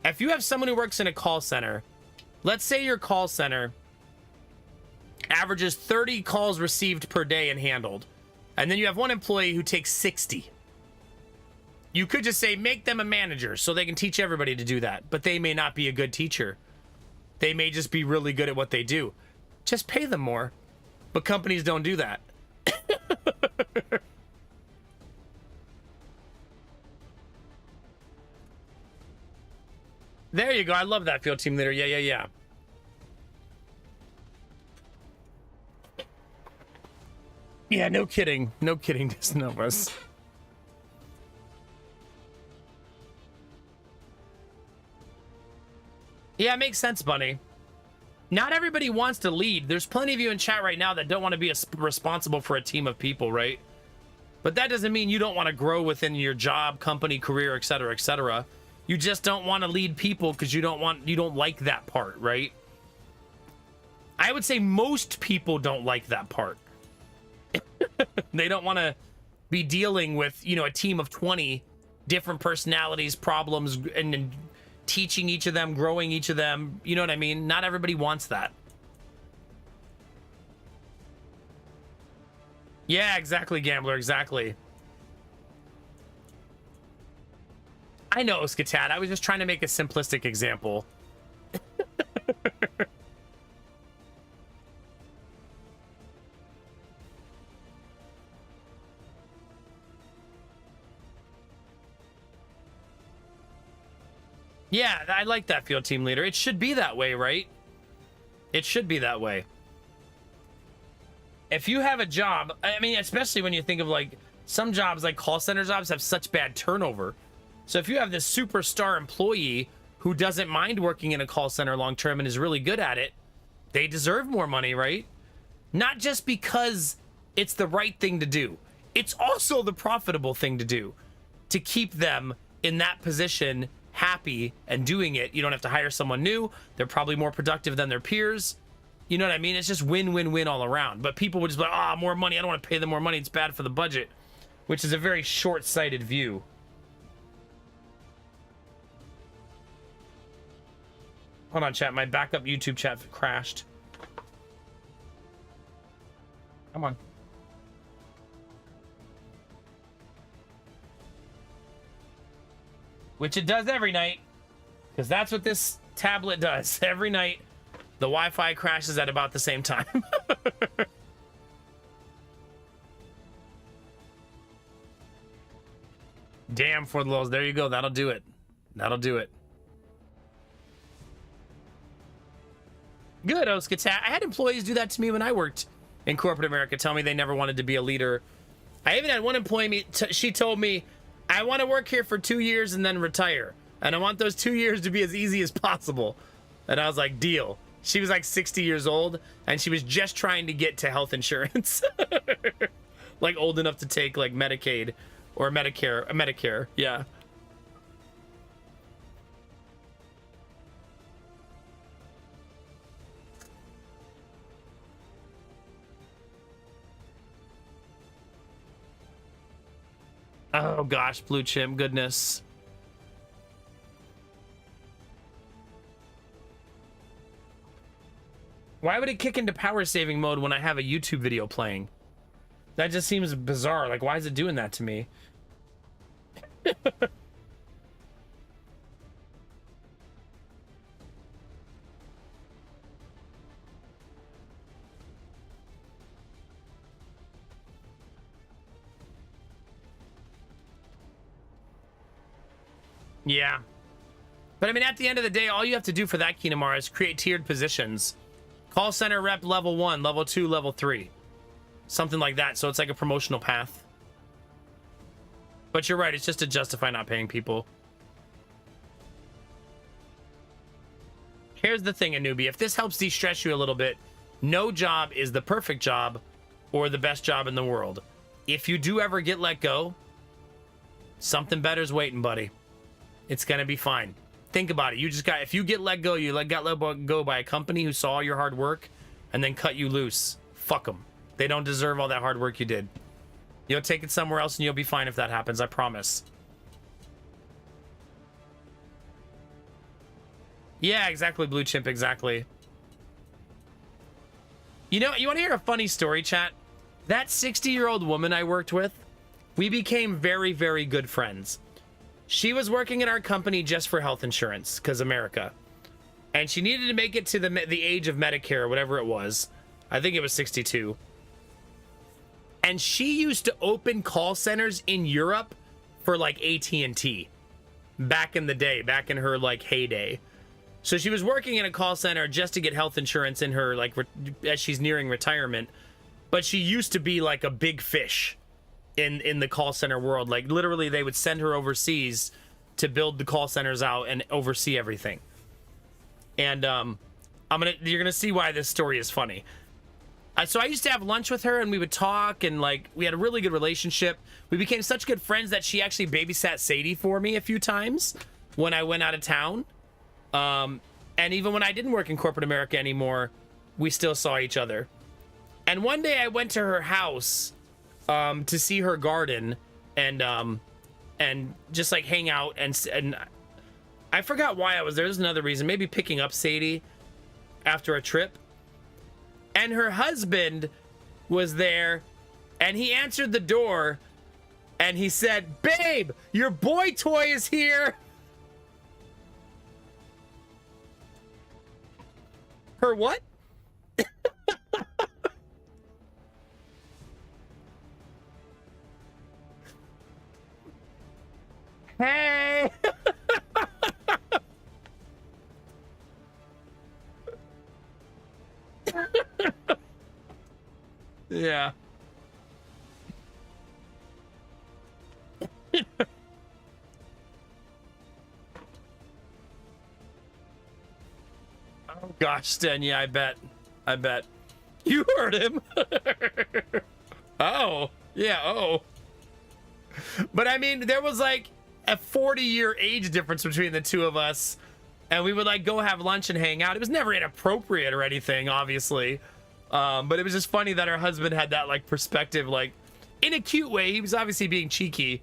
If you have someone who works in a call center, let's say your call center averages 30 calls received per day and handled, and then you have one employee who takes 60. You could just say, make them a manager so they can teach everybody to do that. But they may not be a good teacher. They may just be really good at what they do. Just pay them more. But companies don't do that. There you go. I love that, field team leader. Yeah. Yeah, no kidding. No kidding, Disnovas. Yeah, it makes sense, Bunny. Not everybody wants to lead. There's plenty of you in chat right now that don't want to be responsible for a team of people, right? But that doesn't mean you don't want to grow within your job, company, career, etc., etc. You just don't want to lead people because you don't like that part, right? I would say most people don't like that part. They don't want to be dealing with, you know, a team of 20 different personalities, problems, and teaching each of them, growing each of them. You know what I mean? Not everybody wants that. Yeah, exactly, Gambler, exactly. I know, Skatat. I was just trying to make a simplistic example. Yeah, I like that, field team leader. It should be that way, right? It should be that way. If you have a job, I mean, especially when you think of like some jobs, like call center jobs, have such bad turnover. So if you have this superstar employee who doesn't mind working in a call center long term and is really good at it, they deserve more money, right? Not just because it's the right thing to do. It's also the profitable thing to do to keep them in that position happy and doing it. You don't have to hire someone new. They're probably more productive than their peers. You know what I mean? It's just win-win-win all around. But people would just be like, ah, more money. I don't want to pay them more money. It's bad for the budget, which is a very short-sighted view. Hold on, chat. My backup YouTube chat crashed. Come on. Which it does every night, because that's what this tablet does. Every night, the Wi-Fi crashes at about the same time. Damn, for the lows. There you go. That'll do it. That'll do it. Good, Oskatat. I had employees do that to me when I worked in corporate America. Tell me they never wanted to be a leader. I even had one employee, she told me, I want to work here for 2 years and then retire. And I want those 2 years to be as easy as possible. And I was like, deal. She was like 60 years old, and she was just trying to get to health insurance. Like old enough to take like Medicaid or Medicare. Yeah. Oh gosh, Blue Chimp, goodness. Why would it kick into power saving mode when I have a YouTube video playing? That just seems bizarre. Like, why is it doing that to me? Yeah. But I mean, at the end of the day, all you have to do for that, Kinamara, is create tiered positions. Call center rep level 1, level 2, level 3. Something like that. So it's like a promotional path. But you're right. It's just to justify not paying people. Here's the thing, a newbie. If this helps de-stress you a little bit, no job is the perfect job or the best job in the world. If you do ever get let go, something better's waiting, buddy. It's going to be fine. Think about it. If you get let go, got let go by a company who saw your hard work and then cut you loose. Fuck them. They don't deserve all that hard work you did. You'll take it somewhere else and you'll be fine if that happens. I promise. Yeah, exactly, Blue Chimp. Exactly. You know, you want to hear a funny story, chat? That 60-year-old woman I worked with, we became very, very good friends. She was working at our company just for health insurance, because America. And she needed to make it to the age of Medicare, or whatever it was. I think it was 62. And she used to open call centers in Europe for like AT&T back in the day, back in her like heyday. So she was working in a call center just to get health insurance in her, like, as she's nearing retirement. But she used to be like a big fish in the call center world. Like, literally, they would send her overseas to build the call centers out and oversee everything. And you're gonna see why this story is funny. So I used to have lunch with her, and we would talk, and like we had a really good relationship. We became such good friends that she actually babysat Sadie for me a few times when I went out of town. And even when I didn't work in corporate America anymore, we still saw each other. And one day I went to her house to see her garden and just like hang out, and I forgot why I was there. There's another reason, maybe picking up Sadie after a trip. And her husband was there, and he answered the door, and he said, "Babe, your boy toy is here." Her what? Hey! Yeah. Oh gosh, Sten, yeah, I bet. You heard him. Oh, yeah, oh. But I mean, there was like a 40-year age difference between the two of us, and we would like go have lunch and hang out. It was never inappropriate or anything, obviously. But it was just funny that her husband had that like perspective, like in a cute way. He was obviously being cheeky,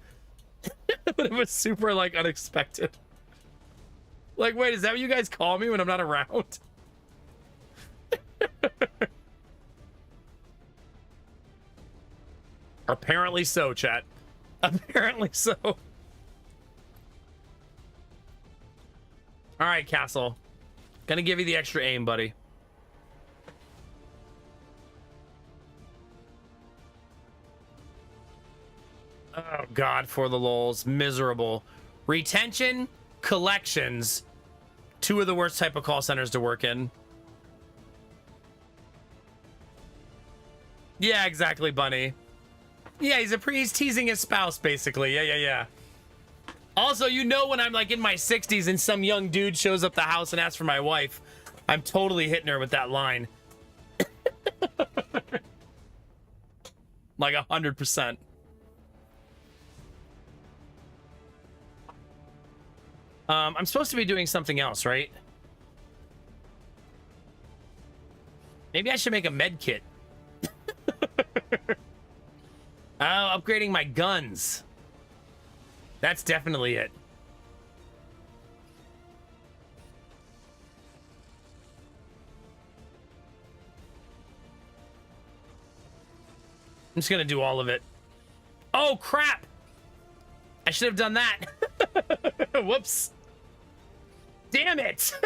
but it was super like unexpected. Like, wait, is that what you guys call me when I'm not around? Apparently so, chat. Apparently so. All right, Castle. Gonna give you the extra aim, buddy. Oh, God, for the lulz. Miserable. Retention, collections. Two of the worst type of call centers to work in. Yeah, exactly, Bunny. Yeah, he's teasing his spouse, basically. Yeah. Also, you know when I'm, like, in my 60s and some young dude shows up the house and asks for my wife, I'm totally hitting her with that line. Like, 100%. I'm supposed to be doing something else, right? Maybe I should make a med kit. Oh, upgrading my guns. That's definitely it. I'm just gonna do all of it. Oh, crap! I should have done that. Whoops. Damn it!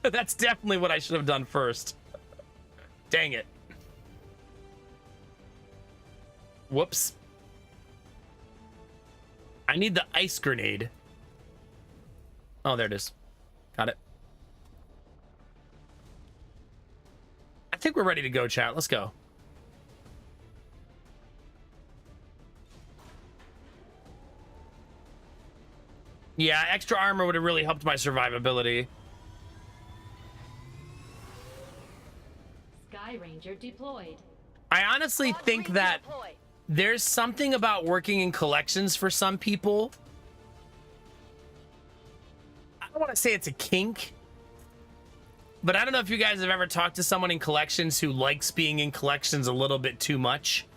That's definitely what I should have done first. Dang it. Whoops. I need the ice grenade. Oh, there it is. Got it. I think we're ready to go, chat. Let's go. Yeah, extra armor would have really helped my survivability. Sky Ranger deployed. I honestly think that there's something about working in collections for some people. I don't want to say it's a kink, but I don't know if you guys have ever talked to someone in collections who likes being in collections a little bit too much.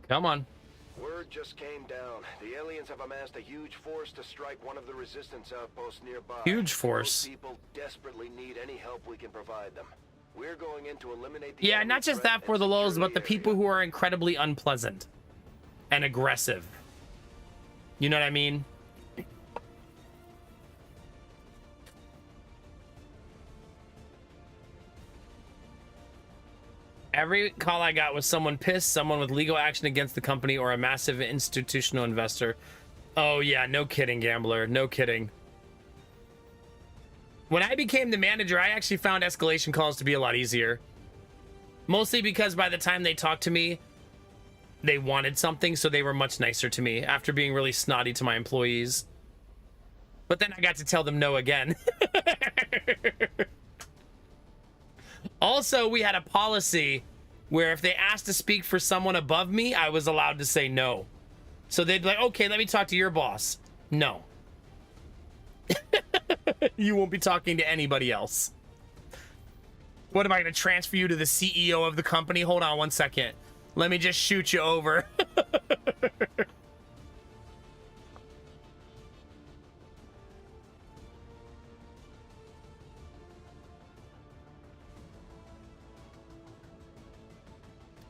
Come on. Word just came down. The aliens have amassed a huge force to strike one of the resistance outposts nearby. Huge force. Those people desperately need any help we can provide them. We're going in to eliminate the Yeah, not just that for the lulz, but the people who are incredibly unpleasant and aggressive. You know what I mean? Every call I got was someone pissed, someone with legal action against the company, or a massive institutional investor. Oh yeah, no kidding, gambler. No kidding. When I became the manager, I actually found escalation calls to be a lot easier. Mostly because by the time they talked to me, they wanted something, so they were much nicer to me after being really snotty to my employees. But then I got to tell them no again. Also, we had a policy where if they asked to speak for someone above me, I was allowed to say no. So they'd be like, okay, let me talk to your boss. No. You won't be talking to anybody else. What, am I going to transfer you to the CEO of the company? Hold on one second. Let me just shoot you over.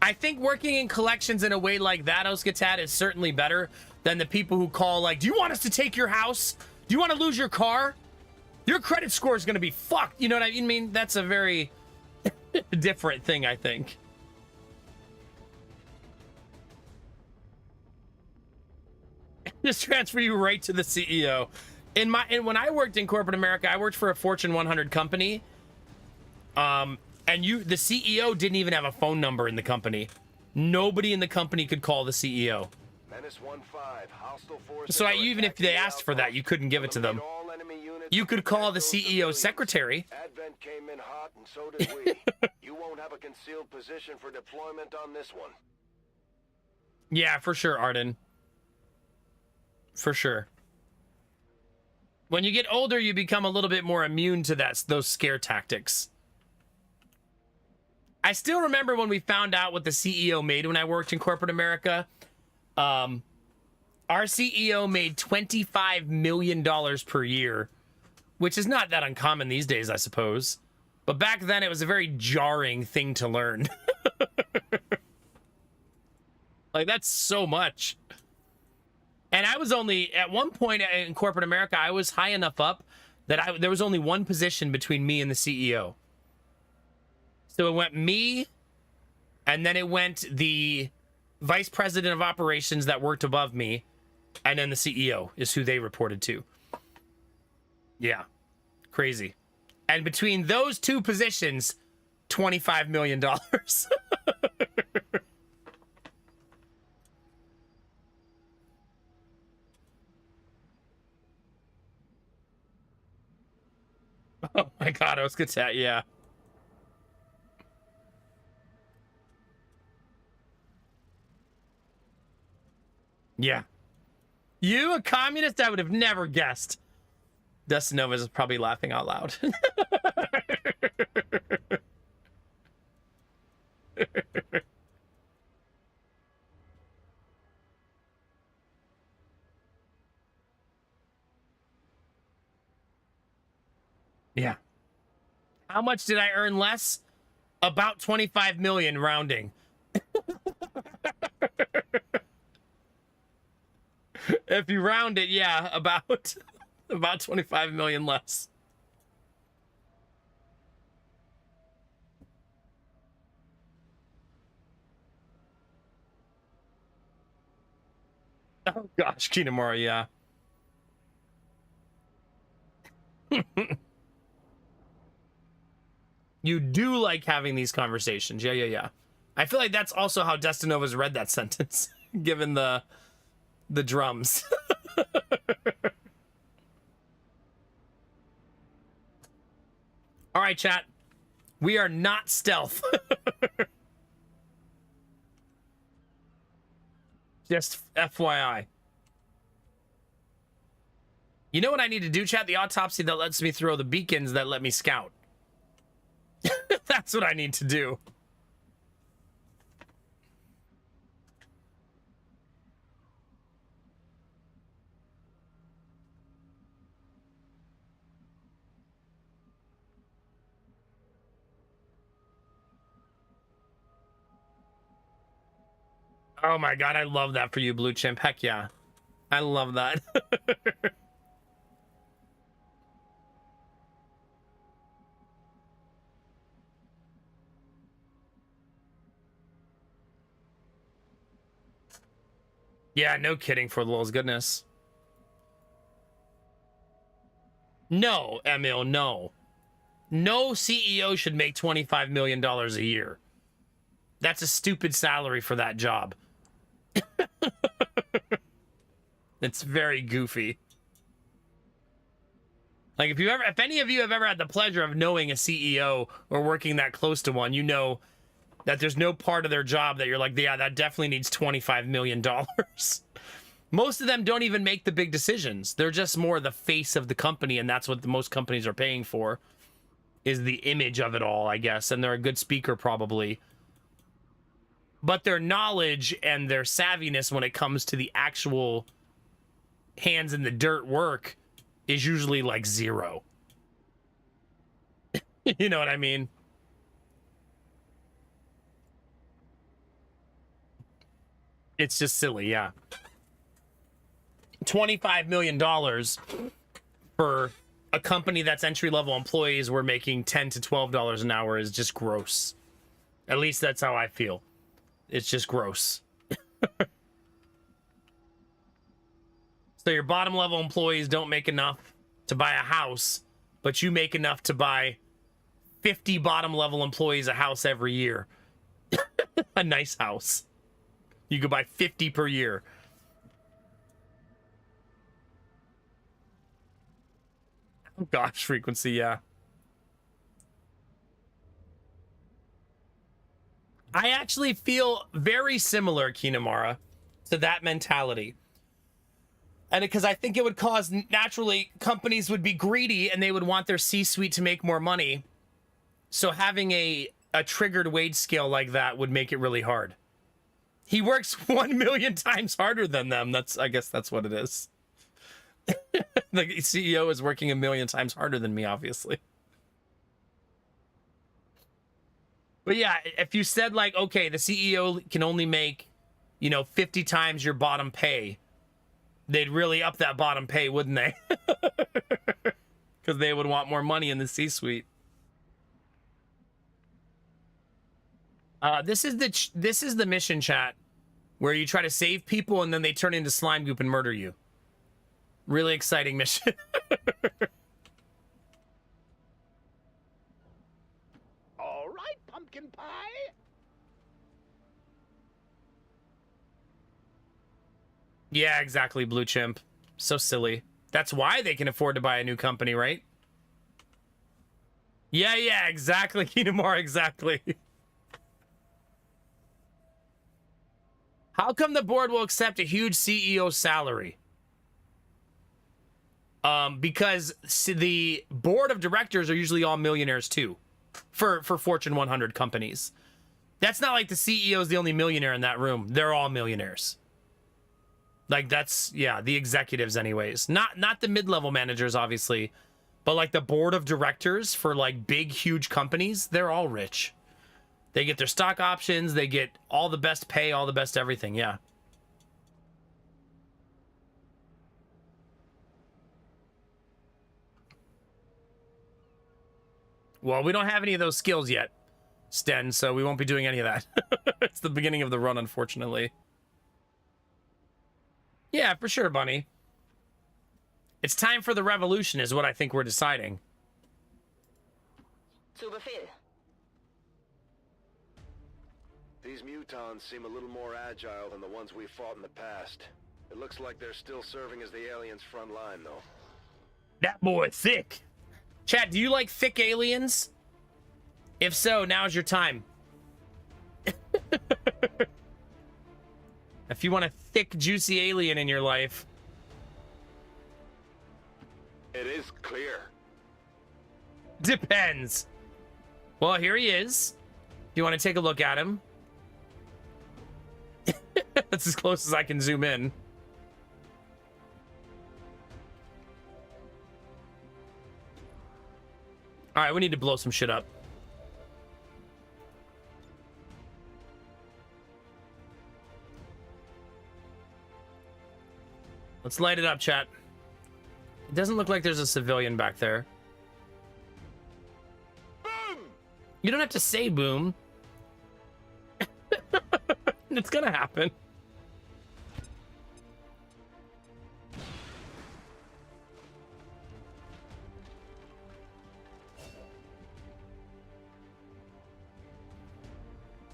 I think working in collections in a way like that, Oskatat, is certainly better than the people who call like, do you want us to take your house? Do you want to lose your car? Your credit score is going to be fucked. You know what I mean? That's a very different thing, I think. Just transfer you right to the CEO. When I worked in corporate America, I worked for a Fortune 100 company. And the CEO didn't even have a phone number in the company. Nobody in the company could call the CEO. So even if they asked for that, you couldn't give it to them. You could call the CEO's secretary. Advent came in hot, and so did we. You won't have a concealed position for deployment on this one. Yeah, for sure, Arden. For sure. When you get older, you become a little bit more immune to those scare tactics. I still remember when we found out what the CEO made when I worked in corporate America. Our CEO made $25 million per year, which is not that uncommon these days, I suppose. But back then, it was a very jarring thing to learn. Like, that's so much. And I was only, at one point in corporate America, I was high enough up that there was only one position between me and the CEO. So it went me, and then it went the vice president of operations that worked above me, and then the CEO is who they reported to. Yeah, crazy. And between those two positions, $25 million. Oh my God, I was good at, yeah. Yeah. You, a communist? I would have never guessed. Destinova is probably laughing out loud. Yeah. How much did I earn less? About 25 million rounding. If you round it, yeah, about 25 million less. Oh gosh, Kinamura, yeah. You do like having these conversations. Yeah, yeah, yeah. I feel like that's also how Destinova's read that sentence, given the drums. All right, chat. We are not stealth. Just FYI. You know what I need to do, chat? The autopsy that lets me throw the beacons that let me scout. That's what I need to do. Oh my god, I love that for you, Blue Chimp. Heck yeah. I love that. Yeah, no kidding, for the Lord's goodness. No, Emil, no. No CEO should make $25 million a year. That's a stupid salary for that job. It's very goofy. Like, if any of you have ever had the pleasure of knowing a CEO or working that close to one, you know that there's no part of their job that you're like, yeah, that definitely needs $25 million. Most of them don't even make the big decisions. They're just more the face of the company, and that's what most companies are paying for, is the image of it all, I guess. And they're a good speaker, probably. But their knowledge and their savviness when it comes to the actual hands in the dirt work is usually like zero. You know what I mean? It's just silly, yeah. $25 million for a company that's entry-level employees were making $10 to $12 an hour is just gross. At least that's how I feel. It's just gross. So your bottom level employees don't make enough to buy a house, but you make enough to buy 50 bottom level employees a house every year. A nice house. You could buy 50 per year. Oh gosh, frequency, yeah. I actually feel very similar, Kinamara, to that mentality. And because I think it would cause, naturally, companies would be greedy and they would want their C-suite to make more money. So having a triggered wage scale like that would make it really hard. He works 1 million times harder than them. I guess that's what it is. The CEO is working 1 million times harder than me, obviously. But yeah, if you said like, okay, the CEO can only make, 50 times your bottom pay, they'd really up that bottom pay, wouldn't they? Because they would want more money in the C-suite. This is the mission, chat, where you try to save people and then they turn into slime goop and murder you. Really exciting mission. All right, pumpkin pie. Yeah, exactly, Blue Chimp. So silly. That's why they can afford to buy a new company, right? Yeah, exactly, Kinamar, exactly. How come the board will accept a huge CEO salary? Because the board of directors are usually all millionaires too, for Fortune 100 companies. That's not like the CEO is the only millionaire in that room. They're all millionaires. Like that's, yeah, the executives anyways. Not the mid-level managers, obviously, but like the board of directors for like big, huge companies, they're all rich. They get their stock options, they get all the best pay, all the best everything, yeah. Well, we don't have any of those skills yet, Sten, so we won't be doing any of that. It's the beginning of the run, unfortunately. Yeah, for sure, Bunny. It's time for the revolution, is what I think we're deciding. These mutons seem a little more agile than the ones we fought in the past. It looks like they're still serving as the aliens' front line, though. That boy thick. Chat, do you like thick aliens? If so, now's your time. If you want a thick, juicy alien in your life. It is clear. Depends. Well, here he is. If you want to take a look at him. That's as close as I can zoom in. All right, we need to blow some shit up. Let's light it up, chat. It doesn't look like there's a civilian back there. Boom! You don't have to say boom. It's gonna happen.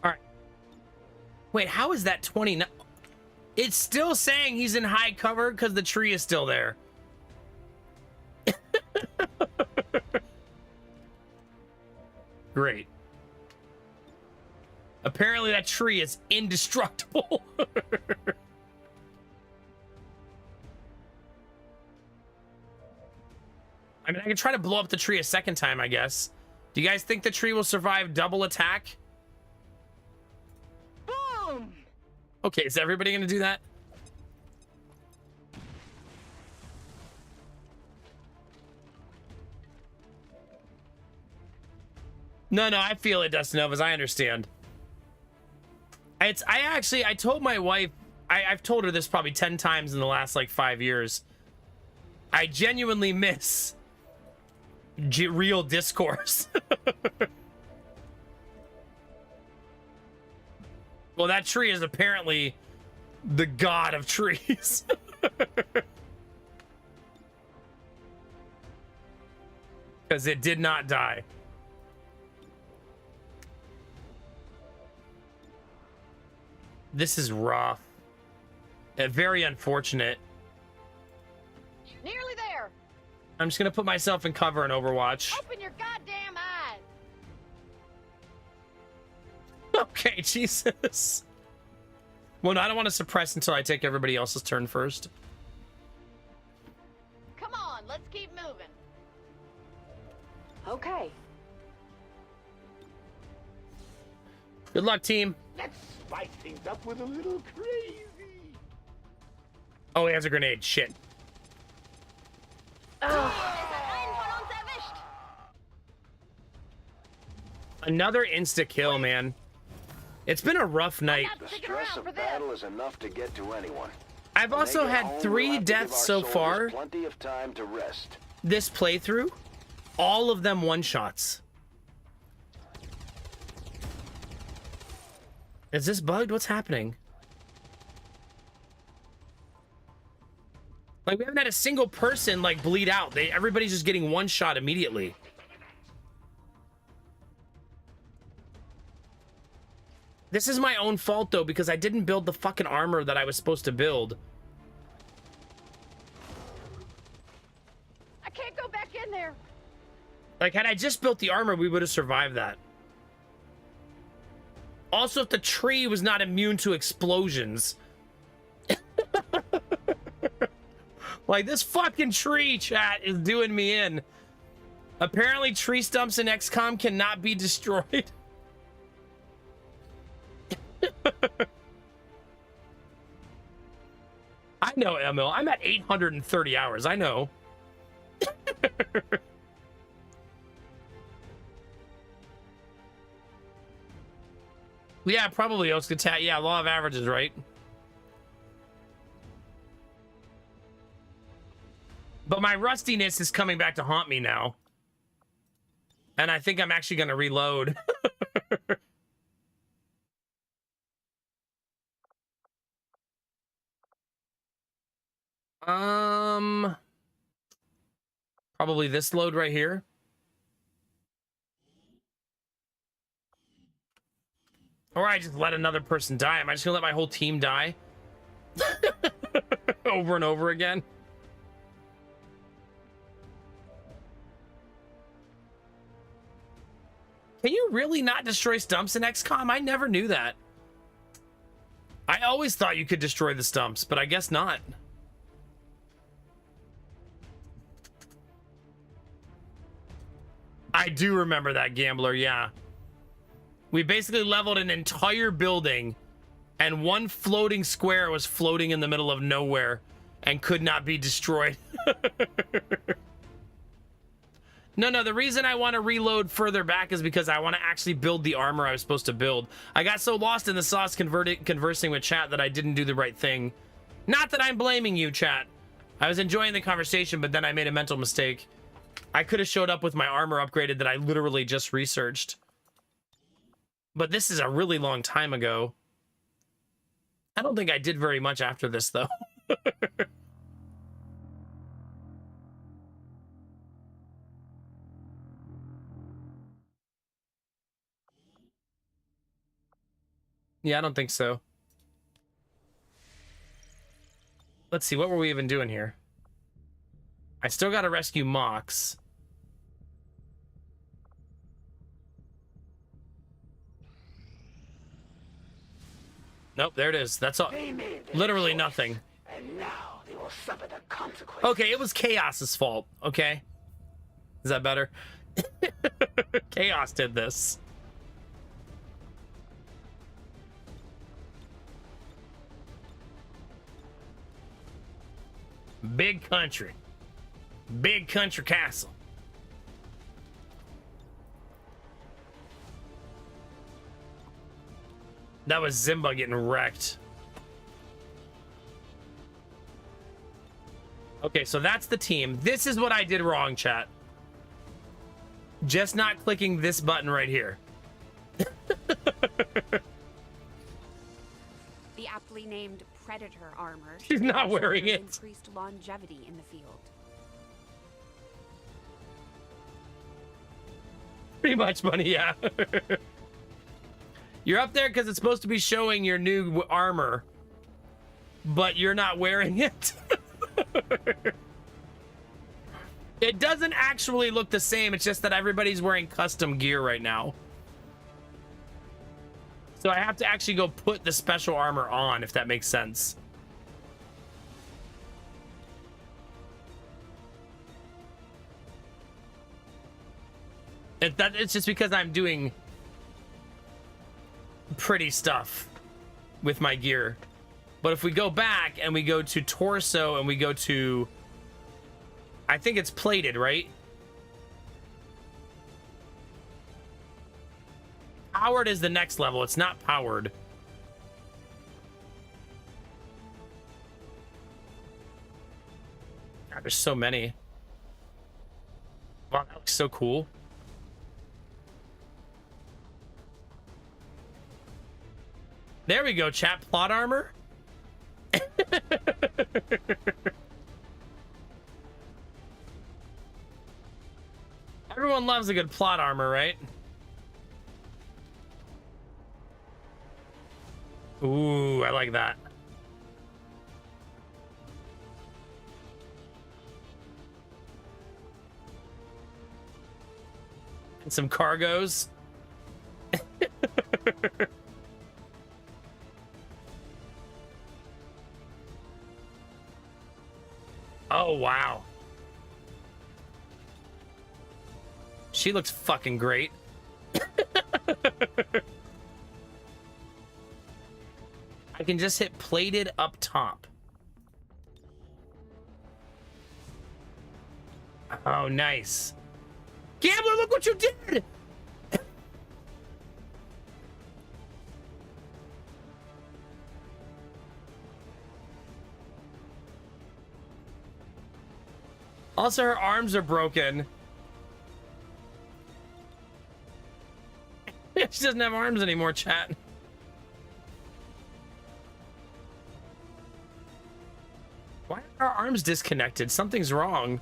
All right. Wait, how is that 29? It's still saying he's in high cover because the tree is still there. Great. Apparently that tree is indestructible. I mean, I can try to blow up the tree a second time, I guess. Do you guys think the tree will survive double attack? Boom! Okay, is everybody gonna do that? No, I feel it, Dustin Novas. I understand. I told my wife, I've told her this probably 10 times in the last like 5 years. I genuinely miss real discourse. Well, that tree is apparently the god of trees. Because it did not die. This is rough. Very unfortunate. Nearly there. I'm just gonna put myself in cover in Overwatch. Open your goddamn eyes. Okay, Jesus. Well, no, I don't want to suppress until I take everybody else's turn first. Come on, let's keep moving. Okay. Good luck, team. Let's spice things up with a little crazy. Oh, he has a grenade. Shit. Another insta kill, man. It's been a rough night. The stress of battle is enough to get to anyone. I've also had 3 deaths so far. Plenty of time to rest. This playthrough, all of them one-shots. Is this bugged? What's happening? Like, we haven't had a single person, like, bleed out. Everybody's just getting one shot immediately. This is my own fault, though, because I didn't build the fucking armor that I was supposed to build. I can't go back in there. Like, had I just built the armor, we would have survived that. Also, if the tree was not immune to explosions. Like, this fucking tree, chat, is doing me in. Apparently, tree stumps in XCOM cannot be destroyed. I know, Emil. I'm at 830 hours. I know. Yeah, probably Oskatat. Yeah, law of averages, right? But my rustiness is coming back to haunt me now. And I think I'm actually going to reload. Probably this load right here. Or I just let another person die. Am I just gonna let my whole team die? Over and over again? Can you really not destroy stumps in XCOM? I never knew that. I always thought you could destroy the stumps, but I guess not. I do remember that, Gambler, yeah. We basically leveled an entire building, and one floating square was floating in the middle of nowhere and could not be destroyed. No, the reason I want to reload further back is because I want to actually build the armor I was supposed to build. I got so lost in the sauce conversing with chat that I didn't do the right thing. Not that I'm blaming you, chat. I was enjoying the conversation, but then I made a mental mistake. I could have showed up with my armor upgraded that I literally just researched. But this is a really long time ago. I don't think I did very much after this, though. Yeah, I don't think so. Let's see, what were we even doing here? I still gotta rescue Mox. Nope, there it is. That's all. Literally nothing. And now they will suffer the consequences. Okay, it was Chaos's fault. Okay. Is that better? Chaos did this. Big country. Big country castle. That was Zimba getting wrecked. Okay, so that's the team. This is what I did wrong, chat. Just not clicking this button right here. The aptly named Predator armor. She's not wearing it. Increased longevity in the field. Pretty much, money, yeah. You're up there because it's supposed to be showing your new armor, but you're not wearing it. It doesn't actually look the same. It's just that everybody's wearing custom gear right now. So I have to actually go put the special armor on, if that makes sense. It's just because I'm doing pretty stuff with my gear. But if we go back and we go to torso and we go to, I think it's plated, right? Powered is the next level. It's not powered. God, there's so many. Wow, that looks so cool. There we go, chat. Plot armor. Everyone loves a good plot armor, right? Ooh, I like that. And some cargos. Oh, wow. She looks fucking great. I can just hit plated up top. Oh, nice. Gambler, look what you did! Also, her arms are broken. She doesn't have arms anymore, chat. Why are our arms disconnected? Something's wrong.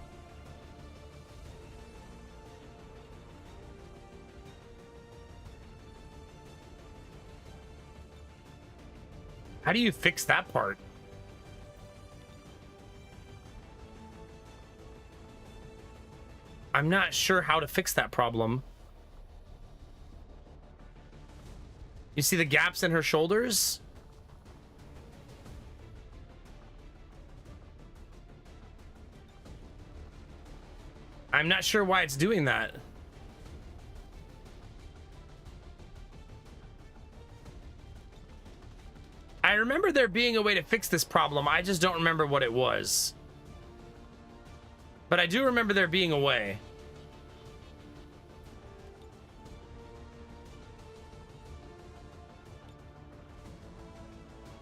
How do you fix that part? I'm not sure how to fix that problem. You see the gaps in her shoulders? I'm not sure why it's doing that. I remember there being a way to fix this problem. I just don't remember what it was. But I do remember there being a way.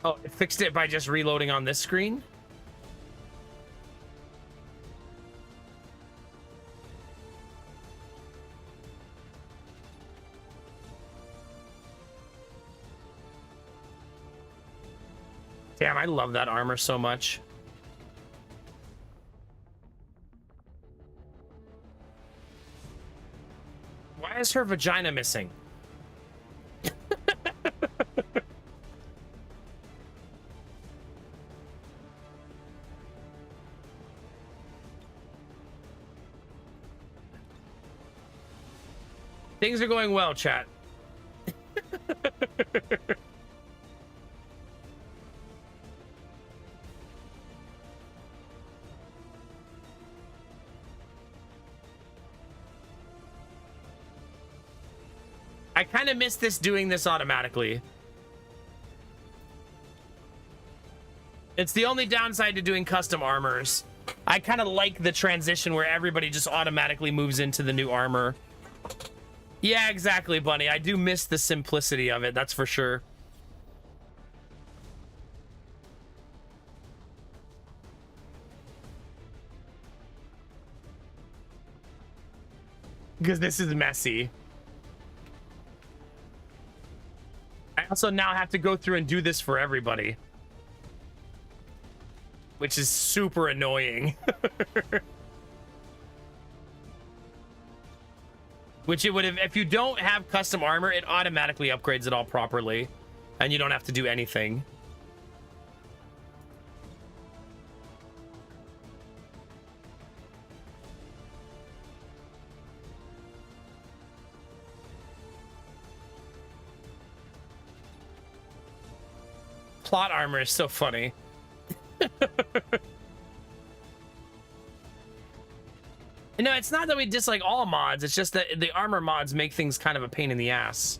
Oh, it fixed it by just reloading on this screen? Damn, I love that armor so much. Why is her vagina missing? Things are going well, chat. I kind of miss doing this automatically. It's the only downside to doing custom armors. I kind of like the transition where everybody just automatically moves into the new armor. Yeah, exactly, Bunny. I do miss the simplicity of it, that's for sure. Because this is messy. I also now have to go through and do this for everybody, which is super annoying. Which it would have, if you don't have custom armor, it automatically upgrades it all properly, and you don't have to do anything. Plot armor is so funny. No, it's not that we dislike all mods. It's just that the armor mods make things kind of a pain in the ass.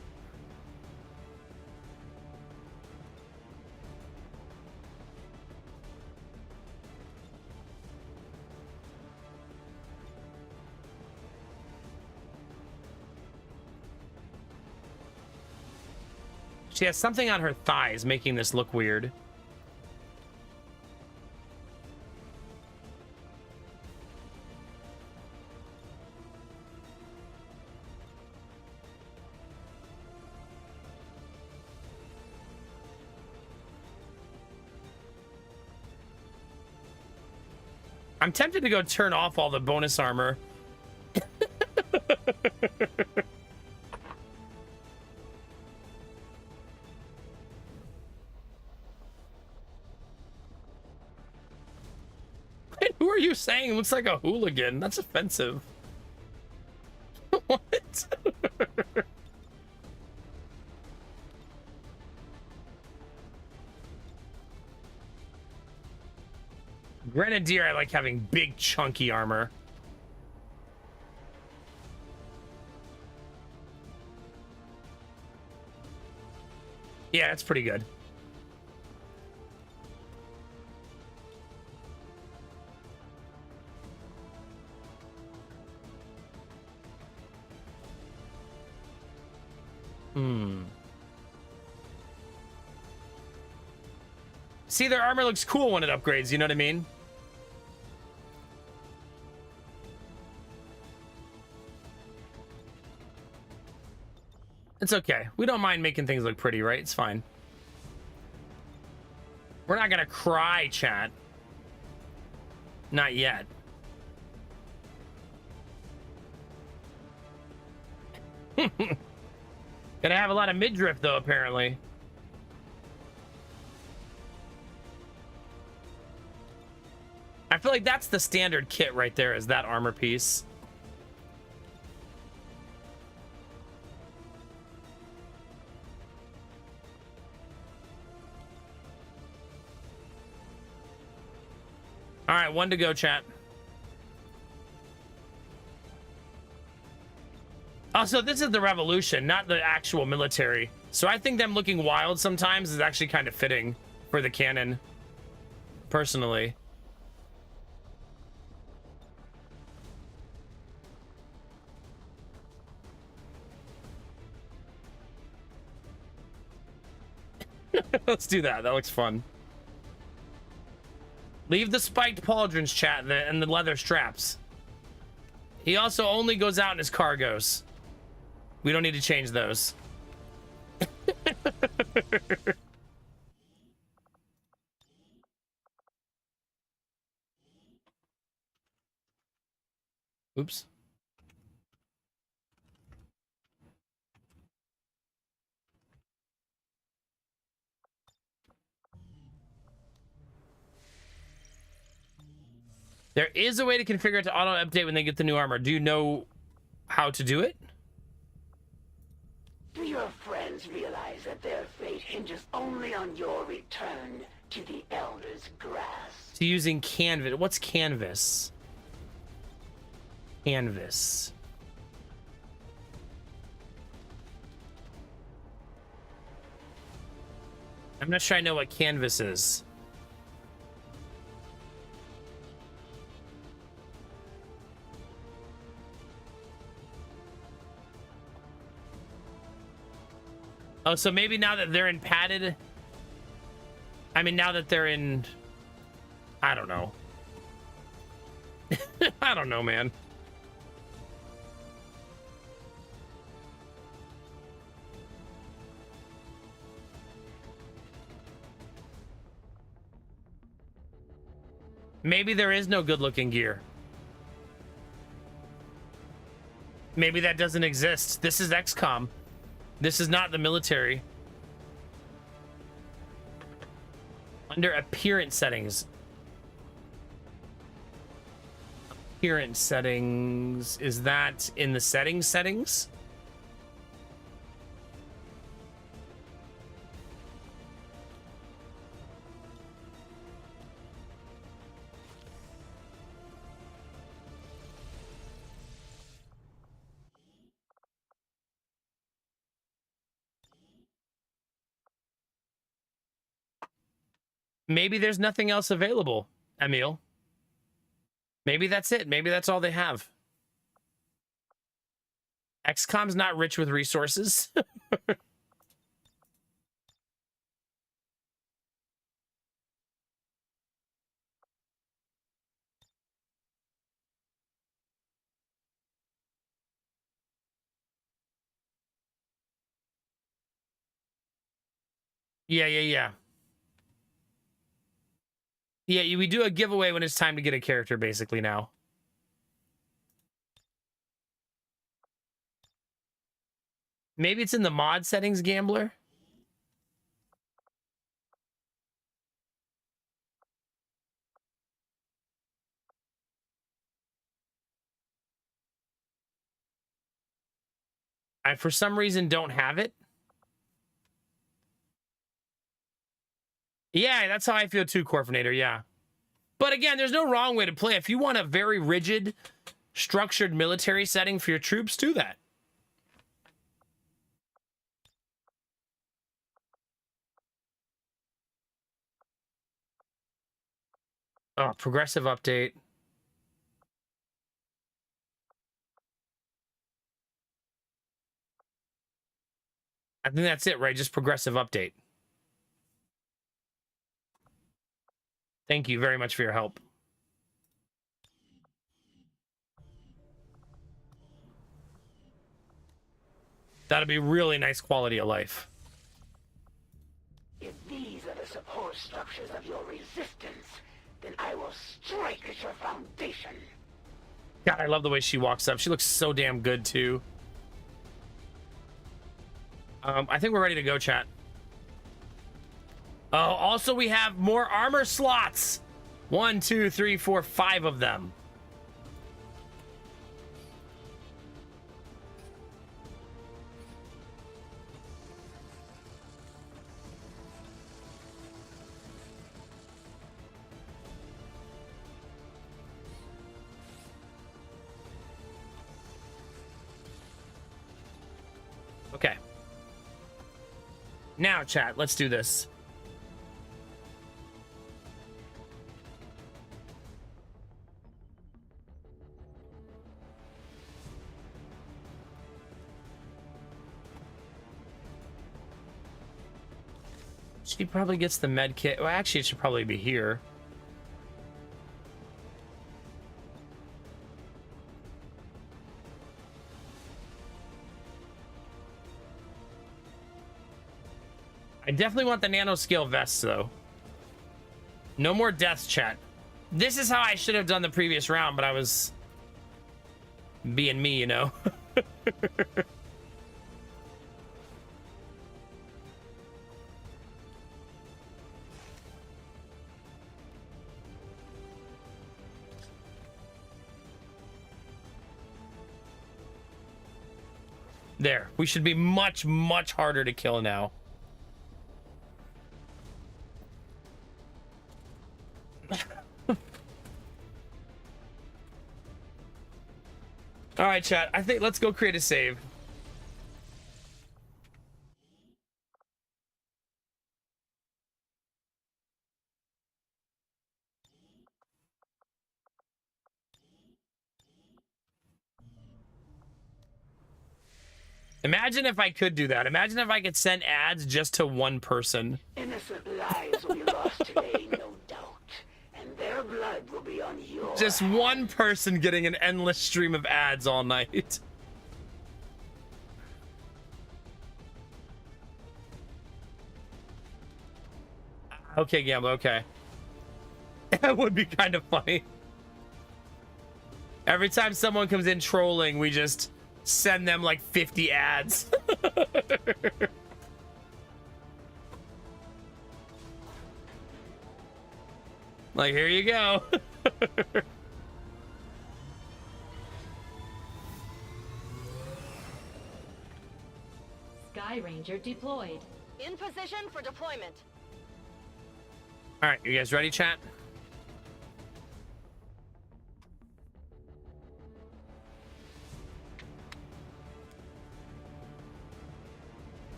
She has something on her thighs making this look weird. I'm tempted to go turn off all the bonus armor. Who are you saying looks like a hooligan? That's offensive. What? Grenadier, I like having big, chunky armor. Yeah, that's pretty good. See, their armor looks cool when it upgrades, you know what I mean? It's okay. We don't mind making things look pretty, right? It's fine. We're not gonna cry, chat. Not yet. Gonna have a lot of midriff, though, apparently. I feel like that's the standard kit right there, is that armor piece. All right, one to go, chat. Also, this is the Revolution, not the actual military. So I think them looking wild sometimes is actually kind of fitting for the canon, personally. Let's do that. That looks fun. Leave the spiked pauldrons, chat, and the leather straps. He also only goes out in his cargos. We don't need to change those. Oops. There is a way to configure it to auto-update when they get the new armor. Do you know how to do it? Do your friends realize that their fate hinges only on your return to the Elder's grasp? So using canvas. What's canvas? Canvas. I'm not sure I know what canvas is. Oh, so maybe now that they're in padded... I mean, now that they're in... I don't know. I don't know, man. Maybe there is no good-looking gear. Maybe that doesn't exist. This is XCOM. This is not the military. Under appearance settings. Appearance settings. Is that in the settings? Maybe there's nothing else available, Emil. Maybe that's it. Maybe that's all they have. XCOM's not rich with resources. Yeah. Yeah, we do a giveaway when it's time to get a character, basically, now. Maybe it's in the mod settings, Gambler? I, for some reason, don't have it. Yeah, that's how I feel too, Corfinator, yeah. But again, there's no wrong way to play. If you want a very rigid, structured military setting for your troops, do that. Oh, progressive update. I think that's it, right? Just progressive update. Thank you very much for your help. That'd be really nice quality of life. If these are the support structures of your resistance, then I will strike at your foundation. God, I love the way she walks up. She looks so damn good, too. I think we're ready to go, chat. Oh, also we have more armor slots. 1, 2, 3, 4, 5 of them. Okay. Now, chat, let's do this. She probably gets the med kit. Well, actually, it should probably be here. I definitely want the nanoscale vests, though. No more deaths, chat. This is how I should have done the previous round, but I was Being me, you know. There. We should be much, much harder to kill now. All right, chat. I think let's go create a save. Imagine if I could do that. Imagine if I could send ads just to one person. Innocent lives will be lost today, no doubt. And their blood will be on your Just one person getting an endless stream of ads all night. Okay, Gambler, okay. That would be kind of funny. Every time someone comes in trolling, we just send them like 50 ads. Like, here you go. Sky Ranger deployed. In position for deployment. All right, you guys ready, chat?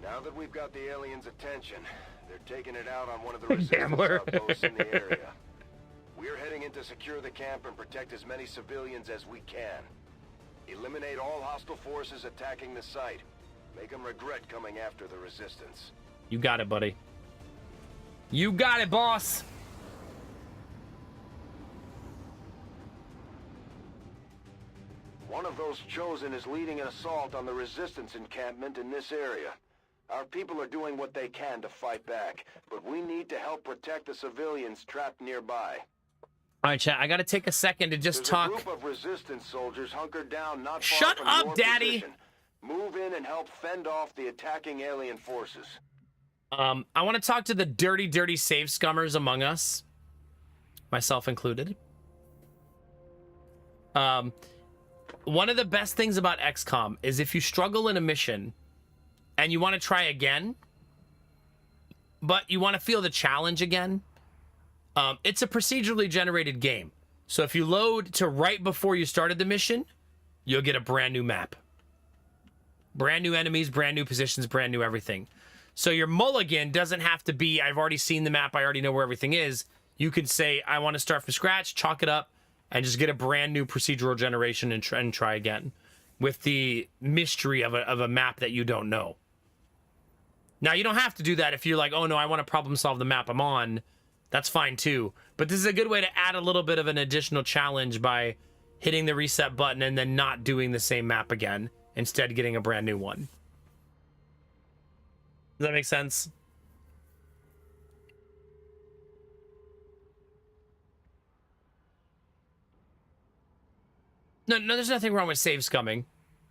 Now that we've got the aliens' attention, they're taking it out on one of the resistance Gambler. outposts in the area. We're heading in to secure the camp and protect as many civilians as we can. Eliminate all hostile forces attacking the site. Make them regret coming after the resistance. You got it, buddy. You got it, boss. One of those chosen is leading an assault on the resistance encampment in this area. Our people are doing what they can to fight back, but we need to help protect the civilians trapped nearby. All right, chat. I got to take a second to just There's talk. a group of resistance soldiers hunkered down not Shut far from up, your Daddy. position. Move in and help fend off the attacking alien forces. I want to talk to the dirty, dirty save scummers among us, myself included. One of the best things about XCOM is if you struggle in a mission and you want to try again, but you want to feel the challenge again, it's a procedurally generated game. So if you load to right before you started the mission, you'll get a brand new map. Brand new enemies, brand new positions, brand new everything. So your mulligan doesn't have to be, I've already seen the map, I already know where everything is. You can say, I want to start from scratch, chalk it up, and just get a brand new procedural generation and try again with the mystery of a map that you don't know. Now, you don't have to do that if you're like, oh no, I want to problem solve the map I'm on. That's fine too. But this is a good way to add a little bit of an additional challenge by hitting the reset button and then not doing the same map again, instead getting a brand new one. Does that make sense? No, there's nothing wrong with save scumming.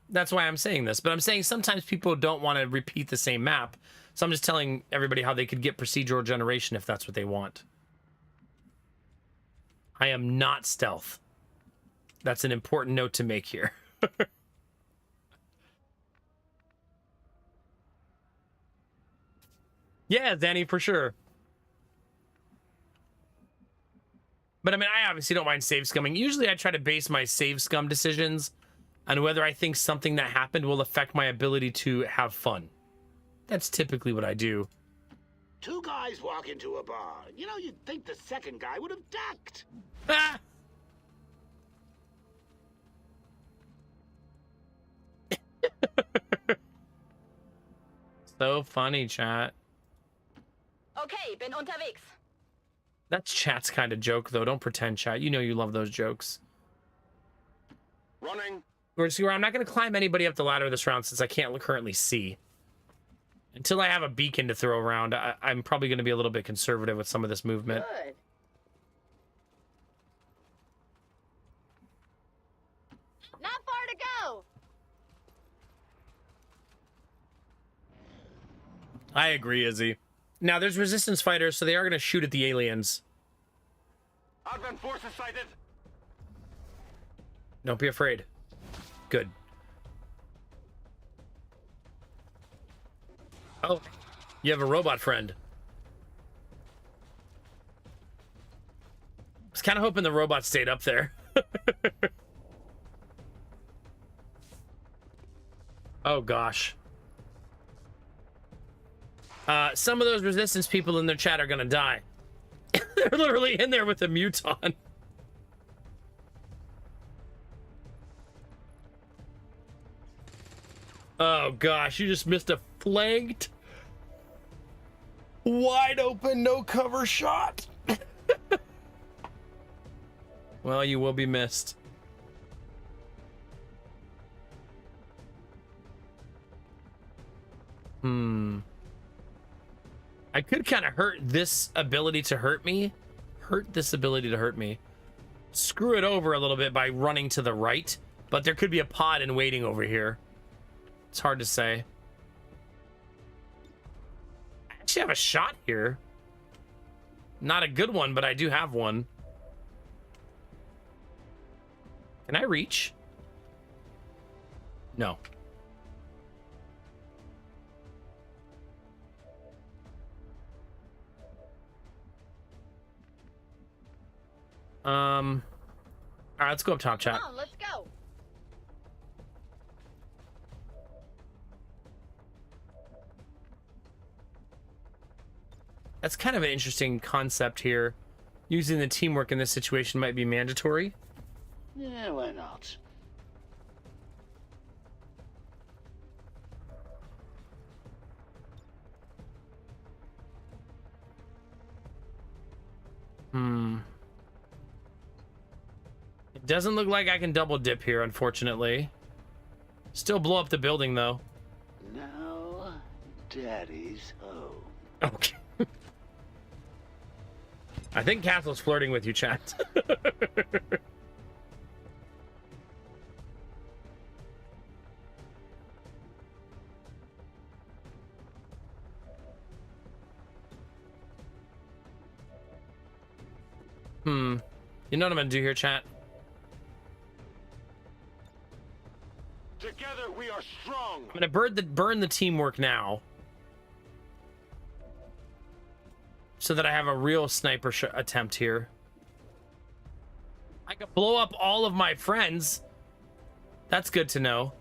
That's why I'm saying this. But I'm saying sometimes people don't want to repeat the same map. So I'm just telling everybody how they could get procedural generation if that's what they want. I am not stealth. That's an important note to make here. Yeah, Danny, for sure. But I mean, I obviously don't mind save scumming. Usually I try to base my save scum decisions on whether I think something that happened will affect my ability to have fun. That's typically what I do. Two guys walk into a bar. You know, you'd think the second guy would have ducked. Ah! So funny, chat. Okay, bin unterwegs. That's chat's kind of joke, though. Don't pretend, chat. You know you love those jokes. Running. I'm not going to climb anybody up the ladder this round since I can't currently see. Until I have a beacon to throw around, I'm probably going to be a little bit conservative with some of this movement. Good. go! I agree, Izzy. Now, there's resistance fighters, so they are going to shoot at the aliens. Advent forces sighted. Don't be afraid. Good. Oh, you have a robot friend. I was kind of hoping the robot stayed up there. Oh, gosh. Some of those resistance people in their chat are gonna die. They're literally in there with a muton. Oh gosh, you just missed a flanked, wide open, no cover shot. Well, you will be missed. I could kind of hurt this ability to hurt me. Hurt this ability to hurt me. Screw it over a little bit by running to the right. But there could be a pod in waiting over here. It's hard to say. I actually have a shot here. Not a good one, but I do have one. Can I reach? No. All right, let's go up top, chat. Come on, let's go. That's kind of an interesting concept here. Using the teamwork in this situation might be mandatory. Yeah, why not? It doesn't look like I can double dip here, unfortunately. Still blow up the building, though. Now, Daddy's home. Okay. I think Castle's flirting with you, chat. You know what I'm gonna do here, chat? Together we are strong. I'm gonna burn the teamwork now, so that I have a real sniper attempt here. I can blow up all of my friends. That's good to know.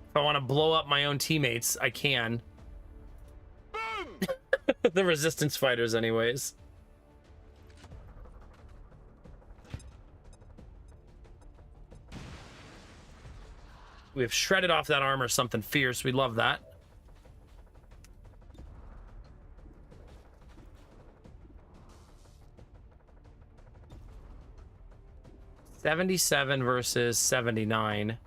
If I want to blow up my own teammates, I can. Boom! The resistance fighters, anyways. We have shredded off that armor something fierce. We love that. $77 versus $79.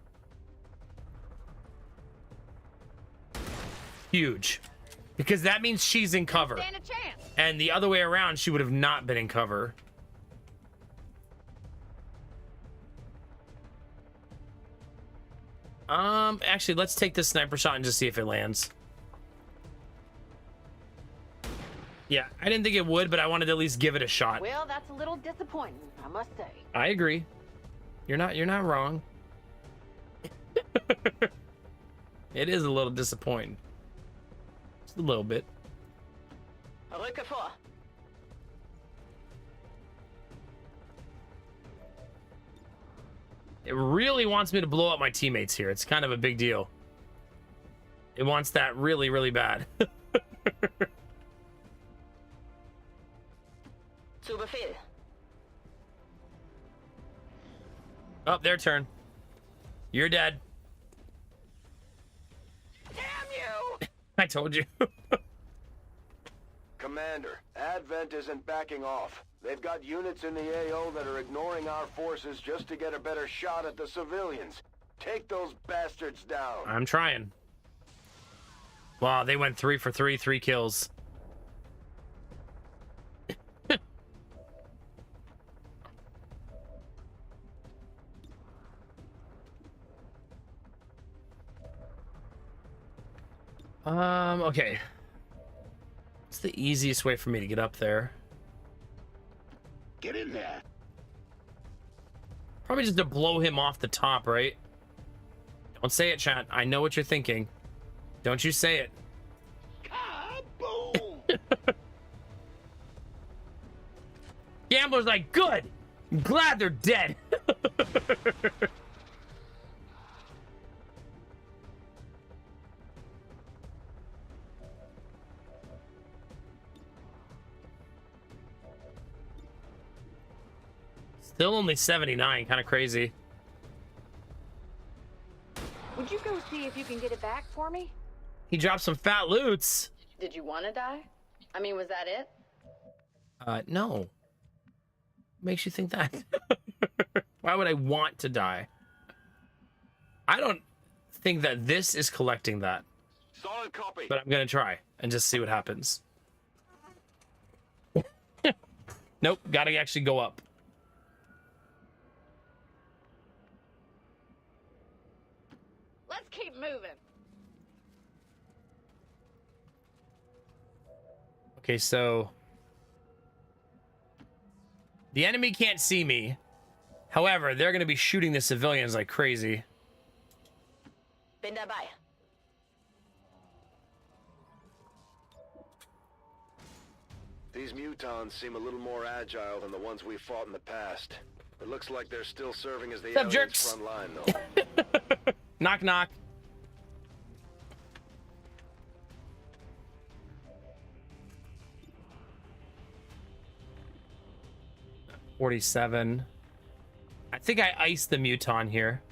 Huge. Because that means she's in cover. Stand a chance. And the other way around, she would have not been in cover. Actually, let's take this sniper shot and just see if it lands. Yeah, I didn't think it would, but I wanted to at least give it a shot. Well, that's a little disappointing, I must say. I agree. You're not wrong. It is a little disappointing. Just a little bit. It really wants me to blow up my teammates here. It's kind of a big deal. It wants that really, really bad. Oh, their turn. You're dead. Damn you! I told you. Commander, Advent isn't backing off. They've got units in the AO that are ignoring our forces just to get a better shot at the civilians. Take those bastards down. I'm trying. Wow, they went 3 for 3, 3 kills. Okay. What's the easiest way for me to get up there? Get in there. Probably just to blow him off the top, right? Don't say it, chat. I know what you're thinking. Don't you say it. Kaboom! Gambler's like, good. I'm glad they're dead. Still only 79, kind of crazy. Would you go see if you can get it back for me? He dropped some fat loots. Did you want to die? I mean, was that it? No. Makes you think that? Why would I want to die? I don't think that this is collecting that. Solid copy. But I'm gonna try and just see what happens. Nope, gotta actually go up. Let's keep moving. Okay, so the enemy can't see me. However, they're going to be shooting the civilians like crazy. Bin dabei. These mutons seem a little more agile than the ones we fought in the past. It looks like they're still serving as the What's up, aliens' jerks? front line, though. Knock, knock. $47. I think I iced the muton here.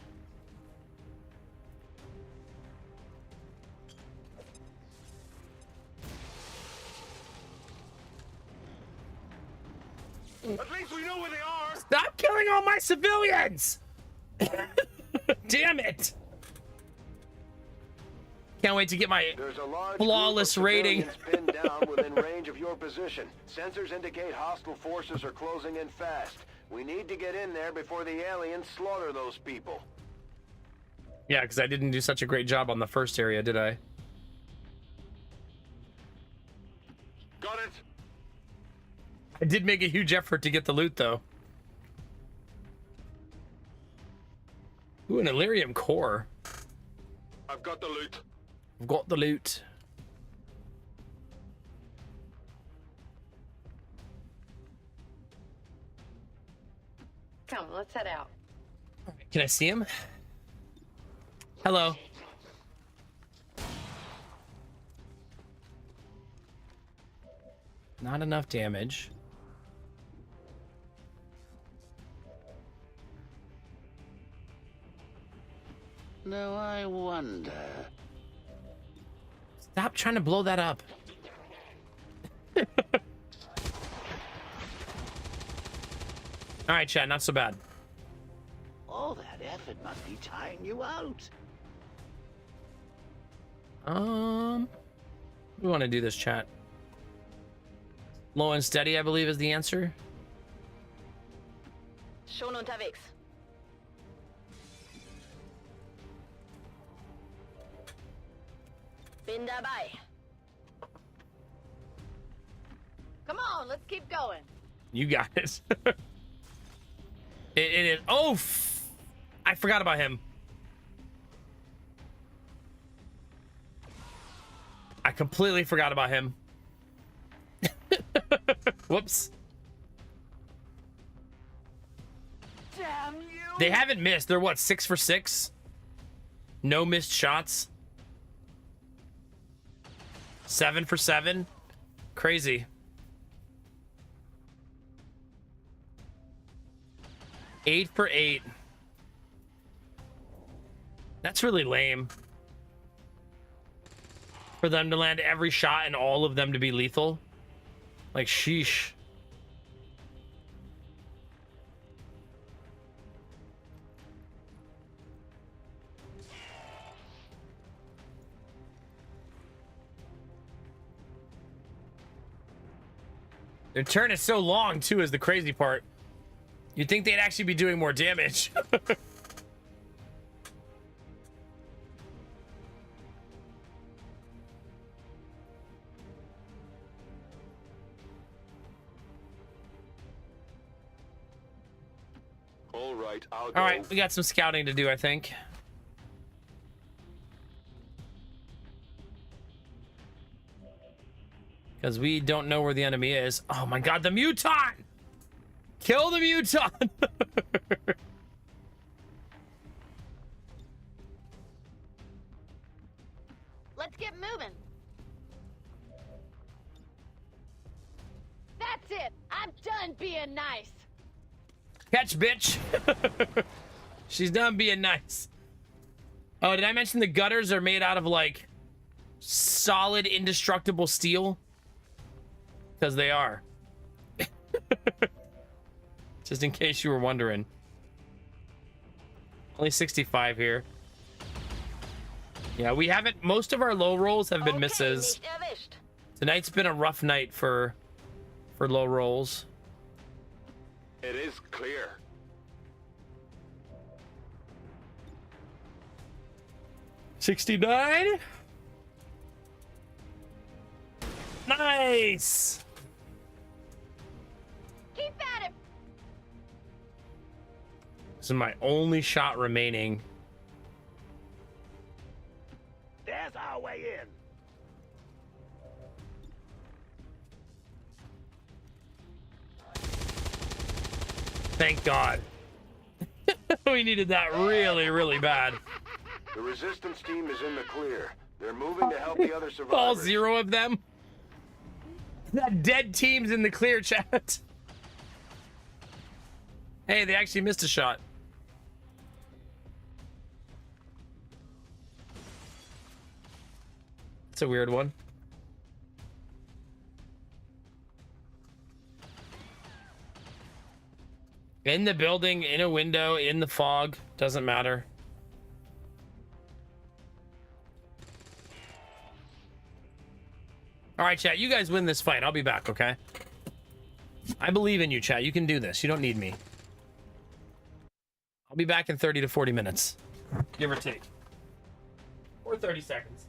At least we know where they are. Stop killing all my civilians! Damn it! Can't wait to get my There's a large flawless group of rating. civilians pinned down within range of your position. Sensors indicate hostile forces are closing in fast. We need to get in there before the aliens slaughter those people. Yeah, because I didn't do such a great job on the first area, did I? Got it. I did make a huge effort to get the loot, though. Ooh, an Illyrium core. I've got the loot. I've got the loot. Come, let's head out. Can I see him? Hello. Not enough damage. No, I wonder. Stop trying to blow that up. All right, chat, not so bad. All that effort must be tiring you out. We want to do this, chat. Low and steady, I believe, is the answer. Schon unterwegs. Bin dabei. Come on, let's keep going. You got it. It is. Oh, I forgot about him. I completely forgot about him. Whoops. Damn you! They haven't missed. They're what, 6 for 6? No missed shots. 7 for 7. Crazy. 8 for 8. That's really lame. For them to land every shot and all of them to be lethal. Like, sheesh. Their turn is so long, too, is the crazy part. You'd think they'd actually be doing more damage. All right, I'll go. All right, we got some scouting to do, I think. Because we don't know where the enemy is. Oh my god, the Muton! Kill the Muton! Let's get moving. That's it. I'm done being nice. Catch, bitch! She's done being nice. Oh, did I mention the gutters are made out of, like, solid, indestructible steel? Because they are. Just in case you were wondering. Only 65 here. Yeah, we haven't... Most of our low rolls have been misses. Tonight's been a rough night for low rolls. It is clear. $69. Nice. Keep at him. This is my only shot remaining. There's our way in. Thank God. We needed that really, really bad. The resistance team is in the clear. They're moving to help the other survivors. All 0 of them. That dead team's in the clear, chat. Hey, they actually missed a shot. It's a weird one. In the building, in a window, in the fog, doesn't matter. All right, chat, you guys win this fight. I'll be back, okay? I believe in you, chat. You can do this. You don't need me. I'll be back in 30 to 40 minutes, give or take. Or 30 seconds.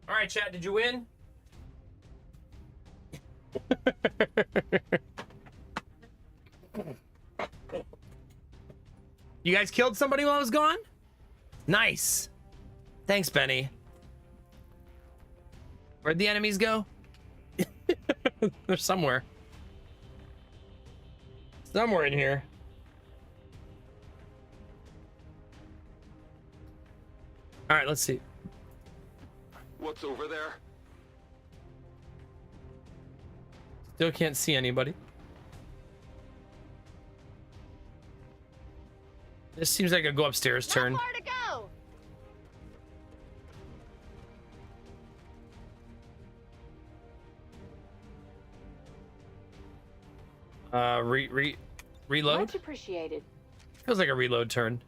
All right, chat, did you win? You guys killed somebody while I was gone? Nice. Thanks, Benny. Where'd the enemies go? They're somewhere. Somewhere in here. All right, let's see. What's over there? Still can't see anybody. This seems like a go upstairs turn. Far to go. Reload? Much appreciated. Feels like a reload turn.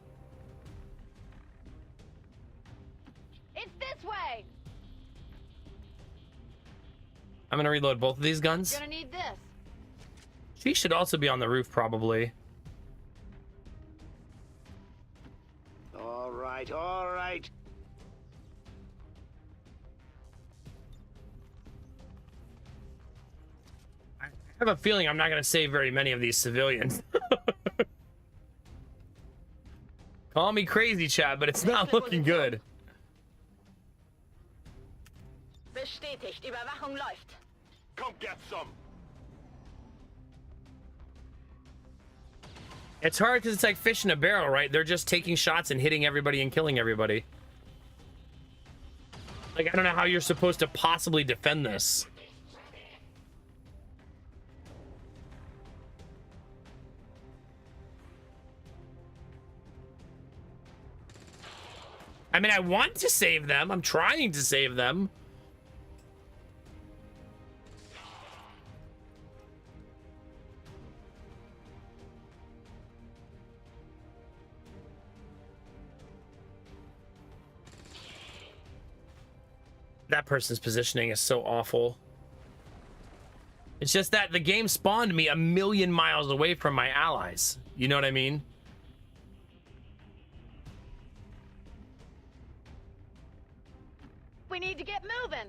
It's this way. I'm gonna reload both of these guns. Gonna need this. She should also be on the roof, probably. All right, all right. I have a feeling I'm not gonna save very many of these civilians. Call me crazy, Chad, but it's not looking good. Bestätigt, Überwachung läuft. Come get some. It's hard because it's like fish in a barrel, right? They're just taking shots and hitting everybody and killing everybody. Like, I don't know how you're supposed to possibly defend this. I mean, I want to save them. I'm trying to save them. That person's positioning is so awful. It's just that the game spawned me 1,000,000 miles away from my allies. You know what I mean? We need to get moving.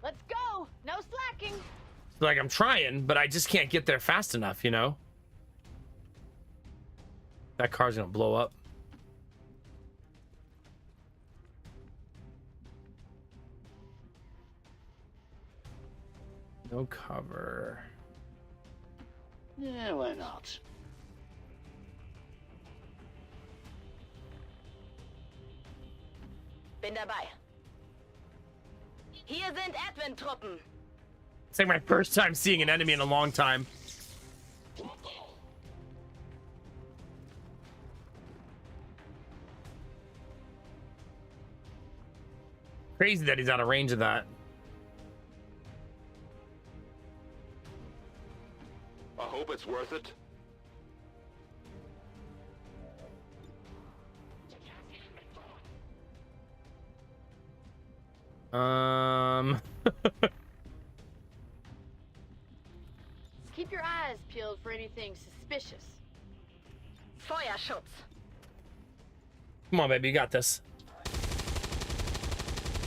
Let's go. No slacking. Like, I'm trying, but I just can't get there fast enough, you know? That car's gonna blow up. No cover. Yeah, why not? Bin dabei. Hier sind Advent-Truppen. It's like my first time seeing an enemy in a long time. Crazy that he's out of range of that. I hope it's worth it. Keep your eyes peeled for anything suspicious. Feuerschutz. Come on, baby, you got this.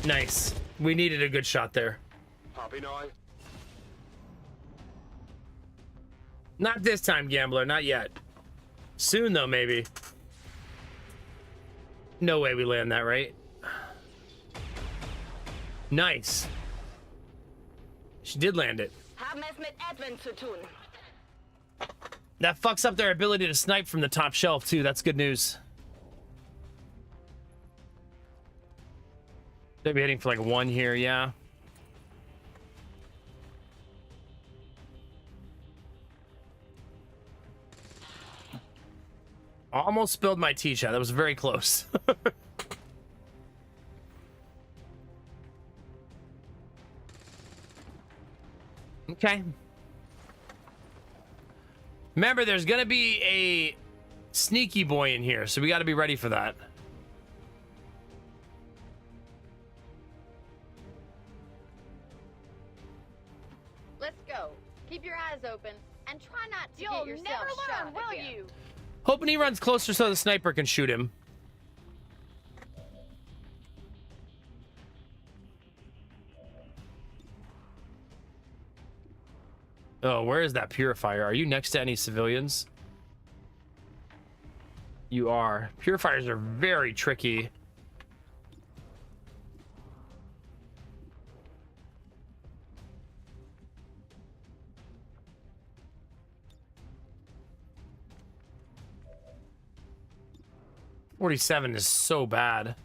Nice. We needed a good shot there. Poppy Noi. Not this time, gambler. Not yet. Soon, though, maybe. No way we land that, right? Nice. She did land it. Haben es mit Advent zu tun. That fucks up their ability to snipe from the top shelf, too. That's good news. They'll be hitting for like 1 here, yeah. Almost spilled my tea shot. That was very close. Okay. Remember, there's gonna be a sneaky boy in here, so we gotta be ready for that. Let's go. Keep your eyes open and try not to get yourself never shot learn, will again. you? Hoping he runs closer so the sniper can shoot him. Oh, where is that purifier? Are you next to any civilians? You are. Purifiers are very tricky. .47 is so bad.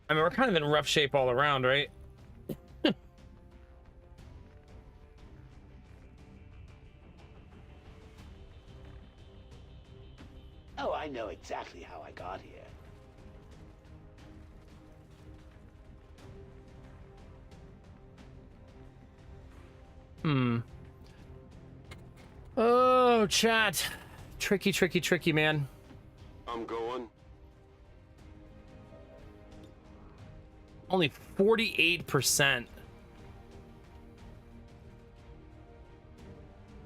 I mean, we're kind of in rough shape all around, right? Oh, I know exactly how I got here. Oh, chat. Tricky, tricky, tricky, man. I'm going. Only 48%.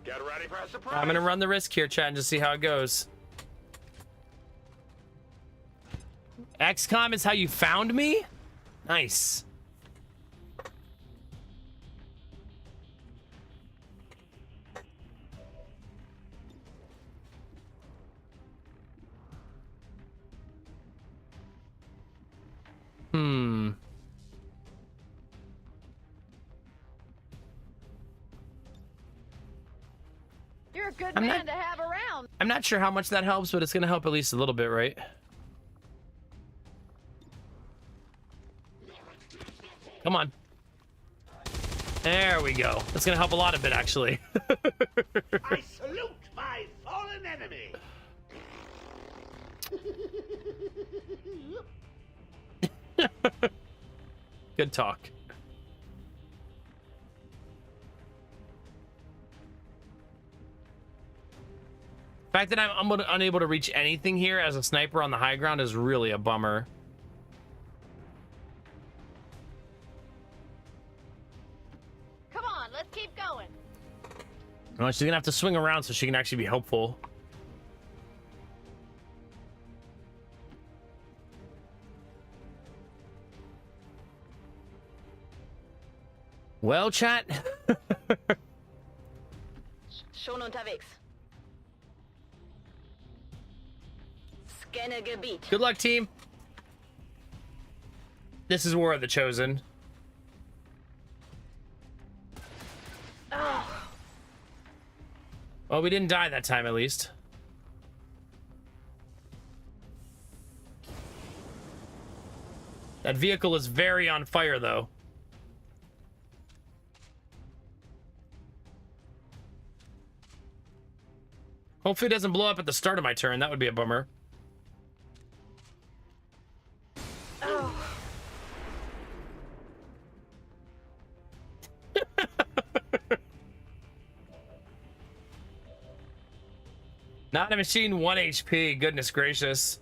Get ready for a surprise. I'm gonna run the risk here, chat, and just see how it goes. XCOM is how you found me? Nice. You're a good I'm man not- to have around. I'm not sure how much that helps, but it's gonna help at least a little bit, right? Come on. There we go. That's gonna help a lot of it, actually. I salute my fallen enemy. Good talk. The fact that I'm unable to reach anything here as a sniper on the high ground is really a bummer. Come on, let's keep going. Well, she's gonna have to swing around so she can actually be helpful. Well, chat. Schon unterwegs. Scanne Gebiet. Good luck, team. This is War of the Chosen. Oh. Well, we didn't die that time, at least. That vehicle is very on fire, though. Hopefully it doesn't blow up at the start of my turn. That would be a bummer. Oh. Not a machine, 1 HP. Goodness gracious.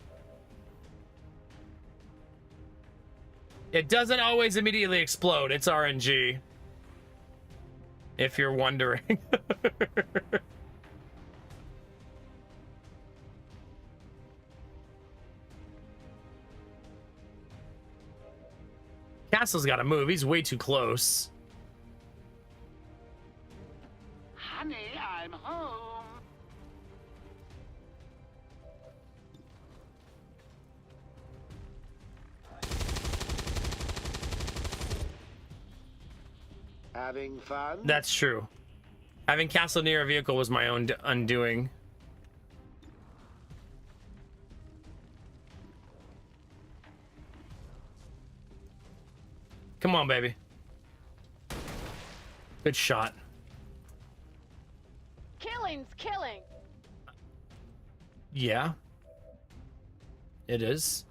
It doesn't always immediately explode. It's RNG. If you're wondering. Castle's got to move. He's way too close. Honey, I'm home. Having fun? That's true. Having Castle near a vehicle was my own undoing. Come on, baby. Good shot. Killing's killing. Yeah. It is.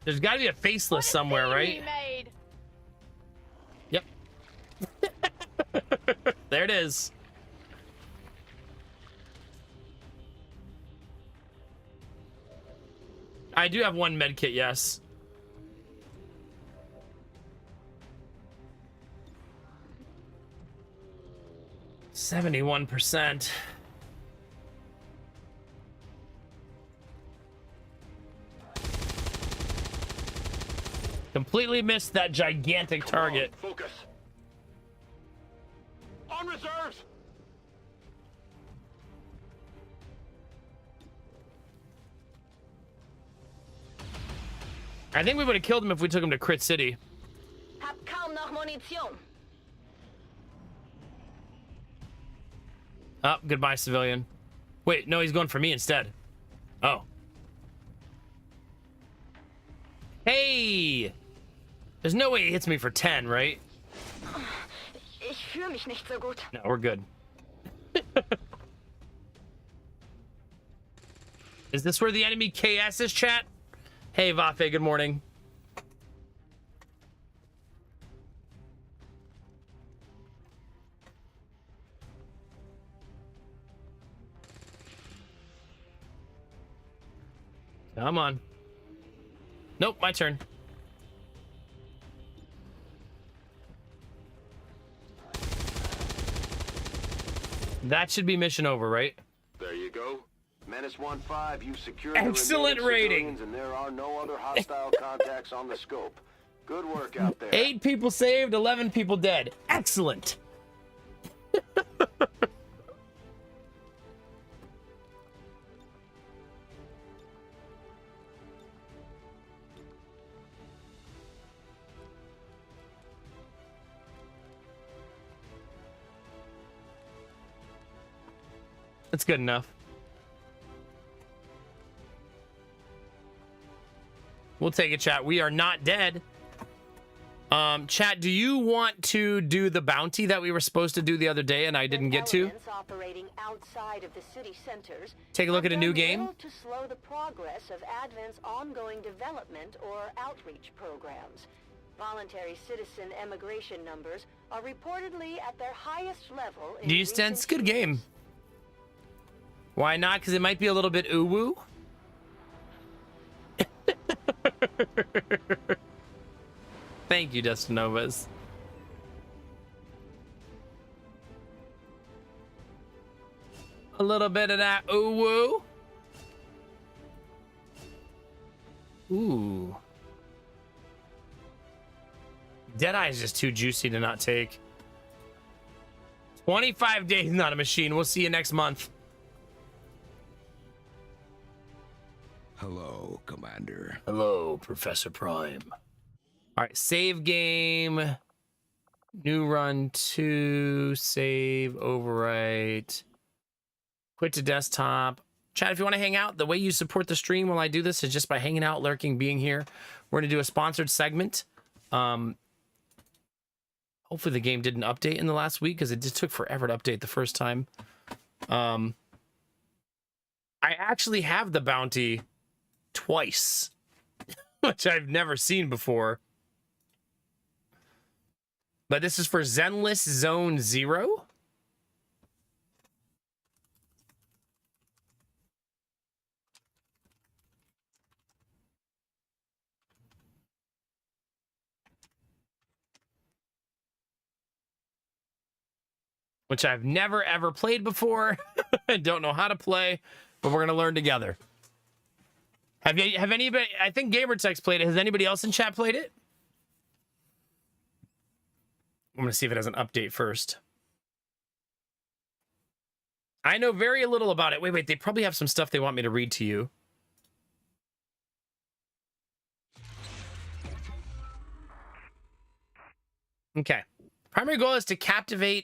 There's got to be a faceless somewhere, right? Yep. There it is. I do have one med kit, yes. %71%. Completely missed that gigantic target. Focus. On reserves. I think we would have killed him if we took him to Crit City. Hab kaum noch Munition. Oh, goodbye, civilian. Wait, no, he's going for me instead. Oh. Hey! There's no way he hits me for 10, right? Ich fühle mich nicht so gut. No, we're good. Is this where the enemy KS is, chat? Hey, Vafe, good morning. Come on. Nope, my turn. That should be mission over, right? There you go. Menace 1-5, you've secured Excellent the rating. civilians, and there are no other hostile contacts on the scope. Good work out there. 8 people saved, 11 people dead. Excellent. That's good enough. We'll take it, chat. We are not dead. Chat, do you want to do the bounty that we were supposed to do the other day and I didn't get to? Operating outside of the city centers Take a look at a new game. to slow the progress of Advent's ongoing development or outreach programs. Voluntary citizen emigration numbers are reportedly at their highest level in Do you sense good game? Why not? Because it might be a little bit ooh-woo. Thank you, Dustanovas. A little bit of that ooh-woo. Ooh. Deadeye is just too juicy to not take. 25 days, not a machine. We'll see you next month. Hello, Commander. Hello, Professor Prime. All right, save game. New run 2. Save, overwrite. Quit to desktop. Chat, if you want to hang out, the way you support the stream while I do this is just by hanging out, lurking, being here. We're going to do a sponsored segment. Hopefully the game didn't update in the last week because it just took forever to update the first time. I actually have the bounty twice, which I've never seen before. But this is for Zenless Zone 0. Which I've never ever played before. I don't know how to play, but we're gonna learn together. Have anybody? I think GamerTech's played it. Has anybody else in chat played it? I'm gonna see if it has an update first. I know very little about it. Wait, they probably have some stuff they want me to read to you. Okay. Primary goal is to capture.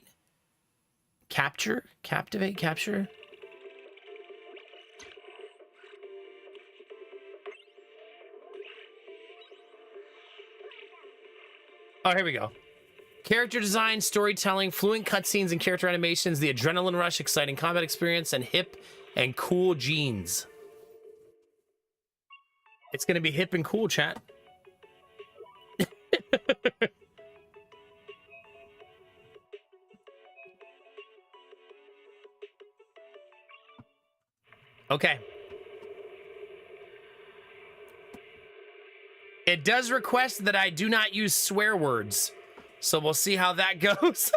Oh, here we go. Character design, storytelling, fluent cutscenes and character animations, the adrenaline rush, exciting combat experience, and hip and cool jeans. It's gonna be hip and cool, chat. Okay. It does request that I do not use swear words, so we'll see how that goes.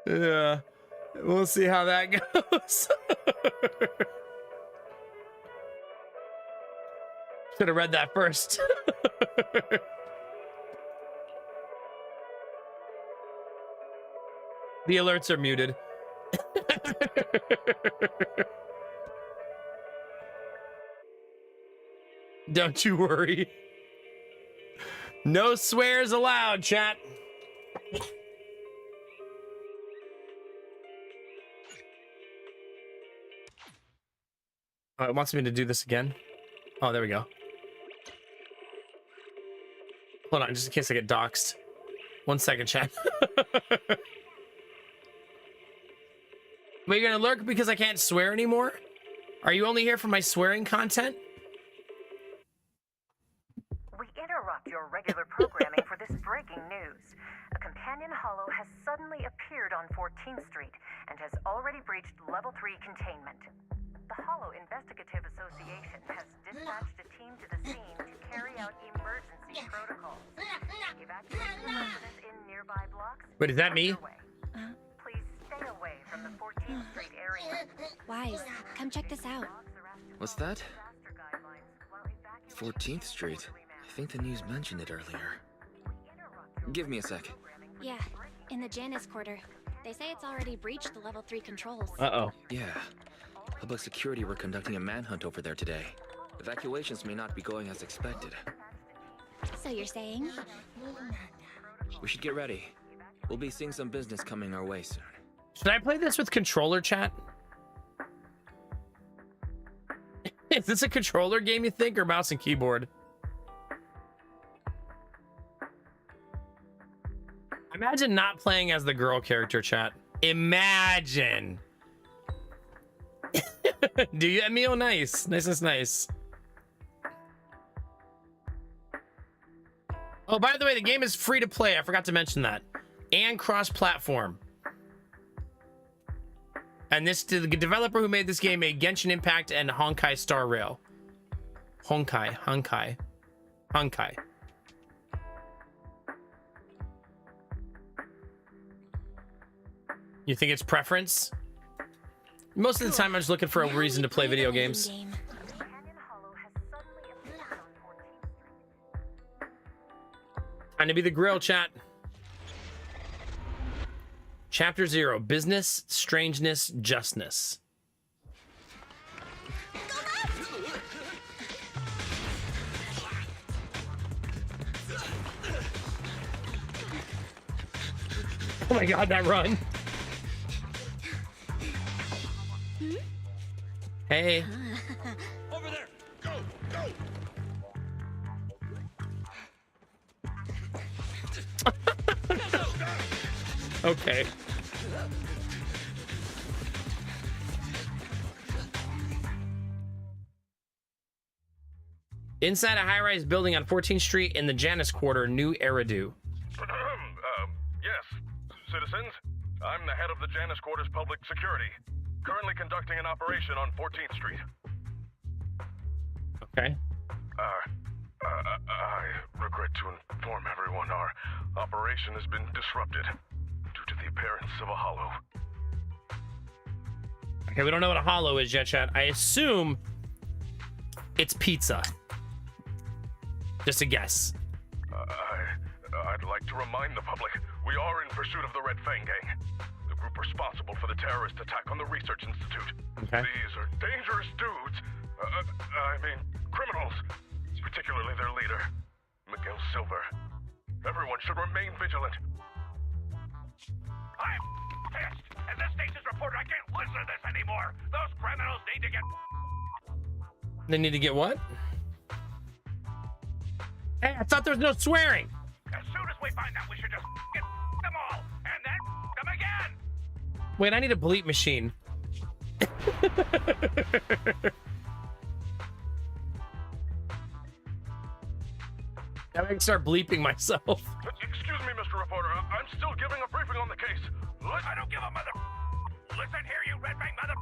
Yeah, we'll see how that goes. Should have read that first. The alerts are muted. Don't you worry. No swears allowed, chat. Oh, it wants me to do this again. Oh, there we go. Hold on, just in case I get doxxed. 1 second, chat. But you're gonna lurk because I can't swear anymore? Are you only here for my swearing content? We interrupt your regular programming for this breaking news. A companion hollow has suddenly appeared on 14th Street and has already breached level 3 containment. The Hollow Investigative Association has dispatched a team to the scene to carry out emergency protocols. Evacuation of residents in nearby blocks. Wait, is that me? Please stay away from the 14th Street area. Wise, come check this out. What's that? 14th Street. I think the news mentioned it earlier. Give me a sec. Yeah, in the Janus quarter. They say it's already breached the level 3 controls. Uh-oh. Yeah. Public security were conducting a manhunt over there today. Evacuations may not be going as expected. So you're saying? We should get ready. We'll be seeing some business coming our way soon. Should I play this with controller, chat? Is this a controller game, you think, or mouse and keyboard? Imagine not playing as the girl character, chat. Imagine. Do you, Emil? Nice. Nice. Oh, by the way, the game is free to play. I forgot to mention that. And cross-platform. And the developer who made this game made Genshin Impact and Honkai Star Rail. Honkai. You think it's preference? Most of the time, I'm just looking for a reason to play video games. Trying to be the grill, chat. Chapter 0, Business, Strangeness, Justness. Oh my god, that run. Hey. Over there. Go. Okay. Inside a high-rise building on 14th Street in the Janus Quarter, New Eridu. Yes, citizens. I'm the head of the Janus Quarter's public security. Currently conducting an operation on 14th Street. Okay. I regret to inform everyone our operation has been disrupted due to the appearance of a hollow. Okay, we don't know what a hollow is yet, chat. I assume it's pizza. Just a guess. I'd like to remind the public, we are in pursuit of the Red Fang Gang, the group responsible for the terrorist attack on the Research Institute. Okay. These are dangerous dudes. Criminals. Particularly their leader, Miguel Silver. Everyone should remain vigilant. I'm pissed. As the station's reporter, I can't listen to this anymore. Those criminals need to get... They need to get what? Hey, I thought there was no swearing. As soon as we find them, we should just get them all, and then them again. Wait, I need a bleep machine. Now I can start bleeping myself. Excuse me, Mr. Reporter. I'm still giving a briefing on the case. I don't give a mother... Listen here, you Red Fang mother...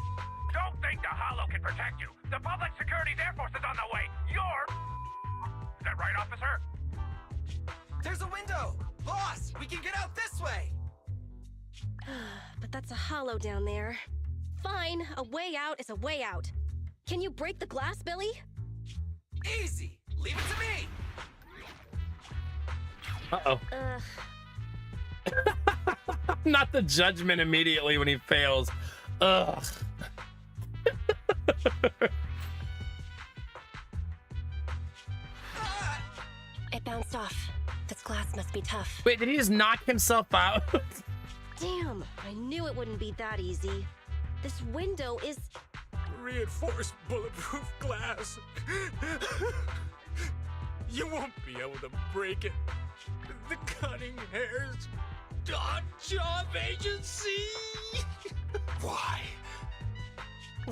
Don't think the Hollow can protect you. The Public Security's Air Force is on the way. Is that right, officer? There's a window! Boss, we can get out this way! But that's a hollow down there. Fine, a way out is a way out. Can you break the glass, Billy? Easy! Leave it to me! Uh-oh. Not the judgment immediately when he fails. Ugh. It bounced off. This glass must be tough. Wait, did he just knock himself out? Damn, I knew it wouldn't be that easy. This window is... reinforced bulletproof glass. You won't be able to break it. The cunning hairs dot job agency. Why?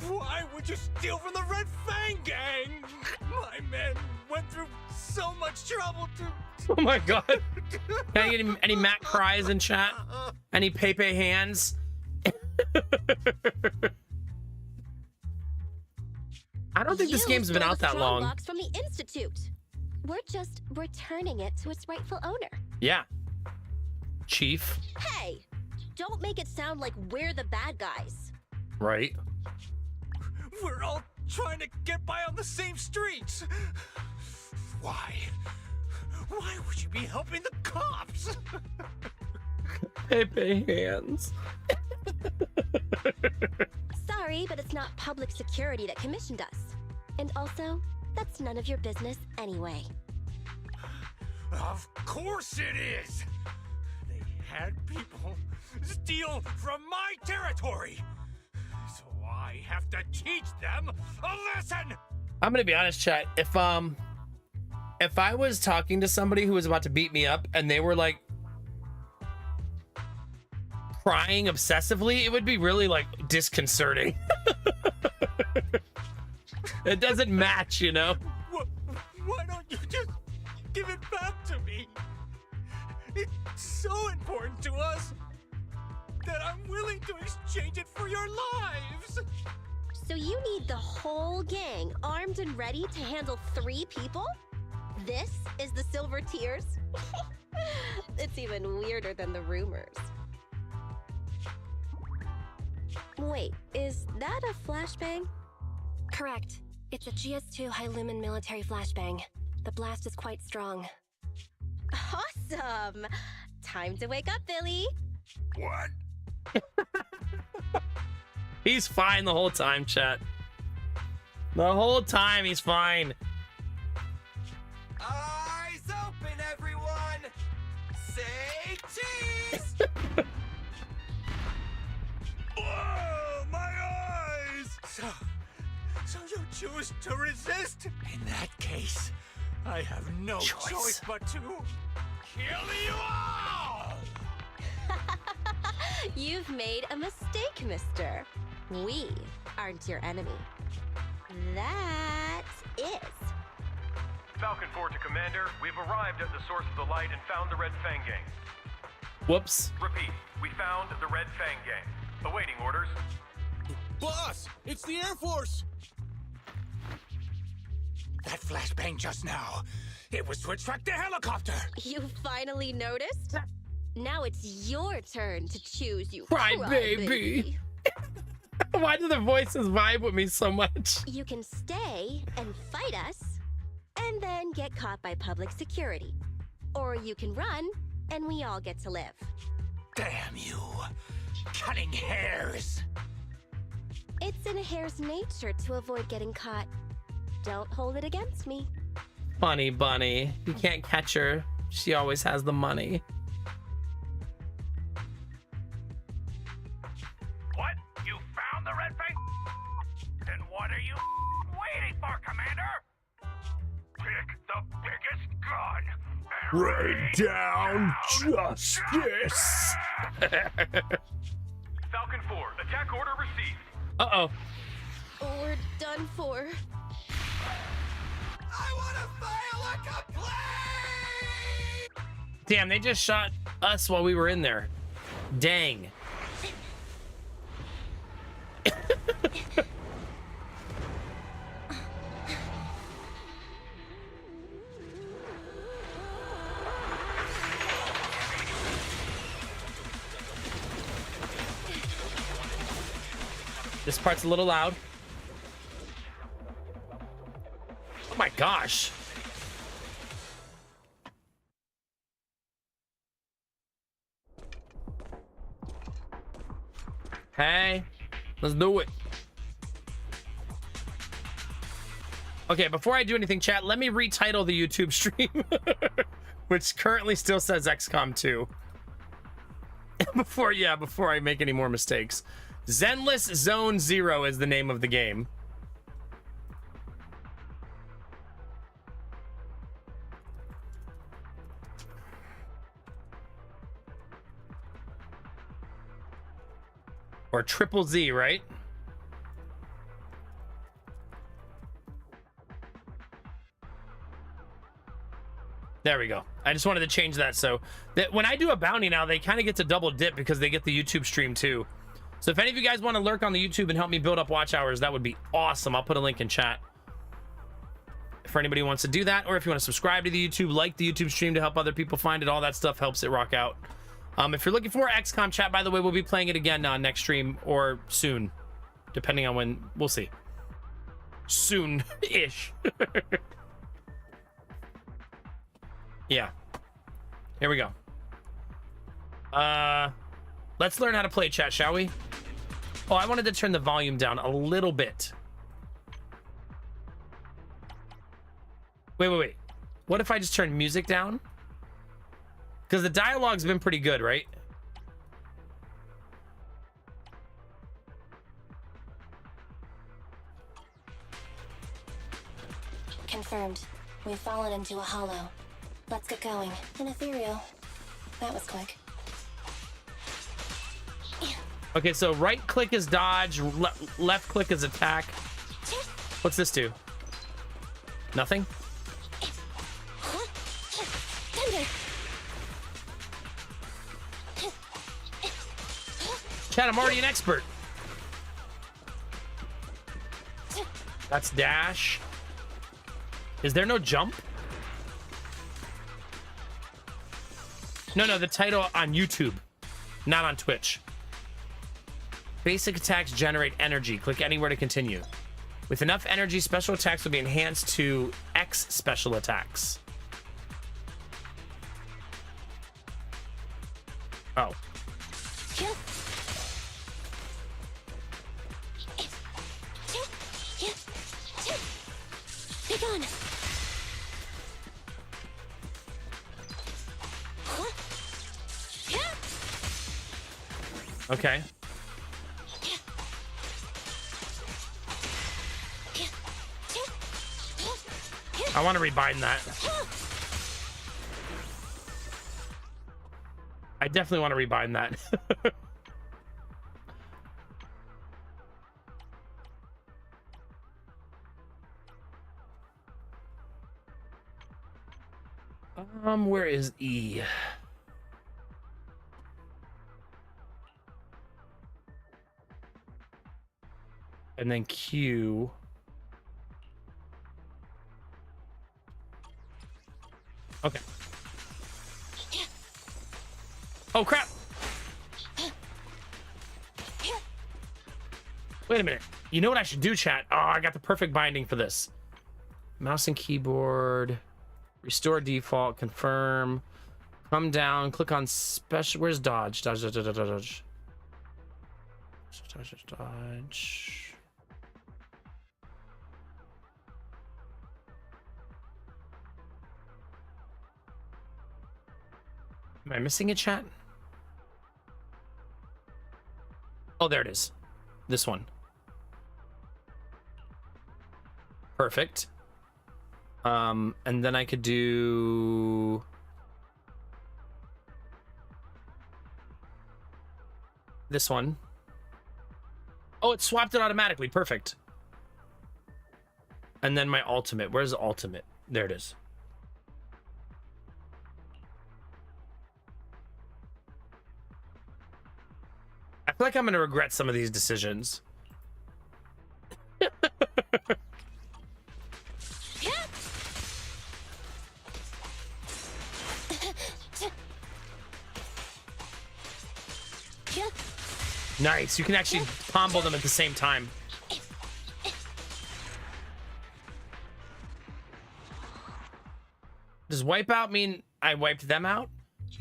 Why would you steal from the Red Fang Gang? My men went through so much trouble to... Oh my god. Can I get any Matt cries in chat? Any Pepe hands? I don't think this game's been out that long. Box from the Institute. We're just returning it to its rightful owner. Yeah. Chief. Hey, don't make it sound like we're the bad guys. Right. We're all trying to get by on the same streets. Why? Why would you be helping the cops? Pepe hands. Sorry, but it's not public security that commissioned us. And also, that's none of your business anyway. Of course it is! They had people steal from my territory! So I have to teach them a lesson! I'm gonna be honest, chat. If I was talking to somebody who was about to beat me up and they were like crying obsessively, it would be really like disconcerting. It doesn't match, you know? Why don't you just give it back to me? It's so important to us that I'm willing to exchange it for your lives. So you need the whole gang armed and ready to handle 3 people? This is the Silver Tears? It's even weirder than the rumors. Wait, is that a flashbang? Correct. It's a GS2 high-lumen military flashbang. The blast is quite strong. Awesome! Time to wake up, Billy. What? He's fine the whole time, chat. The whole time he's fine. Eyes open, everyone! Say cheese! Oh, my eyes! So you choose to resist? In that case, I have no choice but to kill you all! You've made a mistake, mister. We aren't your enemy. That is. Falcon 4 to Commander, we've arrived at the source of the light and found the Red Fang Gang. Whoops. Repeat, we found the Red Fang Gang. Awaiting orders. Boss, it's the Air Force! That flashbang just now, it was to attract the helicopter! You finally noticed? Now it's your turn to choose, you Cry baby. Why do the voices vibe with me so much? You can stay and fight us, and then get caught by public security. Or you can run, and we all get to live. Damn you! Cunning hares! It's in a hare's nature to avoid getting caught. Don't hold it against me. Funny bunny. You can't catch her. She always has the money. What? You found the Red Fang? Then what are you waiting for, Commander? Pick the biggest gun. Rain down justice. Falcon 4, attack order received. Uh-oh. We're done for. I wanna file a complaint! Damn, they just shot us while we were in there. Dang. This part's a little loud. Oh my gosh. Hey, let's do it. Okay, before I do anything, chat, let me retitle the YouTube stream, which currently still says XCOM 2. before I make any more mistakes. Zenless Zone Zero is the name of the game. Or Triple Z, right? There we go. I just wanted to change that so that when I do a bounty now, they kind of get to double dip because they get the YouTube stream too. So if any of you guys want to lurk on the YouTube and help me build up watch hours, that would be awesome. I'll put a link in chat for anybody who wants to do that, or if you want to subscribe to the YouTube, like the YouTube stream to help other people find it. All that stuff helps it rock out. If you're looking for XCOM, chat, by the way, we'll be playing it again next stream or soon, depending on when. We'll see. Soon-ish. Yeah. Here we go. Let's learn how to play, chat, shall we? Oh, I wanted to turn the volume down a little bit. Wait. What if I just turn music down? Because the dialogue's been pretty good, right? Confirmed. We've fallen into a hollow. Let's get going. An ethereal. That was quick. Okay, so right click is dodge, left click is attack. What's this do? Nothing? Chad, I'm already an expert. That's dash. Is there no jump? No, the title on YouTube, not on Twitch. Basic attacks generate energy. Click anywhere to continue. With enough energy, special attacks will be enhanced to X special attacks. Oh. Be gone. Okay. I want to rebind that. I definitely want to rebind that. Where is E? And then Q. Okay. Oh, crap. Wait a minute. You know what I should do, chat? Oh, I got the perfect binding for this. Mouse and keyboard. Restore default. Confirm. Come down. Click on special. Where's dodge? Dodge. Am I missing a chat? Oh, there it is. This one. Perfect. And then I could do... this one. Oh, it swapped it automatically. Perfect. And then my ultimate. Where's the ultimate? There it is. I feel like I'm going to regret some of these decisions. Nice. You can actually combo them at the same time. Does wipeout mean I wiped them out?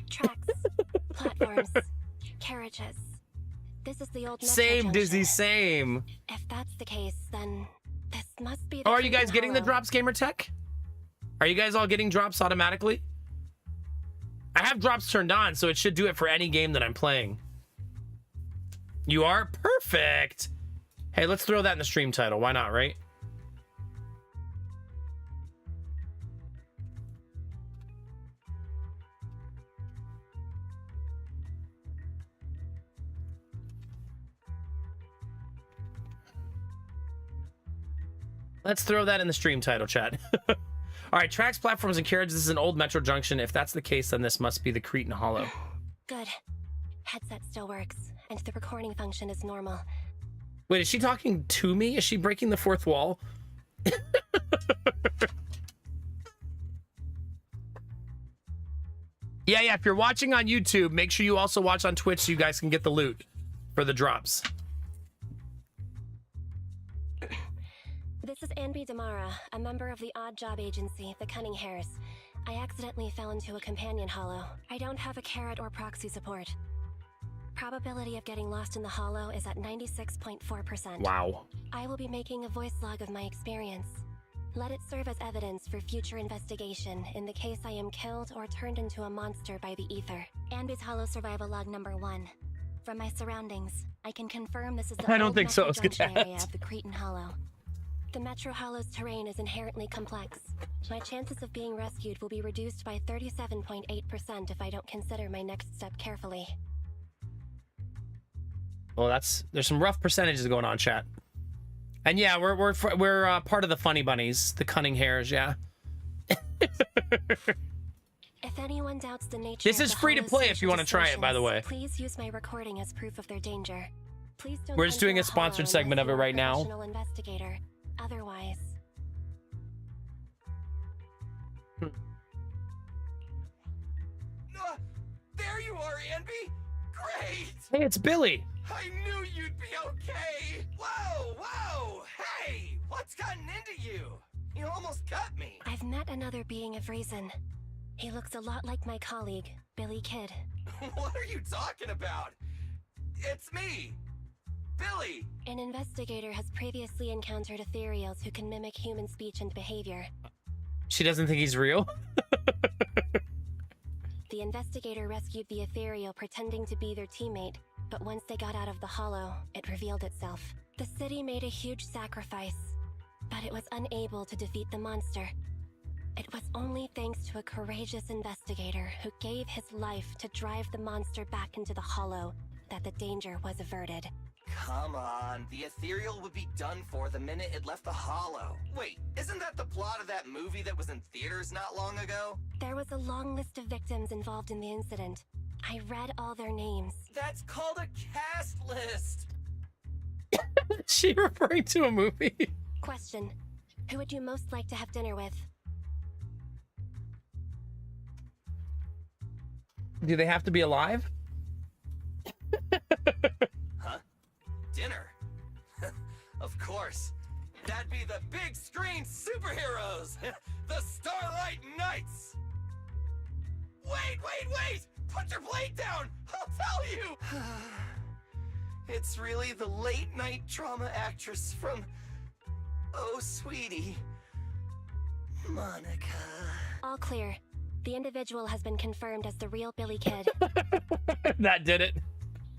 Tracks, platforms, carriages. This is the old Metro Same, junction. Dizzy, same. If that's the case, then this must be the Oh, are you guys Cretan getting the Hollow. drops, Gamer Tech? Are you guys all getting drops automatically? I have drops turned on, so it should do it for any game that I'm playing. You are? Perfect. Hey, let's throw that in the stream title. Why not, right? Let's throw that in the stream title, chat. All right, tracks, platforms, and carriages. This is an old Metro junction. If that's the case, then this must be the Cretan Hollow. Good. Headset still works, and the recording function is normal. Wait, is she talking to me? Is she breaking the fourth wall? Yeah, if you're watching on YouTube, make sure you also watch on Twitch so you guys can get the loot for the drops. This is Anby Damara, a member of the odd job agency, the Cunning Hares. I accidentally fell into a companion hollow. I don't have a carrot or proxy support. Probability of getting lost in the hollow is at 96.4%. Wow. I will be making a voice log of my experience. Let it serve as evidence for future investigation in the case I am killed or turned into a monster by the ether. Anby's Hollow Survival Log number 1. From my surroundings, I can confirm this is the I don't old think so. Metro Let's get junction area that. of the Cretan Hollow. The Metro Hollow's terrain is inherently complex. My chances of being rescued will be reduced by 37.8% if I don't consider my next step carefully. Well, there's some rough percentages going on, chat. And yeah, we're part of the funny bunnies, the cunning hares, yeah. If anyone doubts the nature This of is the free to Hollow's play if social you want to try it, by the way. Please use my recording as proof of their danger. Please don't We're just doing a enter Hollow sponsored segment of it unless you're a right now. professional investigator. Otherwise, There you are, Anby! Great! Hey, it's Billy. I knew you'd be okay! Whoa, whoa! Hey! What's gotten into you? You almost cut me! I've met another being of reason. He looks a lot like my colleague, Billy Kid. What are you talking about? It's me! Billy! An investigator has previously encountered ethereals who can mimic human speech and behavior. She doesn't think he's real? The investigator rescued the ethereal pretending to be their teammate, but once they got out of the Hollow, it revealed itself. The city made a huge sacrifice, but it was unable to defeat the monster. It was only thanks to a courageous investigator who gave his life to drive the monster back into the Hollow that the danger was averted. Come on, the ethereal would be done for the minute it left the Hollow. Wait, isn't that the plot of that movie that was in theaters not long ago? There was a long list of victims involved in the incident. I read all their names. That's called a cast list! Is she referring to a movie? Question: who would you most like to have dinner with? Do they have to be alive? Huh? Dinner? Of course. That'd be the big screen superheroes! The Starlight Knights! Wait! Put your plate down! I'll tell you! It's really the late night drama actress from... Oh, sweetie. Monica. All clear. The individual has been confirmed as the real Billy Kid. That did it.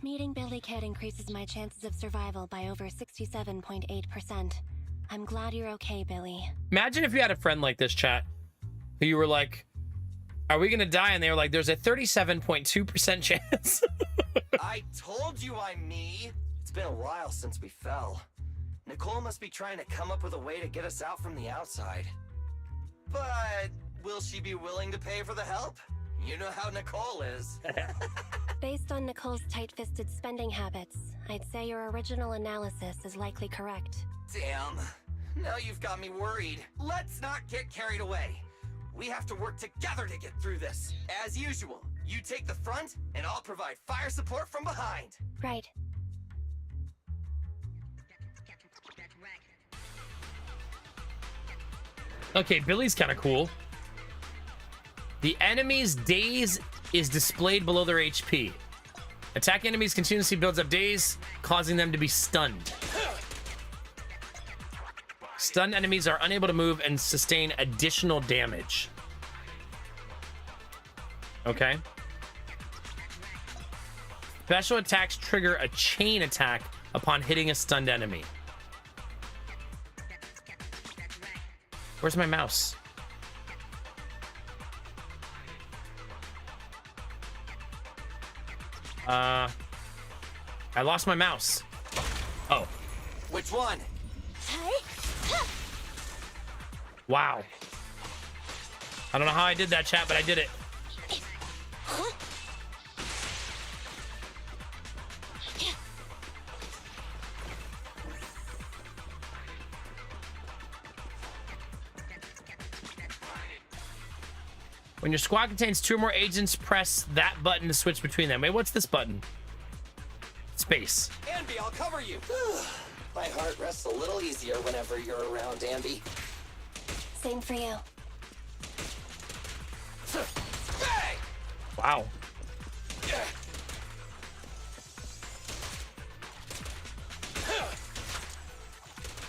Meeting Billy Kid increases my chances of survival by over 67.8%. I'm glad you're okay, Billy. Imagine if you had a friend like this, chat, who you were like, are we gonna die? And they were like, there's a 37.2% chance. I told you I'm me. It's been a while since we fell. Nicole must be trying to come up with a way to get us out from the outside. But will she be willing to pay for the help? You know how Nicole is. Based on Nicole's tight-fisted spending habits, I'd say your original analysis is likely correct. Damn. Now you've got me worried. Let's not get carried away. We have to work together to get through this. As usual, you take the front, and I'll provide fire support from behind. Right. Okay, Billy's kind of cool. The enemy's daze is displayed below their HP. Attack enemies continuously builds up daze, causing them to be stunned. Stunned enemies are unable to move and sustain additional damage. Okay. Special attacks trigger a chain attack upon hitting a stunned enemy. Where's my mouse? I lost my mouse. Oh. Which one? Wow. I don't know how I did that, chat, but I did it. When your squad contains 2 or more agents, press that button to switch between them. Wait, what's this button? Space. Anby, I'll cover you. My heart rests a little easier whenever you're around, Anby. Same for you. Hey! Wow.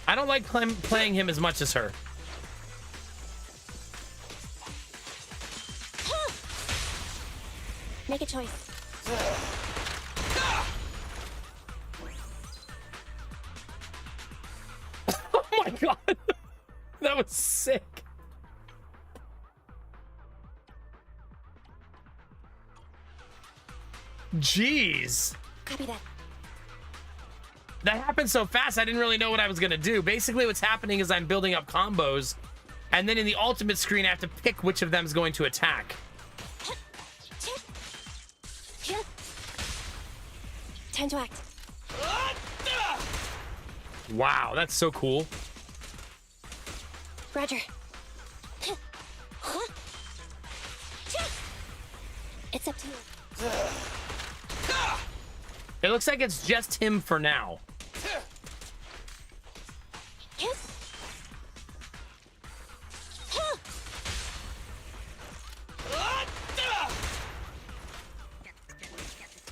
I don't like playing him as much as her. Make a choice. Oh my god. That was sick. Jeez. Copy that. That happened so fast, I didn't really know what I was going to do. Basically, what's happening is I'm building up combos, and then in the ultimate screen, I have to pick which of them is going to attack. Time to act. Wow, that's so cool. Roger. It's up to you. It looks like it's just him for now.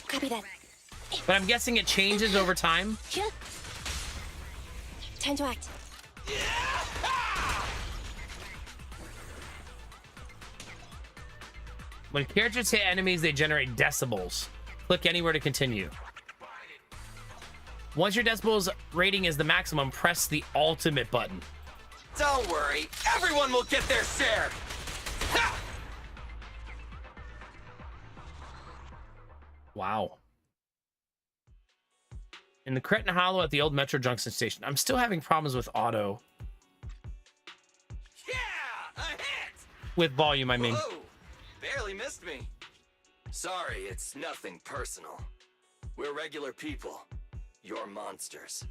Copy that. But I'm guessing it changes over time. Time to act. When characters hit enemies, they generate decibels. Click anywhere to continue. Once your decibels rating is the maximum, press the ultimate button. Don't worry, everyone will get their share. Ha! Wow. In the Cretin Hollow at the old Metro Junction station. I'm still having problems with auto. Yeah, a hit! With volume, I mean. Whoa, barely missed me. Sorry, it's nothing personal. We're regular people. You're monsters.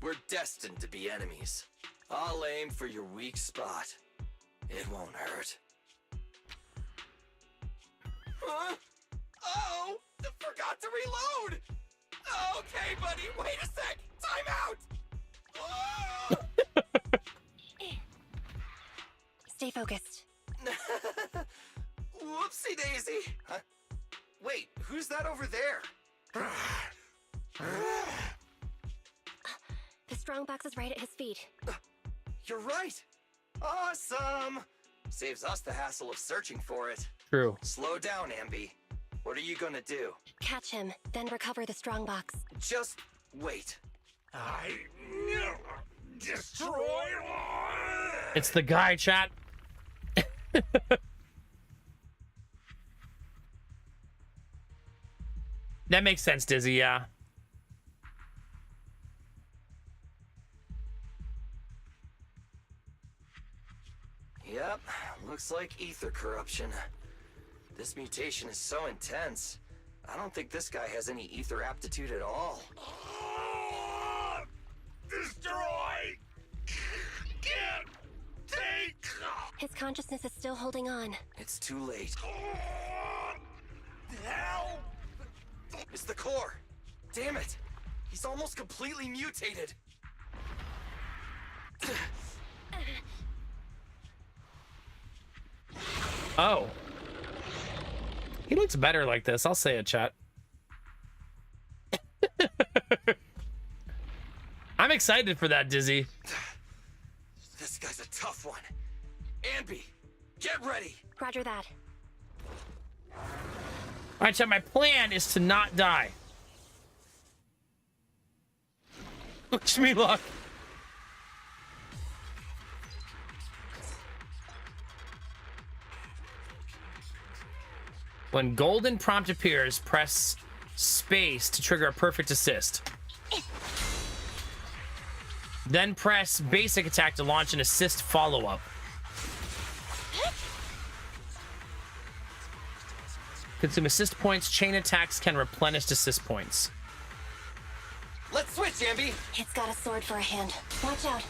We're destined to be enemies. I'll aim for your weak spot. It won't hurt. Huh? Oh, forgot to reload! Okay, buddy, wait a sec! Time out! Oh! Stay focused. Whoopsie daisy! Huh? Wait, who's that over there? The strongbox is right at his feet. You're right! Awesome! Saves us the hassle of searching for it. True. Slow down, Ambi. What are you gonna do? Catch him, then recover the strongbox. Just wait. I destroy. It's the guy, chat. That makes sense, Dizzy, yeah. Yep, looks like ether corruption. This mutation is so intense. I don't think this guy has any ether aptitude at all. Destroy. Can't take. His consciousness is still holding on. It's too late. Help! It's the core. Damn it. He's almost completely mutated. Oh. He looks better like this. I'll say it, chat. I'm excited for that, Dizzy. This guy's a tough one. Ambi, get ready. Roger that. All right, chat, my plan is to not die. Wish me luck. When golden prompt appears, press space to trigger a perfect assist. Then press basic attack to launch an assist follow-up. Consume assist points. Chain attacks can replenish assist points. Let's switch, Ambi. It's got a sword for a hand. Watch out.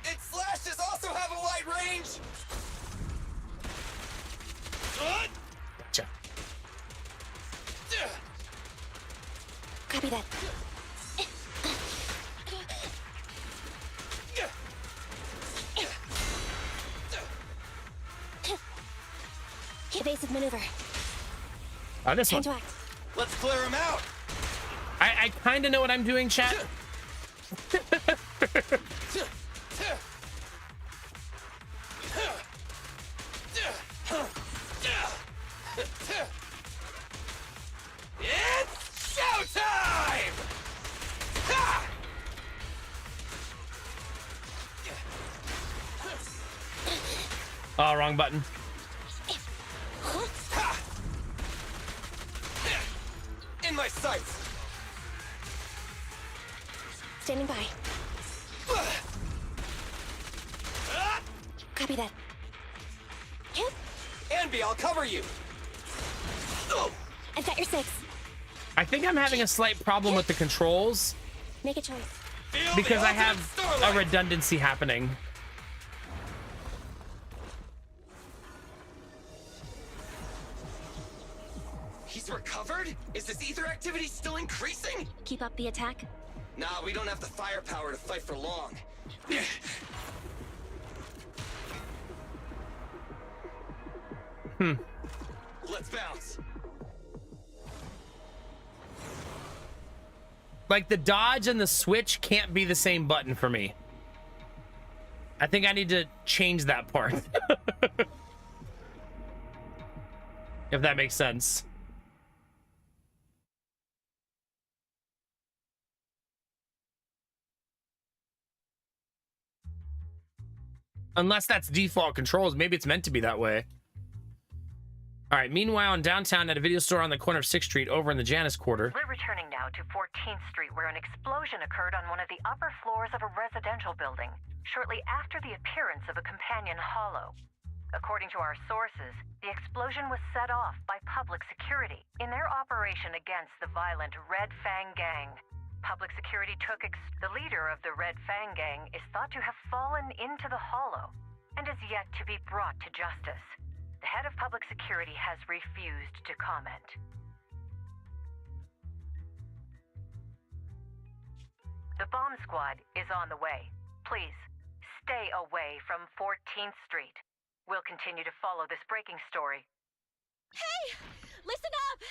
Its slashes also have a wide range. Gotcha. Copy that. Evasive maneuver. Oh, this Time one. to act. Let's clear him out. I kind of know what I'm doing, chat. It's showtime! Ha! Oh, wrong button. In my sights. Standing by. Copy that. Hit. Anby, I'll cover you. I've got your 6. I think I'm having a slight problem with the controls Make a choice. because I have a redundancy happening. He's recovered? Is this ether activity still increasing? Keep up the attack. Nah, we don't have the firepower to fight for long. Let's bounce. Like the dodge and the switch can't be the same button for me. I think I need to change that part. If that makes sense. Unless that's default controls. Maybe it's meant to be that way. All right, meanwhile, in downtown at a video store on the corner of 6th Street over in the Janus Quarter. We're returning now to 14th Street, where an explosion occurred on one of the upper floors of a residential building, shortly after the appearance of a companion hollow. According to our sources, the explosion was set off by public security in their operation against the violent Red Fang Gang. Public security took the leader of the Red Fang Gang is thought to have fallen into the hollow and is yet to be brought to justice. The head of public security has refused to comment. The bomb squad is on the way. Please, stay away from 14th Street. We'll continue to follow this breaking story. Hey! Listen up!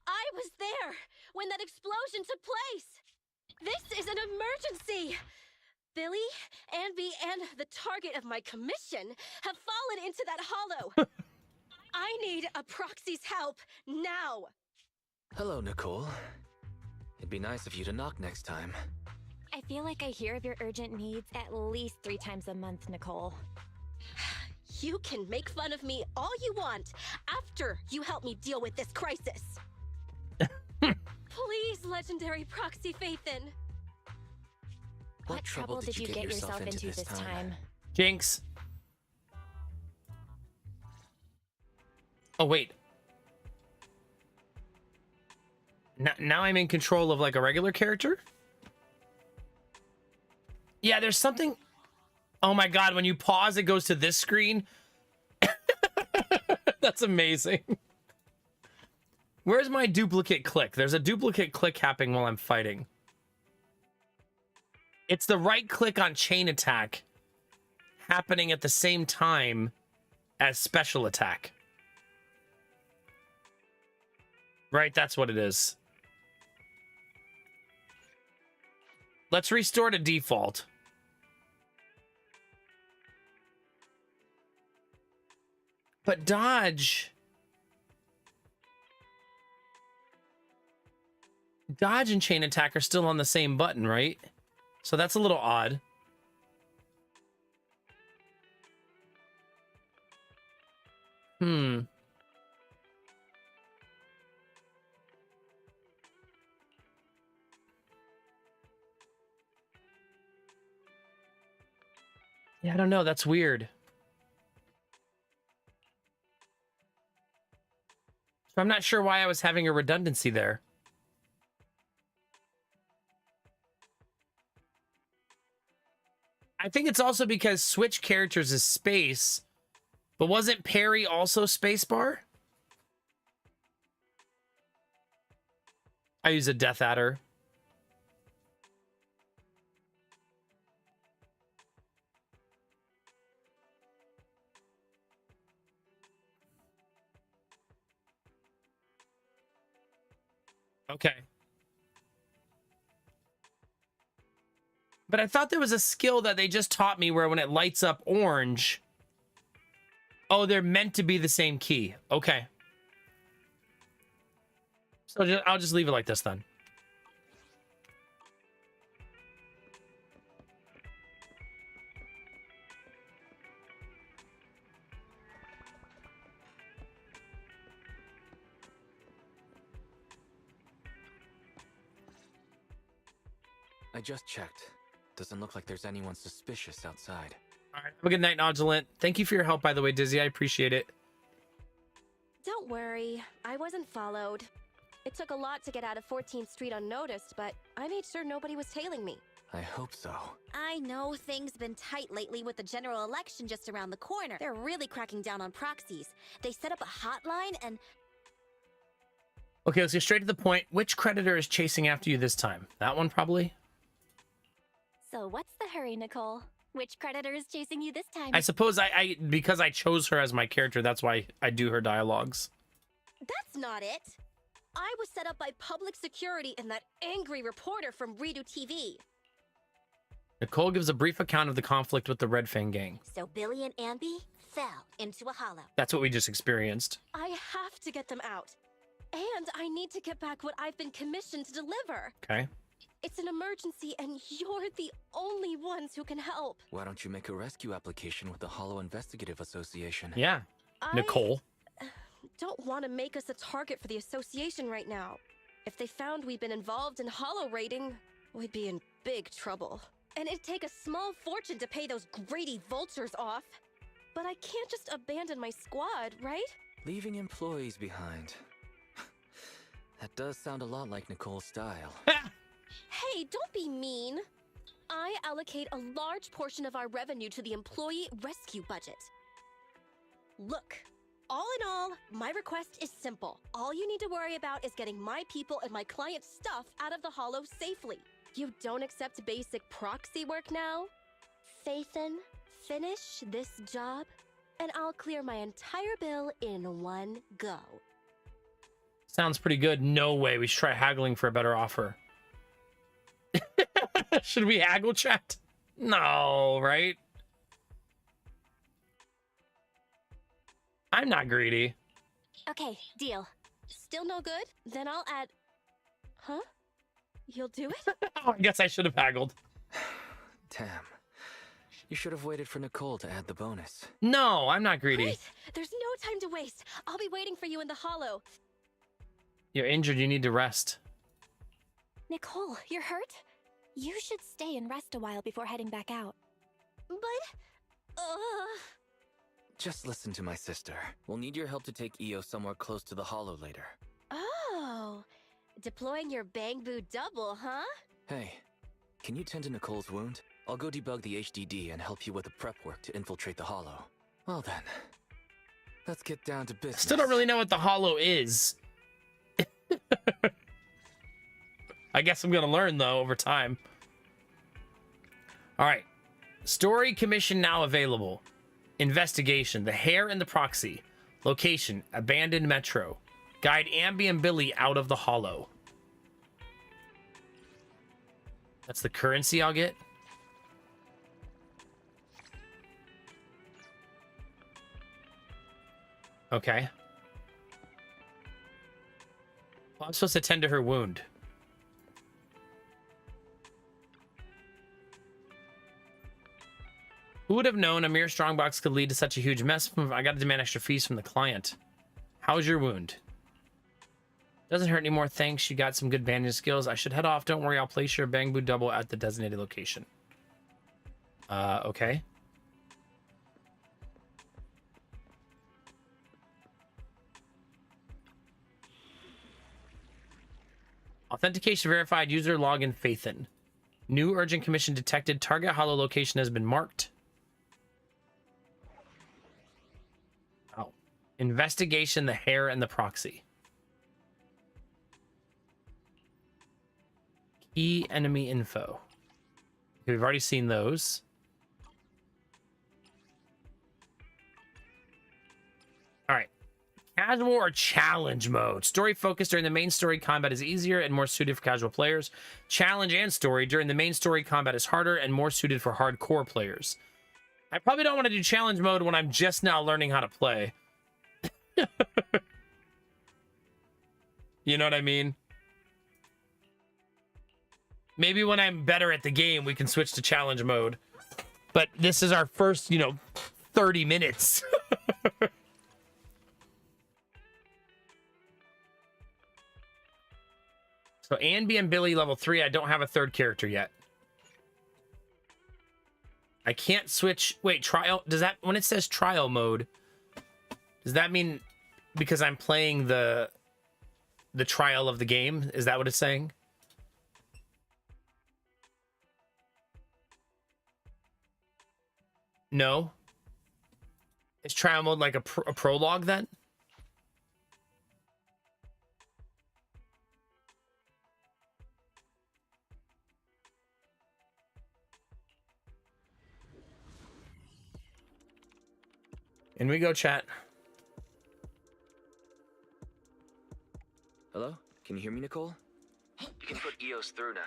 I was there when that explosion took place. This is an emergency. Billy, Anby, and the target of my commission have fallen into that hollow. I need a proxy's help now. Hello, Nicole. It'd be nice of you to knock next time. I feel like I hear of your urgent needs at least 3 times a month, Nicole. You can make fun of me all you want after you help me deal with this crisis. Please, legendary proxy Faithin. What trouble did you get yourself into this time? Jinx. Oh, wait. Now I'm in control of like a regular character? Yeah, there's something... Oh my god, when you pause, it goes to this screen. That's amazing. Where's my duplicate click? There's a duplicate click happening while I'm fighting. It's the right click on chain attack happening at the same time as special attack. Right, that's what it is. Let's restore to default. But dodge and chain attack are still on the same button, right? So that's a little odd. Yeah, I don't know. That's weird. So I'm not sure why I was having a redundancy there. I think it's also because switch characters is space, but wasn't Perry also spacebar? I use a Death Adder. Okay. But I thought there was a skill that they just taught me where when it lights up orange... Oh, they're meant to be the same key. Okay. So I'll just leave it like this then. I just checked. Doesn't look like there's anyone suspicious outside. All right. Have a good night, Nodulant. Thank you for your help, by the way, Dizzy. I appreciate it. Don't worry, I wasn't followed. It took a lot to get out of 14th Street unnoticed, but I made sure nobody was tailing me. I hope so. I know things been tight lately with the general election just around the corner. They're really cracking down on proxies. They set up a hotline and... Okay, let's get straight to the point. Which creditor is chasing after you this time? That one, probably? So what's the hurry, Nicole? Which creditor is chasing you this time? I suppose I because I chose her as my character, that's why I do her dialogues. That's not it. I was set up by public security and that angry reporter from Redo TV. Nicole gives a brief account of the conflict with the Red Fang gang. So Billy and Anby fell into a hollow. That's what we just experienced. I have to get them out. And I need to get back what I've been commissioned to deliver. Okay. It's an emergency and you're the only ones who can help. Why don't you make a rescue application with the Hollow Investigative Association? Yeah, Nicole. Don't want to make us a target for the association right now. If they found we'd been involved in hollow raiding, we'd be in big trouble. And it'd take a small fortune to pay those greedy vultures off. But I can't just abandon my squad, right? Leaving employees behind. That does sound a lot like Nicole's style. Hey, don't be mean. I allocate a large portion of our revenue to the employee rescue budget. Look, all in all, my request is simple. All you need to worry about is getting my people and my clients' stuff out of the Hollow safely. You don't accept basic proxy work now? Phaethon, finish this job, and I'll clear my entire bill in one go. Sounds pretty good. No way. We should try haggling for a better offer. Should we haggle, chat? No, right? I'm not greedy. Okay, deal. Still no good? Then I'll add... Huh? You'll do it? Oh, I guess I should have haggled. Damn. You should have waited for Nicole to add the bonus. No, I'm not greedy. Great. There's no time to waste. I'll be waiting for you in the Hollow. You're injured. You need to rest. Nicole, you're hurt? You should stay and rest a while before heading back out. But... Just listen to my sister. We'll need your help to take EO somewhere close to the Hollow later. Oh, deploying your Bang Boo double, huh? Hey, can you tend to Nicole's wound? I'll go debug the HDD and help you with the prep work to infiltrate the Hollow. Well then, let's get down to business. Still don't really know what the Hollow is. I guess I'm gonna learn though over time. All right, story commission now available. Investigation: the Hare and the Proxy. Location: abandoned metro. Guide Anby and Billy out of the Hollow. That's the currency I'll get. Okay. Well, I'm supposed to tend to her wound. Who would have known a mere strongbox could lead to such a huge mess? I got to demand extra fees from the client. How's your wound? Doesn't hurt anymore, thanks. You got some good bandage skills. I should head off. Don't worry, I'll place your Bang Boo double at the designated location. Okay. Authentication verified. User login Phaethon. New urgent commission detected. Target Hollow location has been marked. Oh. Investigation: the Hare and the Proxy. Key enemy info. Okay, we've already seen those. All right. Casual or challenge mode. Story focused during the main story combat is easier and more suited for casual players. Challenge and story during the main story combat is harder and more suited for hardcore players. I probably don't want to do challenge mode when I'm just now learning how to play. You know what I mean? Maybe when I'm better at the game, we can switch to challenge mode. But this is our first, 30 minutes. So Anby and Billy level 3. I don't have a third character yet. I can't switch. Wait, trial. Does that, when it says trial mode, does that mean because I'm playing the trial of the game? Is that what it's saying? No. Is trial mode like a prologue then? In we go, chat. Hello? Can you hear me, Nicole? You can put EOS through now.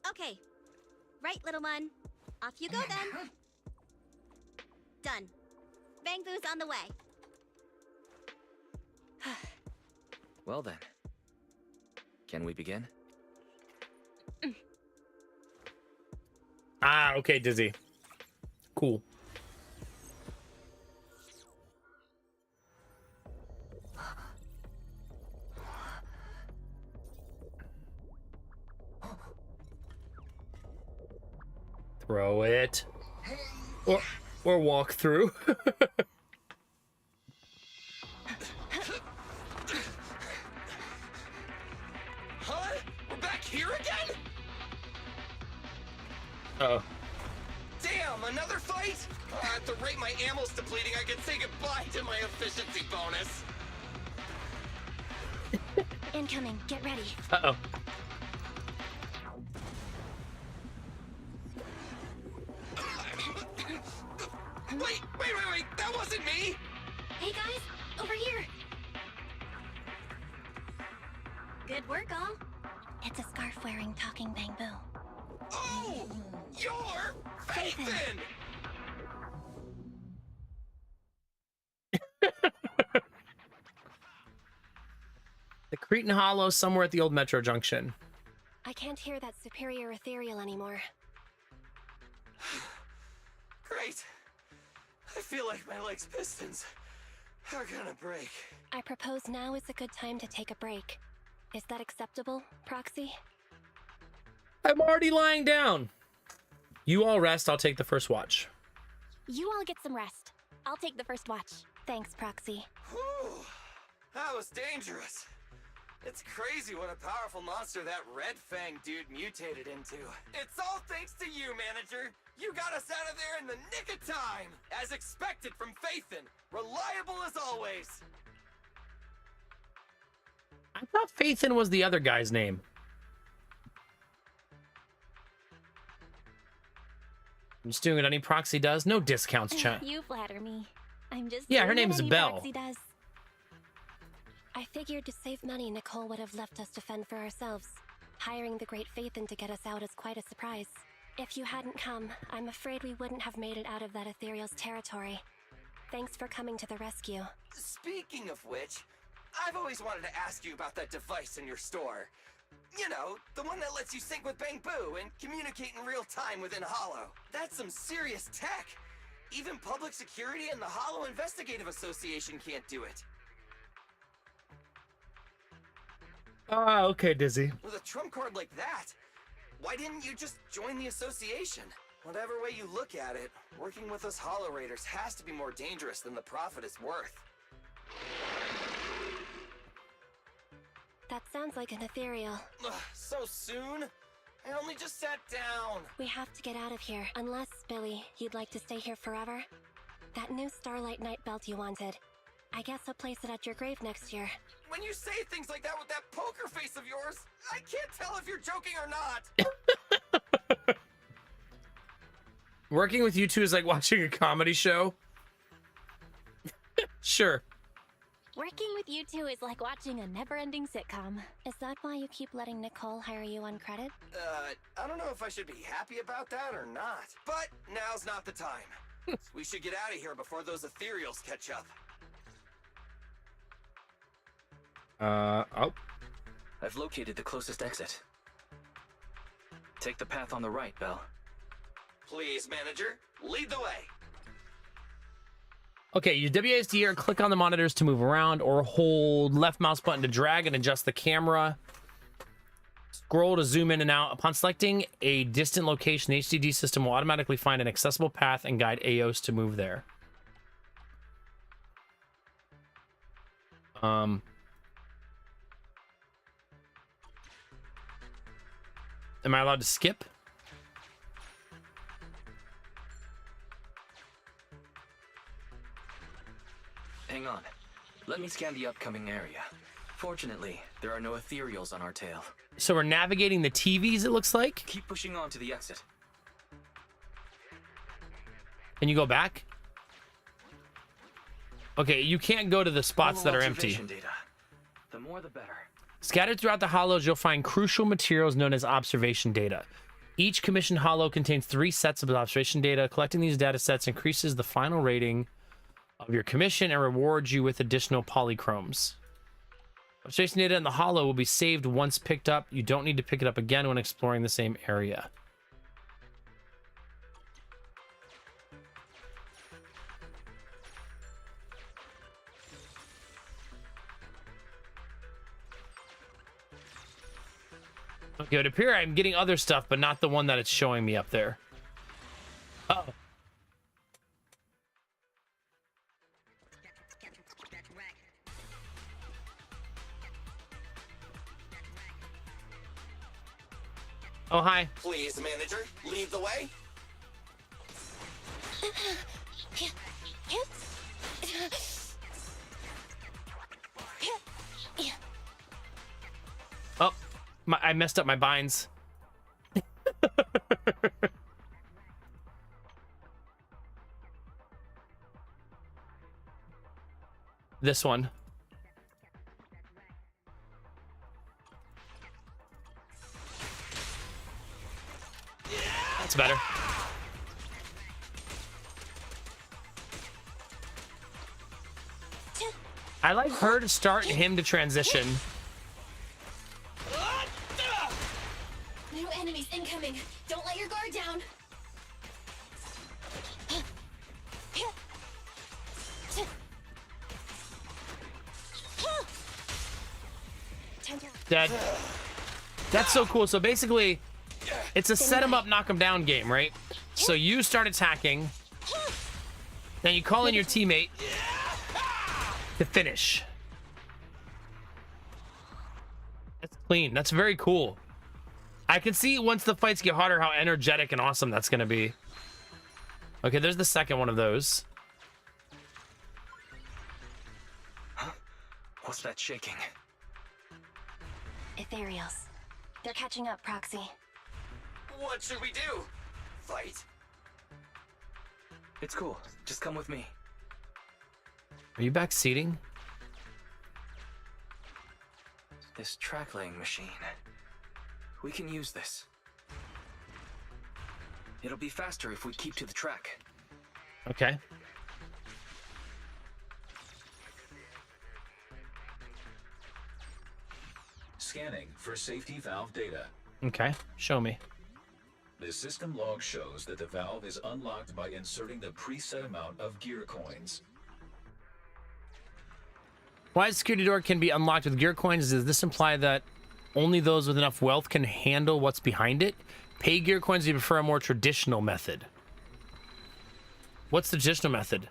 Okay. Right, little one. Off you go then. Done. Bang Boo's on the way. Well then. Can we begin? Ah, okay, Dizzy. Cool. Throw it. Or walk through. Huh? We're back here again? Uh-oh. Damn, another fight? At the rate my ammo's depleting, I can say goodbye to my efficiency bonus. Incoming. Get ready. Uh-oh. Wait, that wasn't me! Hey guys, over here. Good work, all. It's a scarf-wearing talking Bang Boo. Oh! You're Phaethon! The Cretan Hollow somewhere at the old Metro Junction. I can't hear that superior ethereal anymore. Great. I feel like my leg's pistons are gonna break. I propose now is a good time to take a break. Is that acceptable, Proxy? I'm already lying down. You all rest, I'll take the first watch. You all get some rest. I'll take the first watch. Thanks, Proxy. Whew. That was dangerous. It's crazy what a powerful monster that Red Fang dude mutated into. It's all thanks to you, Manager. You got us out of there in the nick of time. As expected from Phaethon. Reliable as always. I thought Phaethon was the other guy's name. I'm just doing what any proxy does. No discounts, chat. You flatter me. I'm just Yeah, her doing what name's any Belle. Proxy does. I figured to save money, Nicole would have left us to fend for ourselves. Hiring the Great Phaethon to get us out is quite a surprise. If you hadn't come, I'm afraid we wouldn't have made it out of that ethereal's territory. Thanks for coming to the rescue. Speaking of which, I've always wanted to ask you about that device in your store. You know, the one that lets you sync with Bang Boo and communicate in real time within Hollow. That's some serious tech. Even public security and the Hollow Investigative Association can't do it. Ah, okay, Dizzy. With a trump card like that, why didn't you just join the association? Whatever way you look at it, working with us Hollow Raiders has to be more dangerous than the profit is worth. That sounds like an ethereal. Ugh, so soon? I only just sat down. We have to get out of here. Unless, Billy, you'd like to stay here forever? That new Starlight Night belt you wanted. I guess I'll place it at your grave next year. When you say things like that with that poker face of yours, I can't tell if you're joking or not. Working with you two is like watching a comedy show. Sure. Working with you two is like watching a never-ending sitcom. Is that why you keep letting Nicole hire you on credit? I don't know if I should be happy about that or not. But now's not the time. We should get out of here before those ethereals catch up. Oh. I've located the closest exit. Take the path on the right, Belle. Please, Manager, lead the way. Okay, you WASD or click on the monitors to move around, or hold left mouse button to drag and adjust the camera. scroll to zoom in and out. Upon selecting a distant location, the HDD system will automatically find an accessible path and guide AOs to move there. Am I allowed to skip? Hang on. Let me scan the upcoming area. Fortunately, there are no ethereals on our tail. So we're navigating the TVs, it looks like. Keep pushing on to the exit. Can you go back? Okay, you can't go to the spots that are empty. Data. The more the better. Scattered throughout the hollows, you'll find crucial materials known as observation data. Each commissioned hollow contains 3 sets of observation data. Collecting these data sets increases the final rating of your commission and rewards you with additional polychromes. Observation data in the hollow will be saved once picked up. You don't need to pick it up again when exploring the same area. Okay, it would appear I'm getting other stuff, but not the one that it's showing me up there. Uh-oh. Oh, hi. Please, manager, lead the way. Oh, I messed up my binds. This one. That's better. I like her to start and him to transition. New enemies incoming. Don't let your guard down. Dead. That's so cool. So basically, it's a set 'em up, knock 'em down game, right? So you start attacking, then you call in your teammate to finish. That's clean. That's very cool. I can see once the fights get harder how energetic and awesome that's going to be. Okay, there's the second one of those. Huh? What's that shaking? Ethereals. They're catching up, Proxy. What should we do? Fight? It's cool. Just come with me. Are you back seating? This track laying machine. We can use this. It'll be faster if we keep to the track. Okay. Scanning for safety valve data. Okay, show me. The system log shows that the valve is unlocked by inserting the preset amount of gear coins. Why the security door can be unlocked with gear coins? Does this imply that only those with enough wealth can handle what's behind it? Pay gear coins if you prefer a more traditional method. What's the traditional method?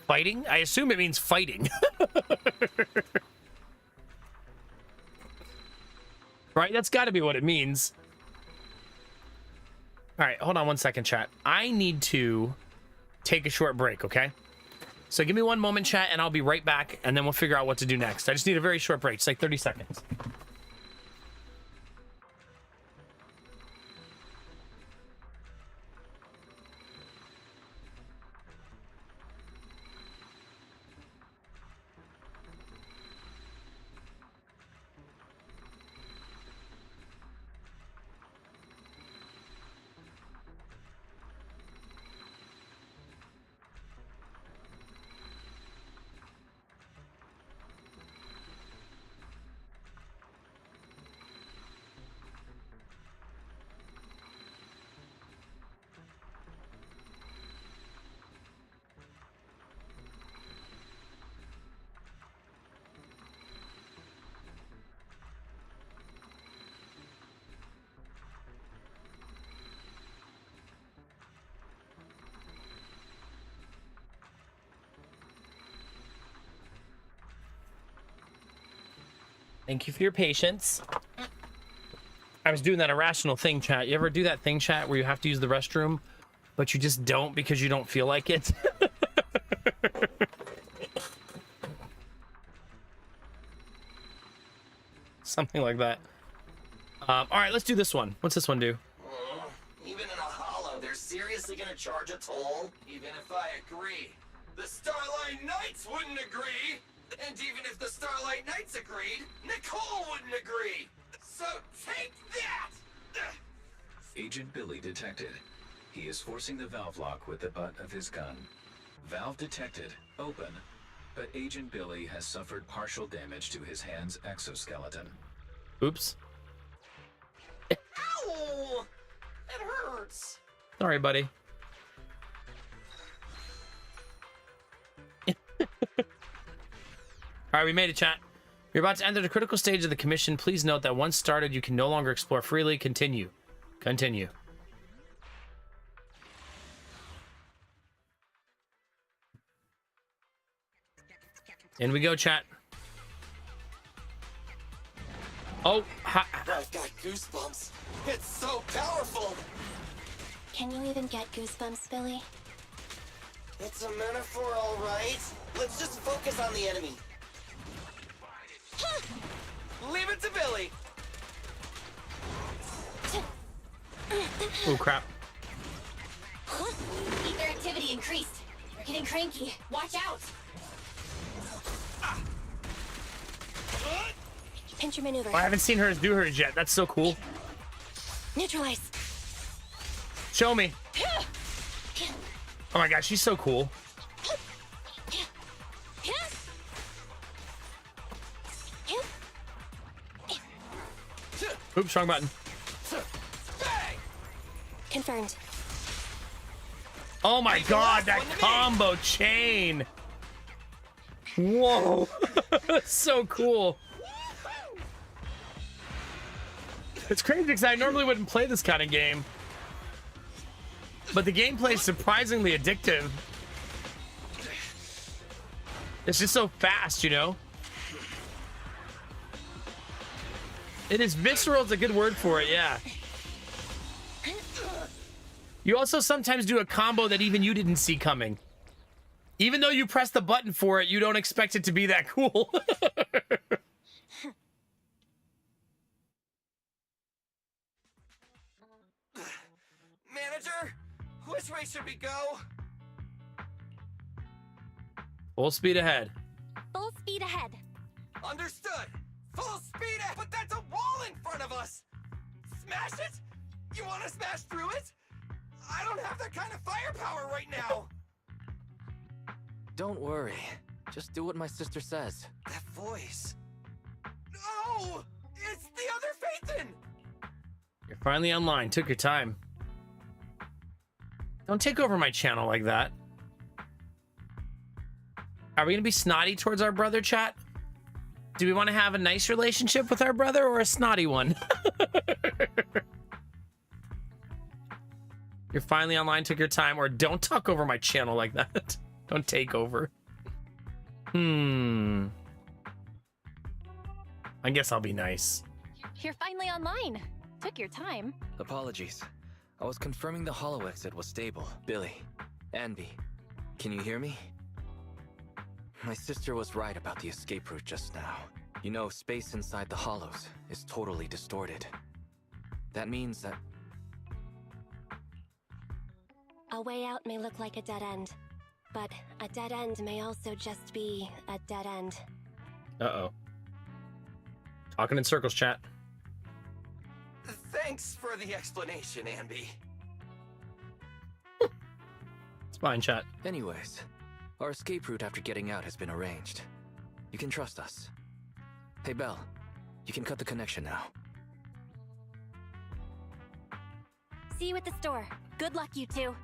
Fighting? I assume it means fighting. Right? That's got to be what it means. All right, hold on one second, chat. I need to take a short break, okay? So give me one moment, chat, and I'll be right back, and then we'll figure out what to do next. I just need a very short break. It's like 30 seconds. Thank you for your patience. I was doing that irrational thing, chat. You ever do that thing, chat, where you have to use the restroom, but you just don't because you don't feel like it? Something like that. All right, let's do this one. What's this one do? Even in a hollow, they're seriously gonna charge a toll? Even if I agree. The Starlight Knights wouldn't agree! And even if the Starlight Knights agreed, Nicole wouldn't agree! So take that! Agent Billy detected. He is forcing the valve lock with the butt of his gun. Valve detected. Open. But Agent Billy has suffered partial damage to his hand's exoskeleton. Oops. Ow! It hurts! Sorry, buddy. All right, we made it, chat. You're about to enter the critical stage of the commission. Please note that once started, you can no longer explore freely. Continue. Continue. In we go, chat. Oh, I've got goosebumps. It's so powerful. Can you even get goosebumps, Billy? It's a metaphor, all right. Let's just focus on the enemy. Leave it to Billy. oh crap. Ether activity increased. We're getting cranky. Watch out. Pinch your maneuver. Oh, I haven't seen hers do hers yet. That's so cool. Neutralize. Show me. Oh my gosh, she's so cool. Oops, wrong button. Confirmed. Oh my god, that combo chain. Whoa. That's so cool. It's crazy because I normally wouldn't play this kind of game. But the gameplay is surprisingly addictive. It's just so fast, you know? It is visceral is a good word for it, yeah. You also sometimes do a combo that even you didn't see coming. Even though you press the button for it, you don't expect it to be that cool. Manager, which way should we go? Full speed ahead. Full speed ahead. Understood. Full speed ahead. But that's a wall in front of us. Smash it? You want to smash through it? I don't have that kind of firepower right now. Don't worry. Just do what my sister says. That voice. No! It's the other Phaethon! You're finally online. Took your time. Don't take over my channel like that. Are we gonna be snotty towards our brother, chat? Do we want to have a nice relationship with our brother or a snotty one? You're finally online, took your time, or don't talk over my channel like that. Don't take over. I guess I'll be nice. You're finally online. Took your time. Apologies. I was confirming the hollow exit was stable. Billy, Anby, can you hear me? My sister was right about the escape route just now. You know, space inside the hollows is totally distorted. That means that... A way out may look like a dead end, but a dead end may also just be a dead end. Uh-oh. Talking in circles, chat. Thanks for the explanation, Anby. It's fine, chat. Anyways, our escape route after getting out has been arranged. You can trust us. Hey, Belle, you can cut the connection now. See you at the store. Good luck, you two.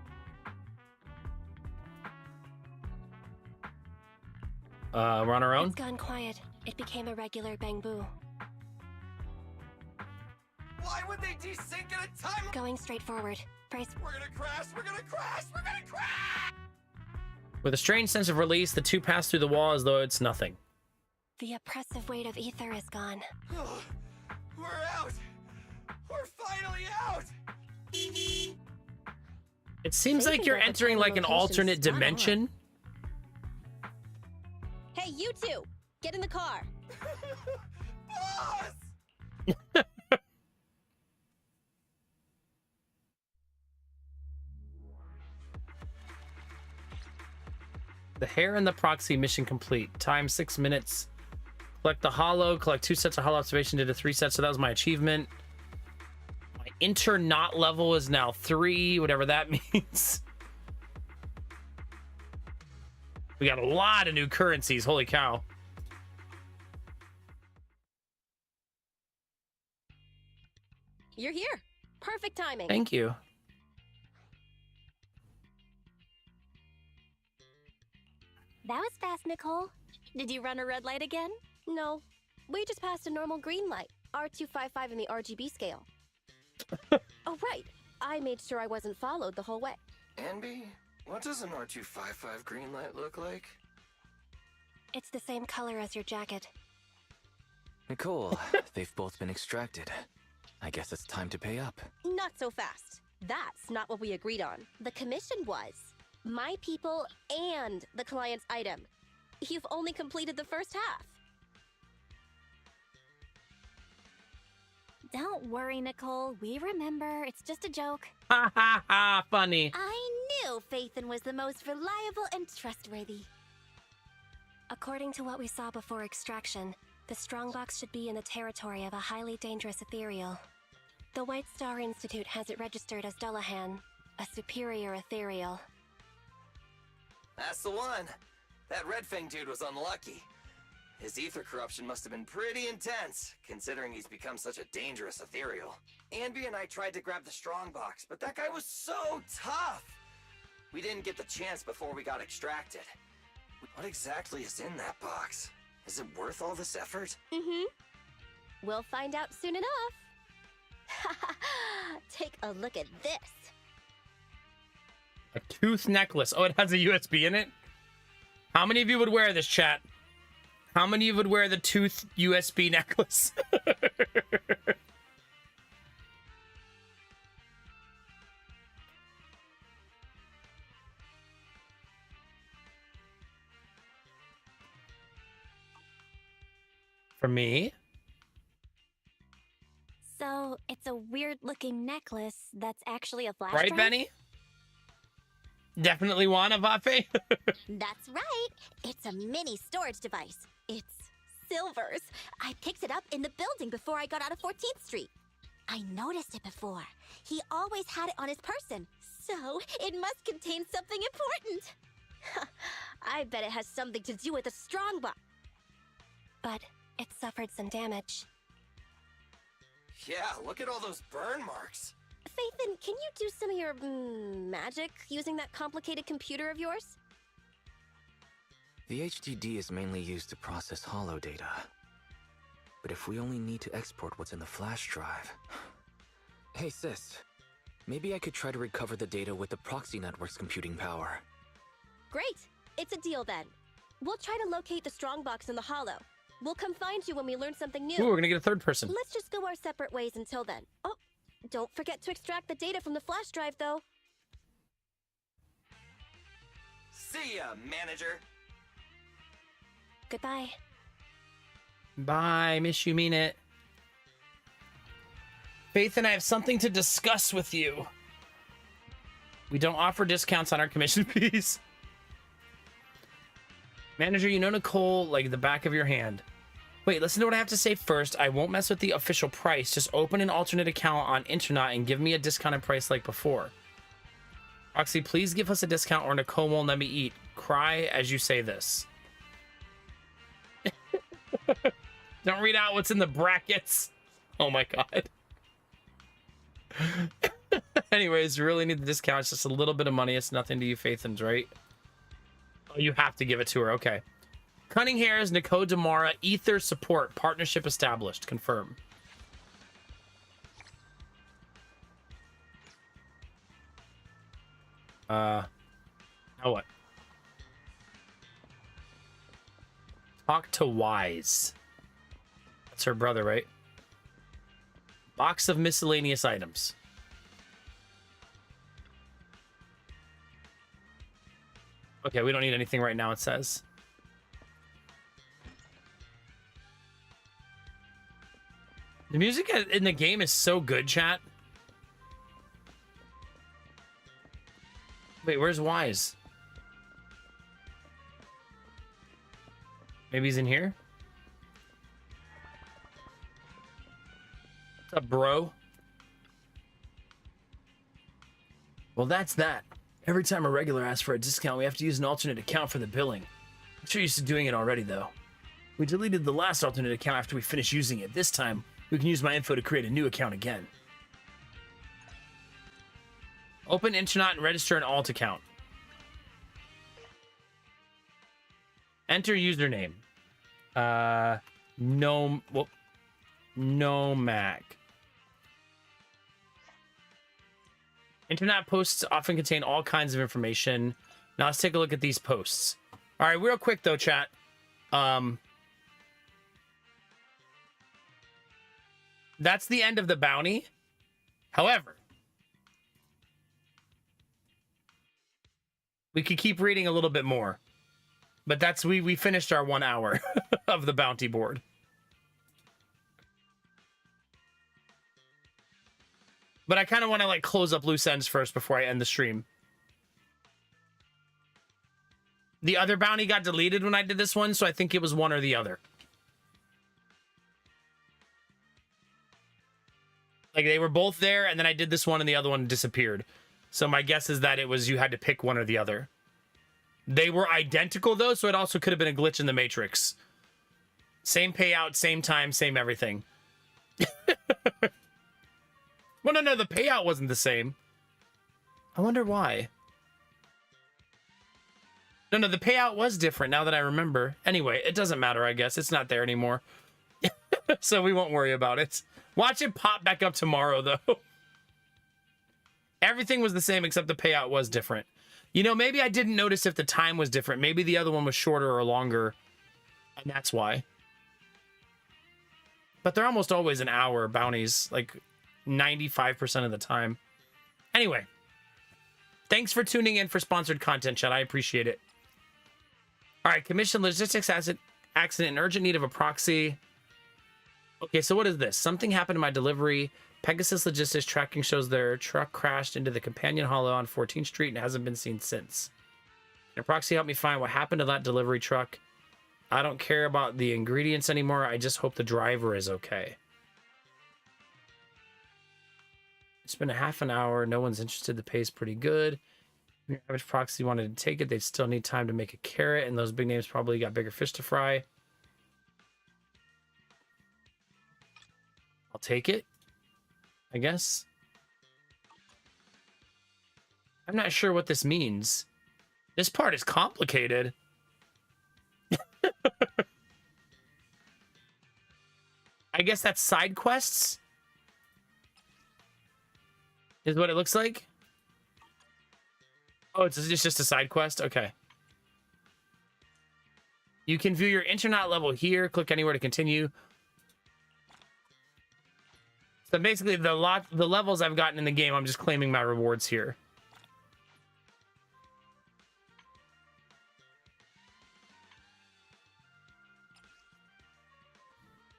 We're on our own? It's gone quiet. It became a regular bang boo. Why would they desync at a time? Going straight forward. Price. We're gonna crash! We're gonna crash! We're gonna crash! With a strange sense of release, the two pass through the wall as though it's nothing. The oppressive weight of ether is gone. We're out! We're finally out! It seems like you're entering like an alternate dimension. Hey, you two! Get in the car! Boss! The hair and the proxy mission complete. Time 6 minutes. Collect the hollow. Collect 2 sets of hollow observation. Did a 3 sets, so that was my achievement. My inter-not level is now 3, whatever that means. We got a lot of new currencies. Holy cow. You're here. Perfect timing. Thank you. That was fast, Nicole. Did you run a red light again? No. We just passed a normal green light. R255 in the RGB scale. Oh, right. I made sure I wasn't followed the whole way. Anby, what does an R255 green light look like? It's the same color as your jacket. Nicole, they've both been extracted. I guess it's time to pay up. Not so fast. That's not what we agreed on. The commission was my people and the client's item. You've only completed the first half. Don't worry, Nicole. We remember. It's just a joke. Ha ha ha, funny. I knew Phaethon was the most reliable and trustworthy. According to what we saw before extraction, the strongbox should be in the territory of a highly dangerous ethereal. The White Star Institute has it registered as Dullahan, a superior ethereal. That's the one. That Red Fang dude was unlucky. His ether corruption must have been pretty intense, considering he's become such a dangerous ethereal. Anby and I tried to grab the strongbox, but that guy was so tough! We didn't get the chance before we got extracted. What exactly is in that box? Is it worth all this effort? Mm-hmm. We'll find out soon enough. Take a look at this. A tooth necklace. Oh, it has a USB in it? How many of you would wear this, chat? How many of you would wear the tooth USB necklace? For me? So, it's a weird-looking necklace that's actually a flash Right, drive? Benny? Definitely want a Vafe? That's right. It's a mini storage device. It's Silver's. I picked it up in the building before I got out of 14th Street. I noticed it before. He always had it on his person, so it must contain something important. I bet it has something to do with the strongbox. But it suffered some damage. Yeah, look at all those burn marks. Phaethon, can you do some of your magic using that complicated computer of yours? The HDD is mainly used to process hollow data. But if we only need to export what's in the flash drive... Hey sis, maybe I could try to recover the data with the proxy network's computing power. Great! It's a deal then. We'll try to locate the strongbox in the hollow. We'll come find you when we learn something new. Ooh, we're gonna get a third person. Let's just go our separate ways until then. Oh, don't forget to extract the data from the flash drive, though. See ya, manager. Goodbye. Bye, miss you, mean it. Faith and I have something to discuss with you. We don't offer discounts on our commission fees. Manager, you know Nicole like the back of your hand. Wait, listen to what I have to say first. I won't mess with the official price. Just open an alternate account on Internet and give me a discounted price like before. Roxy, please give us a discount or Nicole won't let me eat. Cry as you say this. Don't read out what's in the brackets. Oh my god. Anyways, you really need the discount. It's just a little bit of money. It's nothing to you, Phaethons, right? Oh, you have to give it to her. Okay. Cunning Hairs, Nicole Damara, Ether support. Partnership established. Confirm. Now what? Talk to Wise. That's her brother, right? Box of miscellaneous items. Okay, we don't need anything right now, it says. The music in the game is so good, chat. Wait, where's Wise? Maybe he's in here? What's up, bro? Well, that's that. Every time a regular asks for a discount, we have to use an alternate account for the billing. I'm sure you're used to doing it already, though. We deleted the last alternate account after we finished using it. This time, we can use my info to create a new account again. Open Internet and register an alt account. Enter username. Nomac. Internet posts often contain all kinds of information. Now let's take a look at these posts. All right, real quick though, chat. That's the end of the bounty. However, we could keep reading a little bit more. But that's we finished our 1 hour of the bounty board. But I kind of want to like close up loose ends first before I end the stream. The other bounty got deleted when I did this one, so I think it was one or the other. Like they were both there, and then I did this one and the other one disappeared. So my guess is that it was you had to pick one or the other. They were identical though, so it also could have been a glitch in the Matrix. Same payout, same time, same everything. Well, no, the payout wasn't the same. I wonder why. No, the payout was different now that I remember. Anyway, it doesn't matter, I guess. It's not there anymore. So we won't worry about it. Watch it pop back up tomorrow, though. Everything was the same except the payout was different. You know, maybe I didn't notice if the time was different. Maybe the other one was shorter or longer, and that's why. But they're almost always an hour bounties, like 95% of the time. Anyway, thanks for tuning in for sponsored content, chat. I appreciate it. All right, commission logistics accident in urgent need of a proxy. Okay, so what is this? Something happened to my delivery. Pegasus Logistics tracking shows their truck crashed into the companion hollow on 14th Street and hasn't been seen since. Can a proxy help me find what happened to that delivery truck? I don't care about the ingredients anymore. I just hope the driver is okay. It's been a half an hour. No one's interested. The pay's pretty good. If your average proxy wanted to take it, they'd still need time to make a carrot, and those big names probably got bigger fish to fry. I'll take it, I guess. I'm not sure what this means. This part is complicated. I guess that's side quests, is what it looks like. Oh, it's just a side quest? Okay. You can view your internet level here. Click anywhere to continue. So basically, the levels I've gotten in the game, I'm just claiming my rewards here.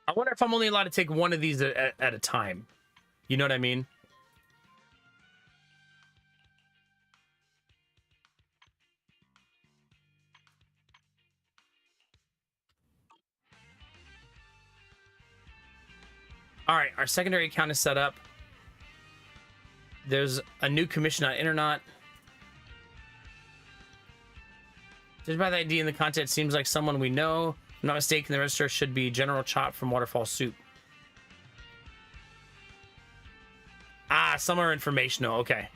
I wonder if I'm only allowed to take one of these at a time. You know what I mean? All right, our secondary account is set up. There's a new commission on Internet. Judged by the ID in the content, it seems like someone we know. If I'm not mistaken, the register should be General Chop from Waterfall Soup. Ah, some are informational. Okay.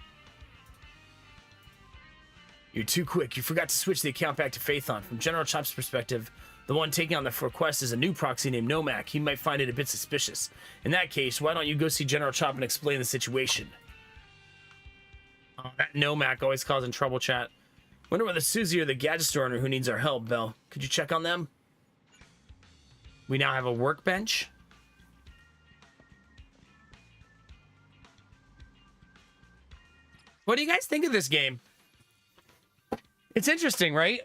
You're too quick. You forgot to switch the account back to Phaethon. From General Chop's perspective, the one taking on the request is a new proxy named Nomac. He might find it a bit suspicious. In that case, why don't you go see General Chop and explain the situation? Oh, that Nomac always causing trouble, chat. Wonder whether Susie or the gadget store owner who needs our help, Belle. Could you check on them? We now have a workbench. What do you guys think of this game? It's interesting, right?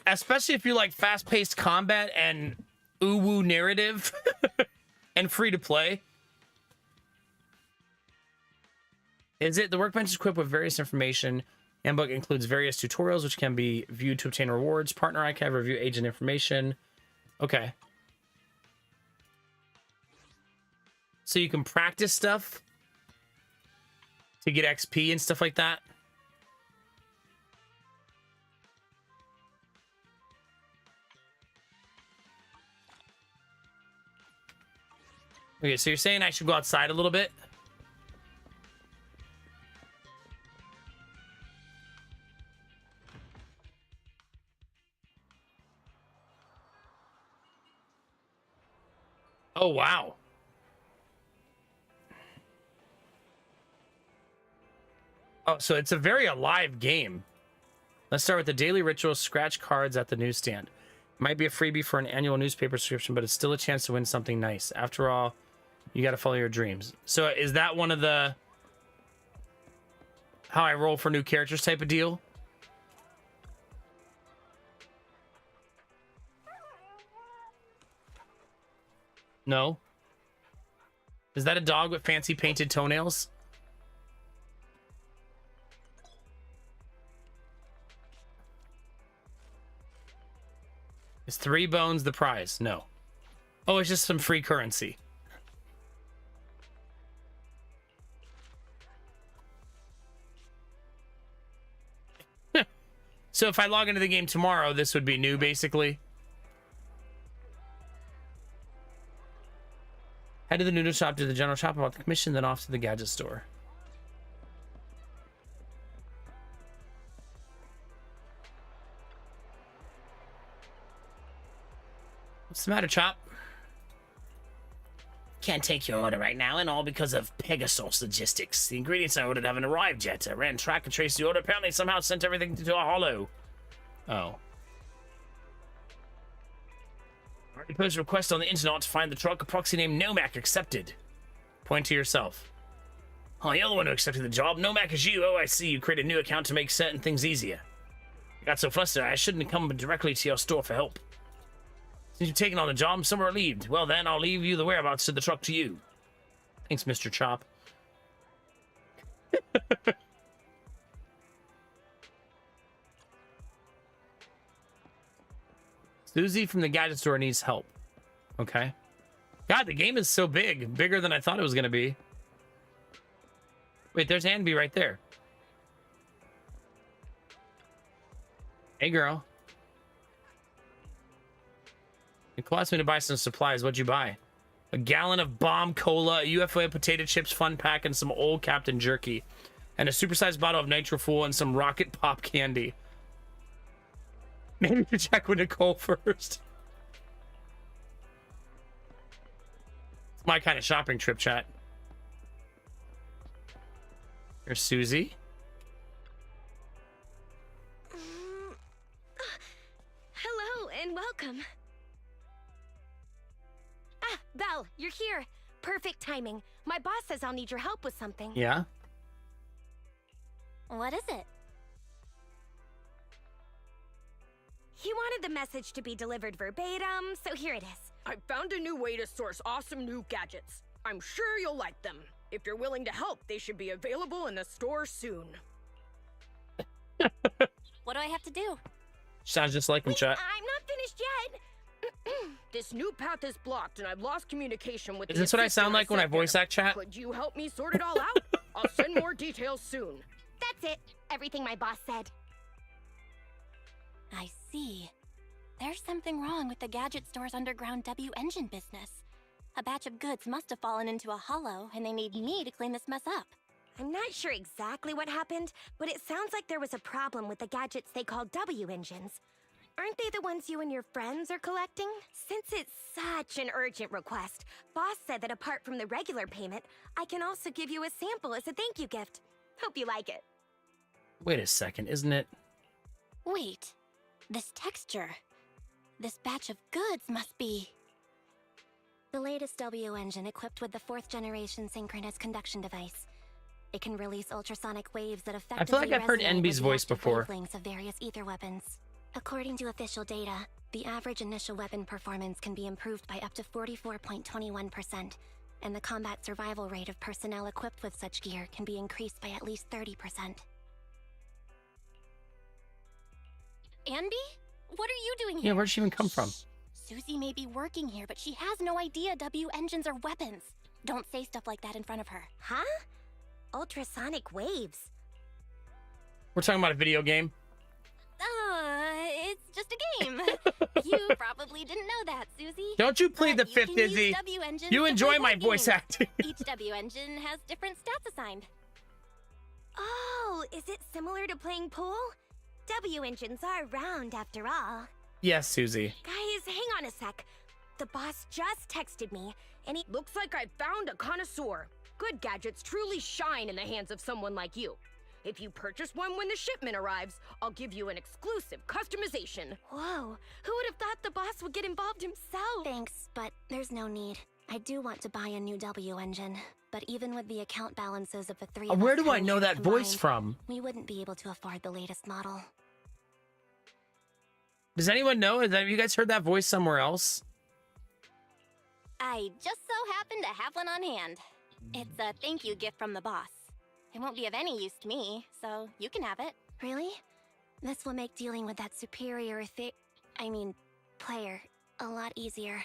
Especially if you like fast-paced combat and ooh-woo narrative and free to play. The workbench is equipped with various information. Handbook includes various tutorials which can be viewed to obtain rewards. Partner archive, review agent information. Okay. So you can practice stuff to get XP and stuff like that. Okay, so you're saying I should go outside a little bit? Oh, wow. Oh, so it's a very alive game. Let's start with the daily ritual. Scratch cards at the newsstand. Might be a freebie for an annual newspaper subscription, but it's still a chance to win something nice. After all, you got to follow your dreams. So is that one of the how I roll for new characters type of deal? No. Is that a dog with fancy painted toenails? Is 3 bones the prize? No. Oh, it's just some free currency. So if I log into the game tomorrow, this would be new, basically. Head to the noodle shop, to the general shop about the commission, then off to the gadget store. What's the matter, Chop? Can't take your order right now, and all because of Pegasus Logistics. The ingredients I ordered haven't arrived yet. I ran track and traced the order. Apparently somehow sent everything to a hollow. Oh. Already posted a request on the internet to find the truck. A proxy named Nomak accepted. Point to yourself. Oh, you're the one who accepted the job. Nomak is you. Oh, I see. You created a new account to make certain things easier. I got so flustered, I shouldn't have come directly to your store for help. Since you've taken on the job, I'm somewhere relieved. Well then, I'll leave you the whereabouts of the truck to you. Thanks, Mr. Chop. Susie from the gadget store needs help. Okay. God, the game is so big. Bigger than I thought it was going to be. Wait, there's Anby right there. Hey, girl. Nicole asked me to buy some supplies. What'd you buy? A gallon of bomb cola, a UFO potato chips fun pack, and some old Captain Jerky. And a supersized bottle of Nitro Fuel and some Rocket Pop candy. Maybe you check with Nicole first. It's my kind of shopping trip, chat. Here's Susie. Hello and welcome. Ah, Val, you're here. Perfect timing. My boss says I'll need your help with something. Yeah? What is it? He wanted the message to be delivered verbatim, so here it is. I found a new way to source awesome new gadgets. I'm sure you'll like them. If you're willing to help, they should be available in the store soon. What do I have to do? Sounds just like him, chat. I'm not finished yet. This new path is blocked, and I've lost communication with Is this what I sound like when I voice act, chat? Could you help me sort it all out? I'll send more details soon. That's it. Everything my boss said. I see. There's something wrong with the gadget store's underground W engine business. A batch of goods must have fallen into a hollow, and they need me to clean this mess up. I'm not sure exactly what happened, but it sounds like there was a problem with the gadgets they call W engines. Aren't they the ones you and your friends are collecting? Since it's such an urgent request, boss said that apart from the regular payment, I can also give you a sample as a thank you gift. Hope you like it. Wait a second, isn't it? Wait. This texture. This batch of goods must be... The latest W engine equipped with the 4th generation synchronous conduction device. It can release ultrasonic waves that effectively I feel like I've heard resonate NB's with the voice active before. wavelengths of various ether weapons. According to official data, the average initial weapon performance can be improved by up to 44.21%, and the combat survival rate of personnel equipped with such gear can be increased by at least 30%. Anby? What are you doing here? Yeah, where'd she even come from? Susie may be working here, but she has no idea W engines are weapons. Don't say stuff like that in front of her. Huh? Ultrasonic waves. We're talking about a video game. It's just a game. You probably didn't know that, Susie. Don't you plead the But fifth, you can use Izzy. W engines You to enjoy play my board voice games. acting. Each W engine has different stats assigned. Oh, is it similar to playing pool? W engines are round after all. Yes, Susie. Guys, hang on a sec. The boss just texted me, and he... Looks like I found a connoisseur. Good gadgets truly shine in the hands of someone like you. If you purchase one when the shipment arrives, I'll give you an exclusive customization. Whoa, who would have thought the boss would get involved himself? Thanks, but there's no need. I do want to buy a new W engine, but even with the account balances of the three of Where us do I know currently that voice combined, from? we wouldn't be able to afford the latest model. Does anyone know? Have you guys heard that voice somewhere else? I just so happen to have one on hand. It's a thank you gift from the boss. It won't be of any use to me, so you can have it. Really? This will make dealing with that superior player a lot easier.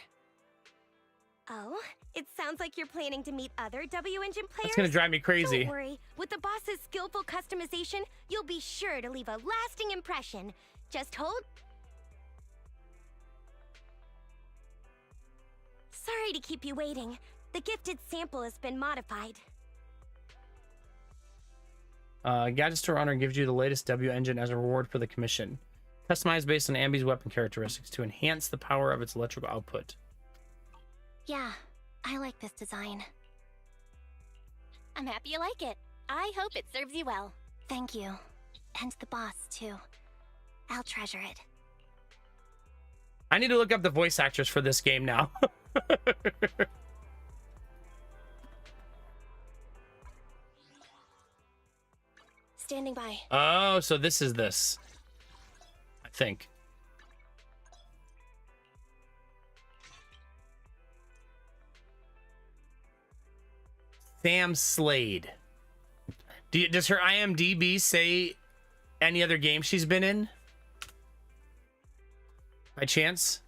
Oh, it sounds like you're planning to meet other W engine players. That's gonna drive me crazy. Don't worry, with the boss's skillful customization, you'll be sure to leave a lasting impression. Just hold. Sorry to keep you waiting. The gifted sample has been modified. Gadget Store Honor gives you the latest W engine as a reward for the commission. Customized based on Ambi's weapon characteristics to enhance the power of its electrical output. Yeah, I like this design. I'm happy you like it. I hope it serves you well. Thank you. And the boss, too. I'll treasure it. I need to look up the voice actress for this game now. Standing by. Oh, so this is this. I think. Sam Slade. Does her IMDb say any other game she's been in? By chance?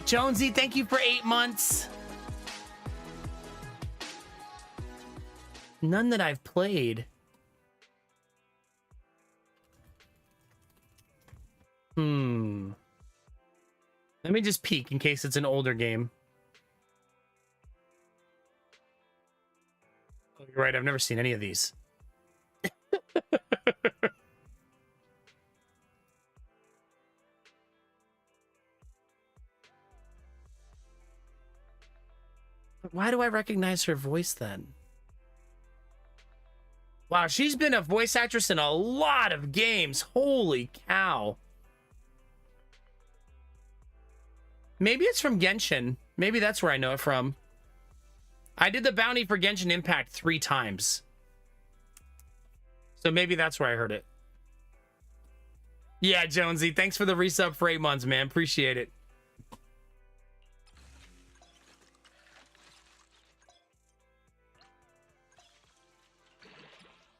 Jonesy, thank you for 8 months. None that I've played. Let me just peek in case it's an older game. Oh, you're right, I've never seen any of these. Why do I recognize her voice then? Wow, she's been a voice actress in a lot of games. Holy cow. Maybe it's from Genshin. Maybe that's where I know it from. I did the bounty for Genshin Impact 3 times. So maybe that's where I heard it. Yeah, Jonesy, thanks for the resub for 8 months, man. Appreciate it.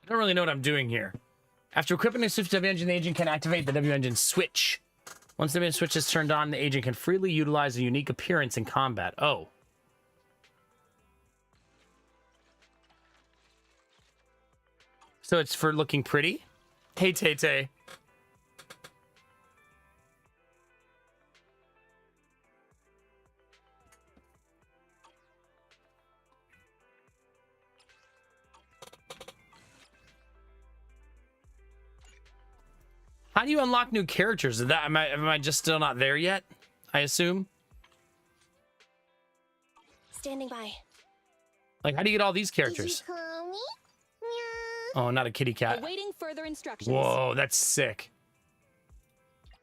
I don't really know what I'm doing here. After equipping a Swift W engine, the agent can activate the W engine switch. Once the W switch is turned on, the agent can freely utilize a unique appearance in combat. Oh. So it's for looking pretty? Hey, Tay-Tay. How do you unlock new characters? Is that am I just still not there yet? I assume. Standing by. Like, how do you get all these characters? Oh, not a kitty cat. Awaiting further instructions. Whoa, that's sick.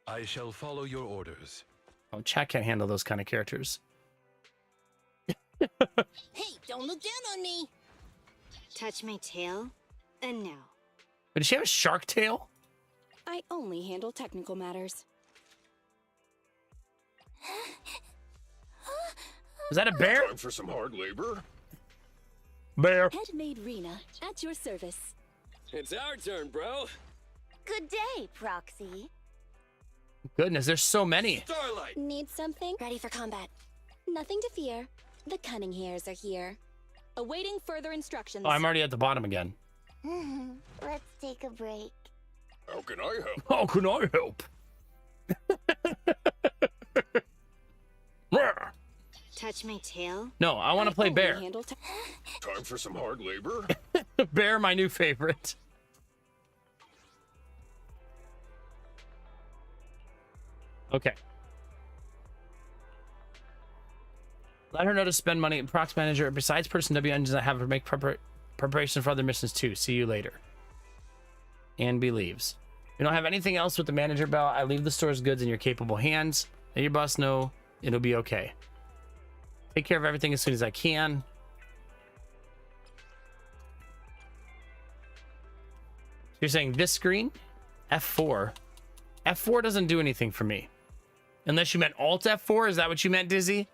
I shall follow your orders. Oh, chat can't handle those kind of characters. Hey, don't look down on me. Touch my tail, and no. But does she have a shark tail? I only handle technical matters. Is that a bear? Time for some hard labor. Bear. Headmaid Rena, at your service. It's our turn, bro. Good day, Proxy. Goodness, there's so many. Starlight. Need something? Ready for combat. Nothing to fear. The cunning hairs are here. Awaiting further instructions. Oh, I'm already at the bottom again. Let's take a break. How can I help? How can I help? Touch my tail? No, I want to play bear. Time for some hard labor. Bear, my new favorite. Okay. Let her know to spend money. Prox manager. Besides person WN does not have her make preparation for other missions too. See you later. And believes. We don't have anything else with the manager bell. I leave the store's goods in your capable hands. Let your boss know it'll be okay. Take care of everything as soon as I can. You're saying this screen? F4. F4 doesn't do anything for me. Unless you meant Alt F4? Is that what you meant, Dizzy?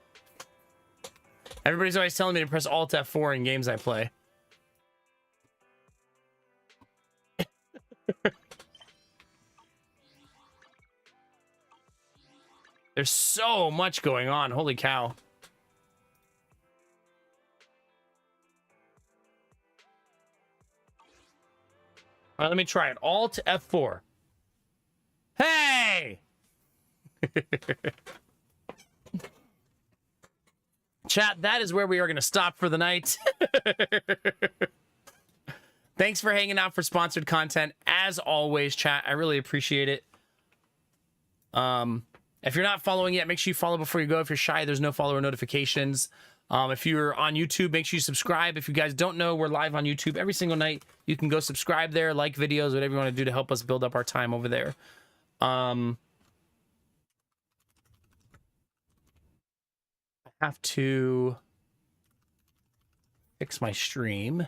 Everybody's always telling me to press Alt F4 in games I play. There's so much going on. Holy cow. All right, let me try it. Alt F4. Hey! Chat, that is where we are going to stop for the night. Thanks for hanging out for sponsored content. As always, chat, I really appreciate it. If you're not following yet, make sure you follow before you go. If you're shy, there's no follower notifications. If you're on YouTube, make sure you subscribe. If you guys don't know, we're live on YouTube every single night. You can go subscribe there, like videos, whatever you want to do to help us build up our time over there. I have to fix my stream.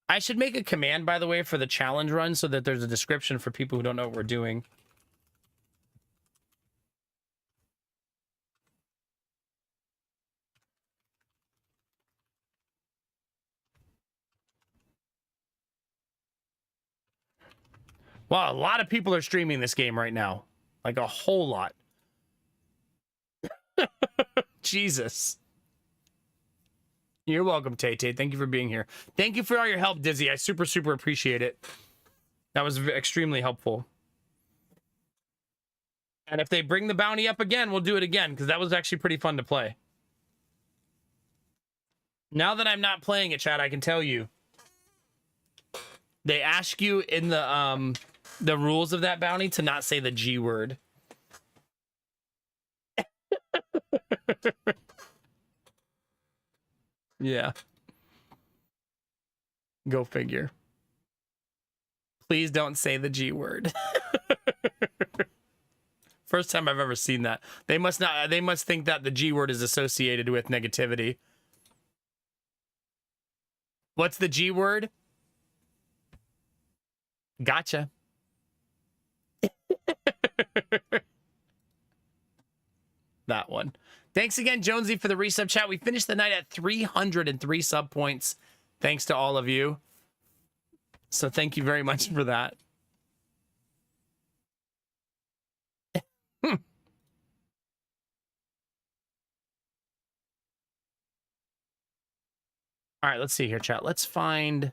I should make a command, by the way, for the challenge run so that there's a description for people who don't know what we're doing. Wow, a lot of people are streaming this game right now. Like a whole lot. Jesus. You're welcome, Tay-Tay. Thank you for being here. Thank you for all your help, Dizzy. I super, super appreciate it. That was extremely helpful. And if they bring the bounty up again, we'll do it again, because that was actually pretty fun to play. Now that I'm not playing it, chat, I can tell you. They ask you in the rules of that bounty to not say the G word. Yeah. Go figure. Please don't say the G word. First time I've ever seen that. They must think that the G word is associated with negativity. What's the G word? Gotcha. That one. Thanks again, Jonesy, for the resub chat. We finished the night at 303 sub points. Thanks to all of you. So thank you very much for that. All right, let's see here, chat. Let's find...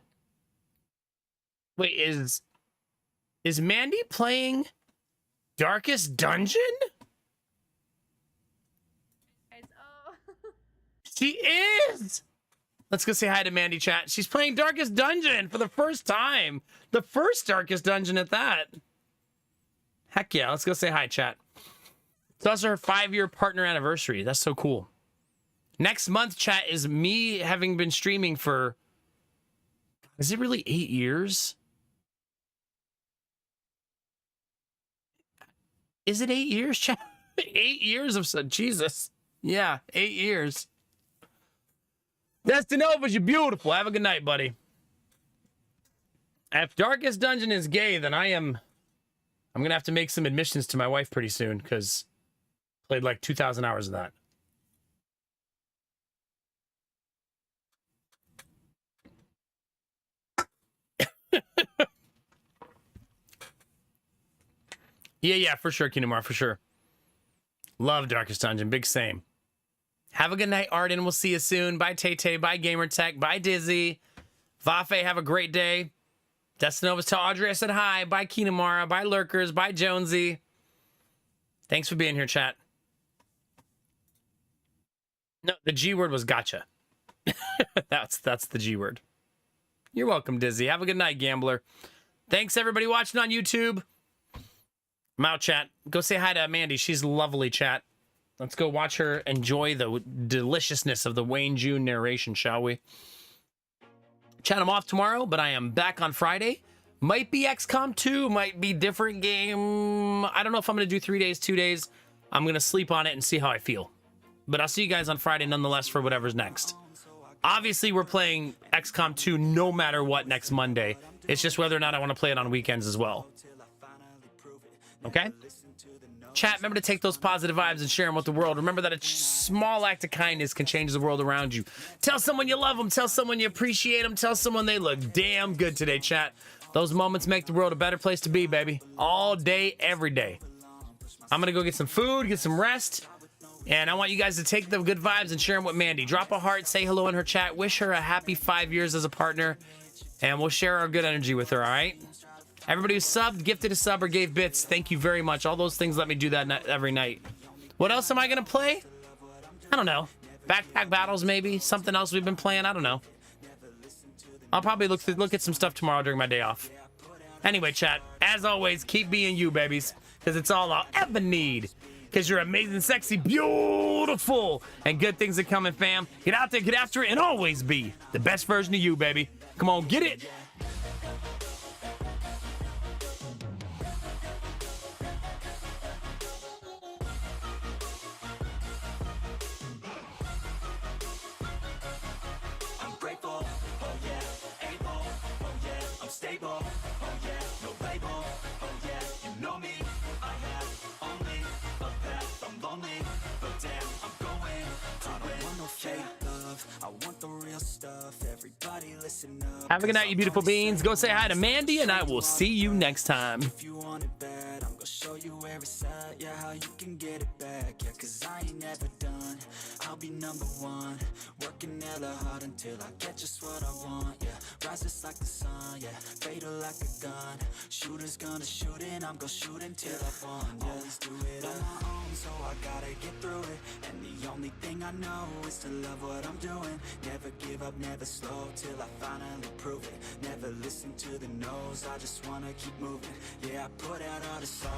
Wait, is Mandy playing Darkest Dungeon? She is! Let's go say hi to Mandy, chat. She's playing Darkest Dungeon for the first time. The first Darkest Dungeon at that. Heck yeah, let's go say hi, chat. It's also her 5-year partner anniversary. That's so cool. Next month, chat, is me having been streaming for... Is it really 8 years? Is it 8 years, chat? 8 years of Jesus. Yeah, 8 years. Destinova's, you're beautiful. Have a good night, buddy. If Darkest Dungeon is gay, then I'm gonna have to make some admissions to my wife pretty soon, because played like 2,000 hours of that. Yeah, for sure, Kinumar, for sure. Love Darkest Dungeon, big same. Have a good night, Arden. We'll see you soon. Bye, Tay-Tay. Bye, Gamertech. Bye, Dizzy. Vafe, have a great day. Destinova's tell Audrey I said hi. Bye, Kinamara. Bye, Lurkers. Bye, Jonesy. Thanks for being here, chat. No, the G word was gotcha. That's the G word. You're welcome, Dizzy. Have a good night, Gambler. Thanks, everybody watching on YouTube. I'm out, chat. Go say hi to Mandy. She's lovely, chat. Let's go watch her enjoy the deliciousness of the Wayne June narration, shall we? Chat, I'm off tomorrow, but I am back on Friday. Might be XCOM 2, might be different game. I don't know if I'm going to do 3 days, 2 days. I'm going to sleep on it and see how I feel. But I'll see you guys on Friday nonetheless for whatever's next. Obviously, we're playing XCOM 2 no matter what next Monday. It's just whether or not I want to play it on weekends as well. Okay? Chat, remember to take those positive vibes and share them with the world. Remember that a small act of kindness can change the world around you. Tell someone you love them. Tell someone you appreciate them. Tell someone they look damn good today, chat. Those moments make the world a better place to be, baby. All day, every day. I'm going to go get some food, get some rest. And I want you guys to take the good vibes and share them with Mandy. Drop a heart, say hello in her chat. Wish her a happy 5 years as a partner. And we'll share our good energy with her, all right? Everybody who subbed, gifted a sub, or gave bits, thank you very much. All those things let me do that every night. What else am I going to play? I don't know. Backpack battles, maybe? Something else we've been playing? I don't know. I'll probably look at some stuff tomorrow during my day off. Anyway, chat, as always, keep being you, babies, because it's all I'll ever need. Because you're amazing, sexy, beautiful, and good things are coming, fam. Get out there, get after it, and always be the best version of you, baby. Come on, get it. Stable, oh yeah, no label, oh yeah, you know me. I have only a path, I'm lonely, but damn, I'm going to win. I don't want no fake love, I want the real stuff. Everybody listen up. Have a good night, you beautiful beings. Go say hi to Mandy, and I will see you next time. If you want it bad, I'm gonna show you every side, yeah, how you can get it back, yeah, cause I ain't never done. I'll be #1, working hella hard until I get just what I want, yeah. Rises like the sun, yeah, fatal like a gun. Shooter's gonna shoot and I'm gonna shoot until I won, yeah. Always do it on my own, so I gotta get through it. And the only thing I know is to love what I'm doing. Never give up, never slow, till I finally prove it. Never listen to the no's, I just wanna keep moving. Yeah, I put out all the songs.